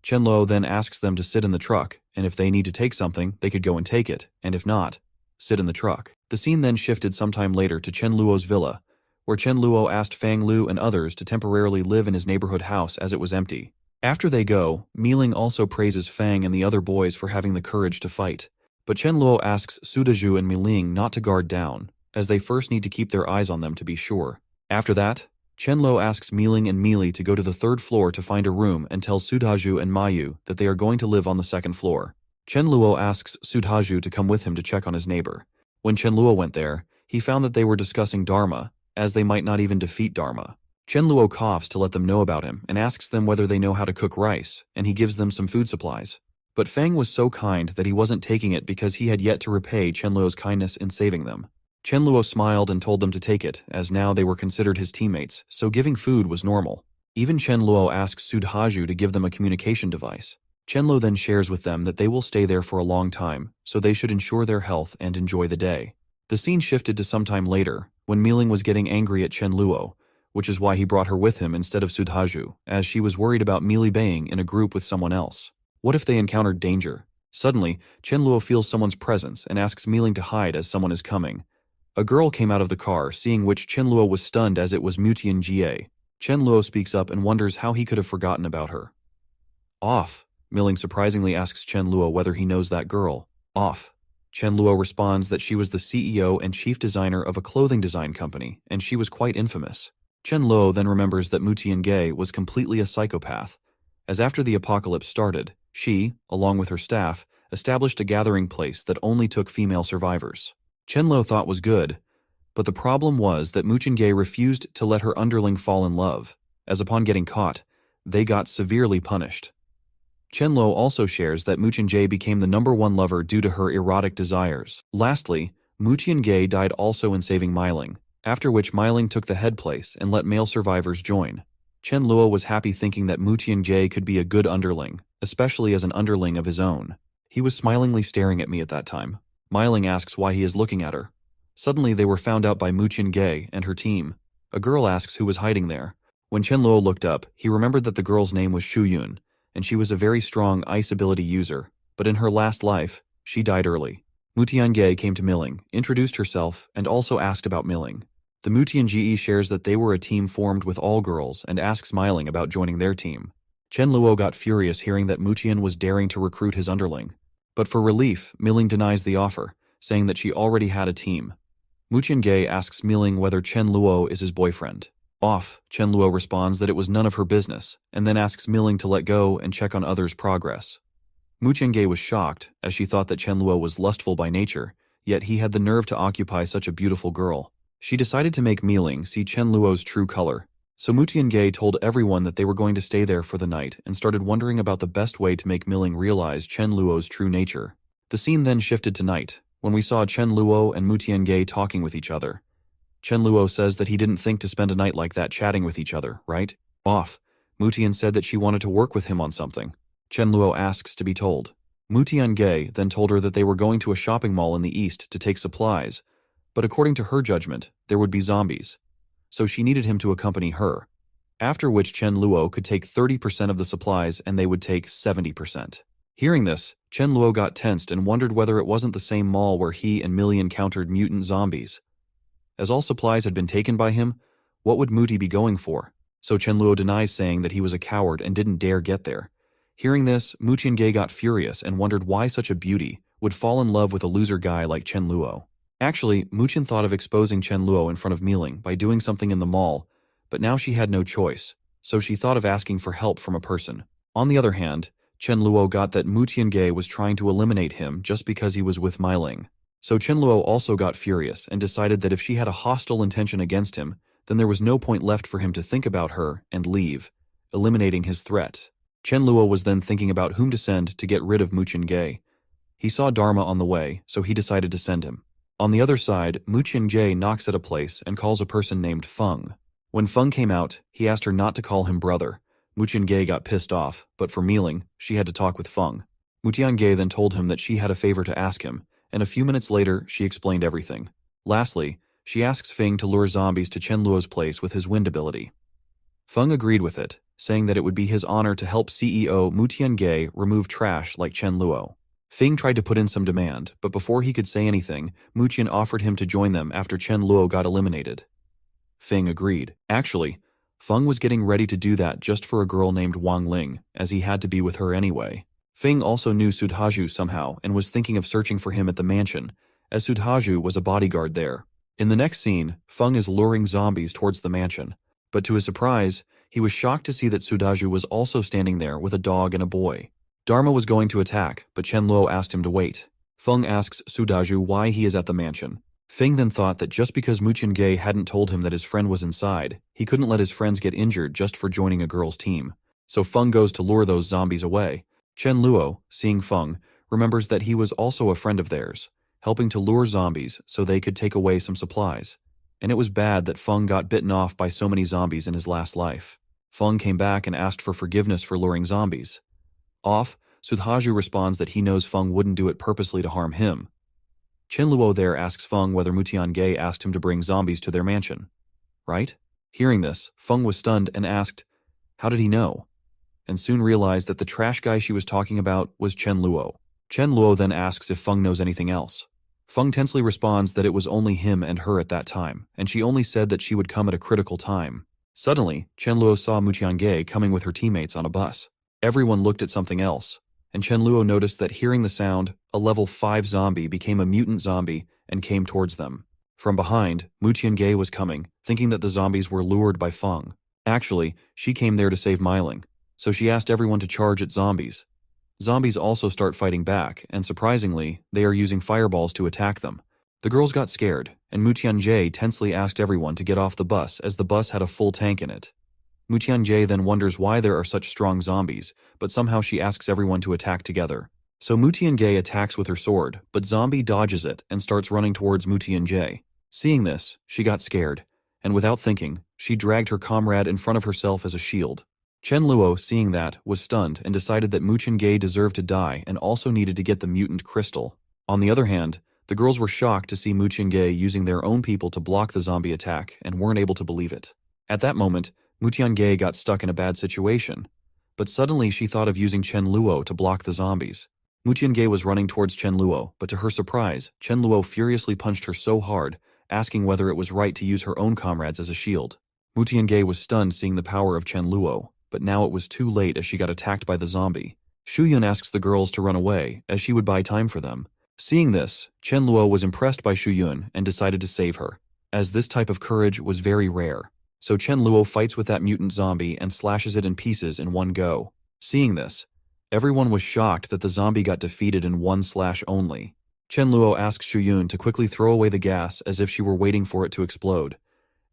Chen Luo then asks them to sit in the truck, and if they need to take something, they could go and take it, and if not, sit in the truck. The scene then shifted sometime later to Chen Luo's villa, where Chen Luo asked Fang Lu and others to temporarily live in his neighborhood house as it was empty. After they go, Mi-ling also praises Fang and the other boys for having the courage to fight. But Chen Luo asks Sudaju and Mi-ling not to guard down, as they first need to keep their eyes on them to be sure. After that, Chen Luo asks Mi-ling and Mi-li to go to the 3rd floor to find a room and tells Sudaju and Mayu that they are going to live on the 2nd floor. Chen Luo asks Sudaju to come with him to check on his neighbor. When Chen Luo went there, he found that they were discussing Dharma, as they might not even defeat Dharma. Chen Luo coughs to let them know about him and asks them whether they know how to cook rice, and he gives them some food supplies. But Fang was so kind that he wasn't taking it because he had yet to repay Chen Luo's kindness in saving them. Chen Luo smiled and told them to take it, as now they were considered his teammates, so giving food was normal. Even Chen Luo asks Sudhaju to give them a communication device. Chen Luo then shares with them that they will stay there for a long time, so they should ensure their health and enjoy the day. The scene shifted to some time later, when Mi-ling was getting angry at Chen Luo, which is why he brought her with him instead of Sudhaju, as she was worried about Mi-li being in a group with someone else. What if they encountered danger? Suddenly, Chen Luo feels someone's presence and asks Mi-ling to hide as someone is coming. A girl came out of the car, seeing which Chen Luo was stunned as it was Mutian Jie. Chen Luo speaks up and wonders how he could have forgotten about her. Off. Mi-ling surprisingly asks Chen Luo whether he knows that girl. Off. Chen Luo responds that she was the CEO and chief designer of a clothing design company, and she was quite infamous. Chen Luo then remembers that Mutian Ge was completely a psychopath, as after the apocalypse started, she, along with her staff, established a gathering place that only took female survivors. Chen Luo thought was good, but the problem was that Mutian Ge refused to let her underling fall in love, as upon getting caught, they got severely punished. Chen Luo also shares that Mutian Ge became the #1 lover due to her erotic desires. Lastly, Mutian Ge died also in saving Mi-ling, after which Mi-ling took the head place and let male survivors join. Chen Luo was happy thinking that Mutian Ge could be a good underling, especially as an underling of his own. He was smilingly staring at me at that time. Mi-ling asks why he is looking at her. Suddenly they were found out by Mutian Ge and her team. A girl asks who was hiding there. When Chen Luo looked up, he remembered that the girl's name was Shu Yun, and she was a very strong ice ability user, but in her last life, she died early. Mutian Ge came to Mi-ling, introduced herself, and also asked about Mi-ling. The Mutian Ge shares that they were a team formed with all girls and asks Mi-ling about joining their team. Chen Luo got furious hearing that Mutian was daring to recruit his underling. But for relief, Mi-ling denies the offer, saying that she already had a team. Mutian Ge asks Mi-ling whether Chen Luo is his boyfriend. Off, Chen Luo responds that it was none of her business, and then asks Mi-ling to let go and check on others' progress. Mutian Ge was shocked, as she thought that Chen Luo was lustful by nature, yet he had the nerve to occupy such a beautiful girl. She decided to make Mealing see Chen Luo's true color. So Mu Tiange told everyone that they were going to stay there for the night and started wondering about the best way to make Mealing realize Chen Luo's true nature. The scene then shifted to night, when we saw Chen Luo and Mu Tiange talking with each other. Chen Luo says that he didn't think to spend a night like that chatting with each other, right? Off. Mu Tian said that she wanted to work with him on something. Chen Luo asks to be told. Mu Tiange then told her that they were going to a shopping mall in the east to take supplies, but according to her judgment, there would be zombies. So she needed him to accompany her, after which Chen Luo could take 30% of the supplies and they would take 70%. Hearing this, Chen Luo got tensed and wondered whether it wasn't the same mall where he and Millie encountered mutant zombies. As all supplies had been taken by him, what would Muti be going for? So Chen Luo denies saying that he was a coward and didn't dare get there. Hearing this, Mu Tiange got furious and wondered why such a beauty would fall in love with a loser guy like Chen Luo. Actually, Mu Tian thought of exposing Chen Luo in front of Mealing by doing something in the mall, but now she had no choice, so she thought of asking for help from a person. On the other hand, Chen Luo got that Mu Tiange was trying to eliminate him just because he was with Meiling. So Chen Luo also got furious and decided that if she had a hostile intention against him, then there was no point left for him to think about her and leave, eliminating his threat. Chen Luo was then thinking about whom to send to get rid of Mu Tiange. He saw Dharma on the way, so he decided to send him. On the other side, Mu Tiange knocks at a place and calls a person named Feng. When Feng came out, he asked her not to call him brother. Mu Tiange got pissed off, but for Mealing, she had to talk with Feng. Mu Tiange then told him that she had a favor to ask him, and a few minutes later, she explained everything. Lastly, she asks Feng to lure zombies to Chen Luo's place with his wind ability. Feng agreed with it, saying that it would be his honor to help CEO Mu Tiange remove trash like Chen Luo. Feng tried to put in some demand, but before he could say anything, Mu Tian offered him to join them after Chen Luo got eliminated. Feng agreed. Actually, Feng was getting ready to do that just for a girl named Wang Ling, as he had to be with her anyway. Feng also knew Sudhaju somehow and was thinking of searching for him at the mansion, as Sudhaju was a bodyguard there. In the next scene, Feng is luring zombies towards the mansion, but to his surprise, he was shocked to see that Sudhaju was also standing there with a dog and a boy. Dharma was going to attack, but Chen Luo asked him to wait. Feng asks Sudhaju why he is at the mansion. Feng then thought that just because Mu Tiange hadn't told him that his friend was inside, he couldn't let his friends get injured just for joining a girl's team. So Feng goes to lure those zombies away. Chen Luo, seeing Feng, remembers that he was also a friend of theirs, helping to lure zombies so they could take away some supplies. And it was bad that Feng got bitten off by so many zombies in his last life. Feng came back and asked for forgiveness for luring zombies. Off, Sudhaju responds that he knows Feng wouldn't do it purposely to harm him. Chen Luo there asks Feng whether Mu Tiange asked him to bring zombies to their mansion. Right? Hearing this, Feng was stunned and asked, how did he know? And soon realized that the trash guy she was talking about was Chen Luo. Chen Luo then asks if Feng knows anything else. Feng tensely responds that it was only him and her at that time, and she only said that she would come at a critical time. Suddenly, Chen Luo saw Mu Tiange coming with her teammates on a bus. Everyone looked at something else, and Chen Luo noticed that hearing the sound, a level 5 zombie became a mutant zombie and came towards them. From behind, Mu Tiange was coming, thinking that the zombies were lured by Feng. Actually, she came there to save Meiling, so she asked everyone to charge at zombies. Zombies also start fighting back, and surprisingly, they are using fireballs to attack them. The girls got scared, and Mu Tiange tensely asked everyone to get off the bus as the bus had a full tank in it. Mu Tiange then wonders why there are such strong zombies, but somehow she asks everyone to attack together. So Mu Tiange attacks with her sword, but Zombie dodges it and starts running towards Mu Tiange. Seeing this, she got scared, and without thinking, she dragged her comrade in front of herself as a shield. Chen Luo, seeing that, was stunned and decided that Mu Tiange deserved to die and also needed to get the mutant crystal. On the other hand, the girls were shocked to see Mu Tiange using their own people to block the zombie attack and weren't able to believe it. At that moment, Mu Tiange got stuck in a bad situation, but suddenly she thought of using Chen Luo to block the zombies. Mu Tiange was running towards Chen Luo, but to her surprise, Chen Luo furiously punched her so hard, asking whether it was right to use her own comrades as a shield. Mu Tiange was stunned seeing the power of Chen Luo, but now it was too late as she got attacked by the zombie. Shu Yun asks the girls to run away, as she would buy time for them. Seeing this, Chen Luo was impressed by Shu Yun and decided to save her, as this type of courage was very rare. So Chen Luo fights with that mutant zombie and slashes it in pieces in one go. Seeing this, everyone was shocked that the zombie got defeated in one slash only. Chen Luo asks Shu Yun to quickly throw away the gas as if she were waiting for it to explode.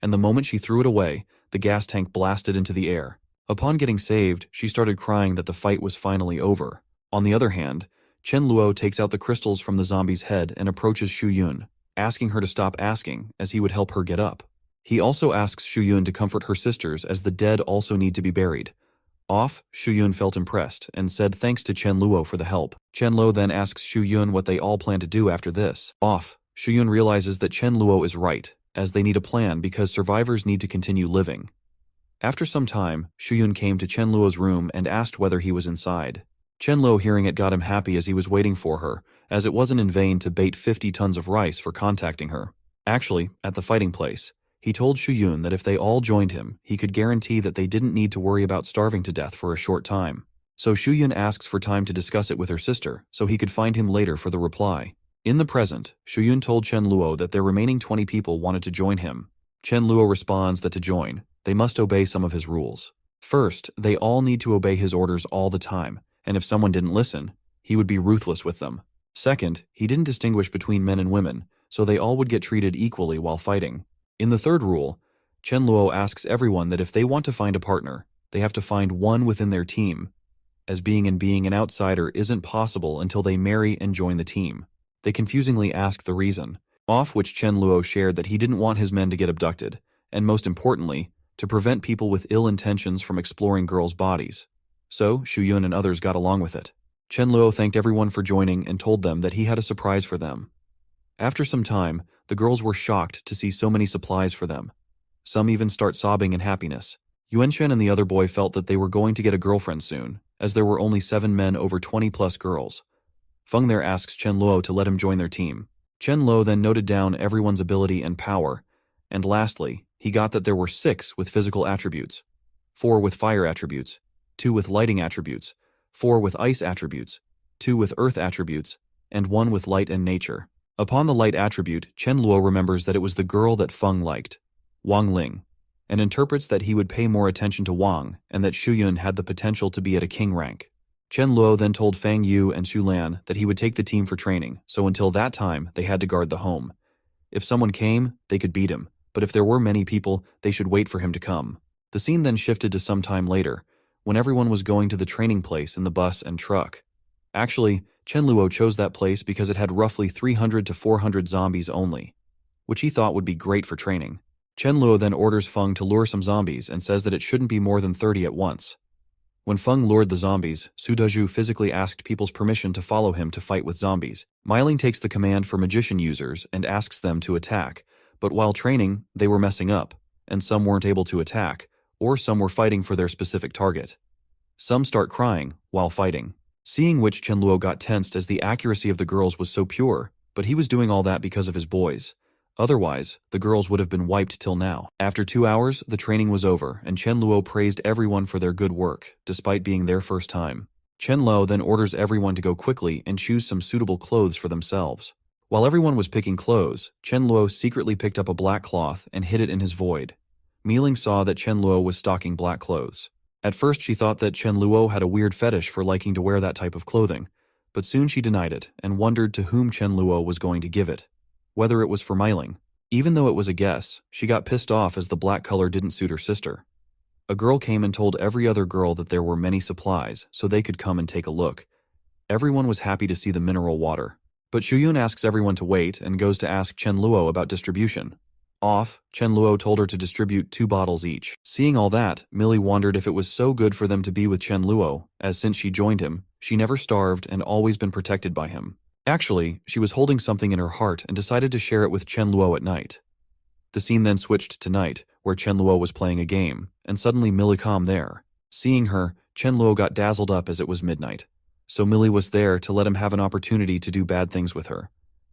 And the moment she threw it away, the gas tank blasted into the air. Upon getting saved, she started crying that the fight was finally over. On the other hand, Chen Luo takes out the crystals from the zombie's head and approaches Shu Yun, asking her to stop asking as he would help her get up. He also asks Shu Yun to comfort her sisters as the dead also need to be buried. Off, Shu Yun felt impressed and said thanks to Chen Luo for the help. Chen Luo then asks Shu Yun what they all plan to do after this. Off, Shu Yun realizes that Chen Luo is right, as they need a plan because survivors need to continue living. After some time, Shu Yun came to Chen Luo's room and asked whether he was inside. Chen Luo hearing it got him happy as he was waiting for her, as it wasn't in vain to bait 50 tons of rice for contacting her. Actually, at the fighting place, he told Shu Yun that if they all joined him, he could guarantee that they didn't need to worry about starving to death for a short time. So Shu Yun asks for time to discuss it with her sister, so he could find him later for the reply. In the present, Shu Yun told Chen Luo that their remaining 20 people wanted to join him. Chen Luo responds that to join, they must obey some of his rules. First, they all need to obey his orders all the time, and if someone didn't listen, he would be ruthless with them. Second, he didn't distinguish between men and women, so they all would get treated equally while fighting. In the third rule, Chen Luo asks everyone that if they want to find a partner, they have to find one within their team, as being an outsider isn't possible until they marry and join the team. They confusingly ask the reason, off which Chen Luo shared that he didn't want his men to get abducted, and most importantly, to prevent people with ill intentions from exploring girls' bodies. So, Shu Yun and others got along with it. Chen Luo thanked everyone for joining and told them that he had a surprise for them. After some time, the girls were shocked to see so many supplies for them. Some even start sobbing in happiness. Yuanshen and the other boy felt that they were going to get a girlfriend soon, as there were only 7 men over 20+ girls. Feng there asks Chen Luo to let him join their team. Chen Luo then noted down everyone's ability and power, and lastly, he got that there were 6 with physical attributes, 4 with fire attributes, 2 with lighting attributes, 4 with ice attributes, 2 with earth attributes, and 1 with light and nature. Upon the light attribute, Chen Luo remembers that it was the girl that Feng liked, Wang Ling, and interprets that he would pay more attention to Wang and that Shu Yun had the potential to be at a king rank. Chen Luo then told Fang Yu and Xu Lan that he would take the team for training, so until that time, they had to guard the home. If someone came, they could beat him, but if there were many people, they should wait for him to come. The scene then shifted to some time later, when everyone was going to the training place in the bus and truck. Actually, Chen Luo chose that place because it had roughly 300 to 400 zombies only, which he thought would be great for training. Chen Luo then orders Feng to lure some zombies and says that it shouldn't be more than 30 at once. When Feng lured the zombies, Su Dezhu physically asked people's permission to follow him to fight with zombies. Meiling takes the command for magician users and asks them to attack, but while training, they were messing up, and some weren't able to attack, or some were fighting for their specific target. Some start crying while fighting. Seeing which, Chen Luo got tensed as the accuracy of the girls was so pure, but he was doing all that because of his boys. Otherwise, the girls would have been wiped till now. After 2 hours, the training was over, and Chen Luo praised everyone for their good work, despite being their first time. Chen Luo then orders everyone to go quickly and choose some suitable clothes for themselves. While everyone was picking clothes, Chen Luo secretly picked up a black cloth and hid it in his void. Meiling saw that Chen Luo was stocking black clothes. At first she thought that Chen Luo had a weird fetish for liking to wear that type of clothing, but soon she denied it and wondered to whom Chen Luo was going to give it. Whether it was for Meiling. Even though it was a guess, she got pissed off as the black color didn't suit her sister. A girl came and told every other girl that there were many supplies, so they could come and take a look. Everyone was happy to see the mineral water. But Shu Yun asks everyone to wait and goes to ask Chen Luo about distribution. Off, Chen Luo told her to distribute 2 bottles each. Seeing all that, Millie wondered if it was so good for them to be with Chen Luo, as since she joined him, she never starved and always been protected by him. Actually, she was holding something in her heart and decided to share it with Chen Luo at night. The scene then switched to night, where Chen Luo was playing a game, and suddenly Millie came there. Seeing her, Chen Luo got dazzled up as it was midnight. So Millie was there to let him have an opportunity to do bad things with her.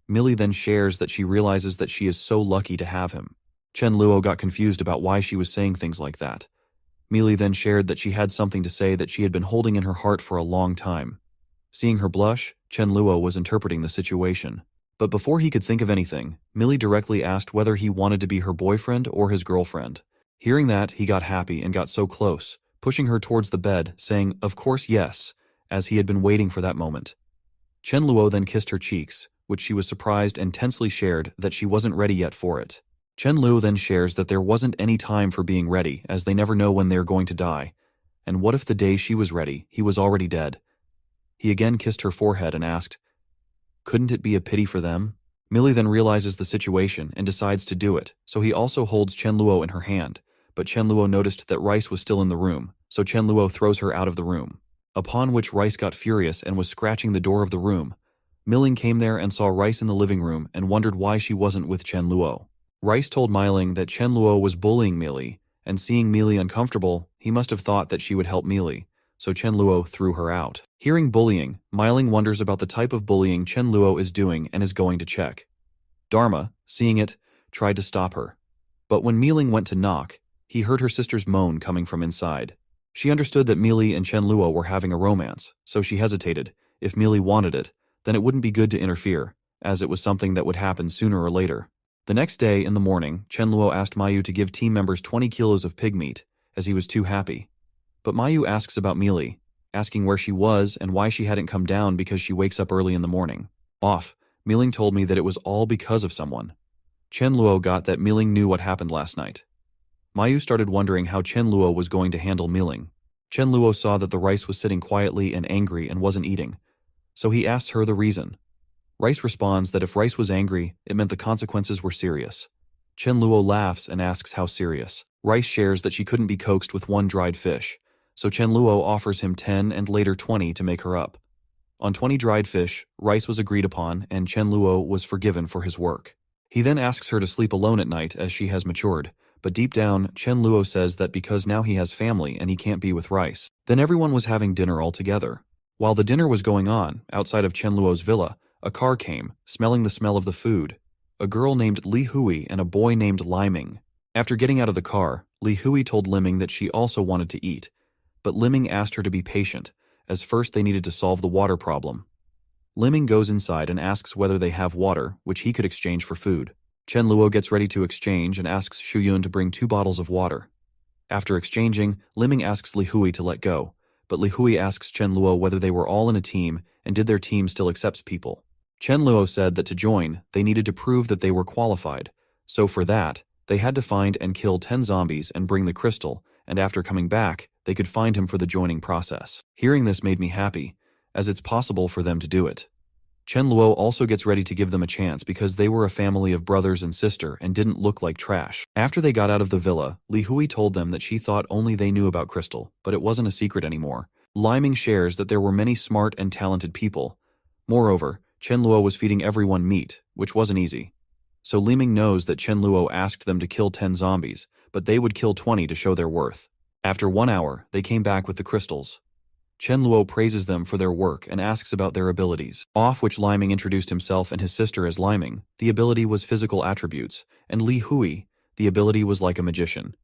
Millie then shares that she realizes that she is so lucky to have him. Chen Luo got confused about why she was saying things like that. Millie then shared that she had something to say that she had been holding in her heart for a long time. Seeing her blush, Chen Luo was interpreting the situation. But before he could think of anything, Millie directly asked whether he wanted to be her boyfriend or his girlfriend. Hearing that, he got happy and got so close, pushing her towards the bed, saying, "Of course yes," as he had been waiting for that moment. Chen Luo then kissed her cheeks, which she was surprised and tensely shared that she wasn't ready yet for it. Chen Lu then shares that there wasn't any time for being ready, as they never know when they're going to die. And what if the day she was ready, he was already dead? He again kissed her forehead and asked, "Couldn't it be a pity for them?" Millie then realizes the situation and decides to do it, so he also holds Chen Luo in her hand, but Chen Luo noticed that Rice was still in the room, so Chen Luo throws her out of the room. Upon which Rice got furious and was scratching the door of the room. Milling came there and saw Rice in the living room and wondered why she wasn't with Chen Luo. Rice told Miling that Chen Luo was bullying Millie, and seeing Millie uncomfortable, he must have thought that she would help Millie, so Chen Luo threw her out. Hearing bullying, Miling wonders about the type of bullying Chen Luo is doing and is going to check. Dharma, seeing it, tried to stop her. But when Miling went to knock, he heard her sister's moan coming from inside. She understood that Millie and Chen Luo were having a romance, so she hesitated. If Millie wanted it, then it wouldn't be good to interfere, as it was something that would happen sooner or later. The next day, in the morning, Chen Luo asked Mayu to give team members 20 kilos of pig meat, as he was too happy. But Mayu asks about Millie, asking where she was and why she hadn't come down because she wakes up early in the morning. Off, Miling told me that it was all because of someone. Chen Luo got that Miling knew what happened last night. Mayu started wondering how Chen Luo was going to handle Miling. Chen Luo saw that the Rice was sitting quietly and angry and wasn't eating, so he asked her the reason. Rice responds that if Rice was angry, it meant the consequences were serious. Chen Luo laughs and asks how serious. Rice shares that she couldn't be coaxed with one dried fish, so Chen Luo offers him 10 and later 20 to make her up. On 20 dried fish, Rice was agreed upon and Chen Luo was forgiven for his work. He then asks her to sleep alone at night as she has matured, but deep down, Chen Luo says that because now he has family and he can't be with Rice. Then everyone was having dinner all together. While the dinner was going on, outside of Chen Luo's villa, a car came, smelling the smell of the food. A girl named Li Hui and a boy named Liming. After getting out of the car, Li Hui told Liming that she also wanted to eat, but Liming asked her to be patient, as first they needed to solve the water problem. Liming goes inside and asks whether they have water, which he could exchange for food. Chen Luo gets ready to exchange and asks Xu Yun to bring 2 bottles of water. After exchanging, Liming asks Li Hui to let go, but Li Hui asks Chen Luo whether they were all in a team and did their team still accept people. Chen Luo said that to join, they needed to prove that they were qualified, so for that, they had to find and kill 10 zombies and bring the crystal, and after coming back, they could find him for the joining process. Hearing this made me happy, as it's possible for them to do it. Chen Luo also gets ready to give them a chance because they were a family of brothers and sister and didn't look like trash. After they got out of the villa, Li Hui told them that she thought only they knew about Crystal, but it wasn't a secret anymore. Liming shares that there were many smart and talented people. Moreover, Chen Luo was feeding everyone meat, which wasn't easy. So Liming knows that Chen Luo asked them to kill 10 zombies, but they would kill 20 to show their worth. After 1 hour, they came back with the crystals. Chen Luo praises them for their work and asks about their abilities. Off which Liming introduced himself and his sister as Liming. The ability was physical attributes, and Li Hui, the ability was like a magician.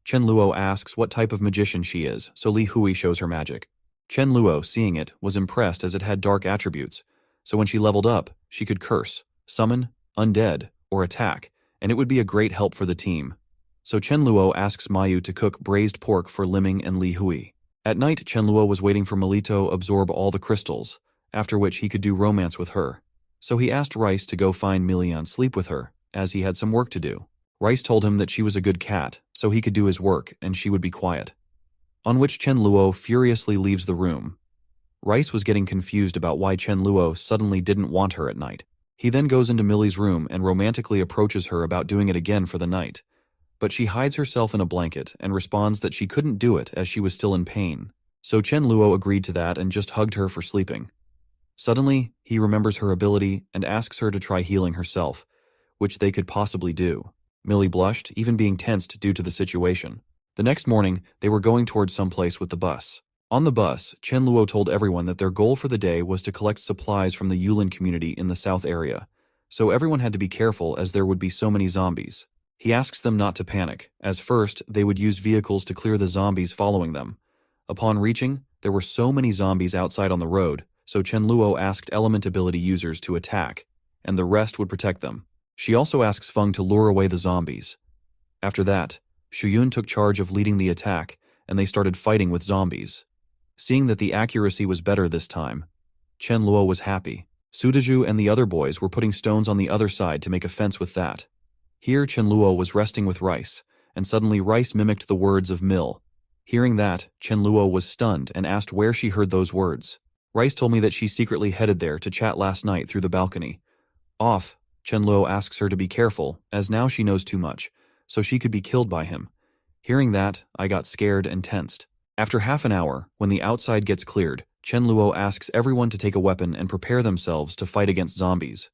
Chen Luo asks what type of magician she is, so Li Hui shows her magic. Chen Luo, seeing it, was impressed as it had dark attributes, so when she leveled up, she could curse, summon, undead, or attack, and it would be a great help for the team. So Chen Luo asks Mayu to cook braised pork for Liming and Li Hui. At night, Chen Luo was waiting for Melito absorb all the crystals, after which he could do romance with her. So he asked Rice to go find Milian sleep with her, as he had some work to do. Rice told him that she was a good cat, so he could do his work and she would be quiet. On which Chen Luo furiously leaves the room. Rice was getting confused about why Chen Luo suddenly didn't want her at night. He then goes into Millie's room and romantically approaches her about doing it again for the night. But she hides herself in a blanket and responds that she couldn't do it as she was still in pain. So Chen Luo agreed to that and just hugged her for sleeping. Suddenly, he remembers her ability and asks her to try healing herself, which they could possibly do. Millie blushed, even being tensed due to the situation. The next morning, they were going towards someplace with the bus. On the bus, Chen Luo told everyone that their goal for the day was to collect supplies from the Yulin community in the south area, so everyone had to be careful as there would be so many zombies. He asks them not to panic, as first, they would use vehicles to clear the zombies following them. Upon reaching, there were so many zombies outside on the road, so Chen Luo asked element ability users to attack, and the rest would protect them. She also asks Feng to lure away the zombies. After that, Xu Yun took charge of leading the attack, and they started fighting with zombies. Seeing that the accuracy was better this time, Chen Luo was happy. Sudaju and the other boys were putting stones on the other side to make a fence with that. Here Chen Luo was resting with Rice, and suddenly Rice mimicked the words of Mill. Hearing that, Chen Luo was stunned and asked where she heard those words. Rice told me that she secretly headed there to chat last night through the balcony. Off, Chen Luo asks her to be careful, as now she knows too much, so she could be killed by him. Hearing that, I got scared and tensed. After half an hour, when the outside gets cleared, Chen Luo asks everyone to take a weapon and prepare themselves to fight against zombies.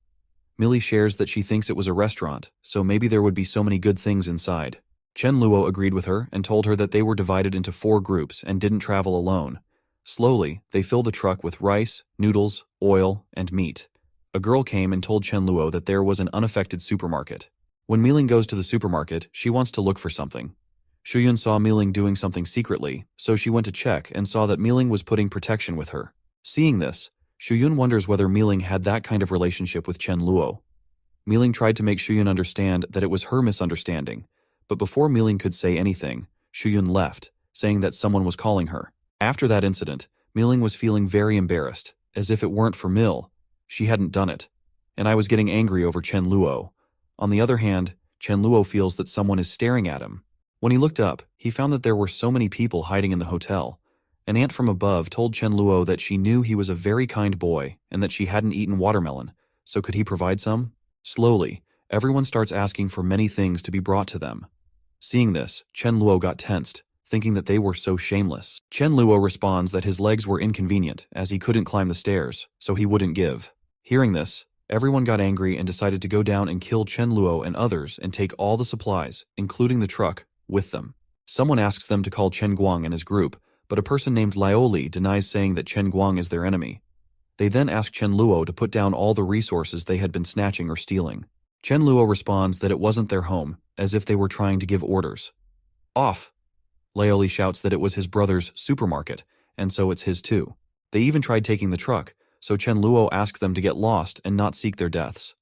Millie shares that she thinks it was a restaurant, so maybe there would be so many good things inside. Chen Luo agreed with her and told her that they were divided into 4 groups and didn't travel alone. Slowly, they fill the truck with rice, noodles, oil, and meat. A girl came and told Chen Luo that there was an unaffected supermarket. When Miling goes to the supermarket, she wants to look for something. Shuyun saw Miling doing something secretly, so she went to check and saw that Miling was putting protection with her. Seeing this, Shuyun wonders whether Miling had that kind of relationship with Chen Luo. Miling tried to make Shuyun understand that it was her misunderstanding, but before Miling could say anything, Shuyun left, saying that someone was calling her. After that incident, Miling was feeling very embarrassed, as if it weren't for Mill, she hadn't done it, and I was getting angry over Chen Luo. On the other hand, Chen Luo feels that someone is staring at him. When he looked up, he found that there were so many people hiding in the hotel. An aunt from above told Chen Luo that she knew he was a very kind boy and that she hadn't eaten watermelon, so could he provide some? Slowly, everyone starts asking for many things to be brought to them. Seeing this, Chen Luo got tensed, thinking that they were so shameless. Chen Luo responds that his legs were inconvenient as he couldn't climb the stairs, so he wouldn't give. Hearing this, everyone got angry and decided to go down and kill Chen Luo and others and take all the supplies, including the truck, with them. Someone asks them to call Chen Guang and his group, but a person named Lioli denies saying that Chen Guang is their enemy. They then ask Chen Luo to put down all the resources they had been snatching or stealing. Chen Luo responds that it wasn't their home, as if they were trying to give orders. Off! Lioli shouts that it was his brother's supermarket, and so it's his too. They even tried taking the truck, so Chen Luo asked them to get lost and not seek their deaths.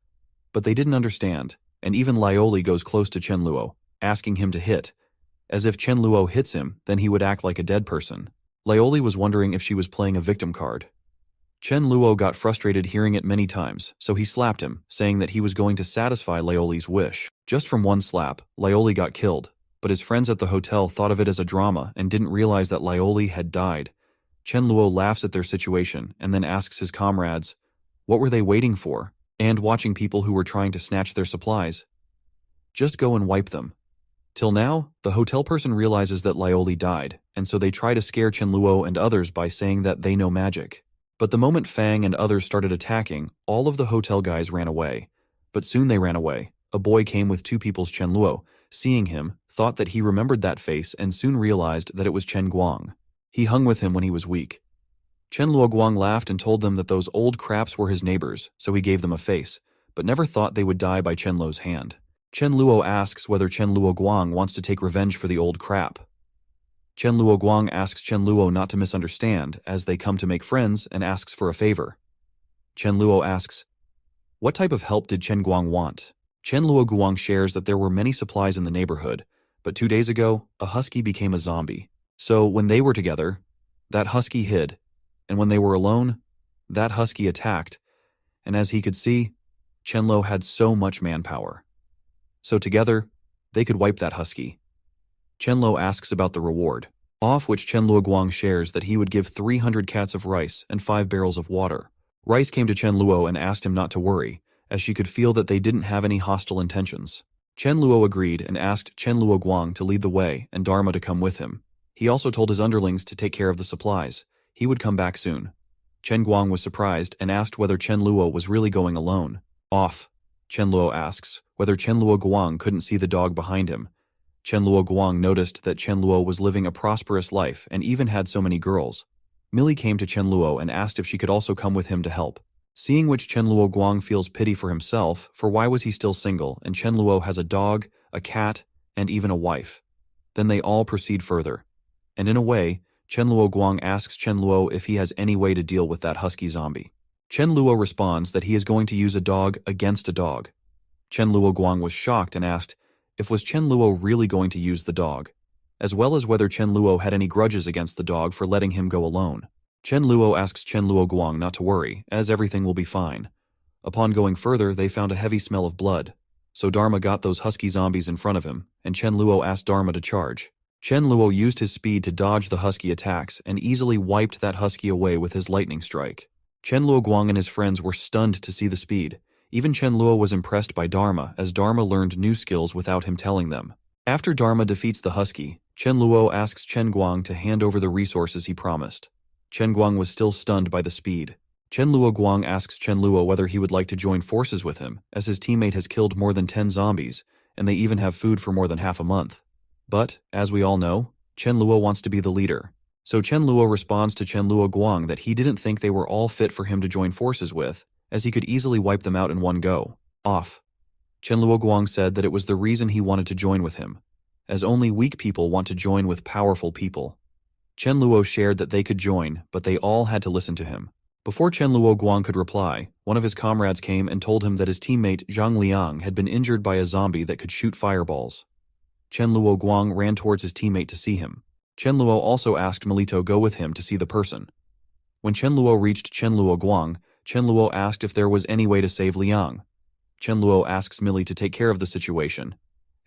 But they didn't understand, and even Lioli goes close to Chen Luo, asking him to hit. As if Chen Luo hits him, then he would act like a dead person. Lioli was wondering if she was playing a victim card. Chen Luo got frustrated hearing it many times, so he slapped him, saying that he was going to satisfy Lioli's wish. Just from one slap, Lioli got killed, but his friends at the hotel thought of it as a drama and didn't realize that Lioli had died. Chen Luo laughs at their situation and then asks his comrades, what were they waiting for? And watching people who were trying to snatch their supplies. Just go and wipe them. Till now, the hotel person realizes that Lioli died, and so they try to scare Chen Luo and others by saying that they know magic. But the moment Fang and others started attacking, all of the hotel guys ran away. But soon they ran away. A boy came with 2 people's Chen Luo. Seeing him, thought that he remembered that face and soon realized that it was Chen Guang. He hung with him when he was weak. Chen Luo Guang laughed and told them that those old craps were his neighbors, so he gave them a face, but never thought they would die by Chen Luo's hand. Chen Luo asks whether Chen Luo Guang wants to take revenge for the old crap. Chen Luo Guang asks Chen Luo not to misunderstand, as they come to make friends, and asks for a favor. Chen Luo asks, what type of help did Chen Guang want? Chen Luo Guang shares that there were many supplies in the neighborhood, but 2 days ago, a husky became a zombie. So when they were together, that husky hid, and when they were alone, that husky attacked, and as he could see, Chen Luo had so much manpower. So together, they could wipe that husky. Chen Luo asks about the reward, off which Chen Luo Guang shares that he would give 300 cats of rice and 5 barrels of water. Rice came to Chen Luo and asked him not to worry, as she could feel that they didn't have any hostile intentions. Chen Luo agreed and asked Chen Luo Guang to lead the way and Dharma to come with him. He also told his underlings to take care of the supplies. He would come back soon. Chen Guang was surprised and asked whether Chen Luo was really going alone. Off. Chen Luo asks whether Chen Luo Guang couldn't see the dog behind him. Chen Luo Guang noticed that Chen Luo was living a prosperous life and even had so many girls. Millie came to Chen Luo and asked if she could also come with him to help. Seeing which Chen Luo Guang feels pity for himself, for why was he still single, and Chen Luo has a dog, a cat, and even a wife. Then they all proceed further. And in a way, Chen Luo Guang asks Chen Luo if he has any way to deal with that husky zombie. Chen Luo responds that he is going to use a dog against a dog. Chen Luo Guang was shocked and asked if was Chen Luo really going to use the dog, as well as whether Chen Luo had any grudges against the dog for letting him go alone. Chen Luo asks Chen Luo Guang not to worry, as everything will be fine. Upon going further, they found a heavy smell of blood. So Dharma got those husky zombies in front of him, and Chen Luo asked Dharma to charge. Chen Luo used his speed to dodge the husky attacks and easily wiped that husky away with his lightning strike. Chen Luo Guang and his friends were stunned to see the speed. Even Chen Luo was impressed by Dharma, as Dharma learned new skills without him telling them. After Dharma defeats the husky, Chen Luo asks Chen Guang to hand over the resources he promised. Chen Guang was still stunned by the speed. Chen Luo Guang asks Chen Luo whether he would like to join forces with him, as his teammate has killed more than 10 zombies, and they even have food for more than half a month. But, as we all know, Chen Luo wants to be the leader. So Chen Luo responds to Chen Luo Guang that he didn't think they were all fit for him to join forces with, as he could easily wipe them out in one go. Off. Chen Luo Guang said that it was the reason he wanted to join with him, as only weak people want to join with powerful people. Chen Luo shared that they could join, but they all had to listen to him. Before Chen Luo Guang could reply, one of his comrades came and told him that his teammate Zhang Liang had been injured by a zombie that could shoot fireballs. Chen Luo Guang ran towards his teammate to see him. Chen Luo also asked Milito go with him to see the person. When Chen Luo reached Chen Luo Guang, Chen Luo asked if there was any way to save Liang. Chen Luo asks Millie to take care of the situation,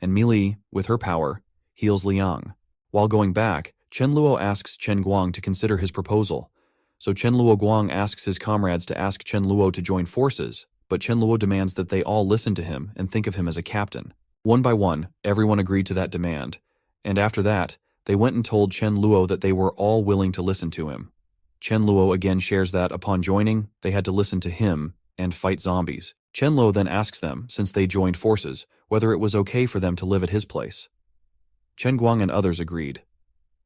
and Millie, with her power, heals Liang. While going back, Chen Luo asks Chen Guang to consider his proposal. So Chen Luo Guang asks his comrades to ask Chen Luo to join forces, but Chen Luo demands that they all listen to him and think of him as a captain. One by one, everyone agreed to that demand, and after that, they went and told Chen Luo that they were all willing to listen to him. Chen Luo again shares that upon joining, they had to listen to him and fight zombies. Chen Luo then asks them, since they joined forces, whether it was okay for them to live at his place. Chen Guang and others agreed.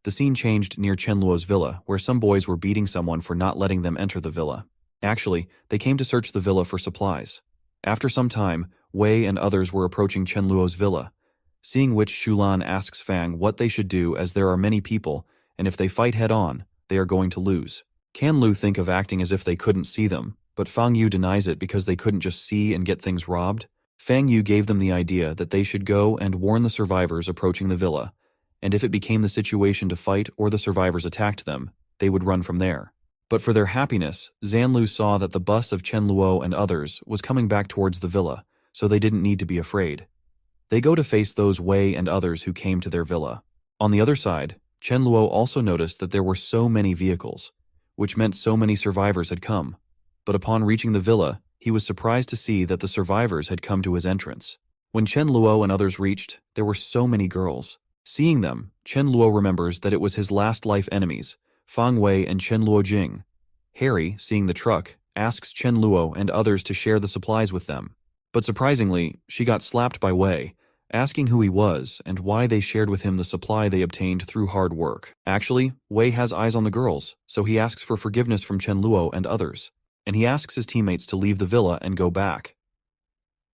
The scene changed near Chen Luo's villa, where some boys were beating someone for not letting them enter the villa. Actually, they came to search the villa for supplies. After some time, Wei and others were approaching Chen Luo's villa, seeing which Shulan asks Fang what they should do as there are many people, and if they fight head-on, they are going to lose. Can Lu think of acting as if they couldn't see them, but Fang Yu denies it because they couldn't just see and get things robbed. Fang Yu gave them the idea that they should go and warn the survivors approaching the villa, and if it became the situation to fight or the survivors attacked them, they would run from there. But for their happiness, Zanlu saw that the bus of Chen Luo and others was coming back towards the villa, so they didn't need to be afraid. They go to face those Wei and others who came to their villa. On the other side, Chen Luo also noticed that there were so many vehicles, which meant so many survivors had come. But upon reaching the villa, he was surprised to see that the survivors had come to his entrance. When Chen Luo and others reached, there were so many girls. Seeing them, Chen Luo remembers that it was his last life enemies, Fang Wei and Chen Luo Jing. Harry, seeing the truck, asks Chen Luo and others to share the supplies with them. But surprisingly, she got slapped by Wei, asking who he was and why they shared with him the supply they obtained through hard work. Actually, Wei has eyes on the girls, so he asks for forgiveness from Chen Luo and others, and he asks his teammates to leave the villa and go back.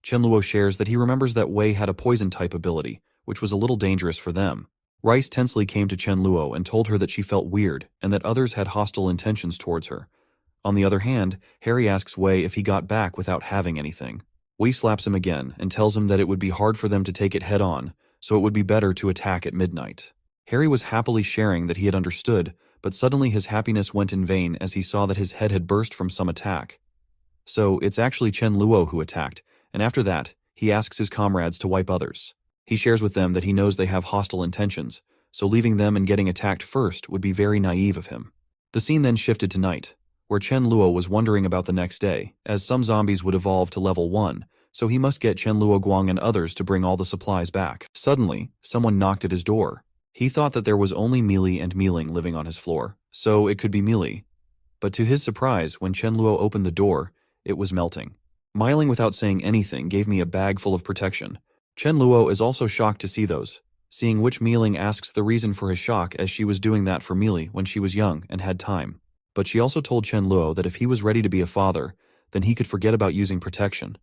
Chen Luo shares that he remembers that Wei had a poison-type ability, which was a little dangerous for them. Rice tensely came to Chen Luo and told her that she felt weird and that others had hostile intentions towards her. On the other hand, Harry asks Wei if he got back without having anything. Wei slaps him again and tells him that it would be hard for them to take it head-on, so it would be better to attack at midnight. Harry was happily sharing that he had understood, but suddenly his happiness went in vain as he saw that his head had burst from some attack. So it's actually Chen Luo who attacked, and after that, he asks his comrades to wipe others. He shares with them that he knows they have hostile intentions, so leaving them and getting attacked first would be very naive of him. The scene then shifted to night, where Chen Luo was wondering about the next day, as some zombies would evolve to level 1, so he must get Chen Luo Guang and others to bring all the supplies back. Suddenly, someone knocked at his door. He thought that there was only Mealy and Mealing living on his floor, so it could be Mealy. But to his surprise, when Chen Luo opened the door, it was melting. Mealing without saying anything gave me a bag full of protection. Chen Luo is also shocked to see those, seeing which Mealing asks the reason for his shock as she was doing that for Mealy when she was young and had time. But she also told Chen Luo that if he was ready to be a father, then he could forget about using protection.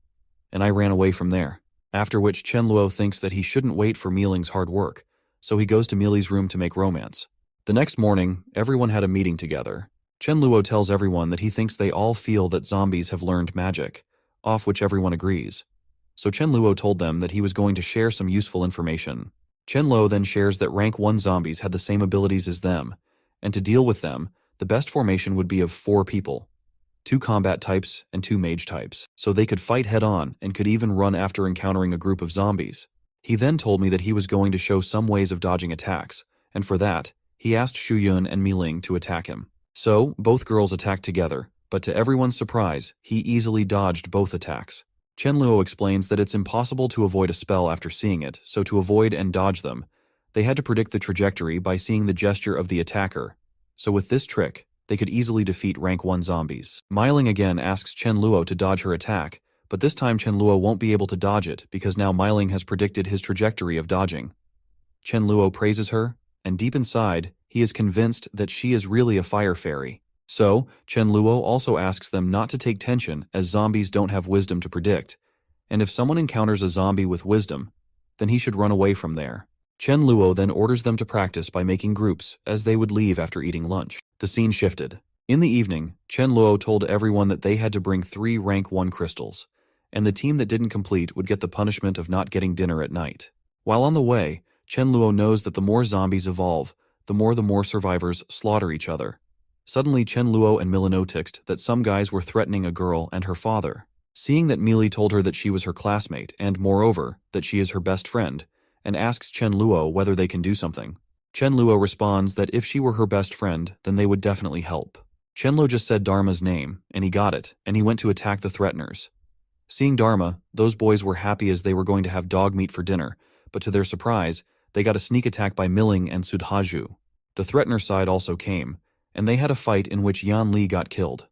And I ran away from there, after which Chen Luo thinks that he shouldn't wait for Mealing's hard work, so he goes to Mealy's room to make romance. The next morning, everyone had a meeting together. Chen Luo tells everyone that he thinks they all feel that zombies have learned magic, off which everyone agrees. So Chen Luo told them that he was going to share some useful information. Chen Luo then shares that rank 1 zombies had the same abilities as them, and to deal with them, The best formation would be of 4 people, 2 combat types and 2 mage types, so they could fight head-on and could even run after encountering a group of zombies. He then told me that he was going to show some ways of dodging attacks, and for that, he asked Shu Yun and Mi Ling to attack him. So, both girls attacked together, but to everyone's surprise, he easily dodged both attacks. Chen Luo explains that it's impossible to avoid a spell after seeing it, so to avoid and dodge them, they had to predict the trajectory by seeing the gesture of the attacker. So with this trick, they could easily defeat rank 1 zombies. Mi Ling again asks Chen Luo to dodge her attack, but this time Chen Luo won't be able to dodge it because now Mi Ling has predicted his trajectory of dodging. Chen Luo praises her, and deep inside, he is convinced that she is really a fire fairy. So, Chen Luo also asks them not to take tension as zombies don't have wisdom to predict, and if someone encounters a zombie with wisdom, then he should run away from there. Chen Luo then orders them to practice by making groups as they would leave after eating lunch. The scene shifted. In the evening, Chen Luo told everyone that they had to bring 3 rank 1 crystals, and the team that didn't complete would get the punishment of not getting dinner at night. While on the way, Chen Luo knows that the more zombies evolve, the more survivors slaughter each other. Suddenly Chen Luo and Mili noticed that some guys were threatening a girl and her father. Seeing that Mili told her that she was her classmate and, moreover, that she is her best friend, and asks Chen Luo whether they can do something. Chen Luo responds that if she were her best friend, then they would definitely help. Chen Luo just said Dharma's name, and he got it, and he went to attack the threateners. Seeing Dharma, those boys were happy as they were going to have dog meat for dinner, but to their surprise, they got a sneak attack by Miling and Sudhaju. The threatener side also came, and they had a fight in which Yan Li got killed.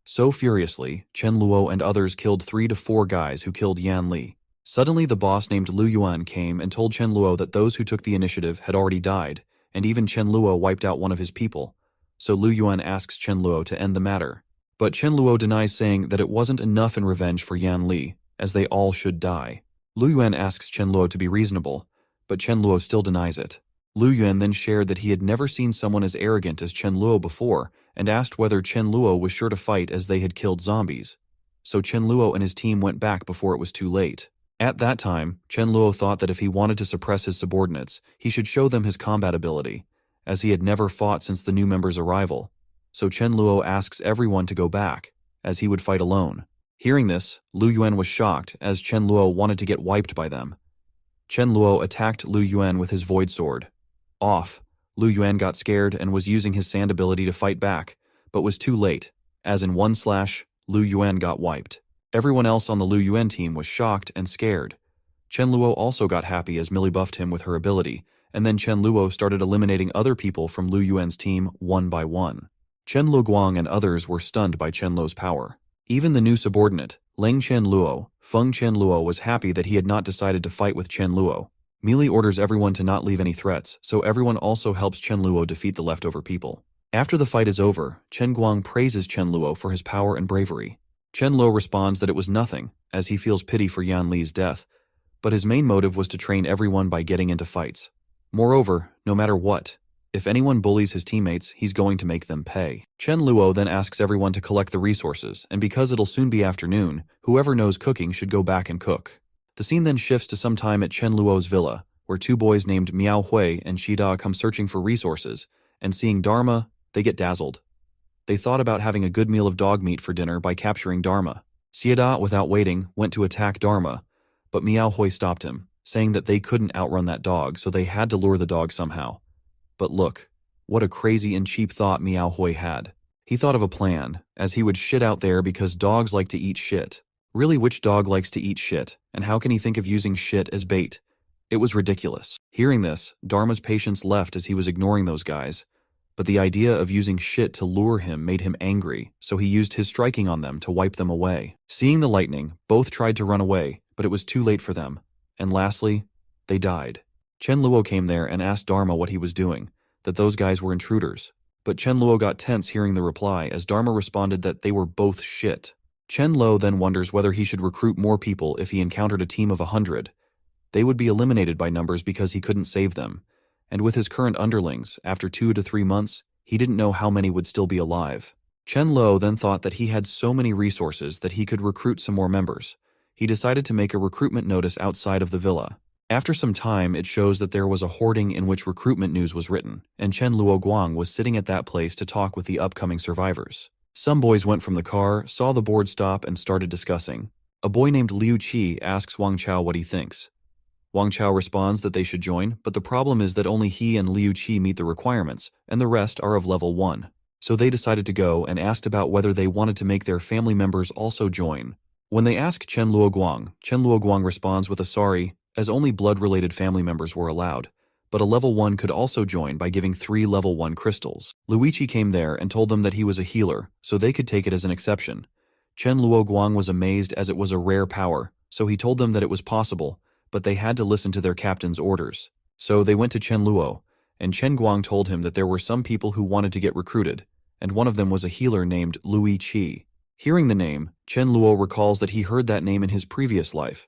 So furiously, Chen Luo and others killed 3 to 4 guys who killed Yan Li. Suddenly the boss named Lu Yuan came and told Chen Luo that those who took the initiative had already died, and even Chen Luo wiped out one of his people. So Lu Yuan asks Chen Luo to end the matter. But Chen Luo denies, saying that it wasn't enough in revenge for Yan Li, as they all should die. Lu Yuan asks Chen Luo to be reasonable, but Chen Luo still denies it. Lu Yuan then shared that he had never seen someone as arrogant as Chen Luo before, and asked whether Chen Luo was sure to fight as they had killed zombies. So Chen Luo and his team went back before it was too late. At that time, Chen Luo thought that if he wanted to suppress his subordinates, he should show them his combat ability, as he had never fought since the new member's arrival. So Chen Luo asks everyone to go back, as he would fight alone. Hearing this, Lu Yuan was shocked, as Chen Luo wanted to get wiped by them. Chen Luo attacked Lu Yuan with his void sword. Off, Lu Yuan got scared and was using his sand ability to fight back, but was too late, as in one slash, Lu Yuan got wiped. Everyone else on the Lu Yuan team was shocked and scared. Chen Luo also got happy as Millie buffed him with her ability, and then Chen Luo started eliminating other people from Lu Yuan's team one by one. Chen Luoguang and others were stunned by Chen Luo's power. Even the new subordinate, Leng Chen Luo, Feng Chen Luo, was happy that he had not decided to fight with Chen Luo. Millie orders everyone to not leave any threats, so everyone also helps Chen Luo defeat the leftover people. After the fight is over, Chen Guang praises Chen Luo for his power and bravery. Chen Luo responds that it was nothing, as he feels pity for Yan Li's death, but his main motive was to train everyone by getting into fights. Moreover, no matter what, if anyone bullies his teammates, he's going to make them pay. Chen Luo then asks everyone to collect the resources, and because it'll soon be afternoon, whoever knows cooking should go back and cook. The scene then shifts to some time at Chen Luo's villa, where 2 boys named Miao Hui and Shida come searching for resources, and seeing Dharma, they get dazzled. They thought about having a good meal of dog meat for dinner by capturing Dharma. Shida, without waiting, went to attack Dharma, but Miao Hui stopped him, saying that they couldn't outrun that dog, so they had to lure the dog somehow. But look, what a crazy and cheap thought Miao Hui had. He thought of a plan, as he would shit out there because dogs like to eat shit. Really, which dog likes to eat shit, and how can he think of using shit as bait? It was ridiculous. Hearing this, Dharma's patience left as he was ignoring those guys, but the idea of using shit to lure him made him angry, so he used his striking on them to wipe them away. Seeing the lightning, both tried to run away, but it was too late for them, and lastly, they died. Chen Luo came there and asked Dharma what he was doing, that those guys were intruders. But Chen Luo got tense hearing the reply, as Dharma responded that they were both shit. Chen Luo then wonders whether he should recruit more people if he encountered a team of 100. They would be eliminated by numbers because he couldn't save them, and with his current underlings, after 2 to 3 months, he didn't know how many would still be alive. Chen Luo then thought that he had so many resources that he could recruit some more members. He decided to make a recruitment notice outside of the villa. After some time, it shows that there was a hoarding in which recruitment news was written, and Chen Luoguang was sitting at that place to talk with the upcoming survivors. Some boys went from the car, saw the board stop, and started discussing. A boy named Liu Qi asks Wang Chao what he thinks. Wang Chao responds that they should join, but the problem is that only he and Liu Qi meet the requirements, and the rest are of level 1. So they decided to go and asked about whether they wanted to make their family members also join. When they ask Chen Luoguang responds with a sorry, as only blood-related family members were allowed, but a level 1 could also join by giving 3 level 1 crystals. Luigi came there and told them that he was a healer, so they could take it as an exception. Chen Luoguang was amazed as it was a rare power, so he told them that it was possible, but they had to listen to their captain's orders. So they went to Chen Luo, and Chen Guang told him that there were some people who wanted to get recruited, and one of them was a healer named Lui Qi. Hearing the name, Chen Luo recalls that he heard that name in his previous life.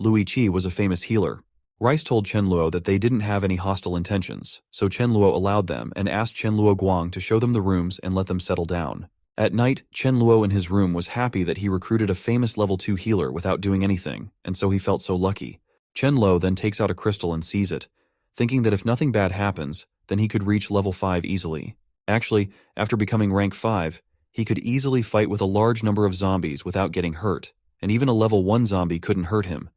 Lui Qi was a famous healer. Rice told Chen Luo that they didn't have any hostile intentions, so Chen Luo allowed them and asked Chen Luoguang to show them the rooms and let them settle down. At night, Chen Luo in his room was happy that he recruited a famous level 2 healer without doing anything, and so he felt so lucky. Chen Luo then takes out a crystal and sees it, thinking that if nothing bad happens, then he could reach level 5 easily. Actually, after becoming rank 5, he could easily fight with a large number of zombies without getting hurt, and even a level 1 zombie couldn't hurt him.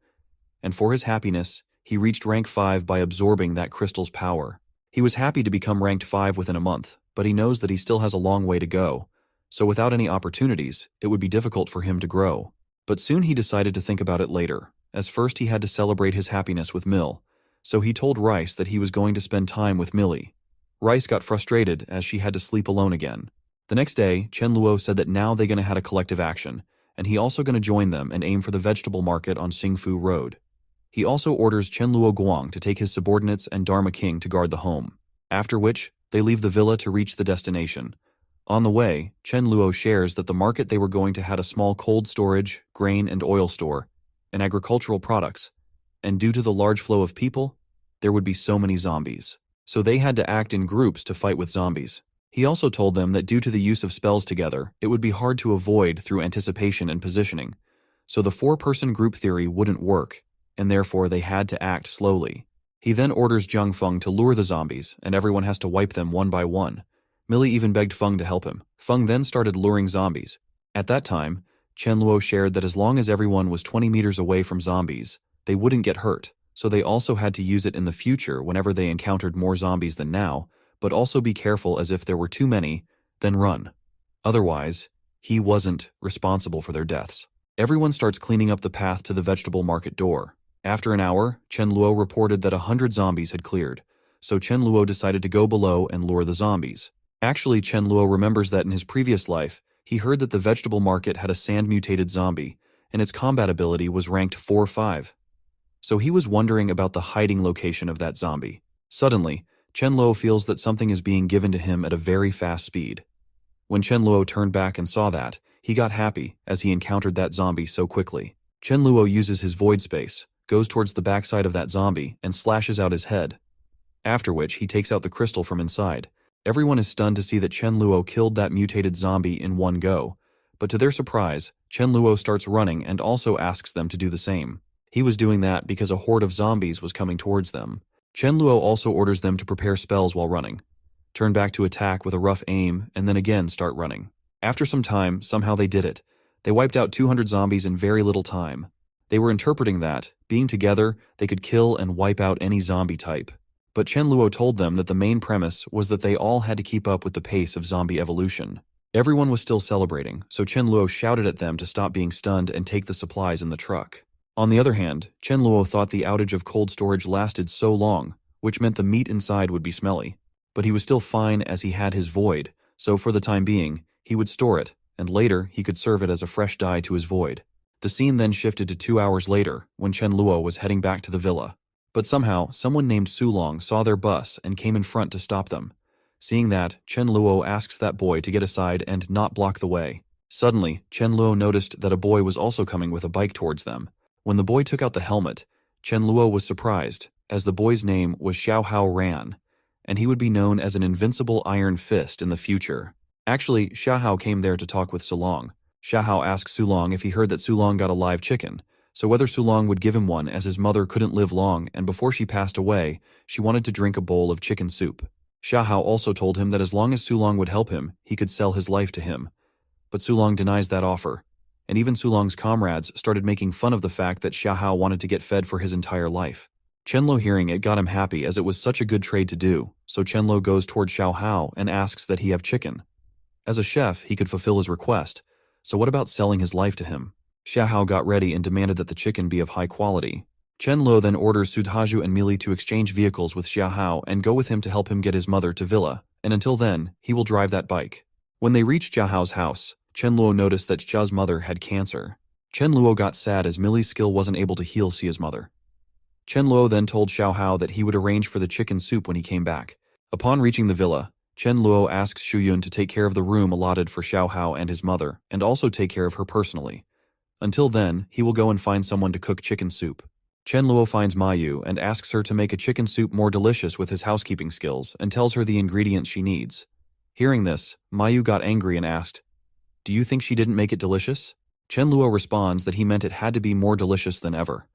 And for his happiness, he reached rank 5 by absorbing that crystal's power. He was happy to become ranked 5 within a month, but he knows that he still has a long way to go, so without any opportunities, it would be difficult for him to grow. But soon he decided to think about it later, as first he had to celebrate his happiness with Mill, so he told Rice that he was going to spend time with Millie. Rice got frustrated as she had to sleep alone again. The next day, Chen Luo said that now they're going to have a collective action, and he also going to join them and aim for the vegetable market on Xingfu Road. He also orders Chen Luoguang to take his subordinates and Dharma King to guard the home, after which they leave the villa to reach the destination. On the way, Chen Luo shares that the market they were going to had a small cold storage, grain and oil store, and agricultural products, and due to the large flow of people, there would be so many zombies. So they had to act in groups to fight with zombies. He also told them that due to the use of spells together, it would be hard to avoid through anticipation and positioning, so the 4-person group theory wouldn't work, and therefore they had to act slowly. He then orders Jiang Feng to lure the zombies, and everyone has to wipe them one by one. Millie even begged Feng to help him. Feng then started luring zombies. At that time, Chen Luo shared that as long as everyone was 20 meters away from zombies, they wouldn't get hurt, so they also had to use it in the future whenever they encountered more zombies than now, but also be careful as if there were too many, then run. Otherwise, he wasn't responsible for their deaths. Everyone starts cleaning up the path to the vegetable market door. After an hour, Chen Luo reported that 100 zombies had cleared, so Chen Luo decided to go below and lure the zombies. Actually, Chen Luo remembers that in his previous life, he heard that the vegetable market had a sand-mutated zombie, and its combat ability was ranked 4-5. So he was wondering about the hiding location of that zombie. Suddenly, Chen Luo feels that something is being given to him at a very fast speed. When Chen Luo turned back and saw that, he got happy as he encountered that zombie so quickly. Chen Luo uses his void space, goes towards the backside of that zombie, and slashes out his head. After which, he takes out the crystal from inside. Everyone is stunned to see that Chen Luo killed that mutated zombie in one go, but to their surprise, Chen Luo starts running and also asks them to do the same. He was doing that because a horde of zombies was coming towards them. Chen Luo also orders them to prepare spells while running, turn back to attack with a rough aim, and then again start running. After some time, somehow they did it. They wiped out 200 zombies in very little time. They were interpreting that, being together, they could kill and wipe out any zombie type. But Chen Luo told them that the main premise was that they all had to keep up with the pace of zombie evolution. Everyone was still celebrating, so Chen Luo shouted at them to stop being stunned and take the supplies in the truck. On the other hand, Chen Luo thought the outage of cold storage lasted so long, which meant the meat inside would be smelly. But he was still fine as he had his void, so for the time being, he would store it, and later he could serve it as a fresh dye to his void. The scene then shifted to 2 hours later, when Chen Luo was heading back to the villa. But somehow, someone named Sulong saw their bus and came in front to stop them. Seeing that, Chen Luo asks that boy to get aside and not block the way. Suddenly, Chen Luo noticed that a boy was also coming with a bike towards them. When the boy took out the helmet, Chen Luo was surprised, as the boy's name was Xiao Hao Ran, and he would be known as an invincible iron fist in the future. Actually, Xiao Hao came there to talk with Sulong. Xiao Hao asked Sulong if he heard that Sulong got a live chicken, so whether Sulong would give him one as his mother couldn't live long and before she passed away, she wanted to drink a bowl of chicken soup. Xiahao also told him that as long as Sulong would help him, he could sell his life to him. But Sulong denies that offer, and even Sulong's comrades started making fun of the fact that Xiahao wanted to get fed for his entire life. Chenlo hearing it got him happy as it was such a good trade to do, so Chenlo goes toward Xiahao and asks that he have chicken. As a chef, he could fulfill his request, so what about selling his life to him? Xiahao got ready and demanded that the chicken be of high quality. Chenlo then orders Sudhaju and Mili to exchange vehicles with Xiahao and go with him to help him get his mother to villa, and until then, he will drive that bike. When they reach Xiahao's house, Chenluo noticed that Xia's mother had cancer. Chenluo got sad as Mili's skill wasn't able to heal Xia's mother. Chenluo then told Xiahao that he would arrange for the chicken soup when he came back. Upon reaching the villa, Chenluo asks Shuyun to take care of the room allotted for Xiahao and his mother, and also take care of her personally. Until then, he will go and find someone to cook chicken soup. Chenluo finds Mayu and asks her to make a chicken soup more delicious with his housekeeping skills and tells her the ingredients she needs. Hearing this, Mayu got angry and asked, "Do you think she didn't make it delicious?" Chenluo responds that he meant it had to be more delicious than ever.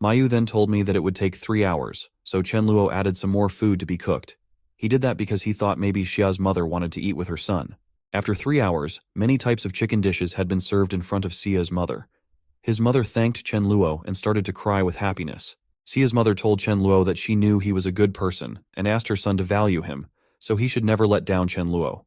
Mayu then told me that it would take 3 hours, so Chenluo added some more food to be cooked. He did that because he thought maybe Xia's mother wanted to eat with her son. After 3 hours, many types of chicken dishes had been served in front of Xia's mother. His mother thanked Chenluo and started to cry with happiness. Xia's mother told Chenluo that she knew he was a good person and asked her son to value him, so he should never let down Chenluo.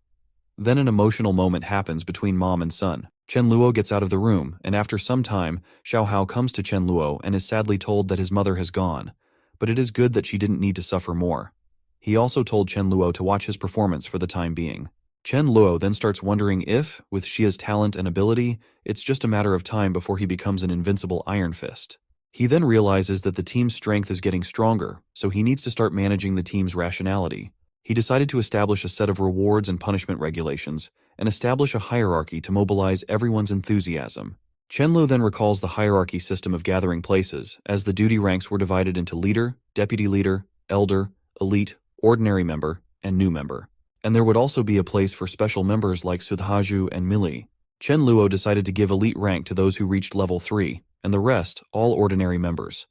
Then an emotional moment happens between mom and son. Chenluo gets out of the room, and after some time, Xiahao comes to Chenluo and is sadly told that his mother has gone, but it is good that she didn't need to suffer more. He also told Chenluo to watch his performance for the time being. Chenluo then starts wondering if, with Xia's talent and ability, it's just a matter of time before he becomes an invincible Iron Fist. He then realizes that the team's strength is getting stronger, so he needs to start managing the team's rationality. He decided to establish a set of rewards and punishment regulations, and establish a hierarchy to mobilize everyone's enthusiasm. Chenlo then recalls the hierarchy system of gathering places, as the duty ranks were divided into leader, deputy leader, elder, elite, ordinary member, and new member. And there would also be a place for special members like Sudhaju and Mili. Chenluo decided to give elite rank to those who reached level 3, and the rest, all ordinary members.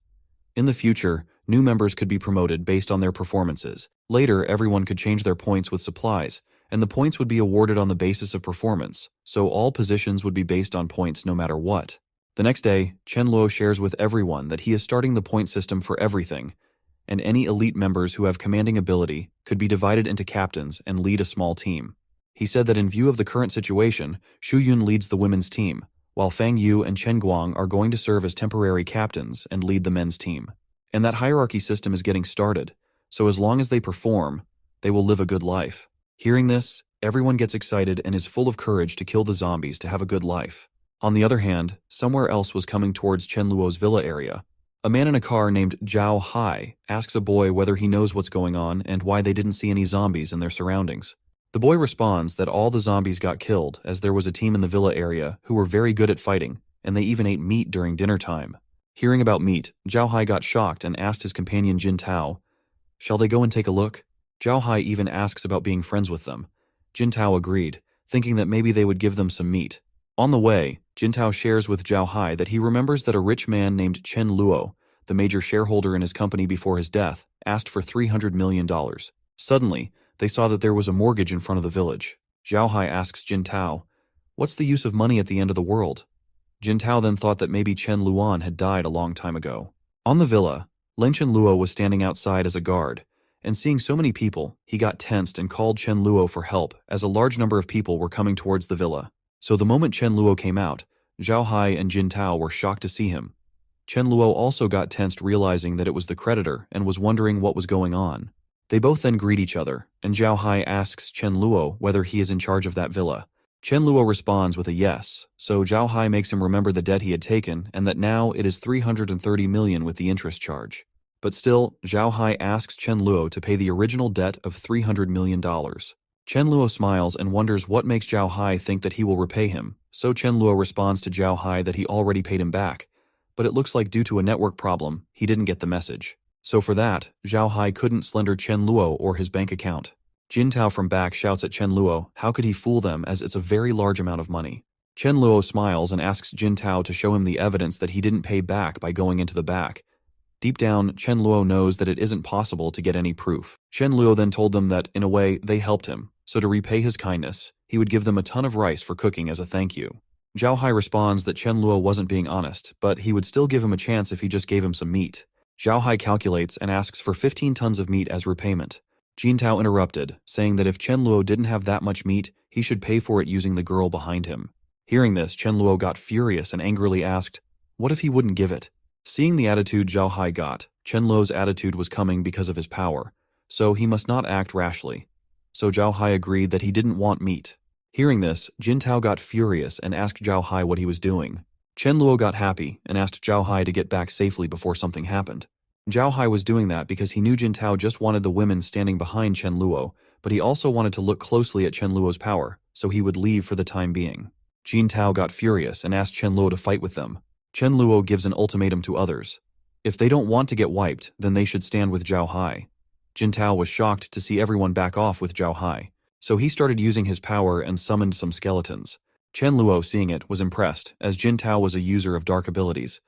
In the future, new members could be promoted based on their performances. Later, everyone could change their points with supplies, and the points would be awarded on the basis of performance, so all positions would be based on points no matter what. The next day, Chenluo shares with everyone that he is starting the point system for everything, and any elite members who have commanding ability could be divided into captains and lead a small team. He said that in view of the current situation, Shu Yun leads the women's team, while Fang Yu and Chen Guang are going to serve as temporary captains and lead the men's team. And that hierarchy system is getting started, so as long as they perform, they will live a good life. Hearing this, everyone gets excited and is full of courage to kill the zombies to have a good life. On the other hand, somewhere else was coming towards Chenluo's villa area. A man in a car named Zhao Hai asks a boy whether he knows what's going on and why they didn't see any zombies in their surroundings. The boy responds that all the zombies got killed as there was a team in the villa area who were very good at fighting, and they even ate meat during dinner time. Hearing about meat, Zhao Hai got shocked and asked his companion Jin Tao, "Shall they go and take a look?" Zhao Hai even asks about being friends with them. Jin Tao agreed, thinking that maybe they would give them some meat. On the way, Jin Tao shares with Zhao Hai that he remembers that a rich man named Chen Luo, the major shareholder in his company before his death, asked for $300 million. Suddenly, they saw that there was a mortgage in front of the village. Zhao Hai asks Jin Tao, "What's the use of money at the end of the world?" Jin Tao then thought that maybe Chen Luan had died a long time ago. On the villa, Len Chen Luo was standing outside as a guard, and seeing so many people, he got tensed and called Chen Luo for help as a large number of people were coming towards the villa. So the moment Chen Luo came out, Zhao Hai and Jin Tao were shocked to see him. Chen Luo also got tensed realizing that it was the creditor and was wondering what was going on. They both then greet each other, and Zhao Hai asks Chen Luo whether he is in charge of that villa. Chen Luo responds with a yes, so Zhao Hai makes him remember the debt he had taken and that now it is 330 million with the interest charge. But still, Zhao Hai asks Chen Luo to pay the original debt of $300 million. Chen Luo smiles and wonders what makes Zhao Hai think that he will repay him, so Chen Luo responds to Zhao Hai that he already paid him back, but it looks like due to a network problem, he didn't get the message. So for that, Zhao Hai couldn't slender Chen Luo or his bank account. Jin Tao from back shouts at Chen Luo, how could he fool them as it's a very large amount of money. Chen Luo smiles and asks Jin Tao to show him the evidence that he didn't pay back by going into the back. Deep down, Chen Luo knows that it isn't possible to get any proof. Chen Luo then told them that, in a way, they helped him, so to repay his kindness, he would give them a ton of rice for cooking as a thank you. Zhao Hai responds that Chen Luo wasn't being honest, but he would still give him a chance if he just gave him some meat. Zhao Hai calculates and asks for 15 tons of meat as repayment. Jin Tao interrupted, saying that if Chen Luo didn't have that much meat, he should pay for it using the girl behind him. Hearing this, Chen Luo got furious and angrily asked, what if he wouldn't give it? Seeing the attitude Zhao Hai got, Chen Luo's attitude was coming because of his power, so he must not act rashly. So Zhao Hai agreed that he didn't want meat. Hearing this, Jin Tao got furious and asked Zhao Hai what he was doing. Chen Luo got happy and asked Zhao Hai to get back safely before something happened. Zhao Hai was doing that because he knew Jin Tao just wanted the women standing behind Chen Luo, but he also wanted to look closely at Chen Luo's power, so he would leave for the time being. Jin Tao got furious and asked Chen Luo to fight with them. Chen Luo gives an ultimatum to others. If they don't want to get wiped, then they should stand with Zhao Hai. Jin Tao was shocked to see everyone back off with Zhao Hai, so he started using his power and summoned some skeletons. Chen Luo, seeing it, was impressed, as Jin Tao was a user of dark abilities.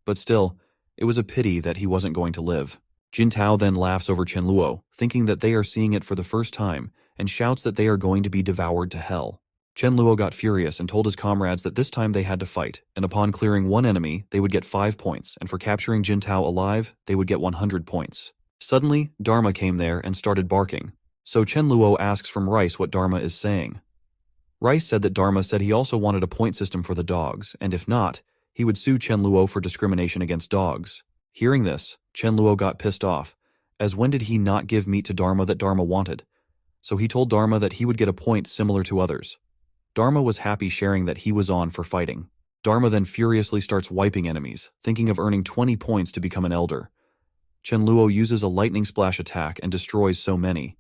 But still, it was a pity that he wasn't going to live. Jin Tao then laughs over Chen Luo, thinking that they are seeing it for the first time, and shouts that they are going to be devoured to hell. Chen Luo got furious and told his comrades that this time they had to fight, and upon clearing one enemy, they would get 5 points, and for capturing Jin Tao alive, they would get 100 points. Suddenly, Dharma came there and started barking. So Chen Luo asks from Rice what Dharma is saying. Rice said that Dharma said he also wanted a point system for the dogs, and if not, he would sue Chen Luo for discrimination against dogs. Hearing this, Chen Luo got pissed off, as when did he not give meat to Dharma that Dharma wanted? So he told Dharma that he would get a point similar to others. Dharma was happy sharing that he was on for fighting. Dharma then furiously starts wiping enemies, thinking of earning 20 points to become an elder. Chen Luo uses a lightning splash attack and destroys so many.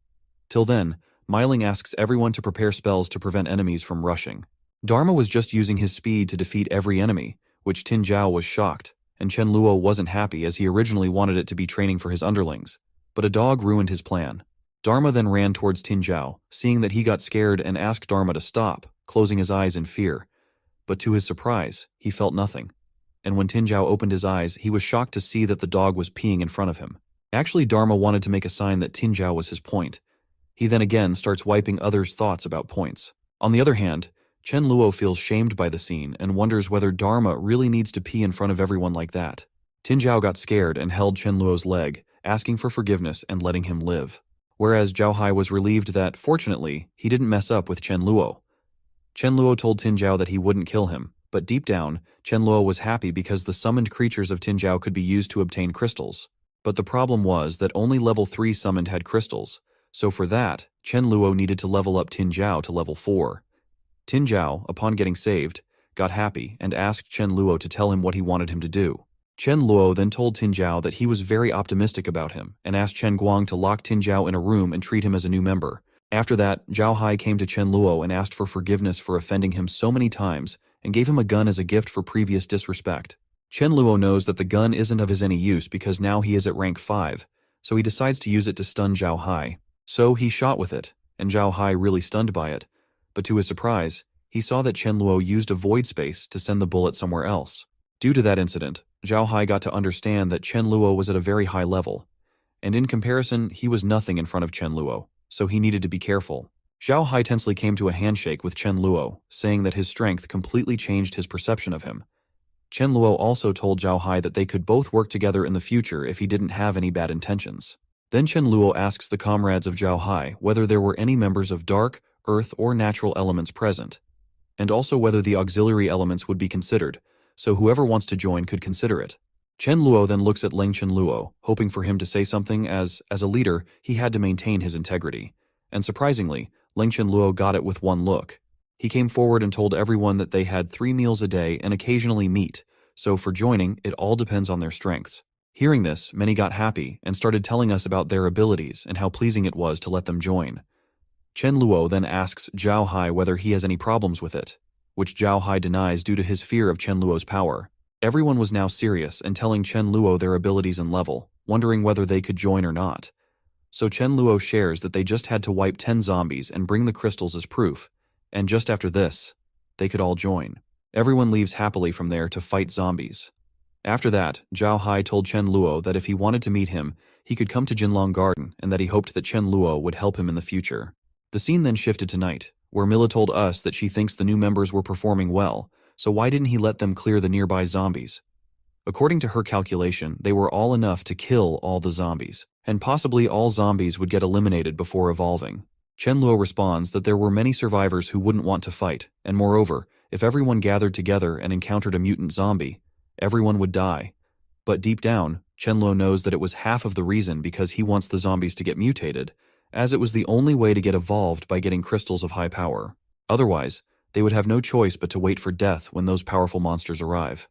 Till then, Myling asks everyone to prepare spells to prevent enemies from rushing. Dharma was just using his speed to defeat every enemy, which Tin Zhao was shocked, and Chen Luo wasn't happy as he originally wanted it to be training for his underlings. But a dog ruined his plan. Dharma then ran towards Tin Zhao, seeing that he got scared and asked Dharma to stop, closing his eyes in fear. But to his surprise, he felt nothing. And when Tin Zhao opened his eyes, he was shocked to see that the dog was peeing in front of him. Actually, Dharma wanted to make a sign that Tin Zhao was his point. He then again starts wiping others' thoughts about points. On the other hand, Chen Luo feels shamed by the scene and wonders whether Dharma really needs to pee in front of everyone like that. Tin Zhao got scared and held Chen Luo's leg, asking for forgiveness and letting him live. Whereas Zhao Hai was relieved that, fortunately, he didn't mess up with Chen Luo. Chen Luo told Tin Zhao that he wouldn't kill him, but deep down, Chen Luo was happy because the summoned creatures of Tin Zhao could be used to obtain crystals. But the problem was that only level 3 summoned had crystals, so for that, Chen Luo needed to level up Tin Zhao to level 4. Tin Zhao, upon getting saved, got happy and asked Chen Luo to tell him what he wanted him to do. Chen Luo then told Tin Zhao that he was very optimistic about him and asked Chen Guang to lock Tin Zhao in a room and treat him as a new member. After that, Zhao Hai came to Chen Luo and asked for forgiveness for offending him so many times and gave him a gun as a gift for previous disrespect. Chen Luo knows that the gun isn't of his any use because now he is at rank 5, so he decides to use it to stun Zhao Hai. So he shot with it, and Zhao Hai really stunned by it, but to his surprise, he saw that Chen Luo used a void space to send the bullet somewhere else. Due to that incident, Zhao Hai got to understand that Chen Luo was at a very high level, and in comparison, he was nothing in front of Chen Luo, so he needed to be careful. Zhao Hai tensely came to a handshake with Chen Luo, saying that his strength completely changed his perception of him. Chen Luo also told Zhao Hai that they could both work together in the future if he didn't have any bad intentions. Then Chen Luo asks the comrades of Zhao Hai whether there were any members of dark, earth, or natural elements present, and also whether the auxiliary elements would be considered, so whoever wants to join could consider it. Chen Luo then looks at Leng Chen Luo, hoping for him to say something as a leader, he had to maintain his integrity. And surprisingly, Leng Chen Luo got it with one look. He came forward and told everyone that they had 3 meals a day and occasionally meat, so for joining, it all depends on their strengths. Hearing this, many got happy and started telling us about their abilities and how pleasing it was to let them join. Chen Luo then asks Zhao Hai whether he has any problems with it, which Zhao Hai denies due to his fear of Chen Luo's power. Everyone was now serious and telling Chen Luo their abilities and level, wondering whether they could join or not. So Chen Luo shares that they just had to wipe 10 zombies and bring the crystals as proof, and just after this, they could all join. Everyone leaves happily from there to fight zombies. After that, Zhao Hai told Chen Luo that if he wanted to meet him, he could come to Jinlong Garden and that he hoped that Chen Luo would help him in the future. The scene then shifted to night, where Mila told us that she thinks the new members were performing well, so why didn't he let them clear the nearby zombies? According to her calculation, they were all enough to kill all the zombies, and possibly all zombies would get eliminated before evolving. Chen Luo responds that there were many survivors who wouldn't want to fight, and moreover, if everyone gathered together and encountered a mutant zombie, everyone would die. But deep down, Chen Luo knows that it was half of the reason because he wants the zombies to get mutated, as it was the only way to get evolved by getting crystals of high power. Otherwise, they would have no choice but to wait for death when those powerful monsters arrive.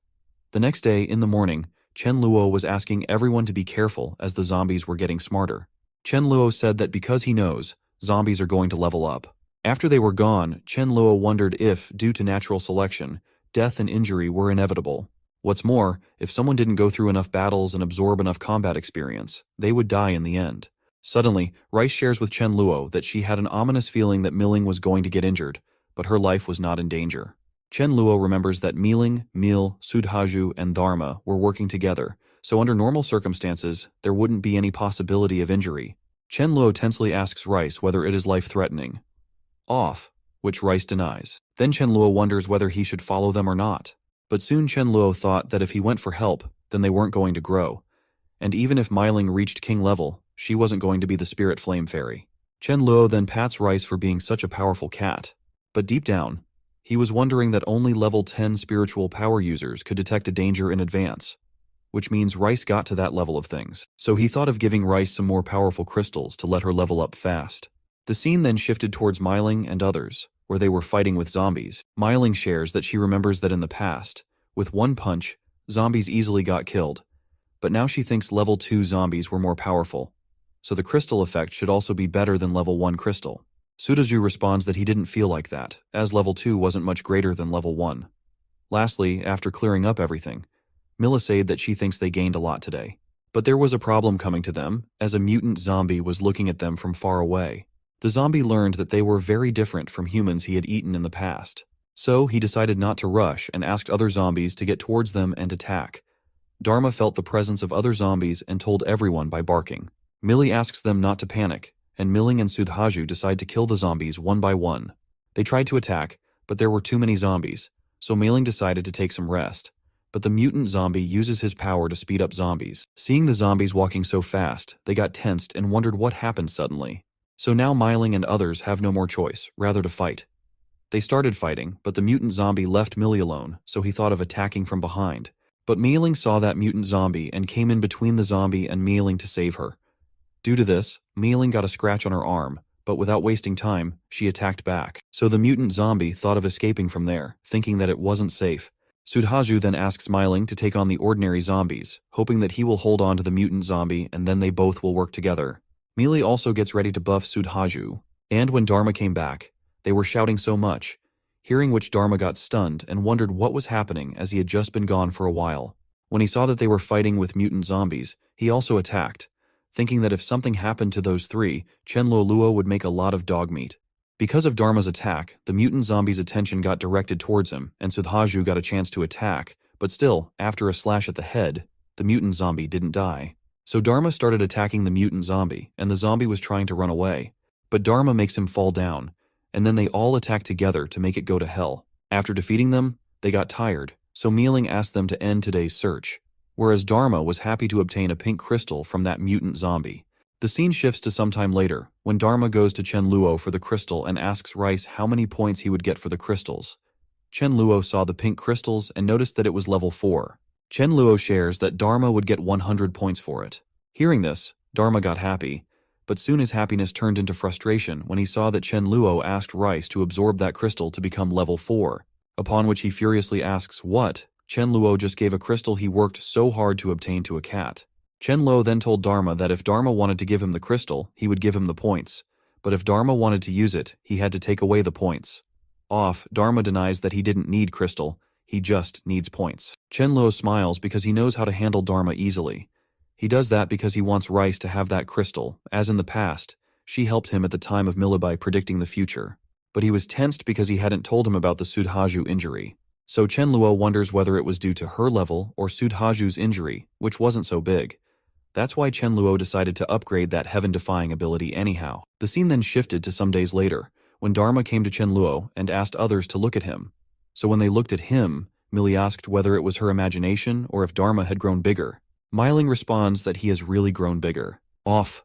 The next day, in the morning, Chen Luo was asking everyone to be careful as the zombies were getting smarter. Chen Luo said that because he knows, zombies are going to level up. After they were gone, Chen Luo wondered if, due to natural selection, death and injury were inevitable. What's more, if someone didn't go through enough battles and absorb enough combat experience, they would die in the end. Suddenly, Rice shares with Chen Luo that she had an ominous feeling that Milling was going to get injured, but her life was not in danger. Chen Luo remembers that Milling, Mil, Sudhaju, and Dharma were working together, so under normal circumstances, there wouldn't be any possibility of injury. Chen Luo tensely asks Rice whether it is life-threatening. Off, which Rice denies. Then Chen Luo wonders whether he should follow them or not. But soon Chen Luo thought that if he went for help, then they weren't going to grow. And even if Myling reached king level, she wasn't going to be the spirit flame fairy. Chen Luo then pats Rice for being such a powerful cat. But deep down, he was wondering that only level 10 spiritual power users could detect a danger in advance, which means Rice got to that level of things. So he thought of giving Rice some more powerful crystals to let her level up fast. The scene then shifted towards Myling and others, where they were fighting with zombies. Myling shares that she remembers that in the past, with one punch, zombies easily got killed, but now she thinks level 2 zombies were more powerful, so the crystal effect should also be better than level 1 crystal. Sudaju responds that he didn't feel like that, as level 2 wasn't much greater than level 1. Lastly, after clearing up everything, Mila said that she thinks they gained a lot today. But there was a problem coming to them, as a mutant zombie was looking at them from far away. The zombie learned that they were very different from humans he had eaten in the past. So he decided not to rush and asked other zombies to get towards them and attack. Dharma felt the presence of other zombies and told everyone by barking. Millie asks them not to panic, and Milling and Sudhaju decide to kill the zombies one by one. They tried to attack, but there were too many zombies, so Milling decided to take some rest. But the mutant zombie uses his power to speed up zombies. Seeing the zombies walking so fast, they got tensed and wondered what happened suddenly. So now Myling and others have no more choice, rather to fight. They started fighting, but the mutant zombie left Millie alone, so he thought of attacking from behind. But Mealing saw that mutant zombie and came in between the zombie and Mealing to save her. Due to this, Mealing got a scratch on her arm, but without wasting time, she attacked back. So the mutant zombie thought of escaping from there, thinking that it wasn't safe. Sudhaju then asks Myling to take on the ordinary zombies, hoping that he will hold on to the mutant zombie and then they both will work together. Mealy also gets ready to buff Sudhaju, and when Dharma came back, they were shouting so much, hearing which Dharma got stunned and wondered what was happening as he had just been gone for a while. When he saw that they were fighting with mutant zombies, he also attacked, thinking that if something happened to those three, Chen Luo would make a lot of dog meat. Because of Dharma's attack, the mutant zombie's attention got directed towards him, and Sudhaju got a chance to attack, but still, after a slash at the head, the mutant zombie didn't die. So Dharma started attacking the mutant zombie, and the zombie was trying to run away. But Dharma makes him fall down, and then they all attack together to make it go to hell. After defeating them, they got tired, so Mealing asked them to end today's search, whereas Dharma was happy to obtain a pink crystal from that mutant zombie. The scene shifts to some time later, when Dharma goes to Chen Luo for the crystal and asks Rice how many points he would get for the crystals. Chen Luo saw the pink crystals and noticed that it was level 4. Chen Luo shares that Dharma would get 100 points for it. Hearing this, Dharma got happy, but soon his happiness turned into frustration when he saw that Chen Luo asked Rice to absorb that crystal to become level 4, upon which he furiously asks what. Chen Luo just gave a crystal he worked so hard to obtain to a cat. Chen Luo then told Dharma that if Dharma wanted to give him the crystal, he would give him the points, but if Dharma wanted to use it, he had to take away the points. Off, Dharma denies that he didn't need crystal, he just needs points. Chen Luo smiles because he knows how to handle Dharma easily. He does that because he wants Rice to have that crystal, as in the past, she helped him at the time of Milabai predicting the future. but he was tensed because he hadn't told him about the Sudhaju injury. So Chen Luo wonders whether it was due to her level or Sudhaju's injury, which wasn't so big. That's why Chen Luo decided to upgrade that heaven-defying ability anyhow. The scene then shifted to some days later, when Dharma came to Chen Luo and asked others to look at him. So when they looked at him, Millie asked whether it was her imagination or if Dharma had grown bigger. Myling responds that he has really grown bigger. Off.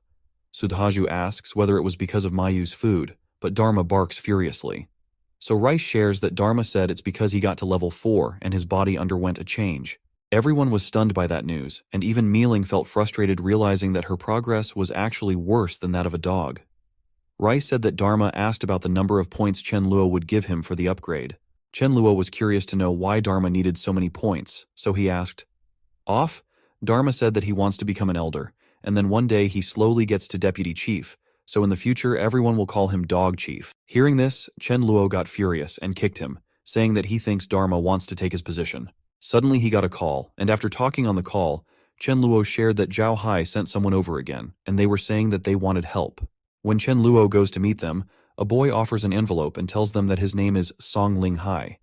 Sudhaju asks whether it was because of Mayu's food, but Dharma barks furiously. So Rice shares that Dharma said it's because he got to level 4 and his body underwent a change. Everyone was stunned by that news, and even Mealing felt frustrated realizing that her progress was actually worse than that of a dog. Rice said that Dharma asked about the number of points Chen Luo would give him for the upgrade. Chen Luo was curious to know why Dharma needed so many points, so he asked, "Off?" Dharma said that he wants to become an elder, and then one day he slowly gets to deputy chief, so in the future everyone will call him Dog Chief. Hearing this, Chen Luo got furious and kicked him, saying that he thinks Dharma wants to take his position. Suddenly he got a call, and after talking on the call, Chen Luo shared that Zhao Hai sent someone over again, and they were saying that they wanted help. When Chen Luo goes to meet them, a boy offers an envelope and tells them that his name is Song Ling Hai.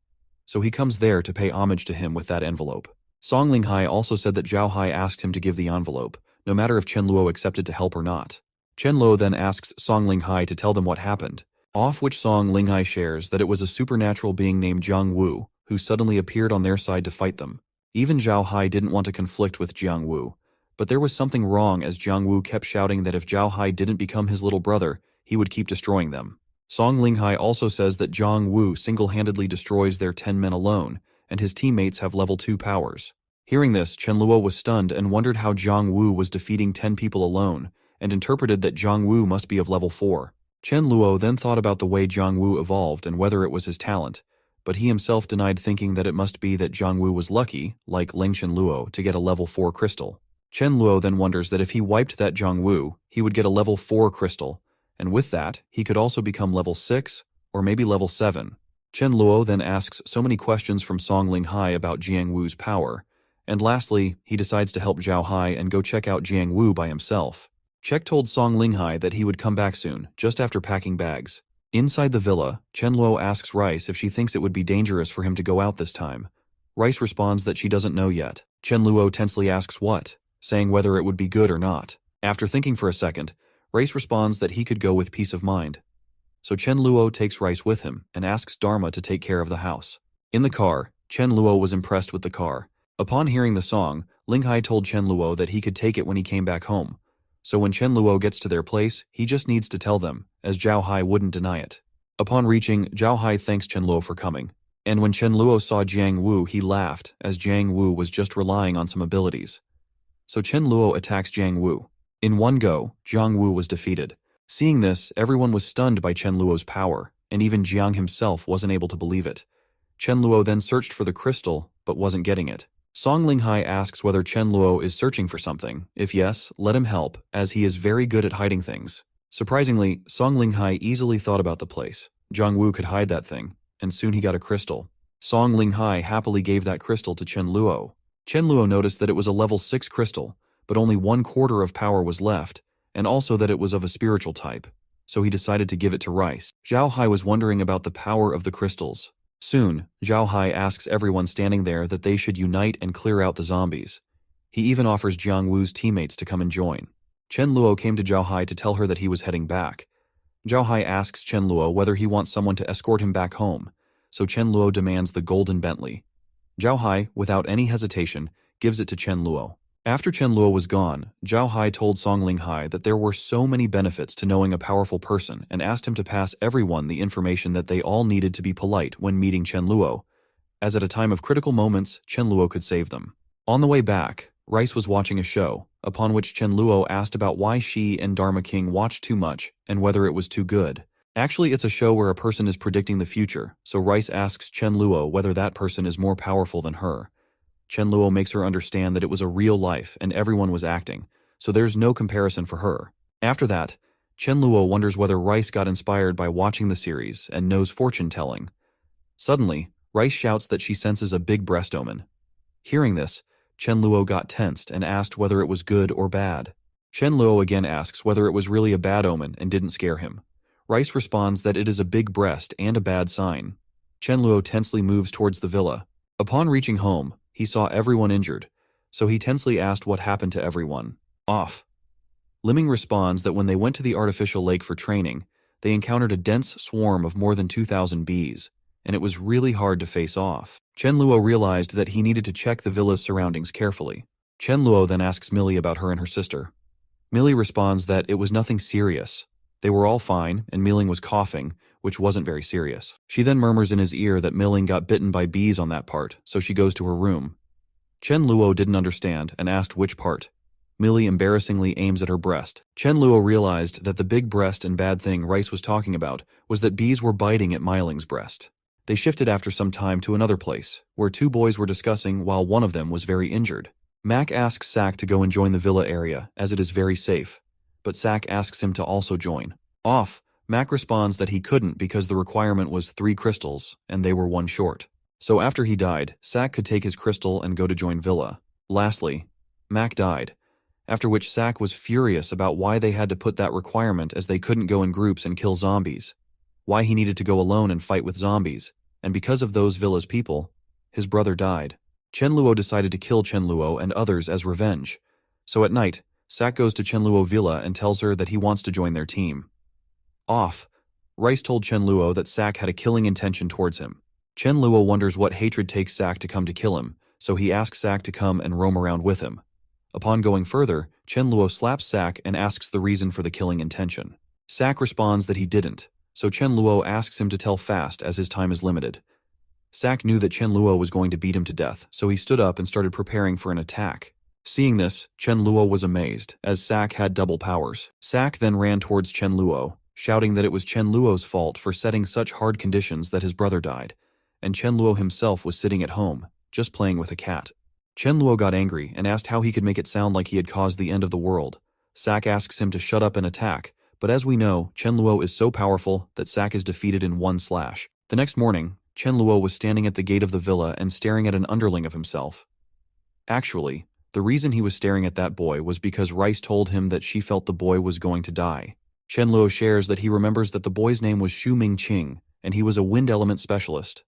So he comes there to pay homage to him with that envelope. Song Ling Hai also said that Zhao Hai asked him to give the envelope, no matter if Chen Luo accepted to help or not. Chen Luo then asks Song Ling Hai to tell them what happened, off which Song Ling Hai shares that it was a supernatural being named Jiang Wu, who suddenly appeared on their side to fight them. Even Zhao Hai didn't want to conflict with Jiang Wu, but there was something wrong as Jiang Wu kept shouting that if Zhao Hai didn't become his little brother, he would keep destroying them. Song Ling Hai also says that Jiang Wu single-handedly destroys their 10 men alone, and his teammates have level 2 powers. Hearing this, Chen Luo was stunned and wondered how Jiang Wu was defeating 10 people alone, and interpreted that Jiang Wu must be of level 4. Chen Luo then thought about the way Jiang Wu evolved and whether it was his talent, but he himself denied, thinking that it must be that Jiang Wu was lucky, like Lingchen Luo, to get a level 4 crystal. Chen Luo then wonders that if he wiped that Jiang Wu, he would get a level 4 crystal, and with that, he could also become level 6, or maybe level 7. Chen Luo then asks so many questions from Song Ling Hai about Jiang Wu's power, and lastly, he decides to help Zhao Hai and go check out Jiang Wu by himself. Chek told Song Ling Hai that he would come back soon, just after packing bags. Inside the villa, Chen Luo asks Rice if she thinks it would be dangerous for him to go out this time. Rice responds that she doesn't know yet. Chen Luo tensely asks what, saying whether it would be good or not. After thinking for a second, Rice responds that he could go with peace of mind. So Chen Luo takes Rice with him and asks Dharma to take care of the house. In the car, Chen Luo was impressed with the car. Upon hearing the song, Ling Hai told Chen Luo that he could take it when he came back home. So when Chen Luo gets to their place, he just needs to tell them, as Zhao Hai wouldn't deny it. Upon reaching, Zhao Hai thanks Chen Luo for coming. And when Chen Luo saw Jiang Wu, he laughed, as Jiang Wu was just relying on some abilities. So Chen Luo attacks Jiang Wu. In one go, Jiang Wu was defeated. Seeing this, everyone was stunned by Chen Luo's power, and even Jiang himself wasn't able to believe it. Chen Luo then searched for the crystal, but wasn't getting it. Song Ling Hai asks whether Chen Luo is searching for something. If yes, let him help, as he is very good at hiding things. Surprisingly, Song Ling Hai easily thought about the place. Jiang Wu could hide that thing, and soon he got a crystal. Song Ling Hai happily gave that crystal to Chen Luo. Chen Luo noticed that it was a level 6 crystal, but only 1/4 of power was left, and also that it was of a spiritual type, so he decided to give it to Rice. Zhao Hai was wondering about the power of the crystals. Soon, Zhao Hai asks everyone standing there that they should unite and clear out the zombies. He even offers Jiang Wu's teammates to come and join. Chen Luo came to Zhao Hai to tell her that he was heading back. Zhao Hai asks Chen Luo whether he wants someone to escort him back home, so Chen Luo demands the golden Bentley. Zhao Hai, without any hesitation, gives it to Chen Luo. After Chen Luo was gone, Zhao Hai told Song Ling Hai that there were so many benefits to knowing a powerful person and asked him to pass everyone the information that they all needed to be polite when meeting Chen Luo, as at a time of critical moments, Chen Luo could save them. On the way back, Rice was watching a show, upon which Chen Luo asked about why she and Dharma King watched too much and whether it was too good. Actually, it's a show where a person is predicting the future, so Rice asks Chen Luo whether that person is more powerful than her. Chen Luo makes her understand that it was a real life and everyone was acting, so there's no comparison for her. After that, Chen Luo wonders whether Rice got inspired by watching the series and knows fortune-telling. Suddenly, Rice shouts that she senses a big breast omen. Hearing this, Chen Luo got tensed and asked whether it was good or bad. Chen Luo again asks whether it was really a bad omen and didn't scare him. Rice responds that it is a big breast and a bad sign. Chen Luo tensely moves towards the villa. Upon reaching home, he saw everyone injured, so he tensely asked what happened to everyone. Off. Liming responds that when they went to the artificial lake for training, they encountered a dense swarm of more than 2,000 bees, and it was really hard to face off. Chen Luo realized that he needed to check the villa's surroundings carefully. Chen Luo then asks Millie about her and her sister. Millie responds that it was nothing serious. They were all fine, and Milling was coughing, which wasn't very serious. She then murmurs in his ear that Milling got bitten by bees on that part, so she goes to her room. Chen Luo didn't understand and asked which part. Millie embarrassingly aims at her breast. Chen Luo realized that the big breast and bad thing Rice was talking about was that bees were biting at Miling's breast. They shifted after some time to another place, where two boys were discussing while one of them was very injured. Mac asks Sak to go and join the villa area, as it is very safe, but Sak asks him to also join. Off, Mac responds that he couldn't because the requirement was 3 crystals, and they were 1 short. So after he died, Sak could take his crystal and go to join Villa. Lastly, Mac died, after which Sak was furious about why they had to put that requirement as they couldn't go in groups and kill zombies, why he needed to go alone and fight with zombies, and because of those Villa's people, his brother died. Chen Luo decided to kill Chen Luo and others as revenge. So at night, Sak goes to Chen Luo Villa and tells her that he wants to join their team. Off, Rice told Chen Luo that Sak had a killing intention towards him. Chen Luo wonders what hatred takes Sak to come to kill him, so he asks Sak to come and roam around with him. Upon going further, Chen Luo slaps Sak and asks the reason for the killing intention. Sak responds that he didn't, so Chen Luo asks him to tell fast as his time is limited. Sak knew that Chen Luo was going to beat him to death, so he stood up and started preparing for an attack. Seeing this, Chen Luo was amazed, as Sak had double powers. Sak then ran towards Chen Luo, shouting that it was Chen Luo's fault for setting such hard conditions that his brother died, and Chen Luo himself was sitting at home, just playing with a cat. Chen Luo got angry and asked how he could make it sound like he had caused the end of the world. Sak asks him to shut up and attack, but as we know, Chen Luo is so powerful that Sak is defeated in one slash. The next morning, Chen Luo was standing at the gate of the villa and staring at an underling of himself. Actually, the reason he was staring at that boy was because Rice told him that she felt the boy was going to die. Chen Luo shares that he remembers that the boy's name was Xu Mingqing, and he was a wind element specialist.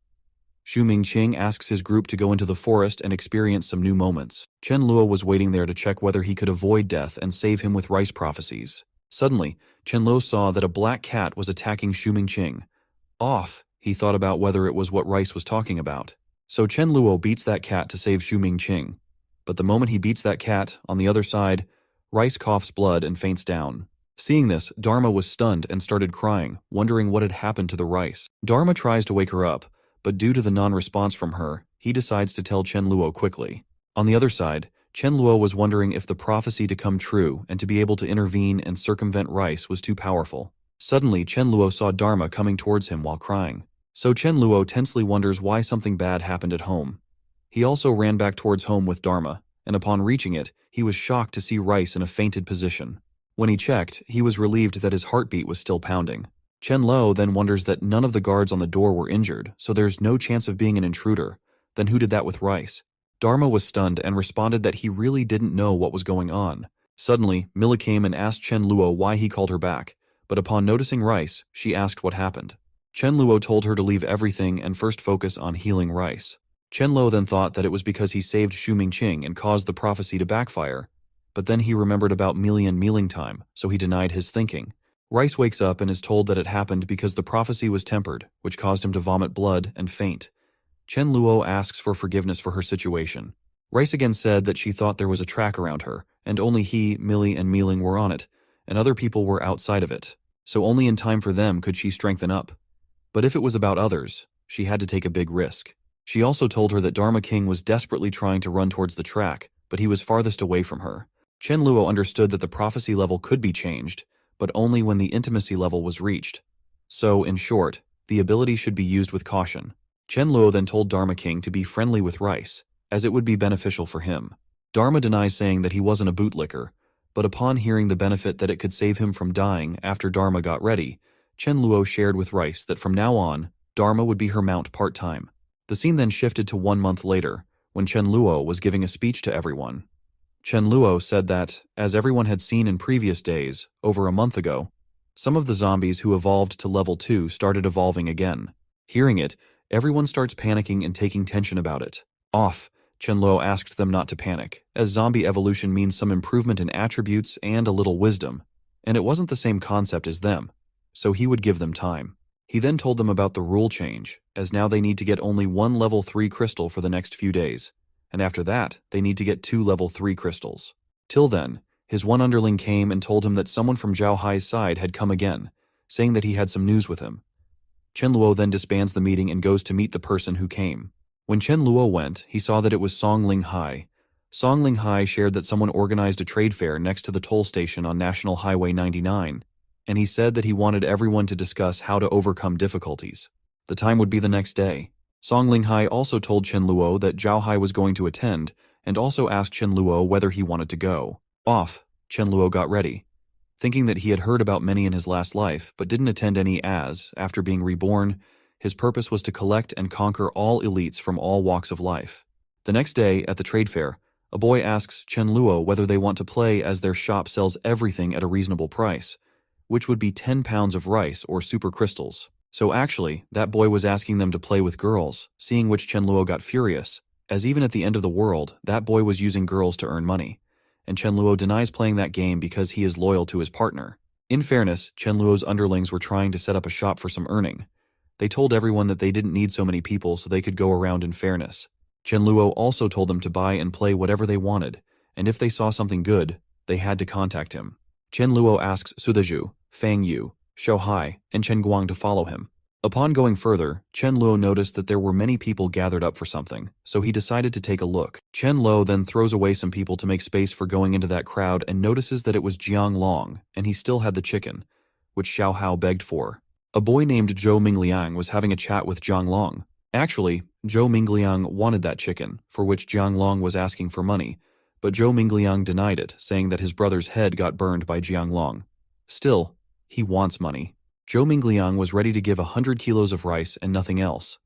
Xu Mingqing asks his group to go into the forest and experience some new moments. Chen Luo was waiting there to check whether he could avoid death and save him with Rice prophecies. Suddenly, Chen Luo saw that a black cat was attacking Xu Mingqing. Off, he thought about whether it was what Rice was talking about. So Chen Luo beats that cat to save Xu Mingqing. But the moment he beats that cat, on the other side, Rice coughs blood and faints down. Seeing this, Dharma was stunned and started crying, wondering what had happened to the Rice. Dharma tries to wake her up, but due to the non-response from her, he decides to tell Chen Luo quickly. On the other side, Chen Luo was wondering if the prophecy to come true and to be able to intervene and circumvent Rice was too powerful. Suddenly, Chen Luo saw Dharma coming towards him while crying. So Chen Luo tensely wonders why something bad happened at home. He also ran back towards home with Dharma, and upon reaching it, he was shocked to see Rice in a fainted position. When he checked, he was relieved that his heartbeat was still pounding. Chen Luo then wonders that none of the guards on the door were injured, so there's no chance of being an intruder. Then who did that with Rice? Dharma was stunned and responded that he really didn't know what was going on. Suddenly, Mila came and asked Chen Luo why he called her back, but upon noticing Rice, she asked what happened. Chen Luo told her to leave everything and first focus on healing Rice. Chen Luo then thought that it was because he saved Xu Mingqing and caused the prophecy to backfire, but then he remembered about Mealy and mealing time, so he denied his thinking. Rice wakes up and is told that it happened because the prophecy was tempered, which caused him to vomit blood and faint. Chen Luo asks for forgiveness for her situation. Rice again said that she thought there was a track around her, and only he, Millie, and Mealing were on it, and other people were outside of it, so only in time for them could she strengthen up. But if it was about others, she had to take a big risk. She also told her that Dharma King was desperately trying to run towards the track, but he was farthest away from her. Chen Luo understood that the prophecy level could be changed, but only when the intimacy level was reached. So, in short, the ability should be used with caution. Chen Luo then told Dharma King to be friendly with Rice, as it would be beneficial for him. Dharma denies saying that he wasn't a bootlicker, but upon hearing the benefit that it could save him from dying after Dharma got ready, Chen Luo shared with Rice that from now on, Dharma would be her mount part-time. The scene then shifted to 1 month later, when Chen Luo was giving a speech to everyone. Chen Luo said that, as everyone had seen in previous days, over a month ago, Some of the zombies who evolved to level 2 started evolving again. Hearing it, everyone starts panicking and taking tension about it. Off, Chenluo asked them not to panic, as zombie evolution means some improvement in attributes and a little wisdom, and it wasn't the same concept as them, so he would give them time. He then told them about the rule change, as now they need to get only 1 level 3 crystal for the next few days, and after that, they need to get 2 level 3 crystals. Till then, his one underling came and told him that someone from Zhao Hai's side had come again, saying that he had some news with him. Chen Luo then disbands the meeting and goes to meet the person who came. When Chen Luo went, he saw that it was Song Ling Hai. Song Ling Hai shared that someone organized a trade fair next to the toll station on National Highway 99, and he said that he wanted everyone to discuss how to overcome difficulties. The time would be the next day. Song Ling Hai also told Chen Luo that Zhao Hai was going to attend, and also asked Chen Luo whether he wanted to go. Off, Chen Luo got ready, thinking that he had heard about many in his last life, but didn't attend any as, after being reborn, his purpose was to collect and conquer all elites from all walks of life. The next day, at the trade fair, a boy asks Chen Luo whether they want to play as their shop sells everything at a reasonable price, which would be 10 pounds of rice or super crystals. So actually, that boy was asking them to play with girls, seeing which Chen Luo got furious, as even at the end of the world, that boy was using girls to earn money, and Chen Luo denies playing that game because he is loyal to his partner. In fairness, Chen Luo's underlings were trying to set up a shop for some earning. They told everyone that they didn't need so many people so they could go around in fairness. Chen Luo also told them to buy and play whatever they wanted, and if they saw something good, they had to contact him. Chen Luo asks Sudaju, Fang Yu, Xiao Hai, and Chen Guang to follow him. Upon going further, Chen Luo noticed that there were many people gathered up for something, so he decided to take a look. Chen Luo then throws away some people to make space for going into that crowd and notices that it was Jiang Long, and he still had the chicken, which Xiao Hao begged for. A boy named Zhou Mingliang was having a chat with Jiang Long. Actually, Zhou Mingliang wanted that chicken, for which Jiang Long was asking for money, but Zhou Mingliang denied it, saying that his brother's head got burned by Jiang Long. Still, he wants money. Zhou Mingliang was ready to give 100 kilos of rice and nothing else,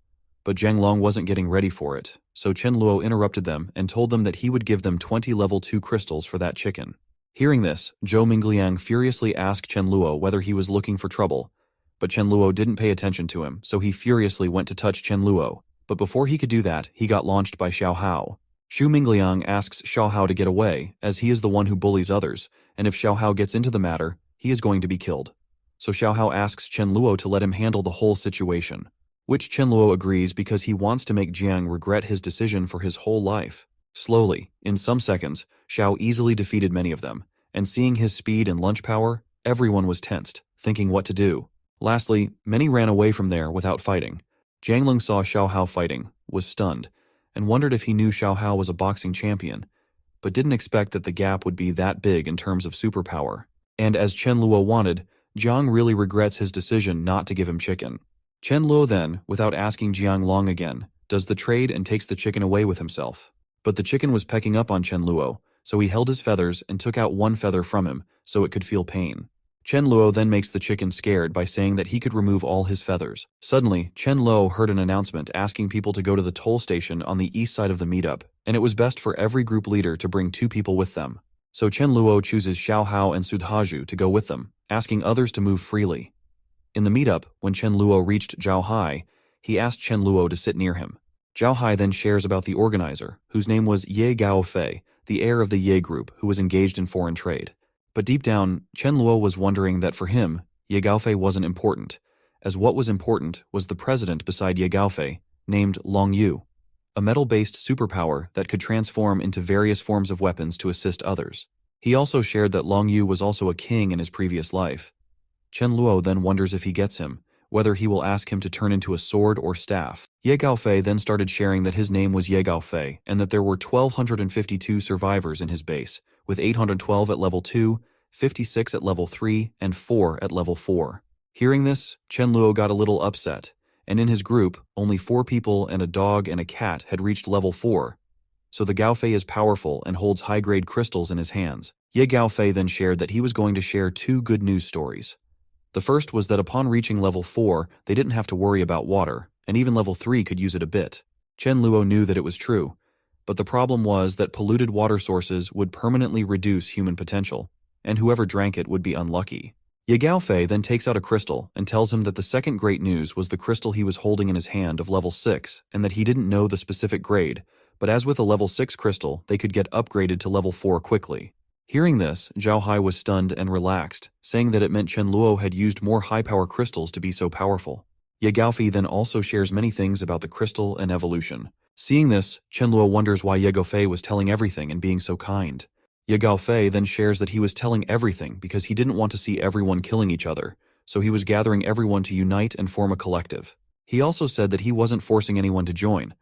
but Jiang Long wasn't getting ready for it, so Chen Luo interrupted them and told them that he would give them 20 level 2 crystals for that chicken. Hearing this, Zhou Mingliang furiously asked Chen Luo whether he was looking for trouble, but Chen Luo didn't pay attention to him, so he furiously went to touch Chen Luo, but before he could do that, he got launched by Xiao Hao. Xu Mingliang asks Xiao Hao to get away, as he is the one who bullies others, and if Xiao Hao gets into the matter, he is going to be killed. So Xiao Hao asks Chen Luo to let him handle the whole situation, which Chen Luo agrees because he wants to make Jiang regret his decision for his whole life. Slowly, in some seconds, Xiao easily defeated many of them, and seeing his speed and lunch power, everyone was tensed, thinking what to do. Lastly, many ran away from there without fighting. Jiang Lung saw Xiao Hao fighting, was stunned, and wondered if he knew Xiao Hao was a boxing champion, but didn't expect that the gap would be that big in terms of superpower. And as Chen Luo wanted, Jiang really regrets his decision not to give him chicken. Chen Luo then, without asking Jiang Long again, does the trade and takes the chicken away with himself. But the chicken was pecking up on Chen Luo, so he held his feathers and took out one feather from him so it could feel pain. Chen Luo then makes the chicken scared by saying that he could remove all his feathers. Suddenly, Chen Luo heard an announcement asking people to go to the toll station on the east side of the meetup, and it was best for every group leader to bring 2 people with them. So Chen Luo chooses Xiao Hao and Sudhaju to go with them, asking others to move freely. In the meetup, when Chen Luo reached Zhao Hai, he asked Chen Luo to sit near him. Zhao Hai then shares about the organizer, whose name was Ye Gaofei, the heir of the Ye group, who was engaged in foreign trade. But deep down, Chen Luo was wondering that for him, Ye Gaofei wasn't important, as what was important was the president beside Ye Gaofei, named Long Yu, a metal-based superpower that could transform into various forms of weapons to assist others. He also shared that Long Yu was also a king in his previous life. Chen Luo then wonders if he gets him, whether he will ask him to turn into a sword or staff. Ye Gaofei then started sharing that his name was Ye Gaofei and that there were 1,252 survivors in his base, with 812 at level 2, 56 at level 3, and 4 at level 4. Hearing this, Chen Luo got a little upset, and in his group, only 4 people and a dog and a cat had reached level 4, so the Gaofei is powerful and holds high-grade crystals in his hands. Ye Gaofei then shared that he was going to share 2 good news stories. The first was that upon reaching level 4, they didn't have to worry about water, and even level 3 could use it a bit. Chen Luo knew that it was true, but the problem was that polluted water sources would permanently reduce human potential, and whoever drank it would be unlucky. Ye Gaofei then takes out a crystal and tells him that the second great news was the crystal he was holding in his hand of level 6 and that he didn't know the specific grade, but as with a level 6 crystal, they could get upgraded to level 4 quickly. Hearing this, Zhao Hai was stunned and relaxed, saying that it meant Chen Luo had used more high-power crystals to be so powerful. Ye Gaofei then also shares many things about the crystal and evolution. Seeing this, Chen Luo wonders why Ye Gaofei was telling everything and being so kind. Ye Gaofei then shares that he was telling everything because he didn't want to see everyone killing each other, so he was gathering everyone to unite and form a collective. He also said that he wasn't forcing anyone to join,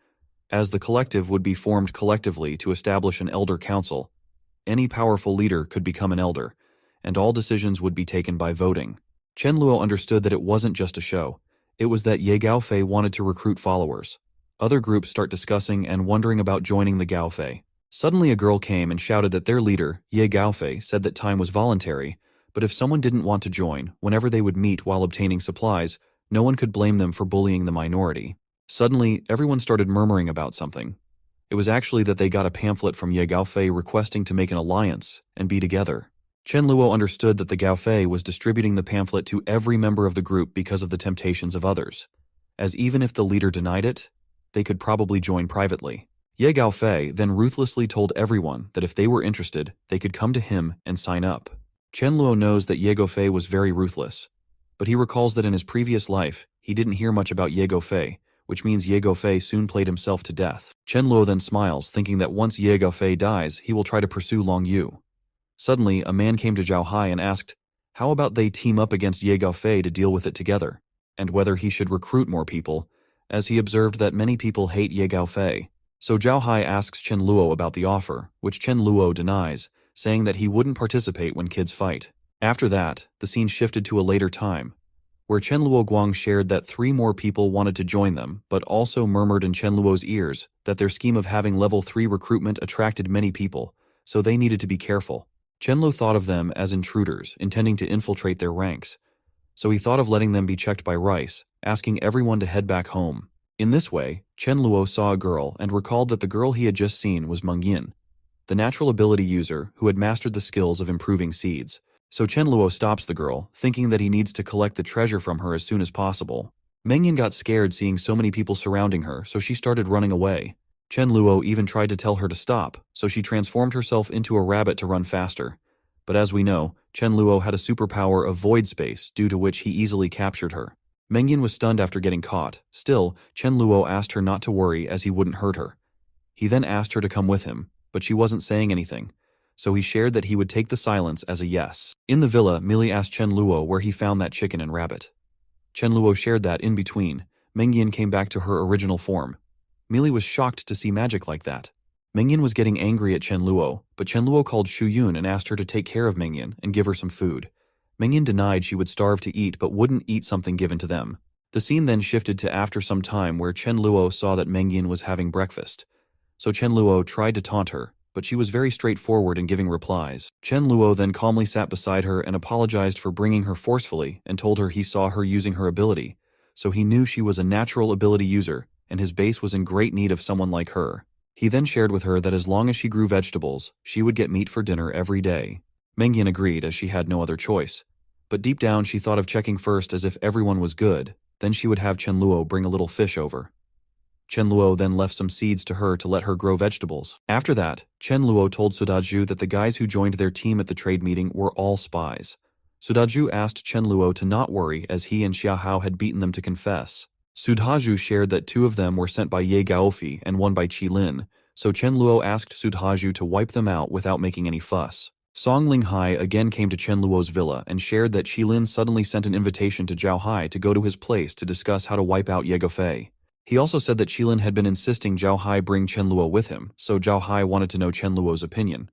as the collective would be formed collectively to establish an elder council. Any powerful leader could become an elder, and all decisions would be taken by voting. Chen Luo understood that it wasn't just a show. It was that Ye Gaofei wanted to recruit followers. Other groups start discussing and wondering about joining the Gaofei. Suddenly a girl came and shouted that their leader, Ye Gaofei, said that time was voluntary, but if someone didn't want to join, whenever they would meet while obtaining supplies, no one could blame them for bullying the minority. Suddenly, everyone started murmuring about something. It was actually that they got a pamphlet from Ye Gaofei requesting to make an alliance and be together. Chen Luo understood that the Gaofei was distributing the pamphlet to every member of the group because of the temptations of others, as even if the leader denied it, they could probably join privately. Ye Gaofei then ruthlessly told everyone that if they were interested, they could come to him and sign up. Chen Luo knows that Ye Gaofei was very ruthless, but he recalls that in his previous life, he didn't hear much about Ye Gaofei, which means Ye Gaofei soon played himself to death. Chen Luo then smiles, thinking that once Ye Gaofei dies, he will try to pursue Long Yu. Suddenly, a man came to Zhao Hai and asked, how about they team up against Ye Gaofei to deal with it together, and whether he should recruit more people, as he observed that many people hate Ye Gaofei. So Zhao Hai asks Chen Luo about the offer, which Chen Luo denies, saying that he wouldn't participate when kids fight. After that, the scene shifted to a later time, where Chen Luo Guang shared that 3 more people wanted to join them, but also murmured in Chen Luo's ears that their scheme of having level 3 recruitment attracted many people, so they needed to be careful. Chen Luo thought of them as intruders, intending to infiltrate their ranks, so he thought of letting them be checked by Rice, asking everyone to head back home. In this way, Chen Luo saw a girl and recalled that the girl he had just seen was Meng Yin, the natural ability user who had mastered the skills of improving seeds. So Chen Luo stops the girl, thinking that he needs to collect the treasure from her as soon as possible. Meng Yin got scared seeing so many people surrounding her, so she started running away. Chen Luo even tried to tell her to stop, so she transformed herself into a rabbit to run faster. But as we know, Chen Luo had a superpower of void space, due to which he easily captured her. Meng Yin was stunned after getting caught. Still, Chen Luo asked her not to worry as he wouldn't hurt her. He then asked her to come with him, but she wasn't saying anything, so he shared that he would take the silence as a yes. In the villa, Millie asked Chen Luo where he found that chicken and rabbit. Chen Luo shared that in between, Meng Yin came back to her original form. Millie was shocked to see magic like that. Meng Yin was getting angry at Chen Luo, but Chen Luo called Shu Yun and asked her to take care of Meng Yin and give her some food. Meng Yin denied she would starve to eat but wouldn't eat something given to them. The scene then shifted to after some time where Chen Luo saw that Meng Yin was having breakfast. So Chen Luo tried to taunt her, but she was very straightforward in giving replies. Chen Luo then calmly sat beside her and apologized for bringing her forcefully and told her he saw her using her ability, so he knew she was a natural ability user and his base was in great need of someone like her. He then shared with her that as long as she grew vegetables, she would get meat for dinner every day. Meng Yin agreed as she had no other choice. But deep down she thought of checking first as if everyone was good, then she would have Chen Luo bring a little fish over. Chen Luo then left some seeds to her to let her grow vegetables. After that, Chen Luo told Sudaju that the guys who joined their team at the trade meeting were all spies. Sudaju asked Chen Luo to not worry as he and Xia Hao had beaten them to confess. Sudaju shared that 2 of them were sent by Ye Gaofi and 1 by Qi Lin, so Chen Luo asked Sudaju to wipe them out without making any fuss. Song Linghai again came to Chen Luo's villa and shared that Qi Lin suddenly sent an invitation to Zhao Hai to go to his place to discuss how to wipe out Ye Gaofei. He also said that Qi Lin had been insisting Zhao Hai bring Chen Luo with him, so Zhao Hai wanted to know Chen Luo's opinion.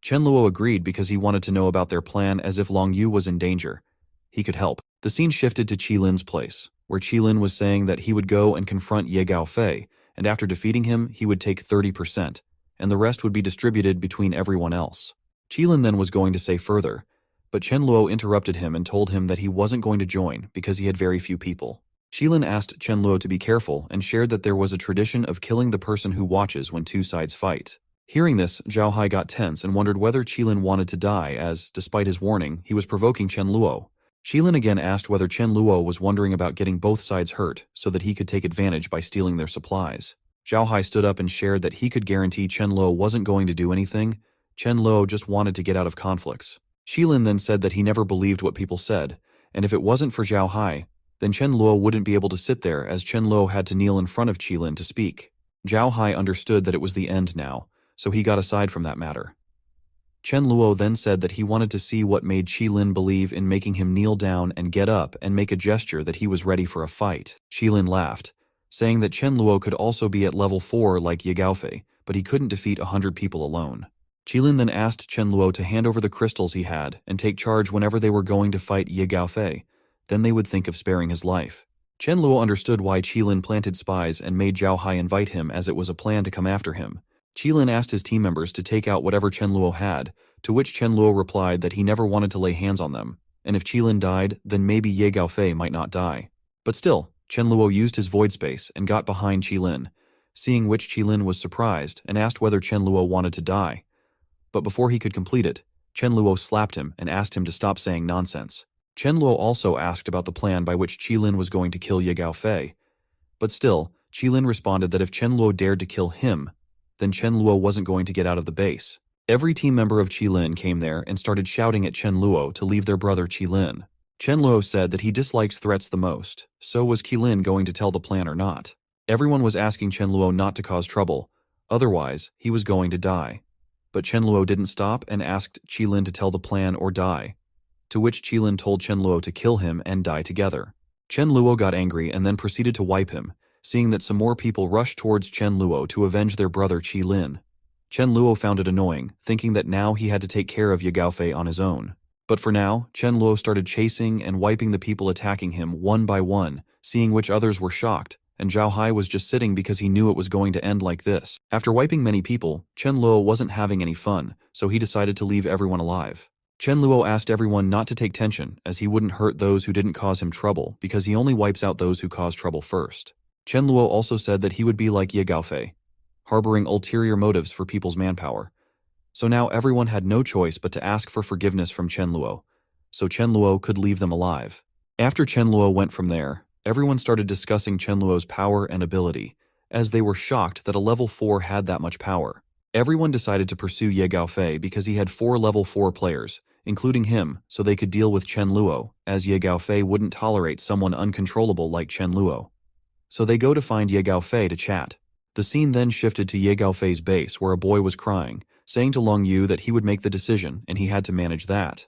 Chen Luo agreed because he wanted to know about their plan as if Long Yu was in danger. He could help. The scene shifted to Qi Lin's place, where Qi Lin was saying that he would go and confront Ye Gaofei, and after defeating him, he would take 30%, and the rest would be distributed between everyone else. Qi Lin then was going to say further, but Chen Luo interrupted him and told him that he wasn't going to join because he had very few people. Qi Lin asked Chen Luo to be careful and shared that there was a tradition of killing the person who watches when 2 sides fight. Hearing this, Zhao Hai got tense and wondered whether Qi Lin wanted to die as, despite his warning, he was provoking Chen Luo. Shilin again asked whether Chen Luo was wondering about getting both sides hurt so that he could take advantage by stealing their supplies. Zhao Hai stood up and shared that he could guarantee Chen Luo wasn't going to do anything. Chen Luo just wanted to get out of conflicts. Shilin then said that he never believed what people said, and if it wasn't for Zhao Hai, then Chen Luo wouldn't be able to sit there as Chen Luo had to kneel in front of Qilin to speak. Zhao Hai understood that it was the end now, so he got aside from that matter. Chen Luo then said that he wanted to see what made Qilin believe in making him kneel down and get up and make a gesture that he was ready for a fight. Qilin laughed, saying that Chen Luo could also be at level 4 like Ye Gaofei, but he couldn't defeat 100 people alone. Qilin then asked Chen Luo to hand over the crystals he had and take charge whenever they were going to fight Ye Gaofei, then they would think of sparing his life. Chen Luo understood why Qilin planted spies and made Zhao Hai invite him as it was a plan to come after him. Qilin asked his team members to take out whatever Chen Luo had, to which Chen Luo replied that he never wanted to lay hands on them, and if Qilin died, then maybe Ye Gaofei might not die. But still, Chen Luo used his void space and got behind Qilin, seeing which Qilin was surprised and asked whether Chen Luo wanted to die. But before he could complete it, Chen Luo slapped him and asked him to stop saying nonsense. Chen Luo also asked about the plan by which Qilin was going to kill Ye Gaofei. But still, Qilin responded that if Chen Luo dared to kill him, then Chen Luo wasn't going to get out of the base. Every team member of Qilin came there and started shouting at Chen Luo to leave their brother Qilin. Chen Luo said that he dislikes threats the most, so was Qilin going to tell the plan or not? Everyone was asking Chen Luo not to cause trouble, otherwise he was going to die. But Chen Luo didn't stop and asked Qilin to tell the plan or die, to which Qilin told Chen Luo to kill him and die together. Chen Luo got angry and then proceeded to wipe him, seeing that some more people rushed towards Chen Luo to avenge their brother Qilin. Chen Luo found it annoying, thinking that now he had to take care of Ye Gaofei on his own. But for now, Chen Luo started chasing and wiping the people attacking him one by one, seeing which others were shocked, and Zhao Hai was just sitting because he knew it was going to end like this. After wiping many people, Chen Luo wasn't having any fun, so he decided to leave everyone alive. Chen Luo asked everyone not to take tension, as he wouldn't hurt those who didn't cause him trouble, because he only wipes out those who cause trouble first. Chen Luo also said that he would be like Ye Gaofei, harboring ulterior motives for people's manpower. So now everyone had no choice but to ask for forgiveness from Chen Luo, so Chen Luo could leave them alive. After Chen Luo went from there, everyone started discussing Chen Luo's power and ability, as they were shocked that a level 4 had that much power. Everyone decided to pursue Ye Gaofei because he had 4 level 4 players, including him, so they could deal with Chen Luo, as Ye Gaofei wouldn't tolerate someone uncontrollable like Chen Luo. So they go to find Ye Gaofei to chat. The scene then shifted to Ye Gaofei's base where a boy was crying, saying to Long Yu that he would make the decision and he had to manage that.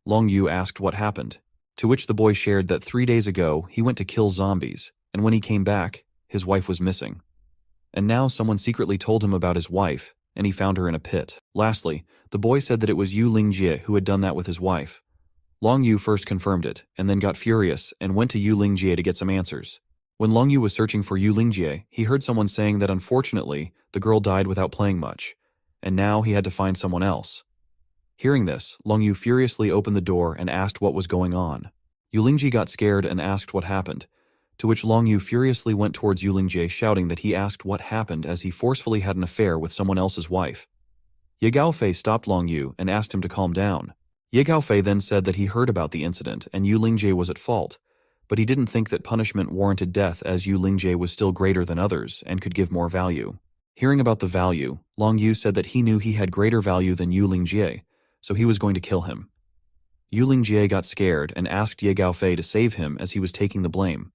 Long Yu asked what happened, to which the boy shared that 3 days ago he went to kill zombies, and when he came back, his wife was missing. And now someone secretly told him about his wife, and he found her in a pit. Lastly, the boy said that it was Yu Lingjie who had done that with his wife. Long Yu first confirmed it, and then got furious and went to Yu Lingjie to get some answers. When Long Yu was searching for Yu Lingjie, he heard someone saying that unfortunately, the girl died without playing much, and now he had to find someone else. Hearing this, Long Yu furiously opened the door and asked what was going on. Yu Lingjie got scared and asked what happened, to which Long Yu furiously went towards Yu Lingjie shouting that he asked what happened as he forcefully had an affair with someone else's wife. Ye Gaofei stopped Long Yu and asked him to calm down. Ye Gaofei then said that he heard about the incident and Yu Lingjie was at fault, but he didn't think that punishment warranted death as Yu Lingjie was still greater than others and could give more value. Hearing about the value, Long Yu said that he knew he had greater value than Yu Lingjie, so he was going to kill him. Yu Lingjie got scared and asked Ye Gaofei to save him as he was taking the blame.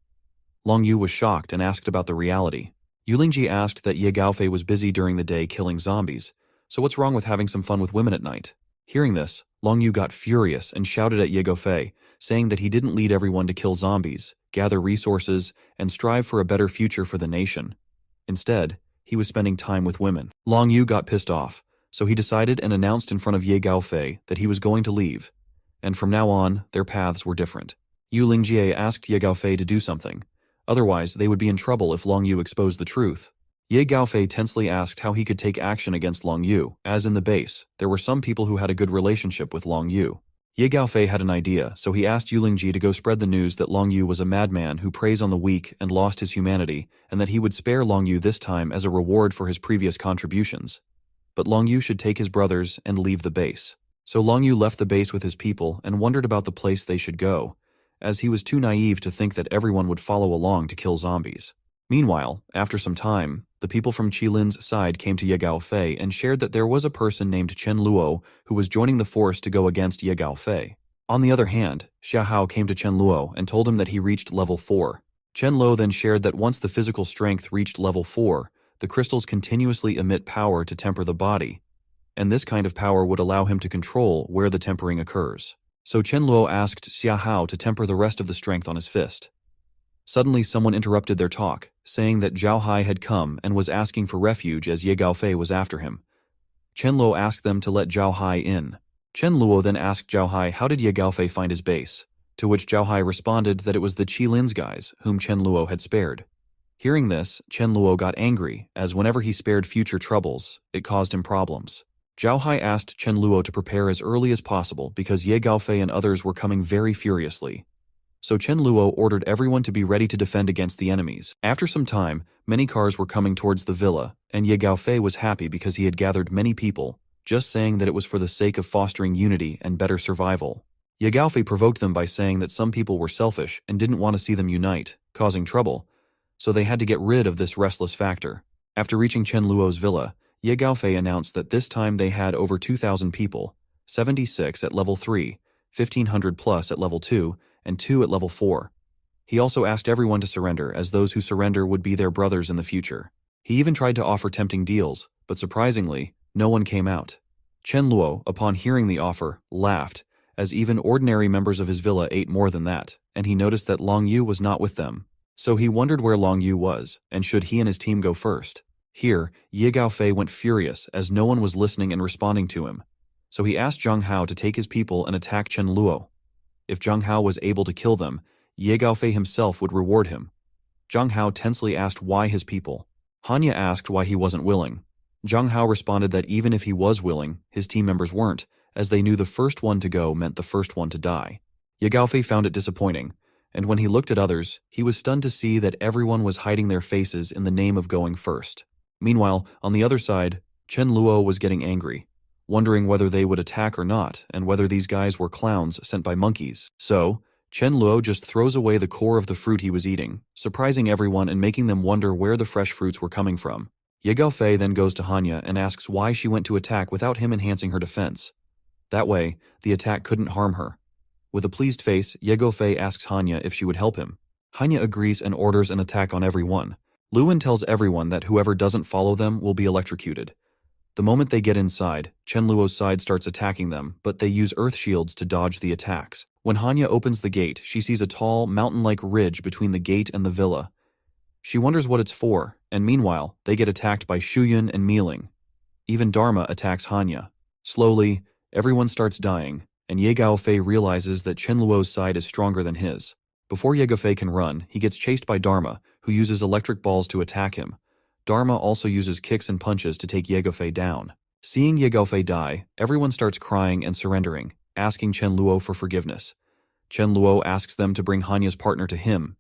Long Yu was shocked and asked about the reality. Yu Lingjie asked that Ye Gaofei was busy during the day killing zombies, so what's wrong with having some fun with women at night? Hearing this, Long Yu got furious and shouted at Ye Gaofei, saying that he didn't lead everyone to kill zombies, gather resources, and strive for a better future for the nation. Instead, he was spending time with women. Long Yu got pissed off, so he decided and announced in front of Ye Gaofei that he was going to leave, and from now on, their paths were different. Yu Lingjie asked Ye Gaofei to do something, otherwise they would be in trouble if Long Yu exposed the truth. Ye Gaofei tensely asked how he could take action against Long Yu, as in the base, there were some people who had a good relationship with Long Yu. Ye Gaofei had an idea, so he asked Yu Lingjie to go spread the news that Long Yu was a madman who preys on the weak and lost his humanity, and that he would spare Long Yu this time as a reward for his previous contributions. But Long Yu should take his brothers and leave the base. So Long Yu left the base with his people and wondered about the place they should go, as he was too naive to think that everyone would follow along to kill zombies. Meanwhile, after some time, the people from Qilin's side came to Ye Gaofei and shared that there was a person named Chen Luo who was joining the force to go against Ye Gaofei. On the other hand, Xia Hao came to Chen Luo and told him that he reached level 4. Chen Luo then shared that once the physical strength reached level 4, the crystals continuously emit power to temper the body, and this kind of power would allow him to control where the tempering occurs. So Chen Luo asked Xia Hao to temper the rest of the strength on his fist. Suddenly someone interrupted their talk, saying that Zhao Hai had come and was asking for refuge as Ye Gaofei was after him. Chen Luo asked them to let Zhao Hai in. Chen Luo then asked Zhao Hai how did Ye Gaofei find his base, to which Zhao Hai responded that it was the Qilin's guys whom Chen Luo had spared. Hearing this, Chen Luo got angry, as whenever he spared future troubles, it caused him problems. Zhao Hai asked Chen Luo to prepare as early as possible because Ye Gaofei and others were coming very furiously. So Chen Luo ordered everyone to be ready to defend against the enemies. After some time, many cars were coming towards the villa, and Ye Gaofei was happy because he had gathered many people, just saying that it was for the sake of fostering unity and better survival. Ye Gaofei provoked them by saying that some people were selfish and didn't want to see them unite, causing trouble, so they had to get rid of this restless factor. After reaching Chen Luo's villa, Ye Gaofei announced that this time they had over 2,000 people, 76 at level 3, 1,500 plus at level 2, and 2 at level 4. He also asked everyone to surrender, as those who surrender would be their brothers in the future. He even tried to offer tempting deals, but surprisingly, no one came out. Chen Luo, upon hearing the offer, laughed, as even ordinary members of his villa ate more than that, and he noticed that Long Yu was not with them. So he wondered where Long Yu was, and should he and his team go first. Here, Ye Gaofei went furious, as no one was listening and responding to him. So he asked Zhang Hao to take his people and attack Chen Luo. If Zhang Hao was able to kill them, Ye Gaofei himself would reward him. Zhang Hao tensely asked why his people. Hanya asked why he wasn't willing. Zhang Hao responded that even if he was willing, his team members weren't, as they knew the first one to go meant the first one to die. Ye Gaofei found it disappointing, and when he looked at others, he was stunned to see that everyone was hiding their faces in the name of going first. Meanwhile, on the other side, Chen Luo was getting angry, wondering whether they would attack or not, and whether these guys were clowns sent by monkeys. So, Chen Luo just throws away the core of the fruit he was eating, surprising everyone and making them wonder where the fresh fruits were coming from. Ye Gaofei then goes to Hanya and asks why she went to attack without him enhancing her defense. That way, the attack couldn't harm her. With a pleased face, Ye Gaofei asks Hanya if she would help him. Hanya agrees and orders an attack on everyone. Luwen tells everyone that whoever doesn't follow them will be electrocuted. The moment they get inside, Chen Luo's side starts attacking them, but they use earth shields to dodge the attacks. When Hanya opens the gate, she sees a tall, mountain-like ridge between the gate and the villa. She wonders what it's for, and meanwhile, they get attacked by Shuyun and Mealing. Even Dharma attacks Hanya. Slowly, everyone starts dying, and Ye Gaofei realizes that Chen Luo's side is stronger than his. Before Ye Gaofei can run, he gets chased by Dharma, who uses electric balls to attack him. Dharma also uses kicks and punches to take Ye Gaofei down. Seeing Ye Gaofei die, everyone starts crying and surrendering, asking Chen Luo for forgiveness. Chen Luo asks them to bring Hanya's partner to him.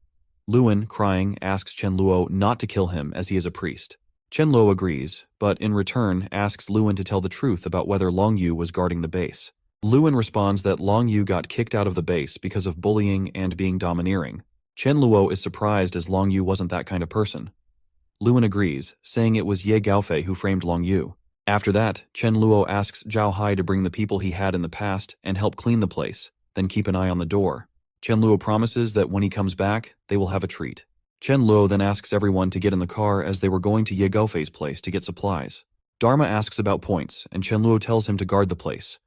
Luwen, crying, asks Chen Luo not to kill him as he is a priest. Chen Luo agrees, but in return asks Luwen to tell the truth about whether Long Yu was guarding the base. Luwen responds that Long Yu got kicked out of the base because of bullying and being domineering. Chen Luo is surprised as Long Yu wasn't that kind of person. Luwen agrees, saying it was Ye Gaofei who framed Long Yu. After that, Chen Luo asks Zhao Hai to bring the people he had in the past and help clean the place, then keep an eye on the door. Chen Luo promises that when he comes back, they will have a treat. Chen Luo then asks everyone to get in the car as they were going to Ye Gaofei's place to get supplies. Dharma asks about points, and Chen Luo tells him to guard the place.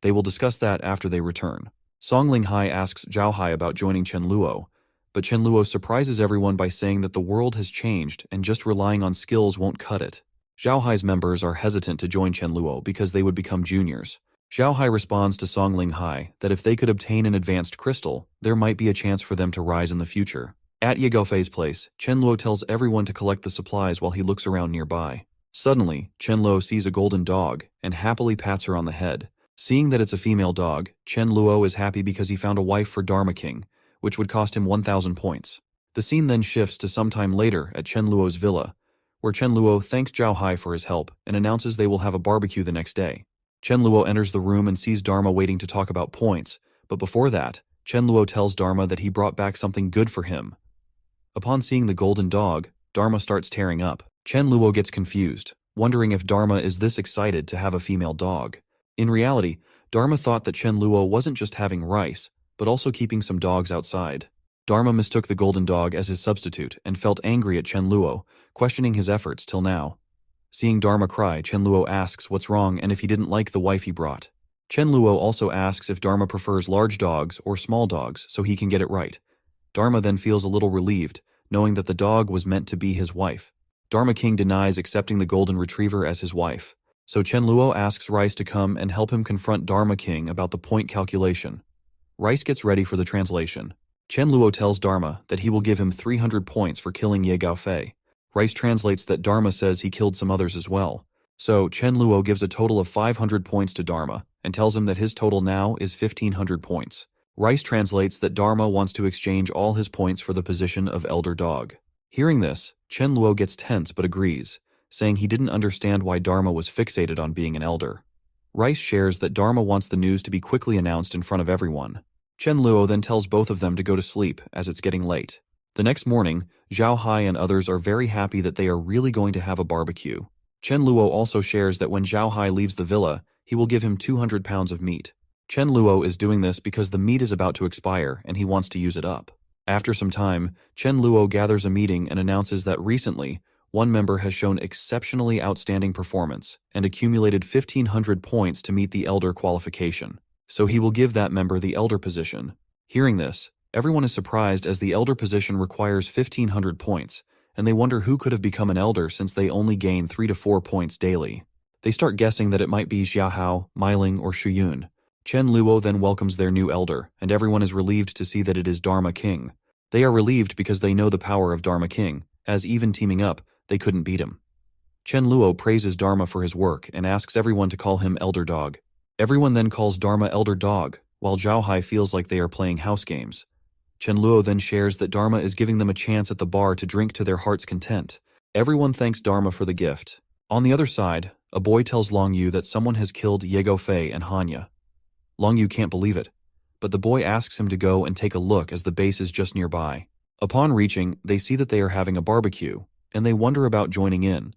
They will discuss that after they return. Song Linghai asks Zhao Hai about joining Chen Luo, but Chen Luo surprises everyone by saying that the world has changed and just relying on skills won't cut it. Zhao Hai's members are hesitant to join Chen Luo because they would become juniors. Zhao Hai responds to Song Linghai that if they could obtain an advanced crystal, there might be a chance for them to rise in the future. At Ye Gaofei's place, Chen Luo tells everyone to collect the supplies while he looks around nearby. Suddenly, Chen Luo sees a golden dog and happily pats her on the head. Seeing that it's a female dog, Chen Luo is happy because he found a wife for Dharma King, which would cost him 1,000 points. The scene then shifts to some time later at Chen Luo's villa, where Chen Luo thanks Zhao Hai for his help and announces they will have a barbecue the next day. Chen Luo enters the room and sees Dharma waiting to talk about points, but before that, Chen Luo tells Dharma that he brought back something good for him. Upon seeing the golden dog, Dharma starts tearing up. Chen Luo gets confused, wondering if Dharma is this excited to have a female dog. In reality, Dharma thought that Chen Luo wasn't just having rice, but also keeping some dogs outside. Dharma mistook the golden dog as his substitute and felt angry at Chen Luo, questioning his efforts till now. Seeing Dharma cry, Chen Luo asks what's wrong and if he didn't like the wife he brought. Chen Luo also asks if Dharma prefers large dogs or small dogs so he can get it right. Dharma then feels a little relieved, knowing that the dog was meant to be his wife. Dharma King denies accepting the golden retriever as his wife, so Chen Luo asks Rice to come and help him confront Dharma King about the point calculation. Rice gets ready for the translation. Chen Luo tells Dharma that he will give him 300 points for killing Ye Gaofei. Rice translates that Dharma says he killed some others as well. So Chen Luo gives a total of 500 points to Dharma and tells him that his total now is 1,500 points. Rice translates that Dharma wants to exchange all his points for the position of elder dog. Hearing this, Chen Luo gets tense but agrees, saying he didn't understand why Dharma was fixated on being an elder. Rice shares that Dharma wants the news to be quickly announced in front of everyone. Chen Luo then tells both of them to go to sleep as it's getting late. The next morning, Zhao Hai and others are very happy that they are really going to have a barbecue. Chen Luo also shares that when Zhao Hai leaves the villa, he will give him 200 pounds of meat. Chen Luo is doing this because the meat is about to expire and he wants to use it up. After some time, Chen Luo gathers a meeting and announces that recently, one member has shown exceptionally outstanding performance and accumulated 1,500 points to meet the elder qualification. So he will give that member the elder position. Hearing this, everyone is surprised as the elder position requires 1,500 points, and they wonder who could have become an elder since they only gain 3 to 4 points daily. They start guessing that it might be Xiahao, Meiling, or Shuyun. Chen Luo then welcomes their new elder, and everyone is relieved to see that it is Dharma King. They are relieved because they know the power of Dharma King, as even teaming up, they couldn't beat him. Chen Luo praises Dharma for his work and asks everyone to call him Elder Dog. Everyone then calls Dharma Elder Dog, while Zhao Hai feels like they are playing house games. Chen Luo then shares that Dharma is giving them a chance at the bar to drink to their heart's content. Everyone thanks Dharma for the gift. On the other side, a boy tells Long Yu that someone has killed Ye Gaofei and Hanya. Long Yu can't believe it, but the boy asks him to go and take a look as the base is just nearby. Upon reaching, they see that they are having a barbecue, and they wonder about joining in.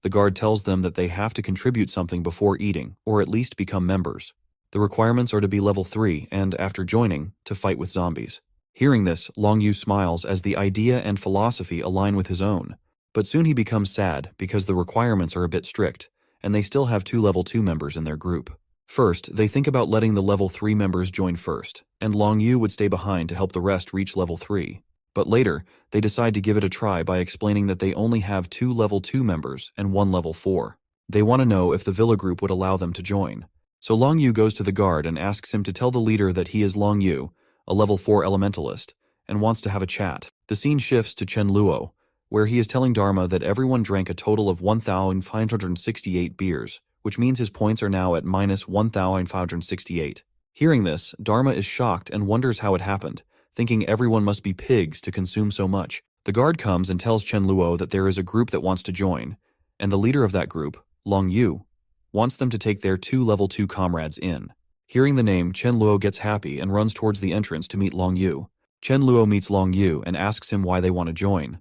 The guard tells them that they have to contribute something before eating, or at least become members. The requirements are to be level 3 and, after joining, to fight with zombies. Hearing this, Long Yu smiles as the idea and philosophy align with his own. But soon he becomes sad because the requirements are a bit strict, and they still have 2 level 2 members in their group. First, they think about letting the level 3 members join first, and Long Yu would stay behind to help the rest reach level 3. But later, they decide to give it a try by explaining that they only have 2 level 2 members and 1 level 4. They want to know if the Villa group would allow them to join. So Long Yu goes to the guard and asks him to tell the leader that he is Long Yu, a level 4 elementalist, and wants to have a chat. The scene shifts to Chen Luo, where he is telling Dharma that everyone drank a total of 1,568 beers, which means his points are now at minus 1,568. Hearing this, Dharma is shocked and wonders how it happened, thinking everyone must be pigs to consume so much. The guard comes and tells Chen Luo that there is a group that wants to join, and the leader of that group, Long Yu, wants them to take their 2 level 2 comrades in. Hearing the name, Chen Luo gets happy and runs towards the entrance to meet Long Yu. Chen Luo meets Long Yu and asks him why they want to join.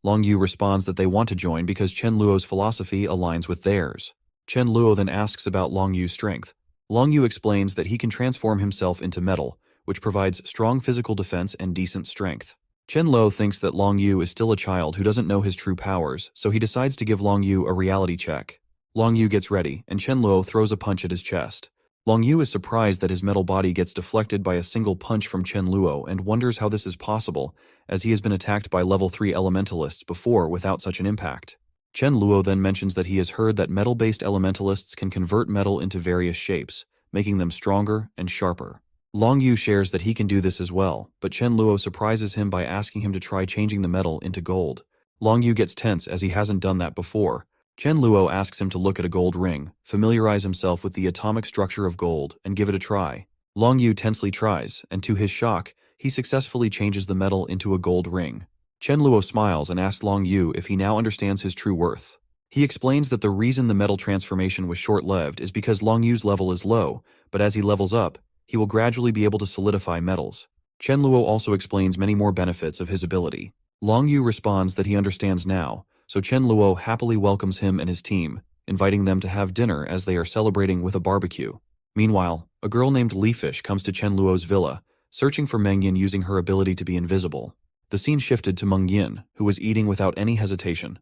Long Yu responds that they want to join because Chen Luo's philosophy aligns with theirs. Chen Luo then asks about Long Yu's strength. Long Yu explains that he can transform himself into metal, which provides strong physical defense and decent strength. Chen Luo thinks that Long Yu is still a child who doesn't know his true powers, so he decides to give Long Yu a reality check. Long Yu gets ready, and Chen Luo throws a punch at his chest. Long Yu is surprised that his metal body gets deflected by a single punch from Chen Luo and wonders how this is possible, as he has been attacked by level 3 elementalists before without such an impact. Chen Luo then mentions that he has heard that metal-based elementalists can convert metal into various shapes, making them stronger and sharper. Long Yu shares that he can do this as well, but Chen Luo surprises him by asking him to try changing the metal into gold. Long Yu gets tense as he hasn't done that before. Chen Luo asks him to look at a gold ring, familiarize himself with the atomic structure of gold, and give it a try. Long Yu tensely tries, and to his shock, he successfully changes the metal into a gold ring. Chen Luo smiles and asks Long Yu if he now understands his true worth. He explains that the reason the metal transformation was short-lived is because Long Yu's level is low, but as he levels up, he will gradually be able to solidify metals. Chen Luo also explains many more benefits of his ability. Long Yu responds that he understands now, so Chen Luo happily welcomes him and his team, inviting them to have dinner as they are celebrating with a barbecue. Meanwhile, a girl named Leafish comes to Chen Luo's villa, searching for Meng Yin using her ability to be invisible. The scene shifted to Meng Yin, who was eating without any hesitation.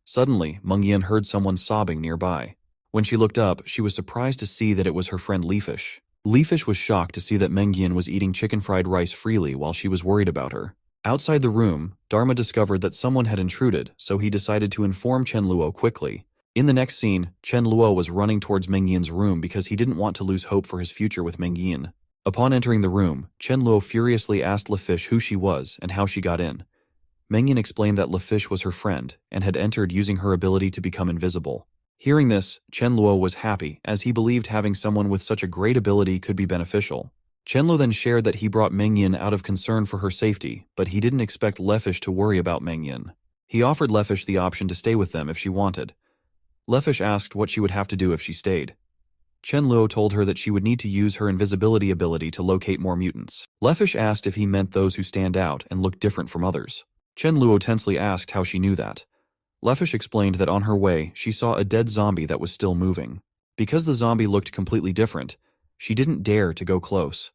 Suddenly, Meng Yin heard someone sobbing nearby. When she looked up, she was surprised to see that it was her friend Leafish. Leafish was shocked to see that Meng Yin was eating chicken fried rice freely while she was worried about her. Outside the room, Dharma discovered that someone had intruded, so he decided to inform Chen Luo quickly. In the next scene, Chen Luo was running towards Meng Yin's room because he didn't want to lose hope for his future with Meng Yin. Upon entering the room, Chen Luo furiously asked Leafish who she was and how she got in. Meng Yin explained that Leafish was her friend and had entered using her ability to become invisible. Hearing this, Chen Luo was happy, as he believed having someone with such a great ability could be beneficial. Chen Luo then shared that he brought Meng Yin out of concern for her safety, but he didn't expect Leafish to worry about Meng Yin. He offered Leafish the option to stay with them if she wanted. Leafish asked what she would have to do if she stayed. Chen Luo told her that she would need to use her invisibility ability to locate more mutants. Leafish asked if he meant those who stand out and look different from others. Chen Luo tensely asked how she knew that. Leafish explained that on her way, she saw a dead zombie that was still moving. Because the zombie looked completely different, she didn't dare to go close.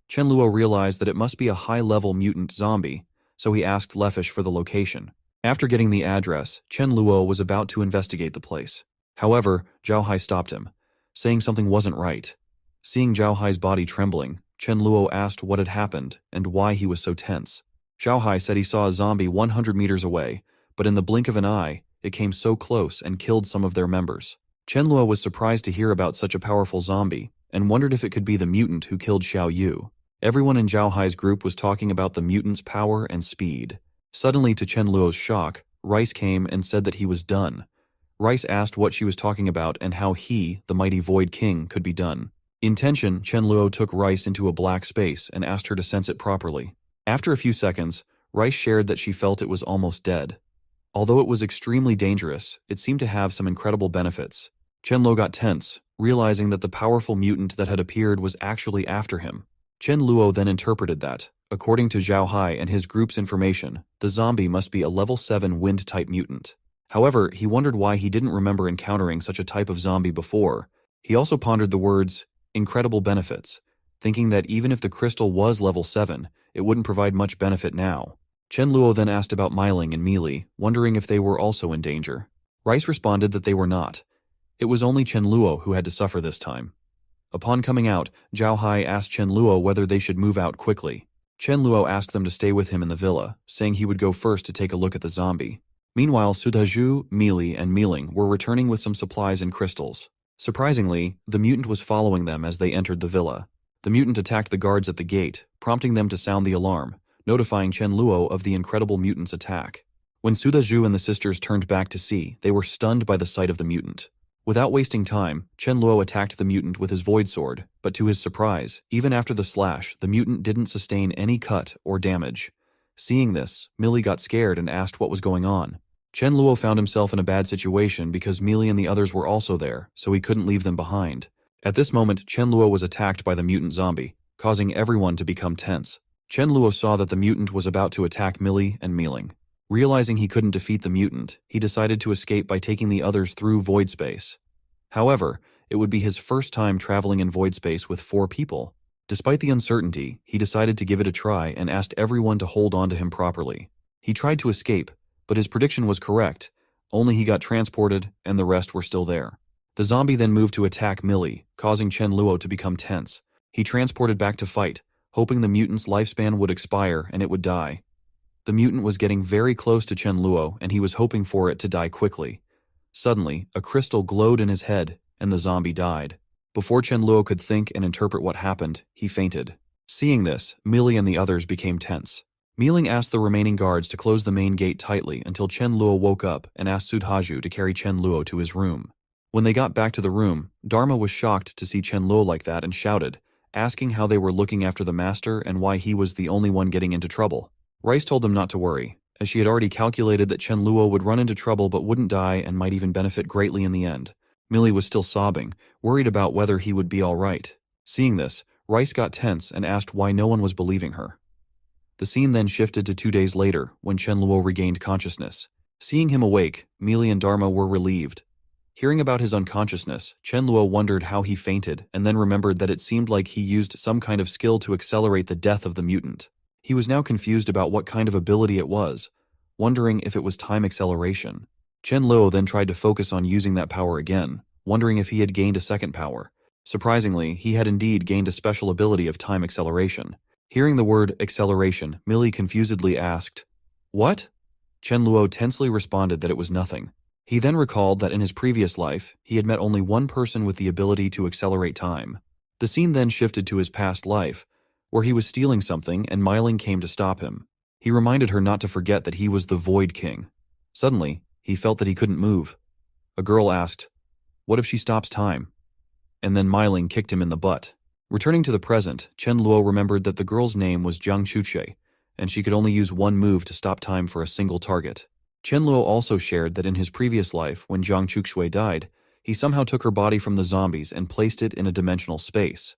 Chen Luo realized that it must be a high-level mutant zombie, so he asked Leafish for the location. After getting the address, Chen Luo was about to investigate the place. However, Zhao Hai stopped him, saying something wasn't right. Seeing Zhao Hai's body trembling, Chen Luo asked what had happened and why he was so tense. Zhao Hai said he saw a zombie 100 meters away, but in the blink of an eye, it came so close and killed some of their members. Chen Luo was surprised to hear about such a powerful zombie and wondered if it could be the mutant who killed Xiao Yu. Everyone in Zhao Hai's group was talking about the mutant's power and speed. Suddenly, to Chen Luo's shock, Rice came and said that he was done. Rice asked what she was talking about and how he, the mighty Void King, could be done. In tension, Chen Luo took Rice into a black space and asked her to sense it properly. After a few seconds, Rice shared that she felt it was almost dead. Although it was extremely dangerous, it seemed to have some incredible benefits. Chen Luo got tense, realizing that the powerful mutant that had appeared was actually after him. Chen Luo then interpreted that, according to Zhao Hai and his group's information, the zombie must be a level 7 wind-type mutant. However, he wondered why he didn't remember encountering such a type of zombie before. He also pondered the words, incredible benefits, thinking that even if the crystal was level 7, it wouldn't provide much benefit now. Chen Luo then asked about Meiling and Meili, wondering if they were also in danger. Rice responded that they were not. It was only Chen Luo who had to suffer this time. Upon coming out, Zhao Hai asked Chen Luo whether they should move out quickly. Chen Luo asked them to stay with him in the villa, saying he would go first to take a look at the zombie. Meanwhile, Sudaju, Meili, and Meiling were returning with some supplies and crystals. Surprisingly, the mutant was following them as they entered the villa. The mutant attacked the guards at the gate, prompting them to sound the alarm, notifying Chen Luo of the incredible mutant's attack. When Sudaju and the sisters turned back to see, they were stunned by the sight of the mutant. Without wasting time, Chen Luo attacked the mutant with his void sword, but to his surprise, even after the slash, the mutant didn't sustain any cut or damage. Seeing this, Meili got scared and asked what was going on. Chen Luo found himself in a bad situation because Meili and the others were also there, so he couldn't leave them behind. At this moment, Chen Luo was attacked by the mutant zombie, causing everyone to become tense. Chen Luo saw that the mutant was about to attack Meili and Meiling. Realizing he couldn't defeat the mutant, he decided to escape by taking the others through void space. However, it would be his first time traveling in void space with 4 people. Despite the uncertainty, he decided to give it a try and asked everyone to hold on to him properly. He tried to escape, but his prediction was correct, only he got transported and the rest were still there. The zombie then moved to attack Meili, causing Chen Luo to become tense. He transported back to fight, hoping the mutant's lifespan would expire and it would die. The mutant was getting very close to Chen Luo and he was hoping for it to die quickly. Suddenly, a crystal glowed in his head and the zombie died. Before Chen Luo could think and interpret what happened, he fainted. Seeing this, Meili and the others became tense. Meiling asked the remaining guards to close the main gate tightly until Chen Luo woke up and asked Sudhaju to carry Chen Luo to his room. When they got back to the room, Dharma was shocked to see Chen Luo like that and shouted, asking how they were looking after the master and why he was the only one getting into trouble. Rice told them not to worry. as she had already calculated that Chen Luo would run into trouble but wouldn't die and might even benefit greatly in the end. Millie was still sobbing, worried about whether he would be all right. Seeing this, Rice got tense and asked why no one was believing her. The scene then shifted to 2 days later, when Chen Luo regained consciousness. Seeing him awake, Millie and Dharma were relieved. Hearing about his unconsciousness, Chen Luo wondered how he fainted and then remembered that it seemed like he used some kind of skill to accelerate the death of the mutant. He was now confused about what kind of ability it was, wondering if it was time acceleration. Chen Luo then tried to focus on using that power again, wondering if he had gained a second power. Surprisingly, he had indeed gained a special ability of time acceleration. Hearing the word acceleration, Millie confusedly asked, "What?" Chen Luo tensely responded that it was nothing. He then recalled that in his previous life, he had met only one person with the ability to accelerate time. The scene then shifted to his past life, where he was stealing something and Myling came to stop him. He reminded her not to forget that he was the Void King. Suddenly, he felt that he couldn't move. A girl asked, "What if she stops time?" And then Myling kicked him in the butt. Returning to the present, Chen Luo remembered that the girl's name was Jiang Chuche, and she could only use one move to stop time for a single target. Chen Luo also shared that in his previous life, when Jiang Chuche died, he somehow took her body from the zombies and placed it in a dimensional space.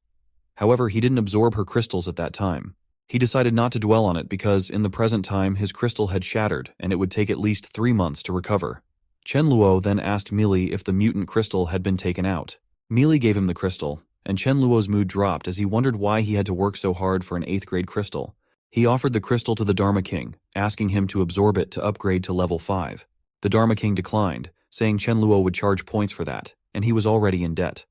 However, he didn't absorb her crystals at that time. He decided not to dwell on it because, in the present time, his crystal had shattered and it would take at least 3 months to recover. Chen Luo then asked Millie if the mutant crystal had been taken out. Millie gave him the crystal, and Chen Luo's mood dropped as he wondered why he had to work so hard for an 8th grade crystal. He offered the crystal to the Dharma King, asking him to absorb it to upgrade to level 5. The Dharma King declined, saying Chen Luo would charge points for that, and he was already in debt.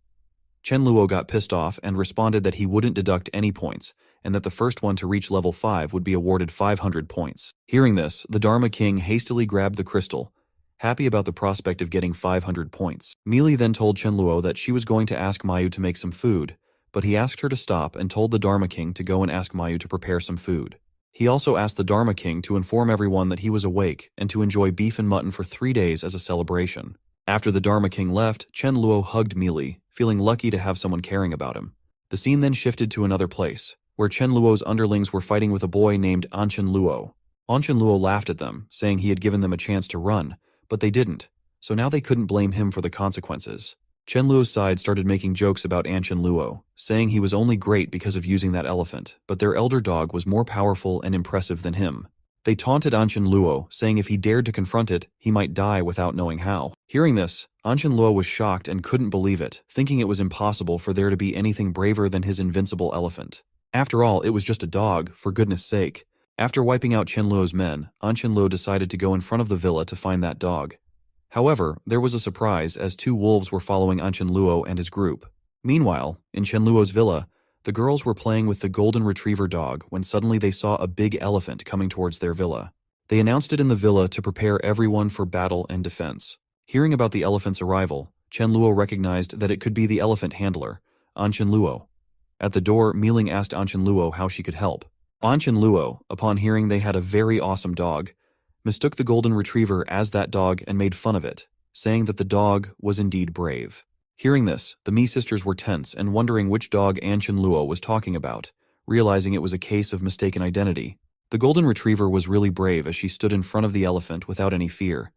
Chen Luo got pissed off and responded that he wouldn't deduct any points, and that the first one to reach level 5 would be awarded 500 points. Hearing this, the Dharma King hastily grabbed the crystal, happy about the prospect of getting 500 points. Millie then told Chen Luo that she was going to ask Mayu to make some food, but he asked her to stop and told the Dharma King to go and ask Mayu to prepare some food. He also asked the Dharma King to inform everyone that he was awake and to enjoy beef and mutton for 3 days as a celebration. After the Dharma King left, Chen Luo hugged Millie, feeling lucky to have someone caring about him. The scene then shifted to another place, where Chen Luo's underlings were fighting with a boy named Anchen Luo. Anchen Luo laughed at them, saying he had given them a chance to run, but they didn't, so now they couldn't blame him for the consequences. Chen Luo's side started making jokes about Anchen Luo, saying he was only great because of using that elephant, but their elder dog was more powerful and impressive than him. They taunted Anchen Luo, saying if he dared to confront it, he might die without knowing how. Hearing this, Anchen Luo was shocked and couldn't believe it, thinking it was impossible for there to be anything braver than his invincible elephant. After all, it was just a dog, for goodness sake. After wiping out Chen Luo's men, Anchen Luo decided to go in front of the villa to find that dog. However, there was a surprise as 2 wolves were following Anchen Luo and his group. Meanwhile, in Chen Luo's villa, the girls were playing with the golden retriever dog when suddenly they saw a big elephant coming towards their villa. They announced it in the villa to prepare everyone for battle and defense. Hearing about the elephant's arrival, Chen Luo recognized that it could be the elephant handler, Anchen Luo. At the door, Milling asked Anchen Luo how she could help. Anchen Luo, upon hearing they had a very awesome dog, mistook the golden retriever as that dog and made fun of it, saying that the dog was indeed brave. Hearing this, the Mi sisters were tense and wondering which dog Anchen Luo was talking about, realizing it was a case of mistaken identity. The golden retriever was really brave as she stood in front of the elephant without any fear.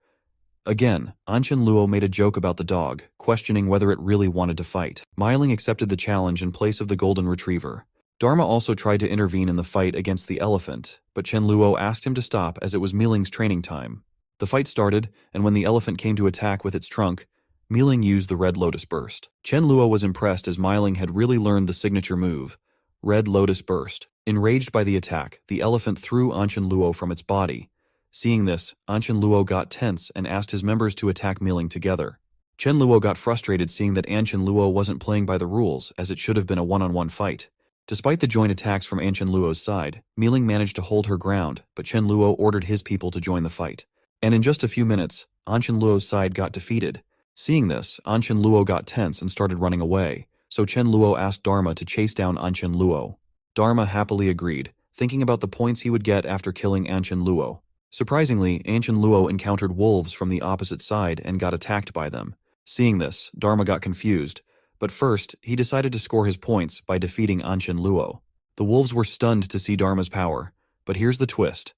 Again, Anchen Luo made a joke about the dog, questioning whether it really wanted to fight. Myling accepted the challenge in place of the golden retriever. Dharma also tried to intervene in the fight against the elephant, but Chen Luo asked him to stop as it was Miling's training time. The fight started, and when the elephant came to attack with its trunk, Miling used the Red Lotus Burst. Chen Luo was impressed as Myling had really learned the signature move, Red Lotus Burst. Enraged by the attack, the elephant threw Anchen Luo from its body. Seeing this, Anchen Luo got tense and asked his members to attack Miling together. Chen Luo got frustrated seeing that Anchen Luo wasn't playing by the rules, as it should have been a one-on-one fight. Despite the joint attacks from Anchen Luo's side, Miling managed to hold her ground, but Chen Luo ordered his people to join the fight. And in just a few minutes, Anchen Luo's side got defeated. Seeing this, Anchen Luo got tense and started running away, so Chen Luo asked Dharma to chase down Anchen Luo. Dharma happily agreed, thinking about the points he would get after killing Anchen Luo. Surprisingly, Anchen Luo encountered wolves from the opposite side and got attacked by them. Seeing this, Dharma got confused, but first, he decided to score his points by defeating Anchen Luo. The wolves were stunned to see Dharma's power, but here's the twist.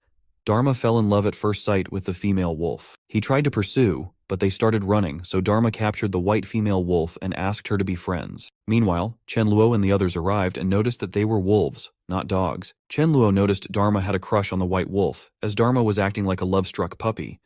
Dharma fell in love at first sight with the female wolf. He tried to pursue, but they started running, so Dharma captured the white female wolf and asked her to be friends. Meanwhile, Chen Luo and the others arrived and noticed that they were wolves, not dogs. Chen Luo noticed Dharma had a crush on the white wolf, as Dharma was acting like a love-struck puppy.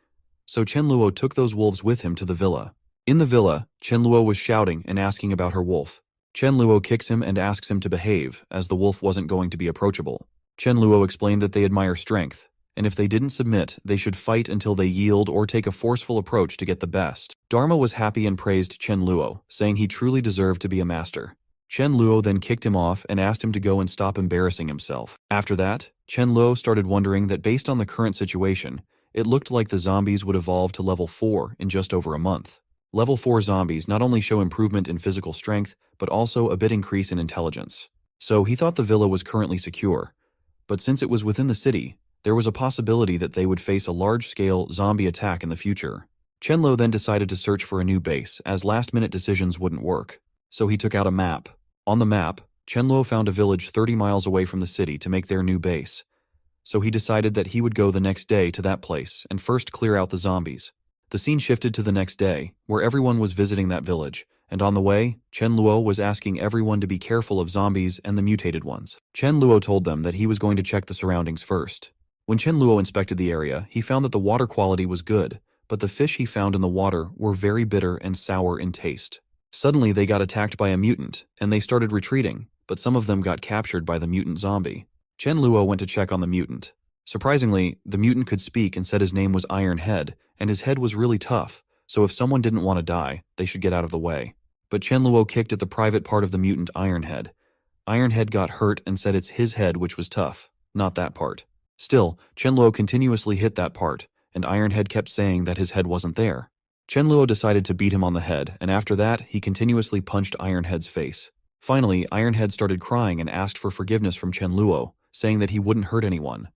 So Chen Luo took those wolves with him to the villa. In the villa, Chen Luo was shouting and asking about her wolf. Chen Luo kicks him and asks him to behave, as the wolf wasn't going to be approachable. Chen Luo explained that they admire strength, and if they didn't submit, they should fight until they yield or take a forceful approach to get the best. Dharma was happy and praised Chen Luo, saying he truly deserved to be a master. Chen Luo then kicked him off and asked him to go and stop embarrassing himself. After that, Chen Luo started wondering that based on the current situation, it looked like the zombies would evolve to level 4 in just over a month. Level 4 zombies not only show improvement in physical strength, but also a bit increase in intelligence. So he thought the villa was currently secure. But since it was within the city, there was a possibility that they would face a large-scale zombie attack in the future. Chen Luo then decided to search for a new base, as last-minute decisions wouldn't work. So he took out a map. On the map, Chen Luo found a village 30 miles away from the city to make their new base. So he decided that he would go the next day to that place and first clear out the zombies. The scene shifted to the next day, where everyone was visiting that village, and on the way, Chen Luo was asking everyone to be careful of zombies and the mutated ones. Chen Luo told them that he was going to check the surroundings first. When Chen Luo inspected the area, he found that the water quality was good, but the fish he found in the water were very bitter and sour in taste. Suddenly, they got attacked by a mutant, and they started retreating, but some of them got captured by the mutant zombie. Chen Luo went to check on the mutant. Surprisingly, the mutant could speak and said his name was Iron Head, and his head was really tough, so if someone didn't want to die, they should get out of the way. But Chen Luo kicked at the private part of the mutant Iron Head. Iron Head got hurt and said it's his head which was tough, not that part. Still, Chen Luo continuously hit that part, and Iron Head kept saying that his head wasn't there. Chen Luo decided to beat him on the head, and after that, he continuously punched Iron Head's face. Finally, Iron Head started crying and asked for forgiveness from Chen Luo, saying that he wouldn't hurt anyone.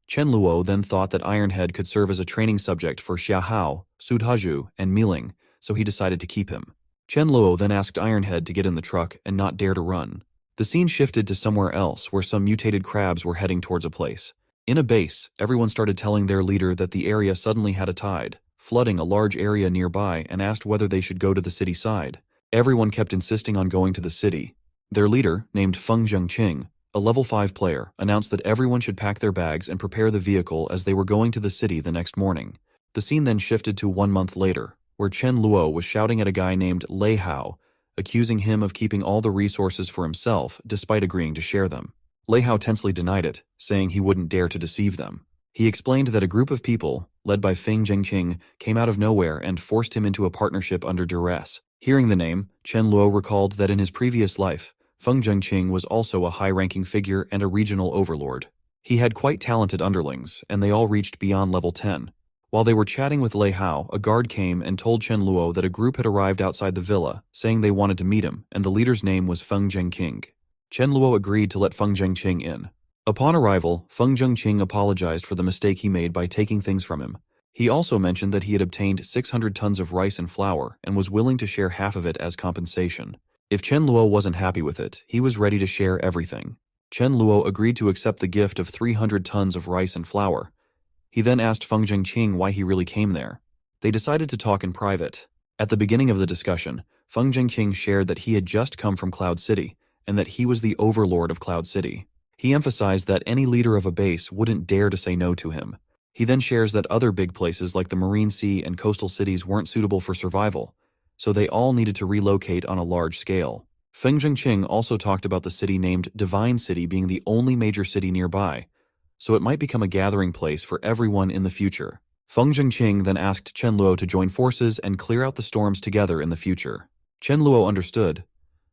Chen Luo then thought that Iron Head could serve as a training subject for Xia Hao, Sudhaju, and Miling, so he decided to keep him. Chen Luo then asked Iron Head to get in the truck and not dare to run. The scene shifted to somewhere else where some mutated crabs were heading towards a place. In a base, everyone started telling their leader that the area suddenly had a tide, flooding a large area nearby, and asked whether they should go to the city side. Everyone kept insisting on going to the city. Their leader, named Feng Zhengqing, a level 5 player, announced that everyone should pack their bags and prepare the vehicle as they were going to the city the next morning. The scene then shifted to 1 month later, where Chen Luo was shouting at a guy named Lei Hao, accusing him of keeping all the resources for himself despite agreeing to share them. Lei Hao tensely denied it, saying he wouldn't dare to deceive them. He explained that a group of people, led by Feng Zhengqing, came out of nowhere and forced him into a partnership under duress. Hearing the name, Chen Luo recalled that in his previous life, Feng Zhengqing was also a high-ranking figure and a regional overlord. He had quite talented underlings, and they all reached beyond level 10. While they were chatting with Lei Hao, a guard came and told Chen Luo that a group had arrived outside the villa, saying they wanted to meet him, and the leader's name was Feng Zhengqing. Chen Luo agreed to let Feng Zhengqing in. Upon arrival, Feng Zhengqing apologized for the mistake he made by taking things from him. He also mentioned that he had obtained 600 tons of rice and flour and was willing to share half of it as compensation. If Chen Luo wasn't happy with it, he was ready to share everything. Chen Luo agreed to accept the gift of 300 tons of rice and flour. He then asked Feng Zhengqing why he really came there. They decided to talk in private. At the beginning of the discussion, Feng Zhengqing shared that he had just come from Cloud City, and that he was the overlord of Cloud City. He emphasized that any leader of a base wouldn't dare to say no to him. He then shares that other big places like the Marine Sea and coastal cities weren't suitable for survival, so they all needed to relocate on a large scale. Feng Zhengqing also talked about the city named Divine City being the only major city nearby, so it might become a gathering place for everyone in the future. Feng Zhengqing then asked Chen Luo to join forces and clear out the storms together in the future. Chen Luo understood,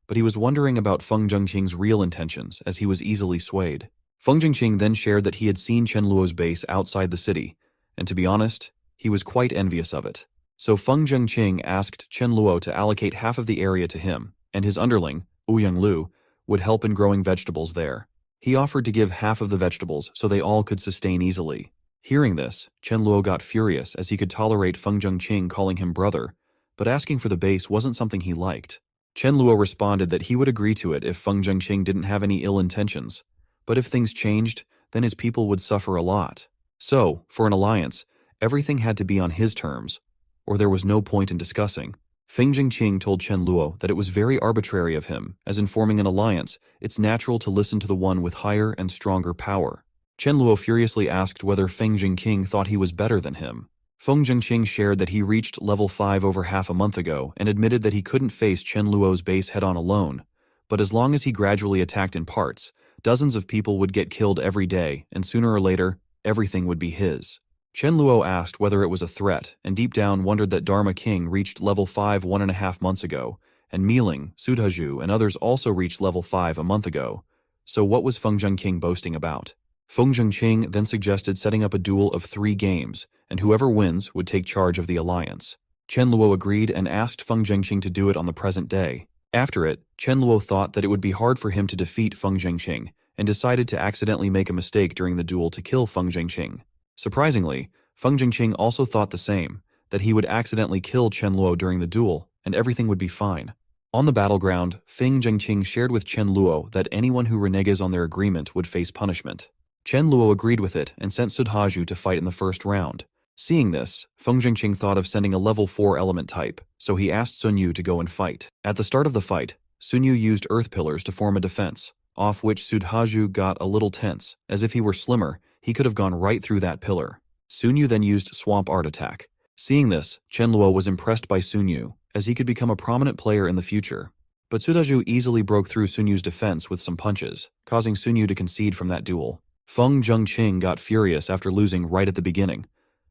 but he was wondering about Feng Zhengqing's real intentions as he was easily swayed. Feng Zhengqing then shared that he had seen Chen Luo's base outside the city, and to be honest, he was quite envious of it. So Feng Zhengqing asked Chen Luo to allocate half of the area to him, and his underling, Ouyang Lu, would help in growing vegetables there. He offered to give half of the vegetables so they all could sustain easily. Hearing this, Chen Luo got furious as he could tolerate Feng Zhengqing calling him brother, but asking for the base wasn't something he liked. Chen Luo responded that he would agree to it if Feng Zhengqing didn't have any ill intentions, but if things changed, then his people would suffer a lot. So, for an alliance, everything had to be on his terms, or there was no point in discussing. Feng Jingqing told Chen Luo that it was very arbitrary of him, as in forming an alliance, it's natural to listen to the one with higher and stronger power. Chen Luo furiously asked whether Feng Jingqing thought he was better than him. Feng Jingqing shared that he reached level 5 over half a month ago and admitted that he couldn't face Chen Luo's base head-on alone, but as long as he gradually attacked in parts, dozens of people would get killed every day, and sooner or later, everything would be his. Chen Luo asked whether it was a threat, and deep down wondered that Dharma King reached level 5 1.5 months ago, and Miling, Sudhaju, and others also reached level 5 a month ago. So what was Feng Jingqing boasting about? Feng Jingqing then suggested setting up a duel of 3 games, and whoever wins would take charge of the alliance. Chen Luo agreed and asked Feng Jingqing to do it on the present day. After it, Chen Luo thought that it would be hard for him to defeat Feng Jingqing, and decided to accidentally make a mistake during the duel to kill Feng Jingqing. Surprisingly, Feng Jingqing also thought the same, that he would accidentally kill Chen Luo during the duel, and everything would be fine. On the battleground, Feng Jingqing shared with Chen Luo that anyone who reneges on their agreement would face punishment. Chen Luo agreed with it and sent Sudhaju to fight in the first round. Seeing this, Feng Jingqing thought of sending a level 4 element type, so he asked Sun Yu to go and fight. At the start of the fight, Sun Yu used earth pillars to form a defense, off which Sudhaju got a little tense, as if he were slimmer, he could have gone right through that pillar. Sun Yu then used swamp art attack. Seeing this, Chen Luo was impressed by Sun Yu, as he could become a prominent player in the future. But Sudhaju easily broke through Sun Yu's defense with some punches, causing Sun Yu to concede from that duel. Feng Jingqing got furious after losing right at the beginning,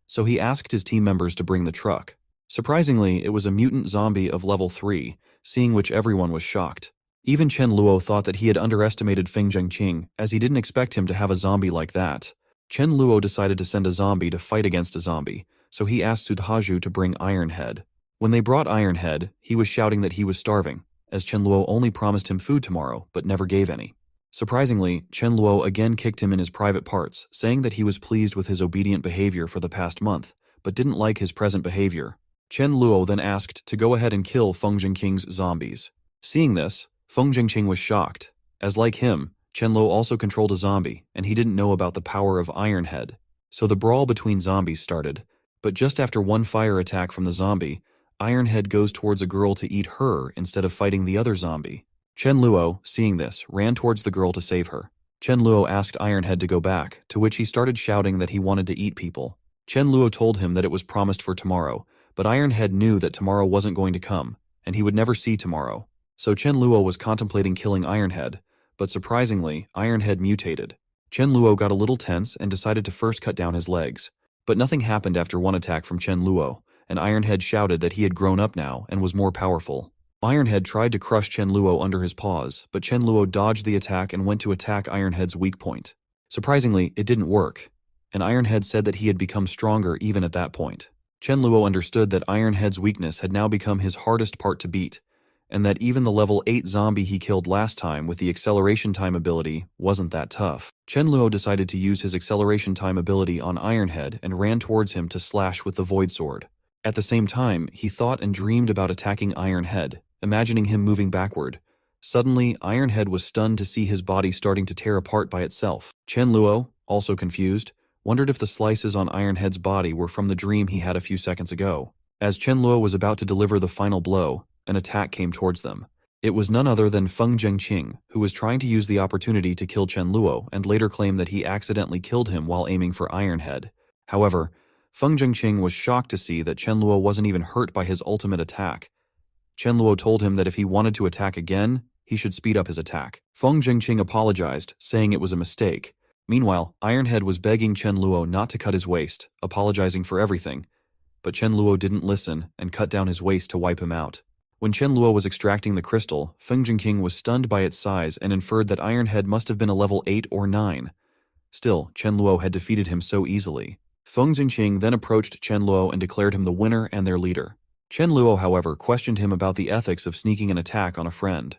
so he asked his team members to bring the truck. Surprisingly, it was a mutant zombie of level 3, seeing which everyone was shocked. Even Chen Luo thought that he had underestimated Feng Jingqing, as he didn't expect him to have a zombie like that. Chen Luo decided to send a zombie to fight against a zombie, so he asked Sudhaju to bring Ironhead. When they brought Ironhead, he was shouting that he was starving, as Chen Luo only promised him food tomorrow, but never gave any. Surprisingly, Chen Luo again kicked him in his private parts, saying that he was pleased with his obedient behavior for the past month, but didn't like his present behavior. Chen Luo then asked to go ahead and kill Feng Jingqing's zombies. Seeing this, Feng Jingqing was shocked, as like him, Chen Luo also controlled a zombie, and he didn't know about the power of Ironhead. So the brawl between zombies started, but just after one fire attack from the zombie, Ironhead goes towards a girl to eat her instead of fighting the other zombie. Chen Luo, seeing this, ran towards the girl to save her. Chen Luo asked Ironhead to go back, to which he started shouting that he wanted to eat people. Chen Luo told him that it was promised for tomorrow, but Ironhead knew that tomorrow wasn't going to come, and he would never see tomorrow. So Chen Luo was contemplating killing Ironhead, but surprisingly, Ironhead mutated. Chen Luo got a little tense and decided to first cut down his legs. But nothing happened after one attack from Chen Luo, and Ironhead shouted that he had grown up now and was more powerful. Ironhead tried to crush Chen Luo under his paws, but Chen Luo dodged the attack and went to attack Ironhead's weak point. Surprisingly, it didn't work, and Ironhead said that he had become stronger even at that point. Chen Luo understood that Ironhead's weakness had now become his hardest part to beat, and that even the level 8 zombie he killed last time with the acceleration time ability wasn't that tough. Chen Luo decided to use his acceleration time ability on Ironhead and ran towards him to slash with the Void Sword. At the same time, he thought and dreamed about attacking Ironhead, imagining him moving backward. Suddenly, Ironhead was stunned to see his body starting to tear apart by itself. Chen Luo, also confused, wondered if the slices on Ironhead's body were from the dream he had a few seconds ago. As Chen Luo was about to deliver the final blow, an attack came towards them. It was none other than Feng Jingqing, who was trying to use the opportunity to kill Chen Luo and later claimed that he accidentally killed him while aiming for Ironhead. However, Feng Jingqing was shocked to see that Chen Luo wasn't even hurt by his ultimate attack. Chen Luo told him that if he wanted to attack again, he should speed up his attack. Feng Jingqing apologized, saying it was a mistake. Meanwhile, Ironhead was begging Chen Luo not to cut his waist, apologizing for everything. But Chen Luo didn't listen and cut down his waist to wipe him out. When Chen Luo was extracting the crystal, Feng Jingqing was stunned by its size and inferred that Ironhead must have been a level 8 or 9. Still, Chen Luo had defeated him so easily. Feng Jingqing then approached Chen Luo and declared him the winner and their leader. Chen Luo, however, questioned him about the ethics of sneaking an attack on a friend.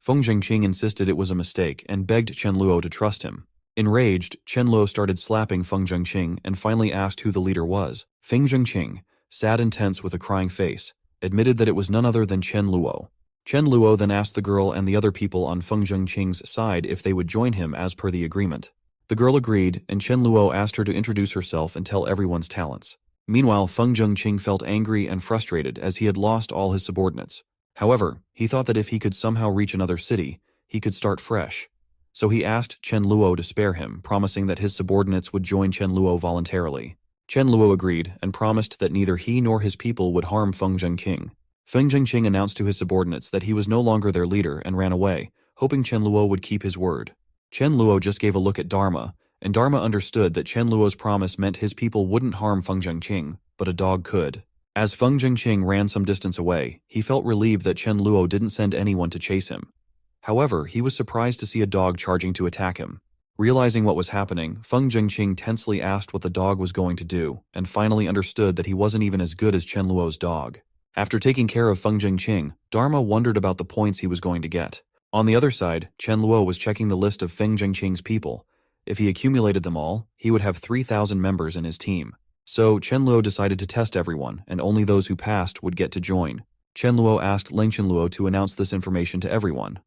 Feng Jingqing insisted it was a mistake and begged Chen Luo to trust him. Enraged, Chen Luo started slapping Feng Jingqing and finally asked who the leader was. Feng Jingqing, sad and tense with a crying face, admitted that it was none other than Chen Luo. Chen Luo then asked the girl and the other people on Feng Jingqing's side if they would join him as per the agreement. The girl agreed, and Chen Luo asked her to introduce herself and tell everyone's talents. Meanwhile, Feng Zhengqing felt angry and frustrated as he had lost all his subordinates. However, he thought that if he could somehow reach another city, he could start fresh. So he asked Chen Luo to spare him, promising that his subordinates would join Chen Luo voluntarily. Chen Luo agreed and promised that neither he nor his people would harm Feng Zhengqing. Feng Zhengqing announced to his subordinates that he was no longer their leader and ran away, hoping Chen Luo would keep his word. Chen Luo just gave a look at Dharma, and Dharma understood that Chen Luo's promise meant his people wouldn't harm Feng Zhengqing, but a dog could. As Feng Zhengqing ran some distance away, he felt relieved that Chen Luo didn't send anyone to chase him. However, he was surprised to see a dog charging to attack him. Realizing what was happening, Feng Zhengqing tensely asked what the dog was going to do, and finally understood that he wasn't even as good as Chen Luo's dog. After taking care of Feng Zhengqing, Dharma wondered about the points he was going to get. On the other side, Chen Luo was checking the list of Feng Zhengqing's people. If he accumulated them all, he would have 3,000 members in his team. So Chen Luo decided to test everyone, and only those who passed would get to join. Chen Luo asked Ling Chen Luo to announce this information to everyone.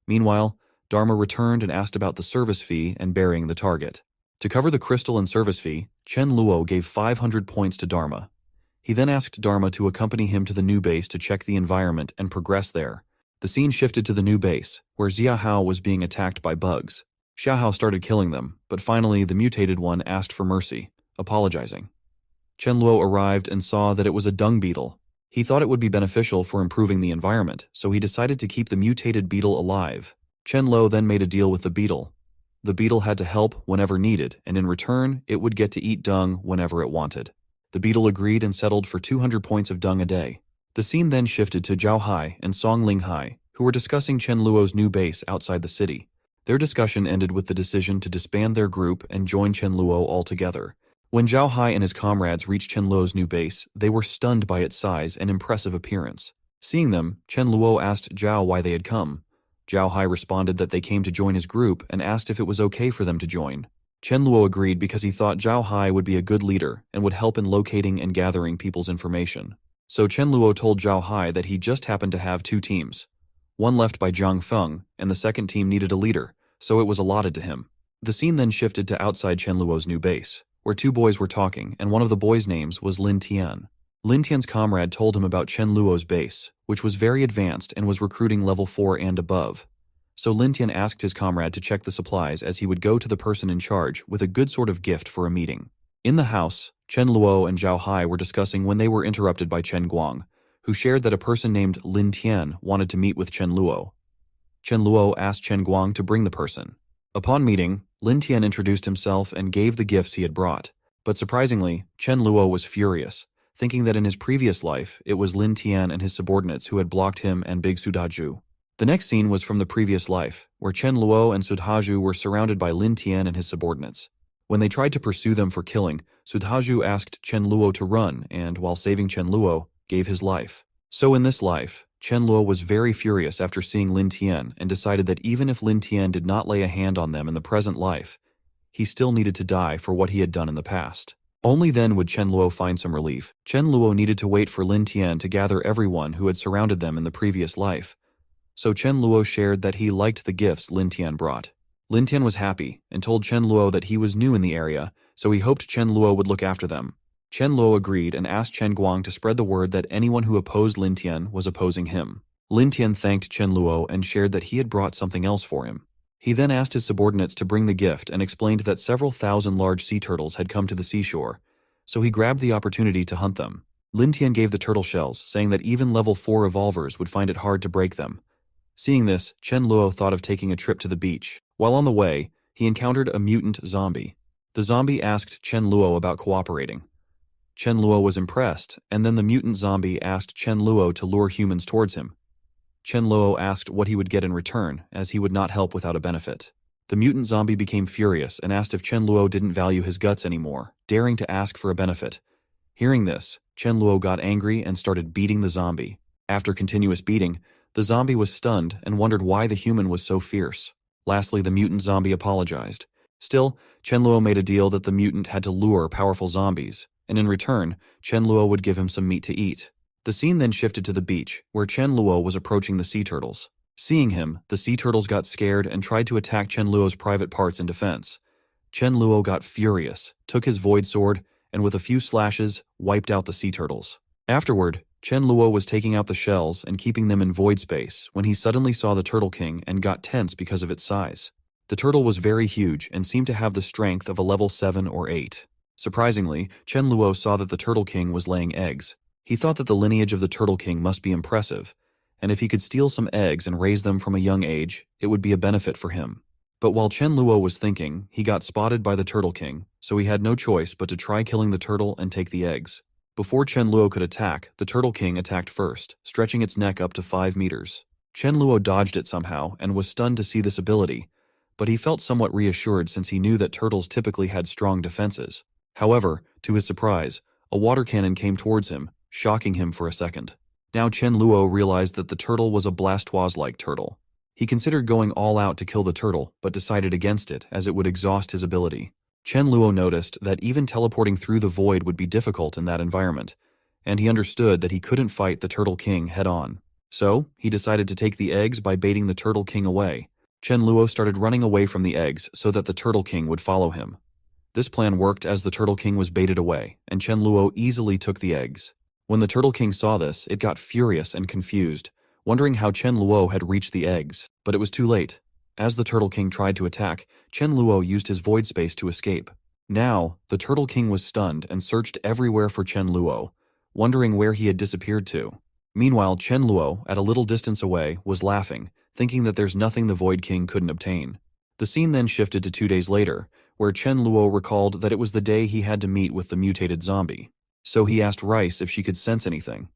Meanwhile, Dharma returned and asked about the service fee and burying the target. To cover the crystal and service fee, Chen Luo gave 500 points to Dharma. He then asked Dharma to accompany him to the new base to check the environment and progress there. The scene shifted to the new base, where Xia Hao was being attacked by bugs. Xia Hao started killing them, but finally the mutated one asked for mercy, apologizing. Chen Luo arrived and saw that it was a dung beetle. He thought it would be beneficial for improving the environment, so he decided to keep the mutated beetle alive. Chen Luo then made a deal with the beetle. The beetle had to help whenever needed, and in return, it would get to eat dung whenever it wanted. The beetle agreed and settled for 200 points of dung a day. The scene then shifted to Zhao Hai and Song Ling Hai, who were discussing Chen Luo's new base outside the city. Their discussion ended with the decision to disband their group and join Chen Luo altogether. When Zhao Hai and his comrades reached Chen Luo's new base, they were stunned by its size and impressive appearance. Seeing them, Chen Luo asked Zhao why they had come. Zhao Hai responded that they came to join his group and asked if it was okay for them to join. Chen Luo agreed because he thought Zhao Hai would be a good leader and would help in locating and gathering people's information. So Chen Luo told Zhao Hai that he just happened to have two teams. One left by Zhang Feng, and the second team needed a leader, so it was allotted to him. The scene then shifted to outside Chen Luo's new base, where two boys were talking, and one of the boys' names was Lin Tian. Lin Tian's comrade told him about Chen Luo's base, which was very advanced and was recruiting level 4 and above. So Lin Tian asked his comrade to check the supplies as he would go to the person in charge with a good sort of gift for a meeting. In the house, Chen Luo and Zhao Hai were discussing when they were interrupted by Chen Guang, who shared that a person named Lin Tian wanted to meet with Chen Luo. Chen Luo asked Chen Guang to bring the person. Upon meeting, Lin Tian introduced himself and gave the gifts he had brought. But surprisingly, Chen Luo was furious, thinking that in his previous life, it was Lin Tian and his subordinates who had blocked him and Big Sudaju. The next scene was from the previous life, where Chen Luo and Sudhaju were surrounded by Lin Tian and his subordinates. When they tried to pursue them for killing, Sudhaju asked Chen Luo to run and, while saving Chen Luo, gave his life. So in this life, Chen Luo was very furious after seeing Lin Tian and decided that even if Lin Tian did not lay a hand on them in the present life, he still needed to die for what he had done in the past. Only then would Chen Luo find some relief. Chen Luo needed to wait for Lin Tian to gather everyone who had surrounded them in the previous life. So Chen Luo shared that he liked the gifts Lin Tian brought. Lin Tian was happy and told Chen Luo that he was new in the area, so he hoped Chen Luo would look after them. Chen Luo agreed and asked Chen Guang to spread the word that anyone who opposed Lin Tian was opposing him. Lin Tian thanked Chen Luo and shared that he had brought something else for him. He then asked his subordinates to bring the gift and explained that several thousand large sea turtles had come to the seashore, so he grabbed the opportunity to hunt them. Lin Tian gave the turtle shells, saying that even level 4 evolvers would find it hard to break them. Seeing this, Chen Luo thought of taking a trip to the beach. While on the way, he encountered a mutant zombie. The zombie asked Chen Luo about cooperating. Chen Luo was impressed, and then the mutant zombie asked Chen Luo to lure humans towards him. Chen Luo asked what he would get in return, as he would not help without a benefit. The mutant zombie became furious and asked if Chen Luo didn't value his guts anymore, daring to ask for a benefit. Hearing this, Chen Luo got angry and started beating the zombie. After continuous beating, the zombie was stunned and wondered why the human was so fierce. Lastly, the mutant zombie apologized. Still, Chen Luo made a deal that the mutant had to lure powerful zombies, and in return, Chen Luo would give him some meat to eat. The scene then shifted to the beach, where Chen Luo was approaching the sea turtles. Seeing him, the sea turtles got scared and tried to attack Chen Luo's private parts in defense. Chen Luo got furious, took his void sword, and with a few slashes, wiped out the sea turtles. Afterward, Chen Luo was taking out the shells and keeping them in void space when he suddenly saw the Turtle King and got tense because of its size. The turtle was very huge and seemed to have the strength of a level 7 or 8. Surprisingly, Chen Luo saw that the Turtle King was laying eggs. He thought that the lineage of the Turtle King must be impressive, and if he could steal some eggs and raise them from a young age, it would be a benefit for him. But while Chen Luo was thinking, he got spotted by the Turtle King, so he had no choice but to try killing the turtle and take the eggs. Before Chen Luo could attack, the Turtle King attacked first, stretching its neck up to 5 meters. Chen Luo dodged it somehow and was stunned to see this ability, but he felt somewhat reassured since he knew that turtles typically had strong defenses. However, to his surprise, a water cannon came towards him, shocking him for a second. Now Chen Luo realized that the turtle was a Blastoise-like turtle. He considered going all out to kill the turtle, but decided against it as it would exhaust his ability. Chen Luo noticed that even teleporting through the void would be difficult in that environment, and he understood that he couldn't fight the Turtle King head-on. So, he decided to take the eggs by baiting the Turtle King away. Chen Luo started running away from the eggs so that the Turtle King would follow him. This plan worked as the Turtle King was baited away, and Chen Luo easily took the eggs. When the Turtle King saw this, it got furious and confused, wondering how Chen Luo had reached the eggs, but it was too late. As the Turtle King tried to attack, Chen Luo used his void space to escape. Now, the Turtle King was stunned and searched everywhere for Chen Luo, wondering where he had disappeared to. Meanwhile, Chen Luo, at a little distance away, was laughing, thinking that there's nothing the Void King couldn't obtain. The scene then shifted to 2 days later, where Chen Luo recalled that it was the day he had to meet with the mutated zombie. So he asked Rice if she could sense anything.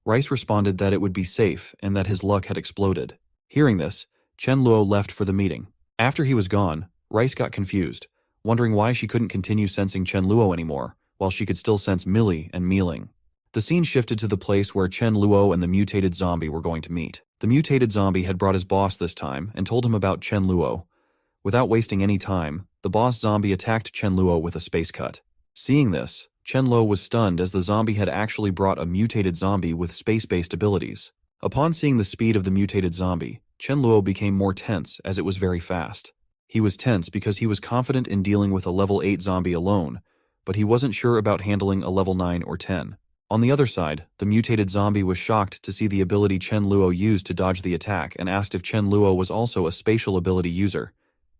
Rice responded that it would be safe and that his luck had exploded. Hearing this, Chen Luo left for the meeting. After he was gone, Rice got confused, wondering why she couldn't continue sensing Chen Luo anymore, while she could still sense Millie and Mealing. The scene shifted to the place where Chen Luo and the mutated zombie were going to meet. The mutated zombie had brought his boss this time and told him about Chen Luo. Without wasting any time, the boss zombie attacked Chen Luo with a space cut. Seeing this, Chen Luo was stunned as the zombie had actually brought a mutated zombie with space-based abilities. Upon seeing the speed of the mutated zombie, Chen Luo became more tense as it was very fast. He was tense because he was confident in dealing with a level 8 zombie alone, but he wasn't sure about handling a level 9 or 10. On the other side, the mutated zombie was shocked to see the ability Chen Luo used to dodge the attack and asked if Chen Luo was also a spatial ability user.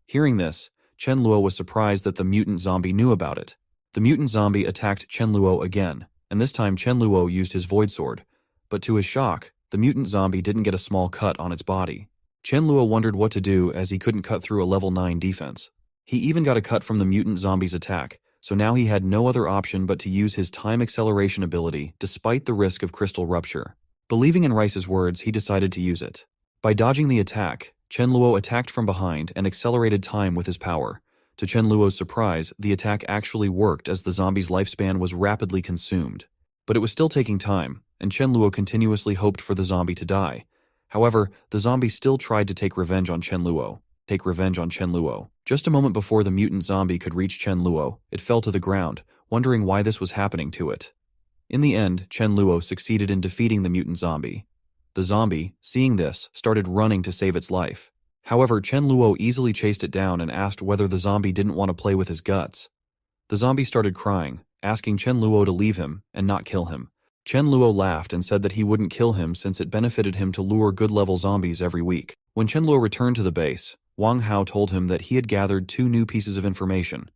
Hearing this, Chen Luo was surprised that the mutant zombie knew about it. The mutant zombie attacked Chen Luo again, and this time Chen Luo used his void sword. But to his shock, the mutant zombie didn't get a small cut on its body. Chen Luo wondered what to do as he couldn't cut through a level 9 defense. He even got a cut from the mutant zombie's attack, so now he had no other option but to use his time acceleration ability despite the risk of crystal rupture. Believing in Rice's words, he decided to use it. By dodging the attack, Chen Luo attacked from behind and accelerated time with his power. To Chen Luo's surprise, the attack actually worked as the zombie's lifespan was rapidly consumed. But it was still taking time, and Chen Luo continuously hoped for the zombie to die. However, the zombie still tried to take revenge on Chen Luo. Just a moment before the mutant zombie could reach Chen Luo, it fell to the ground, wondering why this was happening to it. In the end, Chen Luo succeeded in defeating the mutant zombie. The zombie, seeing this, started running to save its life. However, Chen Luo easily chased it down and asked whether the zombie didn't want to play with his guts. The zombie started crying, asking Chen Luo to leave him and not kill him. Chen Luo laughed and said that he wouldn't kill him since it benefited him to lure good-level zombies every week. When Chen Luo returned to the base, Wang Hao told him that he had gathered 2 new pieces of information.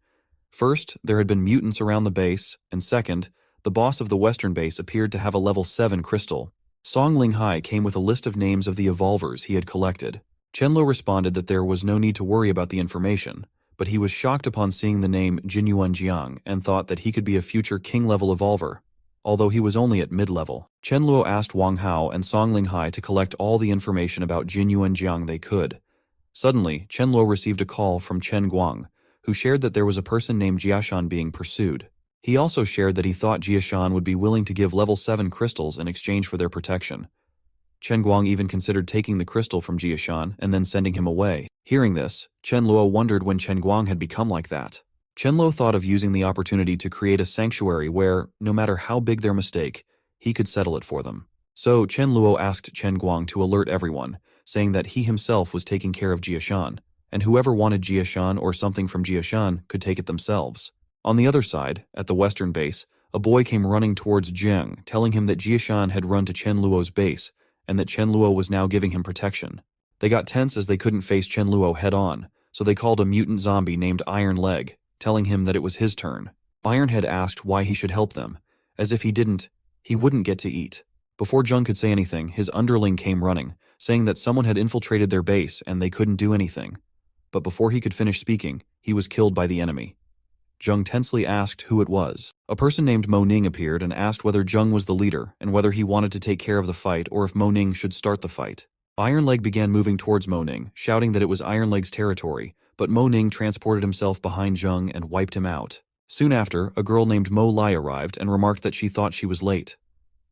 First, there had been mutants around the base, and second, the boss of the western base appeared to have a level 7 crystal. Song Linghai came with a list of names of the evolvers he had collected. Chen Luo responded that there was no need to worry about the information, but he was shocked upon seeing the name Jinyuan Jiang and thought that he could be a future king-level evolver, although he was only at mid-level. Chen Luo asked Wang Hao and Song Linghai to collect all the information about Jinyuan Jiang they could. Suddenly, Chen Luo received a call from Chen Guang, who shared that there was a person named Jiashan being pursued. He also shared that he thought Jiashan would be willing to give level 7 crystals in exchange for their protection. Chen Guang even considered taking the crystal from Jiashan and then sending him away. Hearing this, Chen Luo wondered when Chen Guang had become like that. Chen Luo thought of using the opportunity to create a sanctuary where, no matter how big their mistake, he could settle it for them. So Chen Luo asked Chen Guang to alert everyone, saying that he himself was taking care of Jiashan. and whoever wanted Jiashan or something from Jiashan could take it themselves. On the other side, at the western base, a boy came running towards Jiang, telling him that Jiashan had run to Chen Luo's base, and that Chen Luo was now giving him protection. They got tense as they couldn't face Chen Luo head-on, so they called a mutant zombie named Iron Leg, telling him that it was his turn. Ironhead asked why he should help them. As if he didn't, he wouldn't get to eat. Before Jung could say anything, his underling came running, saying that someone had infiltrated their base and they couldn't do anything. But before he could finish speaking, he was killed by the enemy. Jung tensely asked who it was. A person named Mo Ning appeared and asked whether Jung was the leader and whether he wanted to take care of the fight or if Mo Ning should start the fight. Iron Leg began moving towards Mo Ning, shouting that it was Iron Leg's territory, but Mo Ning transported himself behind Jung and wiped him out. Soon after, a girl named Mo Lai arrived and remarked that she thought she was late.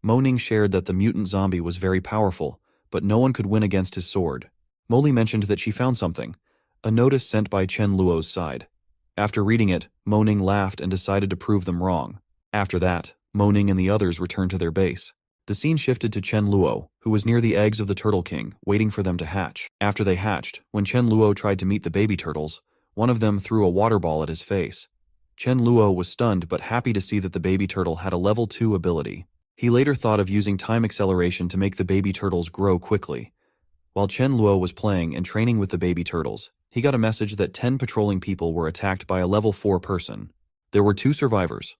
Mo Ning shared that the mutant zombie was very powerful, but no one could win against his sword. Mo Li mentioned that she found something, a notice sent by Chen Luo's side. After reading it, Mo Ning laughed and decided to prove them wrong. After that, Mo Ning and the others returned to their base. The scene shifted to Chen Luo, who was near the eggs of the Turtle King, waiting for them to hatch. After they hatched, when Chen Luo tried to meet the baby turtles, one of them threw a water ball at his face. Chen Luo was stunned but happy to see that the baby turtle had a level 2 ability. He later thought of using time acceleration to make the baby turtles grow quickly. While Chen Luo was playing and training with the baby turtles, he got a message that 10 patrolling people were attacked by a level 4 person. There were 2 survivors.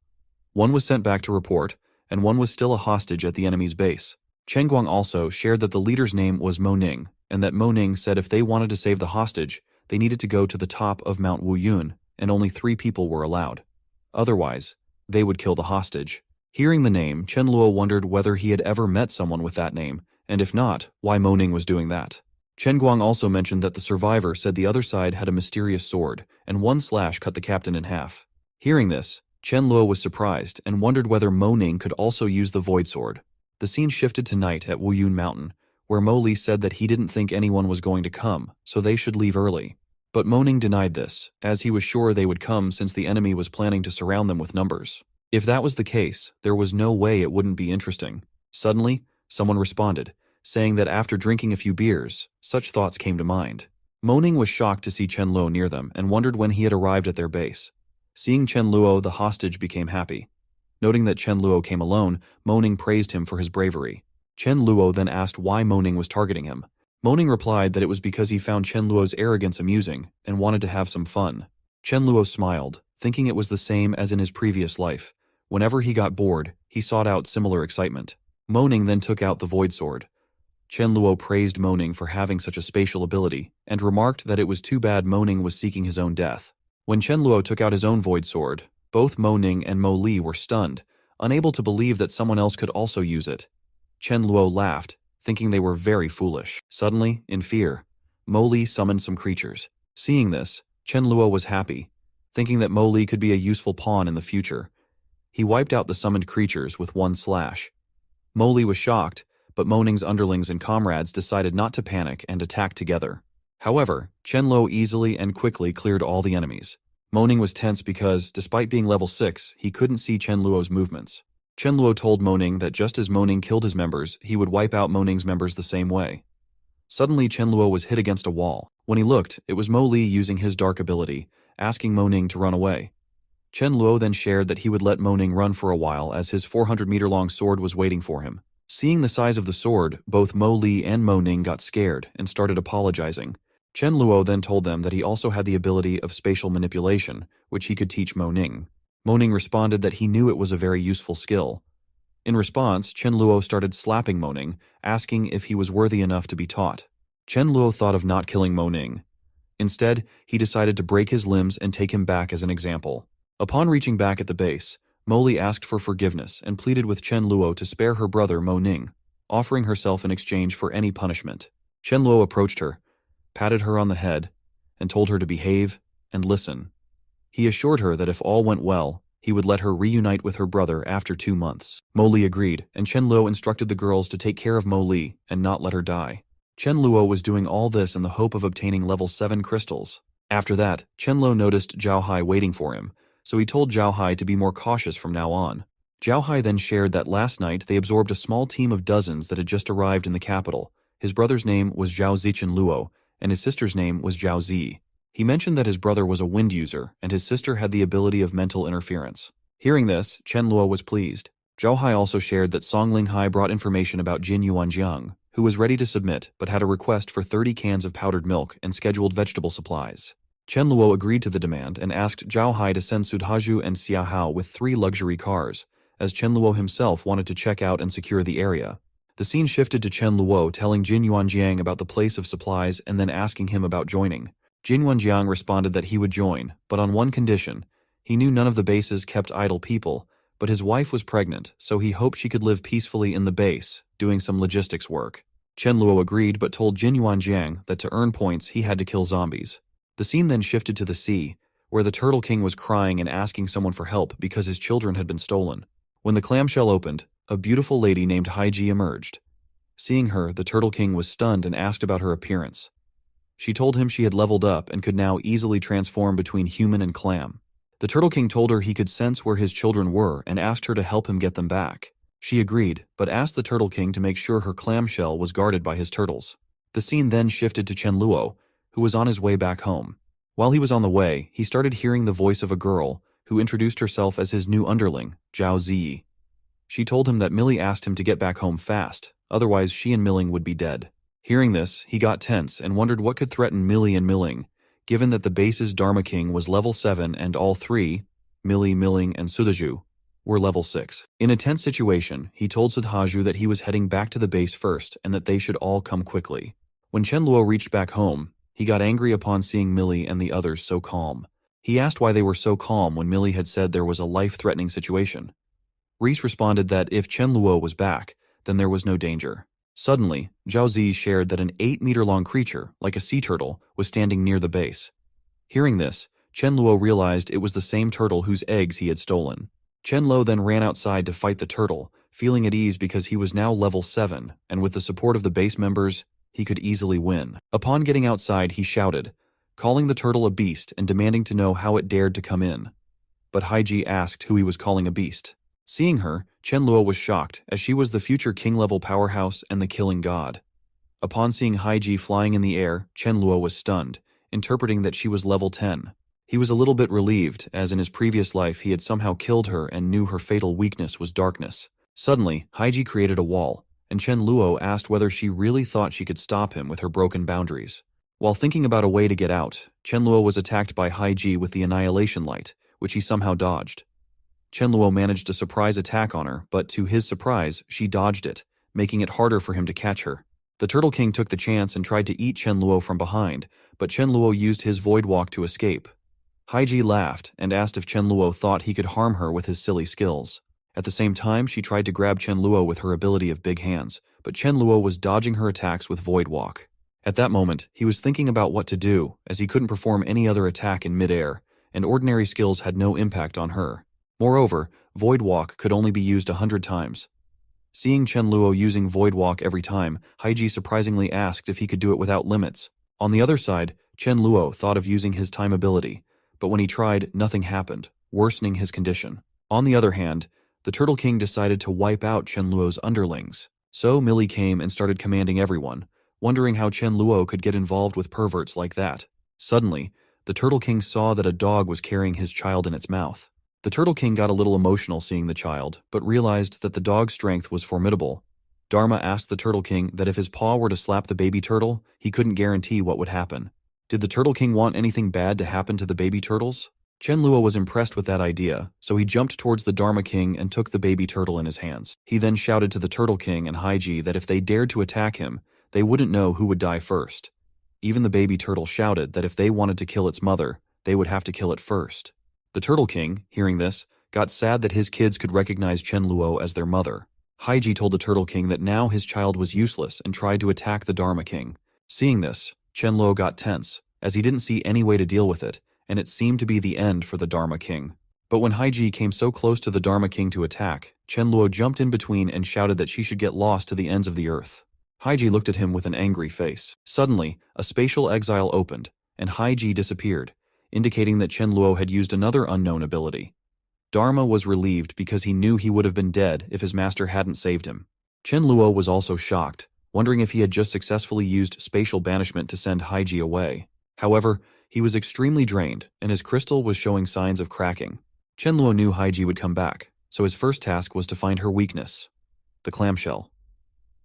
One was sent back to report, and one was still a hostage at the enemy's base. Chen Guang also shared that the leader's name was Mo Ning, and that Mo Ning said if they wanted to save the hostage, they needed to go to the top of Mount Wuyun, and only 3 people were allowed. Otherwise, they would kill the hostage. Hearing the name, Chen Luo wondered whether he had ever met someone with that name, and if not, why Mo Ning was doing that. Chen Guang also mentioned that the survivor said the other side had a mysterious sword, and one slash cut the captain in half. Hearing this, Chen Luo was surprised and wondered whether Mo Ning could also use the void sword. The scene shifted to night at Wuyun Mountain, where Mo Li said that he didn't think anyone was going to come, so they should leave early. But Mo Ning denied this, as he was sure they would come since the enemy was planning to surround them with numbers. If that was the case, there was no way it wouldn't be interesting. Suddenly, someone responded, saying that after drinking a few beers, such thoughts came to mind. Mo Ning was shocked to see Chen Luo near them and wondered when he had arrived at their base. Seeing Chen Luo, the hostage became happy. Noting that Chen Luo came alone, Mo Ning praised him for his bravery. Chen Luo then asked why Mo Ning was targeting him. Mo Ning replied that it was because he found Chen Luo's arrogance amusing and wanted to have some fun. Chen Luo smiled, thinking it was the same as in his previous life. Whenever he got bored, he sought out similar excitement. Mo Ning then took out the void sword. Chen Luo praised Mo Ning for having such a spatial ability and remarked that it was too bad Mo Ning was seeking his own death. When Chen Luo took out his own void sword, both Mo Ning and Mo Li were stunned, unable to believe that someone else could also use it. Chen Luo laughed, thinking they were very foolish. Suddenly, in fear, Mo Li summoned some creatures. Seeing this, Chen Luo was happy, thinking that Mo Li could be a useful pawn in the future. He wiped out the summoned creatures with one slash. Mo Li was shocked, but Mo Ning's underlings and comrades decided not to panic and attack together. However, Chen Luo easily and quickly cleared all the enemies. Mo Ning was tense because, despite being level 6, he couldn't see Chen Luo's movements. Chen Luo told Mo Ning that just as Mo Ning killed his members, he would wipe out Mo Ning's members the same way. Suddenly, Chen Luo was hit against a wall. When he looked, it was Mo Li using his dark ability, asking Mo Ning to run away. Chen Luo then shared that he would let Mo Ning run for a while as his 400-meter-long sword was waiting for him. Seeing the size of the sword, both Mo Li and Mo Ning got scared and started apologizing. Chen Luo then told them that he also had the ability of spatial manipulation, which he could teach Mo Ning. Mo Ning responded that he knew it was a very useful skill. In response, Chen Luo started slapping Mo Ning, asking if he was worthy enough to be taught. Chen Luo thought of not killing Mo Ning. Instead, he decided to break his limbs and take him back as an example. Upon reaching back at the base, Mo Li asked for forgiveness and pleaded with Chen Luo to spare her brother Mo Ning, offering herself in exchange for any punishment. Chen Luo approached her, patted her on the head, and told her to behave and listen. He assured her that if all went well, he would let her reunite with her brother after 2 months. Mo Li agreed, and Chen Luo instructed the girls to take care of Mo Li and not let her die. Chen Luo was doing all this in the hope of obtaining level 7 crystals. After that, Chen Luo noticed Zhao Hai waiting for him, so he told Zhao Hai to be more cautious from now on. Zhao Hai then shared that last night they absorbed a small team of dozens that had just arrived in the capital. His brother's name was Zhao Zichen Luo, and his sister's name was Zhao Zi. He mentioned that his brother was a wind user and his sister had the ability of mental interference. Hearing this, Chen Luo was pleased. Zhao Hai also shared that Song Ling Hai brought information about Jin Yuanjiang, who was ready to submit but had a request for 30 cans of powdered milk and scheduled vegetable supplies. Chen Luo agreed to the demand and asked Zhao Hai to send Sudhaju and Xia Hao with 3 luxury cars, as Chen Luo himself wanted to check out and secure the area. The scene shifted to Chen Luo telling Jin Yuanjiang about the place of supplies and then asking him about joining. Jin Yuanjiang responded that he would join, but on one condition. He knew none of the bases kept idle people, but his wife was pregnant, so he hoped she could live peacefully in the base, doing some logistics work. Chen Luo agreed but told Jin Yuanjiang that to earn points he had to kill zombies. The scene then shifted to the sea, where the Turtle King was crying and asking someone for help because his children had been stolen. When the clamshell opened, a beautiful lady named Haiji emerged. Seeing her, the Turtle King was stunned and asked about her appearance. She told him she had leveled up and could now easily transform between human and clam. The Turtle King told her he could sense where his children were and asked her to help him get them back. She agreed, but asked the Turtle King to make sure her clamshell was guarded by his turtles. The scene then shifted to Chen Luo, who was on his way back home. While he was on the way, he started hearing the voice of a girl, who introduced herself as his new underling, Zhao Ziyi. She told him that Millie asked him to get back home fast, otherwise she and Milling would be dead. Hearing this, he got tense and wondered what could threaten Millie and Milling, given that the base's Dharma King was level 7 and all 3, Millie, Milling, and Sudhaju, were level 6. In a tense situation, he told Sudhaju that he was heading back to the base first and that they should all come quickly. When Chen Luo reached back home, he got angry upon seeing Millie and the others so calm. He asked why they were so calm when Millie had said there was a life-threatening situation. Reese responded that if Chen Luo was back, then there was no danger. Suddenly, Zhao Zi shared that an 8-meter-long creature, like a sea turtle, was standing near the base. Hearing this, Chen Luo realized it was the same turtle whose eggs he had stolen. Chen Luo then ran outside to fight the turtle, feeling at ease because he was now level 7, and with the support of the base members, he could easily win. Upon getting outside, he shouted, calling the turtle a beast and demanding to know how it dared to come in. But Haiji asked who he was calling a beast. Seeing her, Chen Luo was shocked, as she was the future king-level powerhouse and the killing god. Upon seeing Haiji flying in the air, Chen Luo was stunned, interpreting that she was level 10. He was a little bit relieved, as in his previous life he had somehow killed her and knew her fatal weakness was darkness. Suddenly, Haiji created a wall, and Chen Luo asked whether she really thought she could stop him with her broken boundaries. While thinking about a way to get out, Chen Luo was attacked by Haiji with the Annihilation Light, which he somehow dodged. Chen Luo managed a surprise attack on her, but to his surprise, she dodged it, making it harder for him to catch her. The Turtle King took the chance and tried to eat Chen Luo from behind, but Chen Luo used his Void Walk to escape. Haiji laughed and asked if Chen Luo thought he could harm her with his silly skills. At the same time, she tried to grab Chen Luo with her ability of big hands, but Chen Luo was dodging her attacks with Void Walk. At that moment, he was thinking about what to do, as he couldn't perform any other attack in midair, and ordinary skills had no impact on her. Moreover, Void Walk could only be used 100 times. Seeing Chen Luo using Void Walk every time, Haiji surprisingly asked if he could do it without limits. On the other side, Chen Luo thought of using his time ability, but when he tried, nothing happened, worsening his condition. On the other hand, the Turtle King decided to wipe out Chen Luo's underlings. So Millie came and started commanding everyone, wondering how Chen Luo could get involved with perverts like that. Suddenly, the Turtle King saw that a dog was carrying his child in its mouth. The Turtle King got a little emotional seeing the child, but realized that the dog's strength was formidable. Dharma asked the Turtle King that if his paw were to slap the baby turtle, he couldn't guarantee what would happen. Did the Turtle King want anything bad to happen to the baby turtles? Chen Luo was impressed with that idea, so he jumped towards the Dharma King and took the baby turtle in his hands. He then shouted to the Turtle King and Haiji that if they dared to attack him, they wouldn't know who would die first. Even the baby turtle shouted that if they wanted to kill its mother, they would have to kill it first. The Turtle King, hearing this, got sad that his kids could recognize Chen Luo as their mother. Haiji told the Turtle King that now his child was useless and tried to attack the Dharma King. Seeing this, Chen Luo got tense, as he didn't see any way to deal with it, and it seemed to be the end for the Dharma King. But when Haiji came so close to the Dharma King to attack, Chen Luo jumped in between and shouted that she should get lost to the ends of the earth. Haiji looked at him with an angry face. Suddenly, a spatial exile opened, and Haiji disappeared, indicating that Chen Luo had used another unknown ability. Dharma was relieved because he knew he would have been dead if his master hadn't saved him. Chen Luo was also shocked, wondering if he had just successfully used spatial banishment to send Haiji away. However, He was extremely drained, and his crystal was showing signs of cracking. Chen Luo knew Haiji would come back, so his first task was to find her weakness, the clamshell.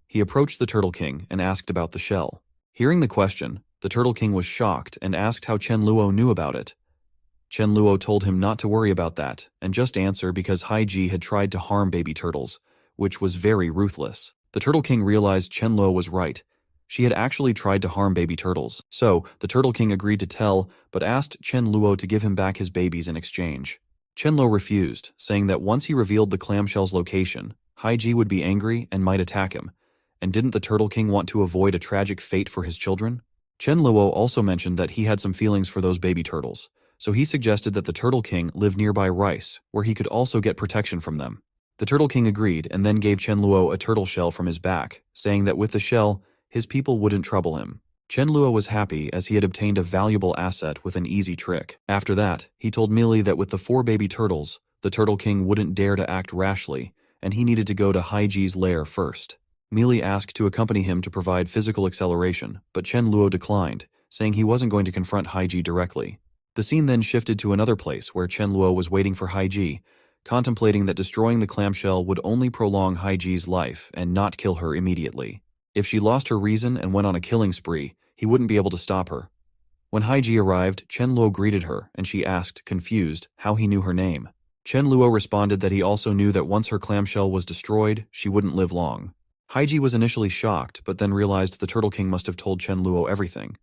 He approached the Turtle King and asked about the shell. Hearing the question, the Turtle King was shocked and asked how Chen Luo knew about it. Chen Luo told him not to worry about that and just answer because Haiji had tried to harm baby turtles, which was very ruthless. The Turtle King realized Chen Luo was right. She had actually tried to harm baby turtles, so the Turtle King agreed to tell but asked Chen Luo to give him back his babies in exchange. Chen Luo refused, saying that once he revealed the clamshell's location, Haiji would be angry and might attack him. And didn't the Turtle King want to avoid a tragic fate for his children? Chen Luo also mentioned that he had some feelings for those baby turtles, so he suggested that the Turtle King live nearby Rice, where he could also get protection from them. The Turtle King agreed and then gave Chen Luo a turtle shell from his back, saying that with the shell, his people wouldn't trouble him. Chen Luo was happy as he had obtained a valuable asset with an easy trick. After that, he told Mealy that with the 4 baby turtles, the Turtle King wouldn't dare to act rashly, and he needed to go to Haiji's lair first. Mealy asked to accompany him to provide physical acceleration, but Chen Luo declined, saying he wasn't going to confront Haiji directly. The scene then shifted to another place where Chen Luo was waiting for Haiji, contemplating that destroying the clamshell would only prolong Haiji's life and not kill her immediately. If she lost her reason and went on a killing spree, he wouldn't be able to stop her. When Haiji arrived, Chen Luo greeted her, and she asked, confused, how he knew her name. Chen Luo responded that he also knew that once her clamshell was destroyed, she wouldn't live long. Haiji was initially shocked, but then realized the Turtle King must have told Chen Luo everything.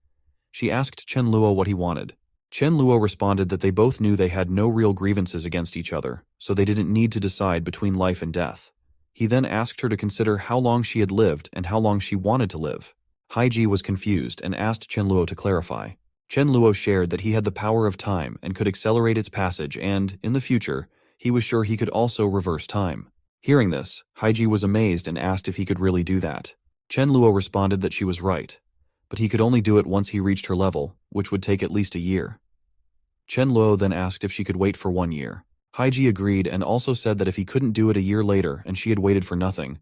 She asked Chen Luo what he wanted. Chen Luo responded that they both knew they had no real grievances against each other, so they didn't need to decide between life and death. He then asked her to consider how long she had lived and how long she wanted to live. Haiji was confused and asked Chen Luo to clarify. Chen Luo shared that he had the power of time and could accelerate its passage and, in the future, he was sure he could also reverse time. Hearing this, Haiji was amazed and asked if he could really do that. Chen Luo responded that she was right, but he could only do it once he reached her level, which would take at least a year. Chen Luo then asked if she could wait for 1 year. Haiji agreed and also said that if he couldn't do it a year later and she had waited for nothing,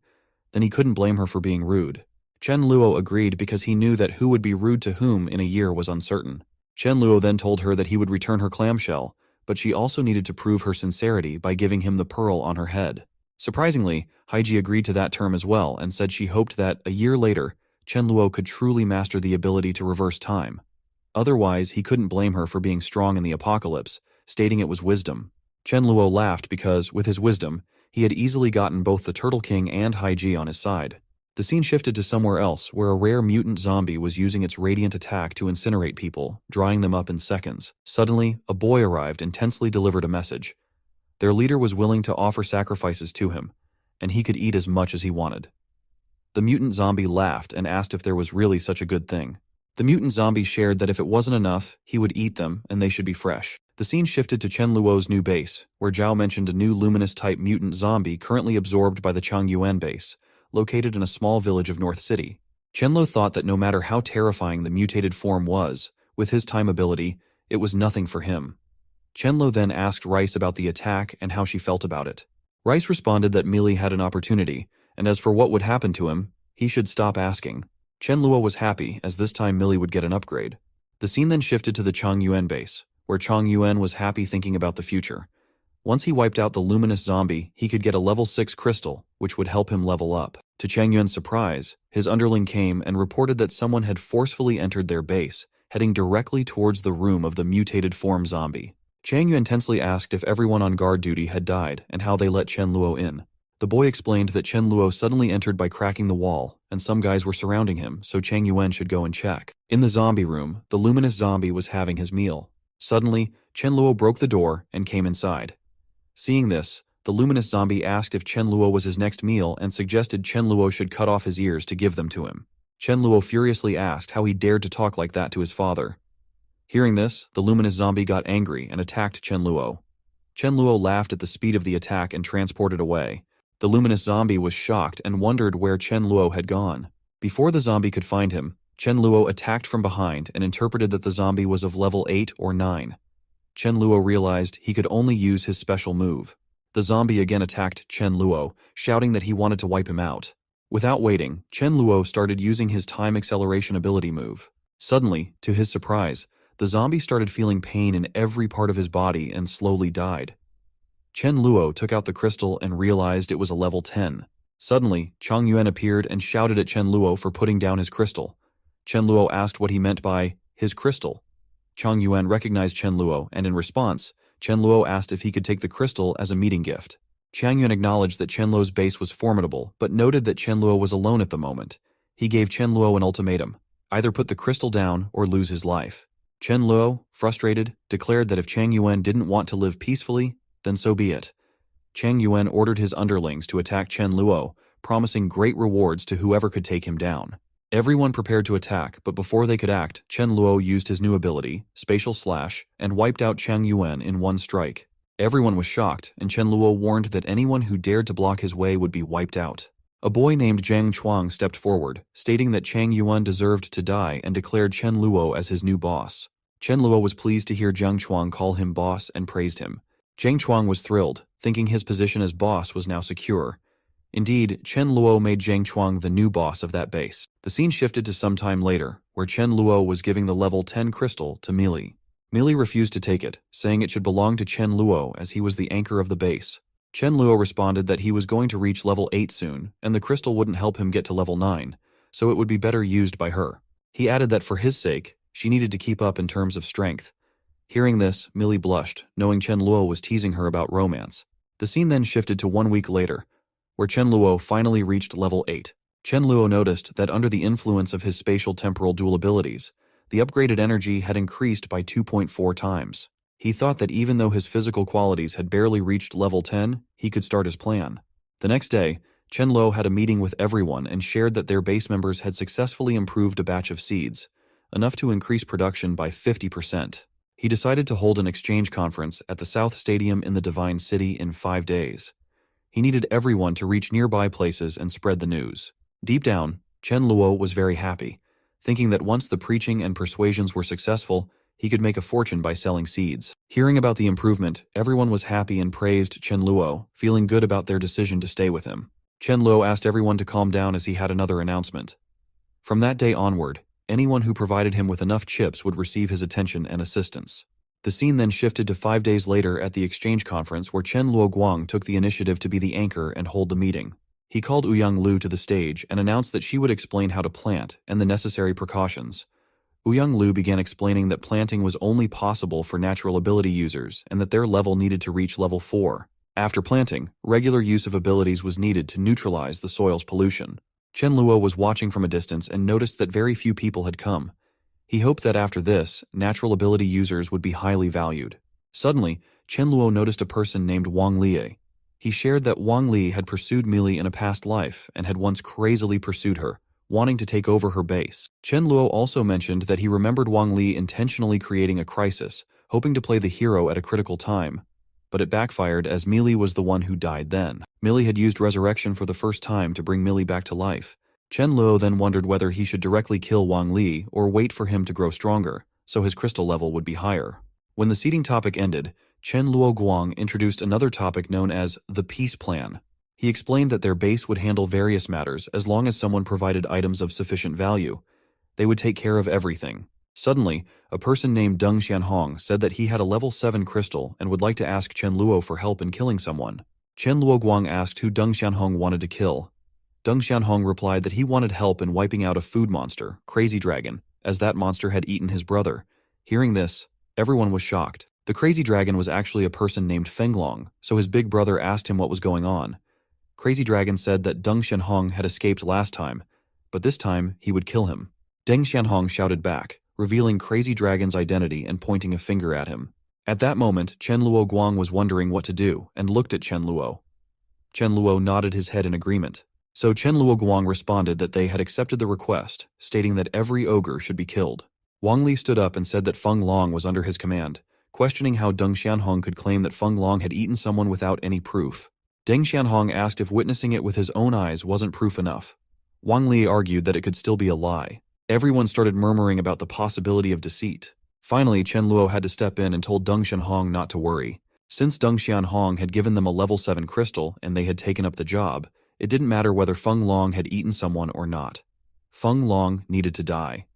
then he couldn't blame her for being rude. Chen Luo agreed because he knew that who would be rude to whom in a year was uncertain. Chen Luo then told her that he would return her clamshell, but she also needed to prove her sincerity by giving him the pearl on her head. Surprisingly, Haiji agreed to that term as well and said she hoped that, a year later, Chen Luo could truly master the ability to reverse time. Otherwise, he couldn't blame her for being strong in the apocalypse, stating it was wisdom. Chen Luo laughed because, with his wisdom, he had easily gotten both the Turtle King and Haiji on his side. The scene shifted to somewhere else where a rare mutant zombie was using its radiant attack to incinerate people, drying them up in seconds. Suddenly, a boy arrived and tensely delivered a message. Their leader was willing to offer sacrifices to him, and he could eat as much as he wanted. The mutant zombie laughed and asked if there was really such a good thing. The mutant zombie shared that if it wasn't enough, he would eat them and they should be fresh. The scene shifted to Chen Luo's new base, where Zhao mentioned a new luminous-type mutant zombie currently absorbed by the Changyuan base, located in a small village of North City. Chen Luo thought that no matter how terrifying the mutated form was, with his time ability, it was nothing for him. Chen Luo then asked Rice about the attack and how she felt about it. Rice responded that Mealy had an opportunity, and as for what would happen to him, he should stop asking. Chen Luo was happy, as this time Mealy would get an upgrade. The scene then shifted to the Changyuan base, where Changyuan was happy thinking about the future. Once he wiped out the luminous zombie, he could get a level 6 crystal, which would help him level up. To Changyuan's surprise, his underling came and reported that someone had forcefully entered their base, heading directly towards the room of the mutated form zombie. Changyuan tensely asked if everyone on guard duty had died and how they let Chen Luo in. The boy explained that Chen Luo suddenly entered by cracking the wall, and some guys were surrounding him, so Changyuan should go and check. In the zombie room, the luminous zombie was having his meal. Suddenly, Chen Luo broke the door and came inside. Seeing this, the luminous zombie asked if Chen Luo was his next meal and suggested Chen Luo should cut off his ears to give them to him. Chen Luo furiously asked how he dared to talk like that to his father. Hearing this, the luminous zombie got angry and attacked Chen Luo. Chen Luo laughed at the speed of the attack and transported away. The luminous zombie was shocked and wondered where Chen Luo had gone. Before the zombie could find him, Chen Luo attacked from behind and interpreted that the zombie was of level 8 or 9. Chen Luo realized he could only use his special move. The zombie again attacked Chen Luo, shouting that he wanted to wipe him out. Without waiting, Chen Luo started using his time acceleration ability move. Suddenly, to his surprise, The zombie started feeling pain in every part of his body and slowly died. Chen Luo took out the crystal and realized it was a level 10. Suddenly, Chang Yuan appeared and shouted at Chen Luo for putting down his crystal. Chen Luo asked what he meant by his crystal. Chang Yuan recognized Chen Luo, and in response, Chen Luo asked if he could take the crystal as a meeting gift. Chang Yuan acknowledged that Chen Luo's base was formidable, but noted that Chen Luo was alone at the moment. He gave Chen Luo an ultimatum: either put the crystal down or lose his life. Chen Luo, frustrated, declared that if Chang Yuan didn't want to live peacefully, then so be it. Chang Yuan ordered his underlings to attack Chen Luo, promising great rewards to whoever could take him down. Everyone prepared to attack, but before they could act, Chen Luo used his new ability, Spatial Slash, and wiped out Chang Yuan in one strike. Everyone was shocked, and Chen Luo warned that anyone who dared to block his way would be wiped out. A boy named Zhang Chuang stepped forward, stating that Chang Yuan deserved to die and declared Chen Luo as his new boss. Chen Luo was pleased to hear Zhang Chuang call him boss and praised him. Zhang Chuang was thrilled, thinking his position as boss was now secure. Indeed, Chen Luo made Zhang Chuang the new boss of that base. The scene shifted to some time later, where Chen Luo was giving the level 10 crystal to Meili. Meili refused to take it, saying it should belong to Chen Luo as he was the anchor of the base. Chen Luo responded that he was going to reach level 8 soon, and the crystal wouldn't help him get to level 9, so it would be better used by her. He added that for his sake, she needed to keep up in terms of strength. Hearing this, Meili blushed, knowing Chen Luo was teasing her about romance. The scene then shifted to 1 week later, where Chen Luo finally reached level 8. Chen Luo noticed that under the influence of his spatial temporal dual abilities, the upgraded energy had increased by 2.4 times. He thought that even though his physical qualities had barely reached level 10, he could start his plan. The next day, Chen Luo had a meeting with everyone and shared that their base members had successfully improved a batch of seeds, enough to increase production by 50%. He decided to hold an exchange conference at the South Stadium in the Divine City in 5 days. He needed everyone to reach nearby places and spread the news. Deep down, Chen Luo was very happy, thinking that once the preaching and persuasions were successful, he could make a fortune by selling seeds. Hearing about the improvement, everyone was happy and praised Chen Luo, feeling good about their decision to stay with him. Chen Luo asked everyone to calm down as he had another announcement. From that day onward, anyone who provided him with enough chips would receive his attention and assistance. The scene then shifted to 5 days later at the exchange conference where Chen Luoguang took the initiative to be the anchor and hold the meeting. He called Ouyang Lu to the stage and announced that she would explain how to plant and the necessary precautions. Ouyang Lu began explaining that planting was only possible for natural ability users and that their level needed to reach level 4. After planting, regular use of abilities was needed to neutralize the soil's pollution. Chen Luo was watching from a distance and noticed that very few people had come. He hoped that after this, natural ability users would be highly valued. Suddenly, Chen Luo noticed a person named Wang Lie. He shared that Wang Li had pursued Meili in a past life and had once crazily pursued her, wanting to take over her base. Chen Luo also mentioned that he remembered Wang Li intentionally creating a crisis, hoping to play the hero at a critical time. But it backfired as Meili was the one who died then. Meili had used resurrection for the first time to bring Meili back to life. Chen Luo then wondered whether he should directly kill Wang Li or wait for him to grow stronger, so his crystal level would be higher. When the seeding topic ended, Chen Luoguang introduced another topic known as the Peace Plan. He explained that their base would handle various matters as long as someone provided items of sufficient value. They would take care of everything. Suddenly, a person named Deng Xianhong said that he had a level 7 crystal and would like to ask Chen Luo for help in killing someone. Chen Luoguang asked who Deng Xianhong wanted to kill. Deng Xianhong replied that he wanted help in wiping out a food monster, Crazy Dragon, as that monster had eaten his brother. Hearing this, everyone was shocked. The Crazy Dragon was actually a person named Fenglong, so his big brother asked him what was going on. Crazy Dragon said that Deng Xianhong had escaped last time, but this time he would kill him. Deng Xianhong shouted back, revealing Crazy Dragon's identity and pointing a finger at him. At that moment, Chen Luoguang was wondering what to do and looked at Chen Luo. Chen Luo nodded his head in agreement. So Chen Luoguang responded that they had accepted the request, stating that every ogre should be killed. Wang Li stood up and said that Feng Long was under his command, questioning how Deng Xianhong could claim that Feng Long had eaten someone without any proof. Deng Xianhong asked if witnessing it with his own eyes wasn't proof enough. Wang Li argued that it could still be a lie. Everyone started murmuring about the possibility of deceit. Finally, Chen Luo had to step in and told Deng Xianhong not to worry. Since Deng Xianhong had given them a level 7 crystal and they had taken up the job, it didn't matter whether Feng Long had eaten someone or not. Feng Long needed to die.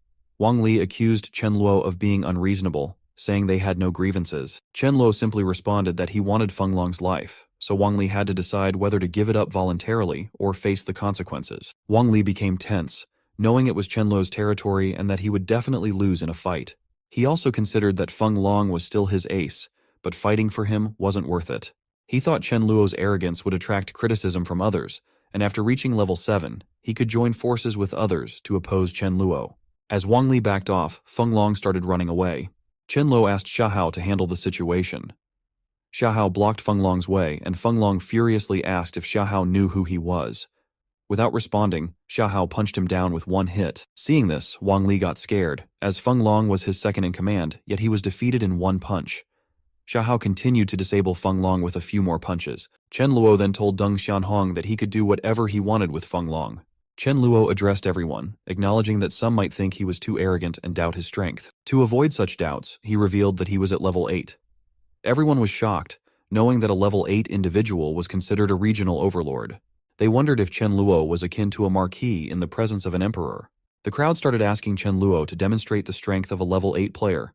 Wang Li accused Chen Luo of being unreasonable, saying they had no grievances. Chen Luo simply responded that he wanted Feng Long's life, so Wang Li had to decide whether to give it up voluntarily or face the consequences. Wang Li became tense, knowing it was Chen Luo's territory and that he would definitely lose in a fight. He also considered that Feng Long was still his ace, but fighting for him wasn't worth it. He thought Chen Luo's arrogance would attract criticism from others, and after reaching level 7, he could join forces with others to oppose Chen Luo. As Wang Li backed off, Feng Long started running away. Chen Luo asked Xiahao to handle the situation. Xiahao blocked Feng Long's way, and Feng Long furiously asked if Xiahao knew who he was. Without responding, Xiahao punched him down with one hit. Seeing this, Wang Li got scared, as Feng Long was his second in command, yet he was defeated in one punch. Xiahao continued to disable Feng Long with a few more punches. Chen Luo then told Deng Xianhong that he could do whatever he wanted with Feng Long. Chen Luo addressed everyone, acknowledging that some might think he was too arrogant and doubt his strength. To avoid such doubts, he revealed that he was at level 8. Everyone was shocked, knowing that a level 8 individual was considered a regional overlord. They wondered if Chen Luo was akin to a marquis in the presence of an emperor. The crowd started asking Chen Luo to demonstrate the strength of a level 8 player.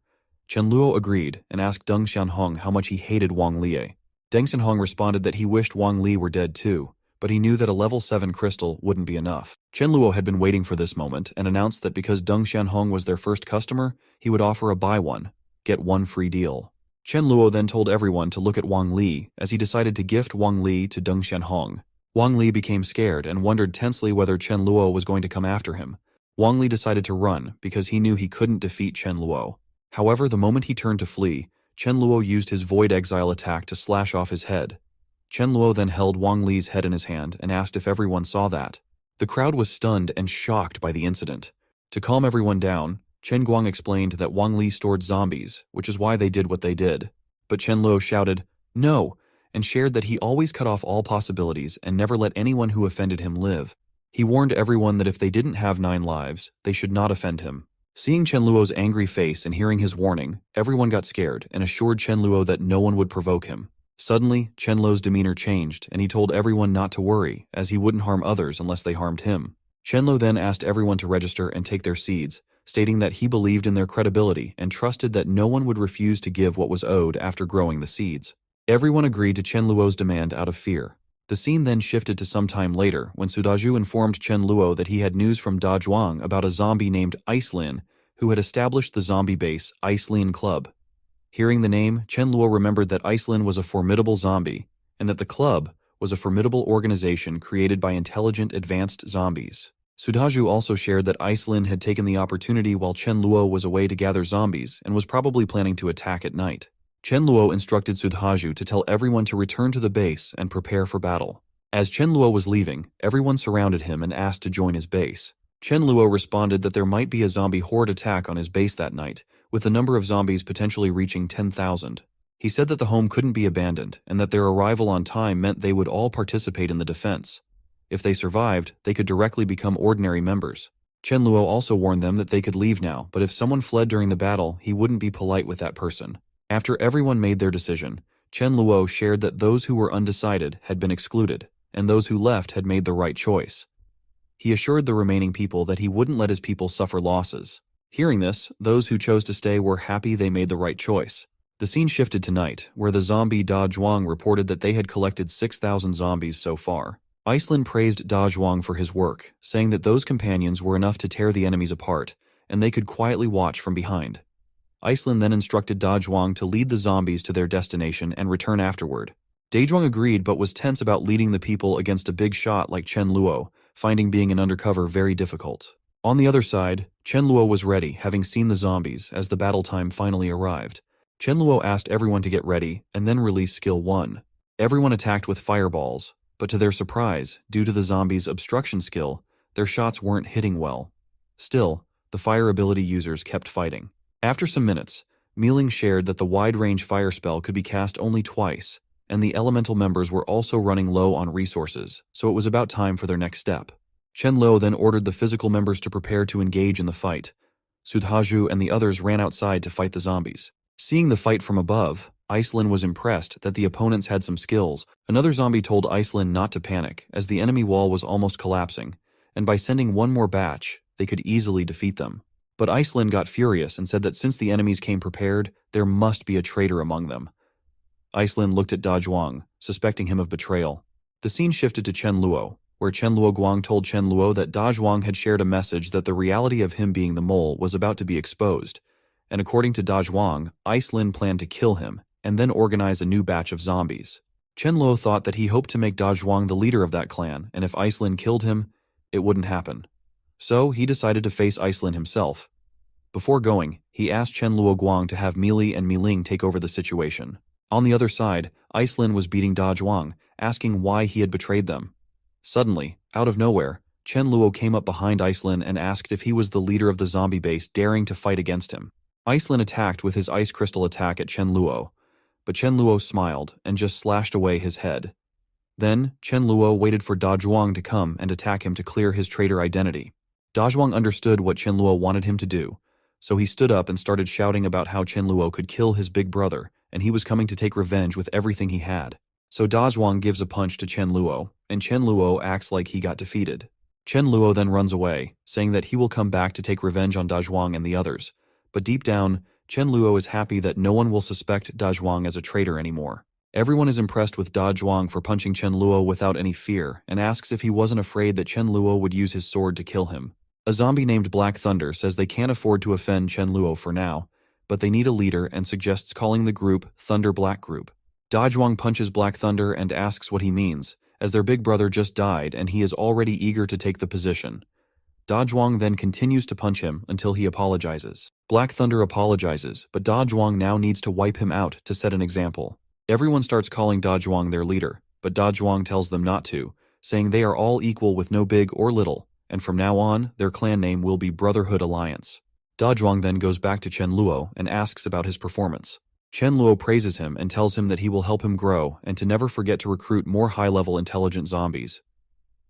Chen Luo agreed and asked Deng Xianhong how much he hated Wang Li. Deng Xianhong responded that he wished Wang Li were dead too, but he knew that a level 7 crystal wouldn't be enough. Chen Luo had been waiting for this moment and announced that because Deng Xianhong was their first customer, he would offer a buy one, get one free deal. Chen Luo then told everyone to look at Wang Li as he decided to gift Wang Li to Deng Xianhong. Wang Li became scared and wondered tensely whether Chen Luo was going to come after him. Wang Li decided to run because he knew he couldn't defeat Chen Luo. However, the moment he turned to flee, Chen Luo used his Void Exile attack to slash off his head. Chen Luo then held Wang Li's head in his hand and asked if everyone saw that. The crowd was stunned and shocked by the incident. To calm everyone down, Chen Guang explained that Wang Li stored zombies, which is why they did what they did. But Chen Luo shouted, "No!" and shared that he always cut off all possibilities and never let anyone who offended him live. He warned everyone that if they didn't have 9 lives, they should not offend him. Seeing Chen Luo's angry face and hearing his warning, everyone got scared and assured Chen Luo that no one would provoke him. Suddenly, Chen Luo's demeanor changed and he told everyone not to worry, as he wouldn't harm others unless they harmed him. Chen Luo then asked everyone to register and take their seeds, stating that he believed in their credibility and trusted that no one would refuse to give what was owed after growing the seeds. Everyone agreed to Chen Luo's demand out of fear. The scene then shifted to some time later when Sudaju informed Chen Luo that he had news from Da Zhuang about a zombie named Icelin who had established the zombie base Icelin Club. Hearing the name, Chen Luo remembered that Icelin was a formidable zombie and that the club was a formidable organization created by intelligent advanced zombies. Sudaju also shared that Icelin had taken the opportunity while Chen Luo was away to gather zombies and was probably planning to attack at night. Chen Luo instructed Sudaju to tell everyone to return to the base and prepare for battle. As Chen Luo was leaving, everyone surrounded him and asked to join his base. Chen Luo responded that there might be a zombie horde attack on his base that night, with the number of zombies potentially reaching 10,000. He said that the home couldn't be abandoned and that their arrival on time meant they would all participate in the defense. If they survived, they could directly become ordinary members. Chen Luo also warned them that they could leave now, but if someone fled during the battle, he wouldn't be polite with that person. After everyone made their decision, Chen Luo shared that those who were undecided had been excluded, and those who left had made the right choice. He assured the remaining people that he wouldn't let his people suffer losses. Hearing this, those who chose to stay were happy they made the right choice. The scene shifted to night, where the zombie Da Zhuang reported that they had collected 6,000 zombies so far. Icelin praised Da Zhuang for his work, saying that those companions were enough to tear the enemies apart, and they could quietly watch from behind. Icelin then instructed Da Zhuang to lead the zombies to their destination and return afterward. Da Zhuang agreed but was tense about leading the people against a big shot like Chen Luo, finding being an undercover very difficult. On the other side, Chen Luo was ready, having seen the zombies, as the battle time finally arrived. Chen Luo asked everyone to get ready and then release skill 1. Everyone attacked with fireballs, but to their surprise, due to the zombies' obstruction skill, their shots weren't hitting well. Still, the fire ability users kept fighting. After some minutes, Mealing shared that the wide-range fire spell could be cast only twice, and the elemental members were also running low on resources, so it was about time for their next step. Chen Luo then ordered the physical members to prepare to engage in the fight. Sudhaju and the others ran outside to fight the zombies. Seeing the fight from above, Icelin was impressed that the opponents had some skills. Another zombie told Icelin not to panic, as the enemy wall was almost collapsing, and by sending one more batch, they could easily defeat them. But Iceland got furious and said that since the enemies came prepared, there must be a traitor among them. Iceland looked at Da Zhuang, suspecting him of betrayal. The scene shifted to Chen Luo, where Chen Luo Guang told Chen Luo that Da Zhuang had shared a message that the reality of him being the mole was about to be exposed, and according to Da Zhuang, Iceland planned to kill him and then organize a new batch of zombies. Chen Luo thought that he hoped to make Da Zhuang the leader of that clan, and if Iceland killed him, it wouldn't happen. So he decided to face Iceland himself. Before going, he asked Chen Luo Guang to have Meili and Miling take over the situation. On the other side, Iceland was beating Da Zhuang, asking why he had betrayed them. Suddenly, out of nowhere, Chen Luo came up behind Iceland and asked if he was the leader of the zombie base daring to fight against him. Iceland attacked with his ice crystal attack at Chen Luo, but Chen Luo smiled and just slashed away his head. Then, Chen Luo waited for Da Zhuang to come and attack him to clear his traitor identity. Da Zhuang understood what Chen Luo wanted him to do, so he stood up and started shouting about how Chen Luo could kill his big brother, and he was coming to take revenge with everything he had. So Da Zhuang gives a punch to Chen Luo, and Chen Luo acts like he got defeated. Chen Luo then runs away, saying that he will come back to take revenge on Da Zhuang and the others, but deep down, Chen Luo is happy that no one will suspect Da Zhuang as a traitor anymore. Everyone is impressed with Da Zhuang for punching Chen Luo without any fear, and asks if he wasn't afraid that Chen Luo would use his sword to kill him. A zombie named Black Thunder says they can't afford to offend Chen Luo for now, but they need a leader and suggests calling the group Thunder Black Group. Da Zhuang punches Black Thunder and asks what he means, as their big brother just died and he is already eager to take the position. Da Zhuang then continues to punch him until he apologizes. Black Thunder apologizes, but Da Zhuang now needs to wipe him out to set an example. Everyone starts calling Da Zhuang their leader, but Da Zhuang tells them not to, saying they are all equal with no big or little, and from now on, their clan name will be Brotherhood Alliance. Da Zhuang then goes back to Chen Luo and asks about his performance. Chen Luo praises him and tells him that he will help him grow and to never forget to recruit more high-level intelligent zombies.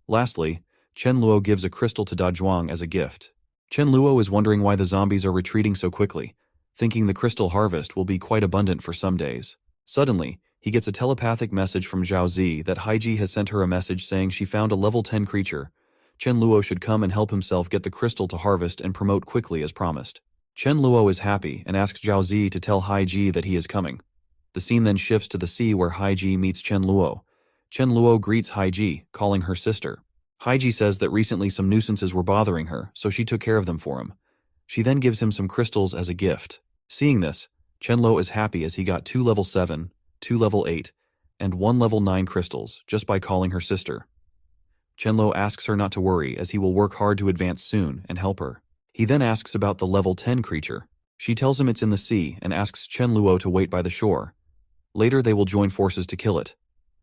Lastly, Chen Luo gives a crystal to Da Zhuang as a gift. Chen Luo is wondering why the zombies are retreating so quickly, thinking the crystal harvest will be quite abundant for some days. Suddenly, he gets a telepathic message from Zhao Zi that Haiji has sent her a message saying she found a level 10 creature. Chen Luo should come and help himself get the crystal to harvest and promote quickly as promised. Chen Luo is happy and asks Zhao Zi to tell Haiji that he is coming. The scene then shifts to the sea where Haiji meets Chen Luo. Chen Luo greets Haiji, calling her sister. Haiji says that recently some nuisances were bothering her, so she took care of them for him. She then gives him some crystals as a gift. Seeing this, Chen Luo is happy as he got 2 level 7, 2 level 8, and 1 level 9 crystals just by calling her sister. Chen Luo asks her not to worry as he will work hard to advance soon and help her. He then asks about the level 10 creature. She tells him it's in the sea and asks Chen Luo to wait by the shore. Later they will join forces to kill it.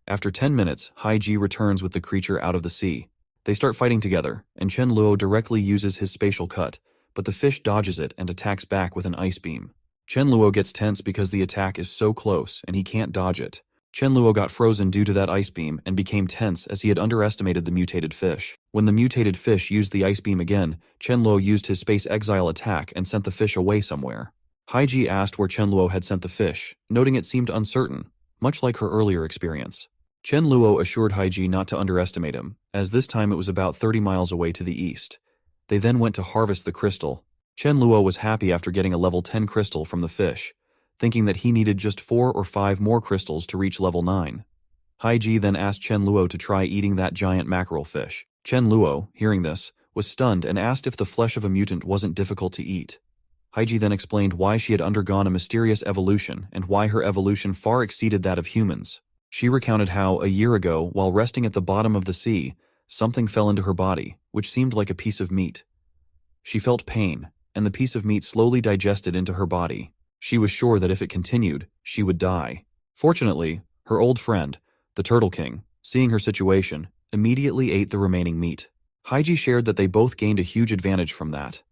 After 10 minutes, Haiji returns with the creature out of the sea. They start fighting together, and Chen Luo directly uses his spatial cut, but the fish dodges it and attacks back with an ice beam. Chen Luo gets tense because the attack is so close and he can't dodge it. Chen Luo got frozen due to that ice beam and became tense as he had underestimated the mutated fish. When the mutated fish used the ice beam again, Chen Luo used his space exile attack and sent the fish away somewhere. Haiji asked where Chen Luo had sent the fish, noting it seemed uncertain, much like her earlier experience. Chen Luo assured Haiji not to underestimate him, as this time it was about 30 miles away to the east. They then went to harvest the crystal. Chen Luo was happy after getting a level 10 crystal from the fish, thinking that he needed just 4 or 5 more crystals to reach level 9. Haiji then asked Chen Luo to try eating that giant mackerel fish. Chen Luo, hearing this, was stunned and asked if the flesh of a mutant wasn't difficult to eat. Haiji then explained why she had undergone a mysterious evolution and why her evolution far exceeded that of humans. She recounted how, a year ago, while resting at the bottom of the sea, something fell into her body, which seemed like a piece of meat. She felt pain, and the piece of meat slowly digested into her body. She was sure that if it continued, she would die. Fortunately, her old friend, the Turtle King, seeing her situation, immediately ate the remaining meat. Haiji shared that they both gained a huge advantage from that,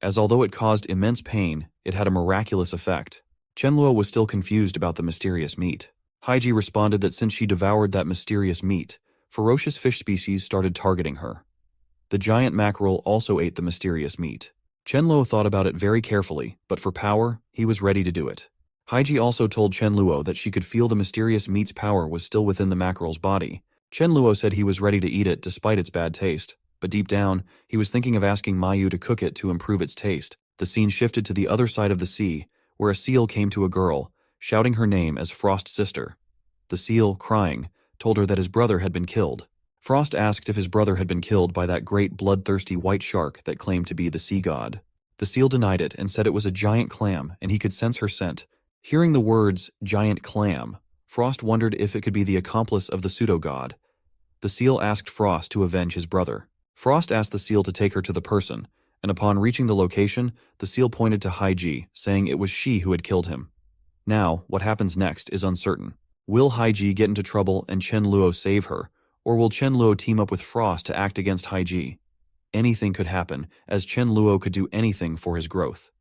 as although it caused immense pain, it had a miraculous effect. Chen Luo was still confused about the mysterious meat. Haiji responded that since she devoured that mysterious meat, ferocious fish species started targeting her. The giant mackerel also ate the mysterious meat. Chen Luo thought about it very carefully, but for power, he was ready to do it. Haiji also told Chen Luo that she could feel the mysterious meat's power was still within the mackerel's body. Chen Luo said he was ready to eat it despite its bad taste, but deep down, he was thinking of asking Mayu to cook it to improve its taste. The scene shifted to the other side of the sea, where a seal came to a girl, shouting her name as Frost's sister. The seal, crying, told her that his brother had been killed. Frost asked if his brother had been killed by that great bloodthirsty white shark that claimed to be the sea god. The seal denied it and said it was a giant clam and he could sense her scent. Hearing the words, giant clam, Frost wondered if it could be the accomplice of the pseudo-god. The seal asked Frost to avenge his brother. Frost asked the seal to take her to the person, and upon reaching the location, the seal pointed to Haiji, saying it was she who had killed him. Now, what happens next is uncertain. Will Haiji get into trouble and Chen Luo save her, or will Chen Luo team up with Frost to act against Haiji? Anything could happen, as Chen Luo could do anything for his growth.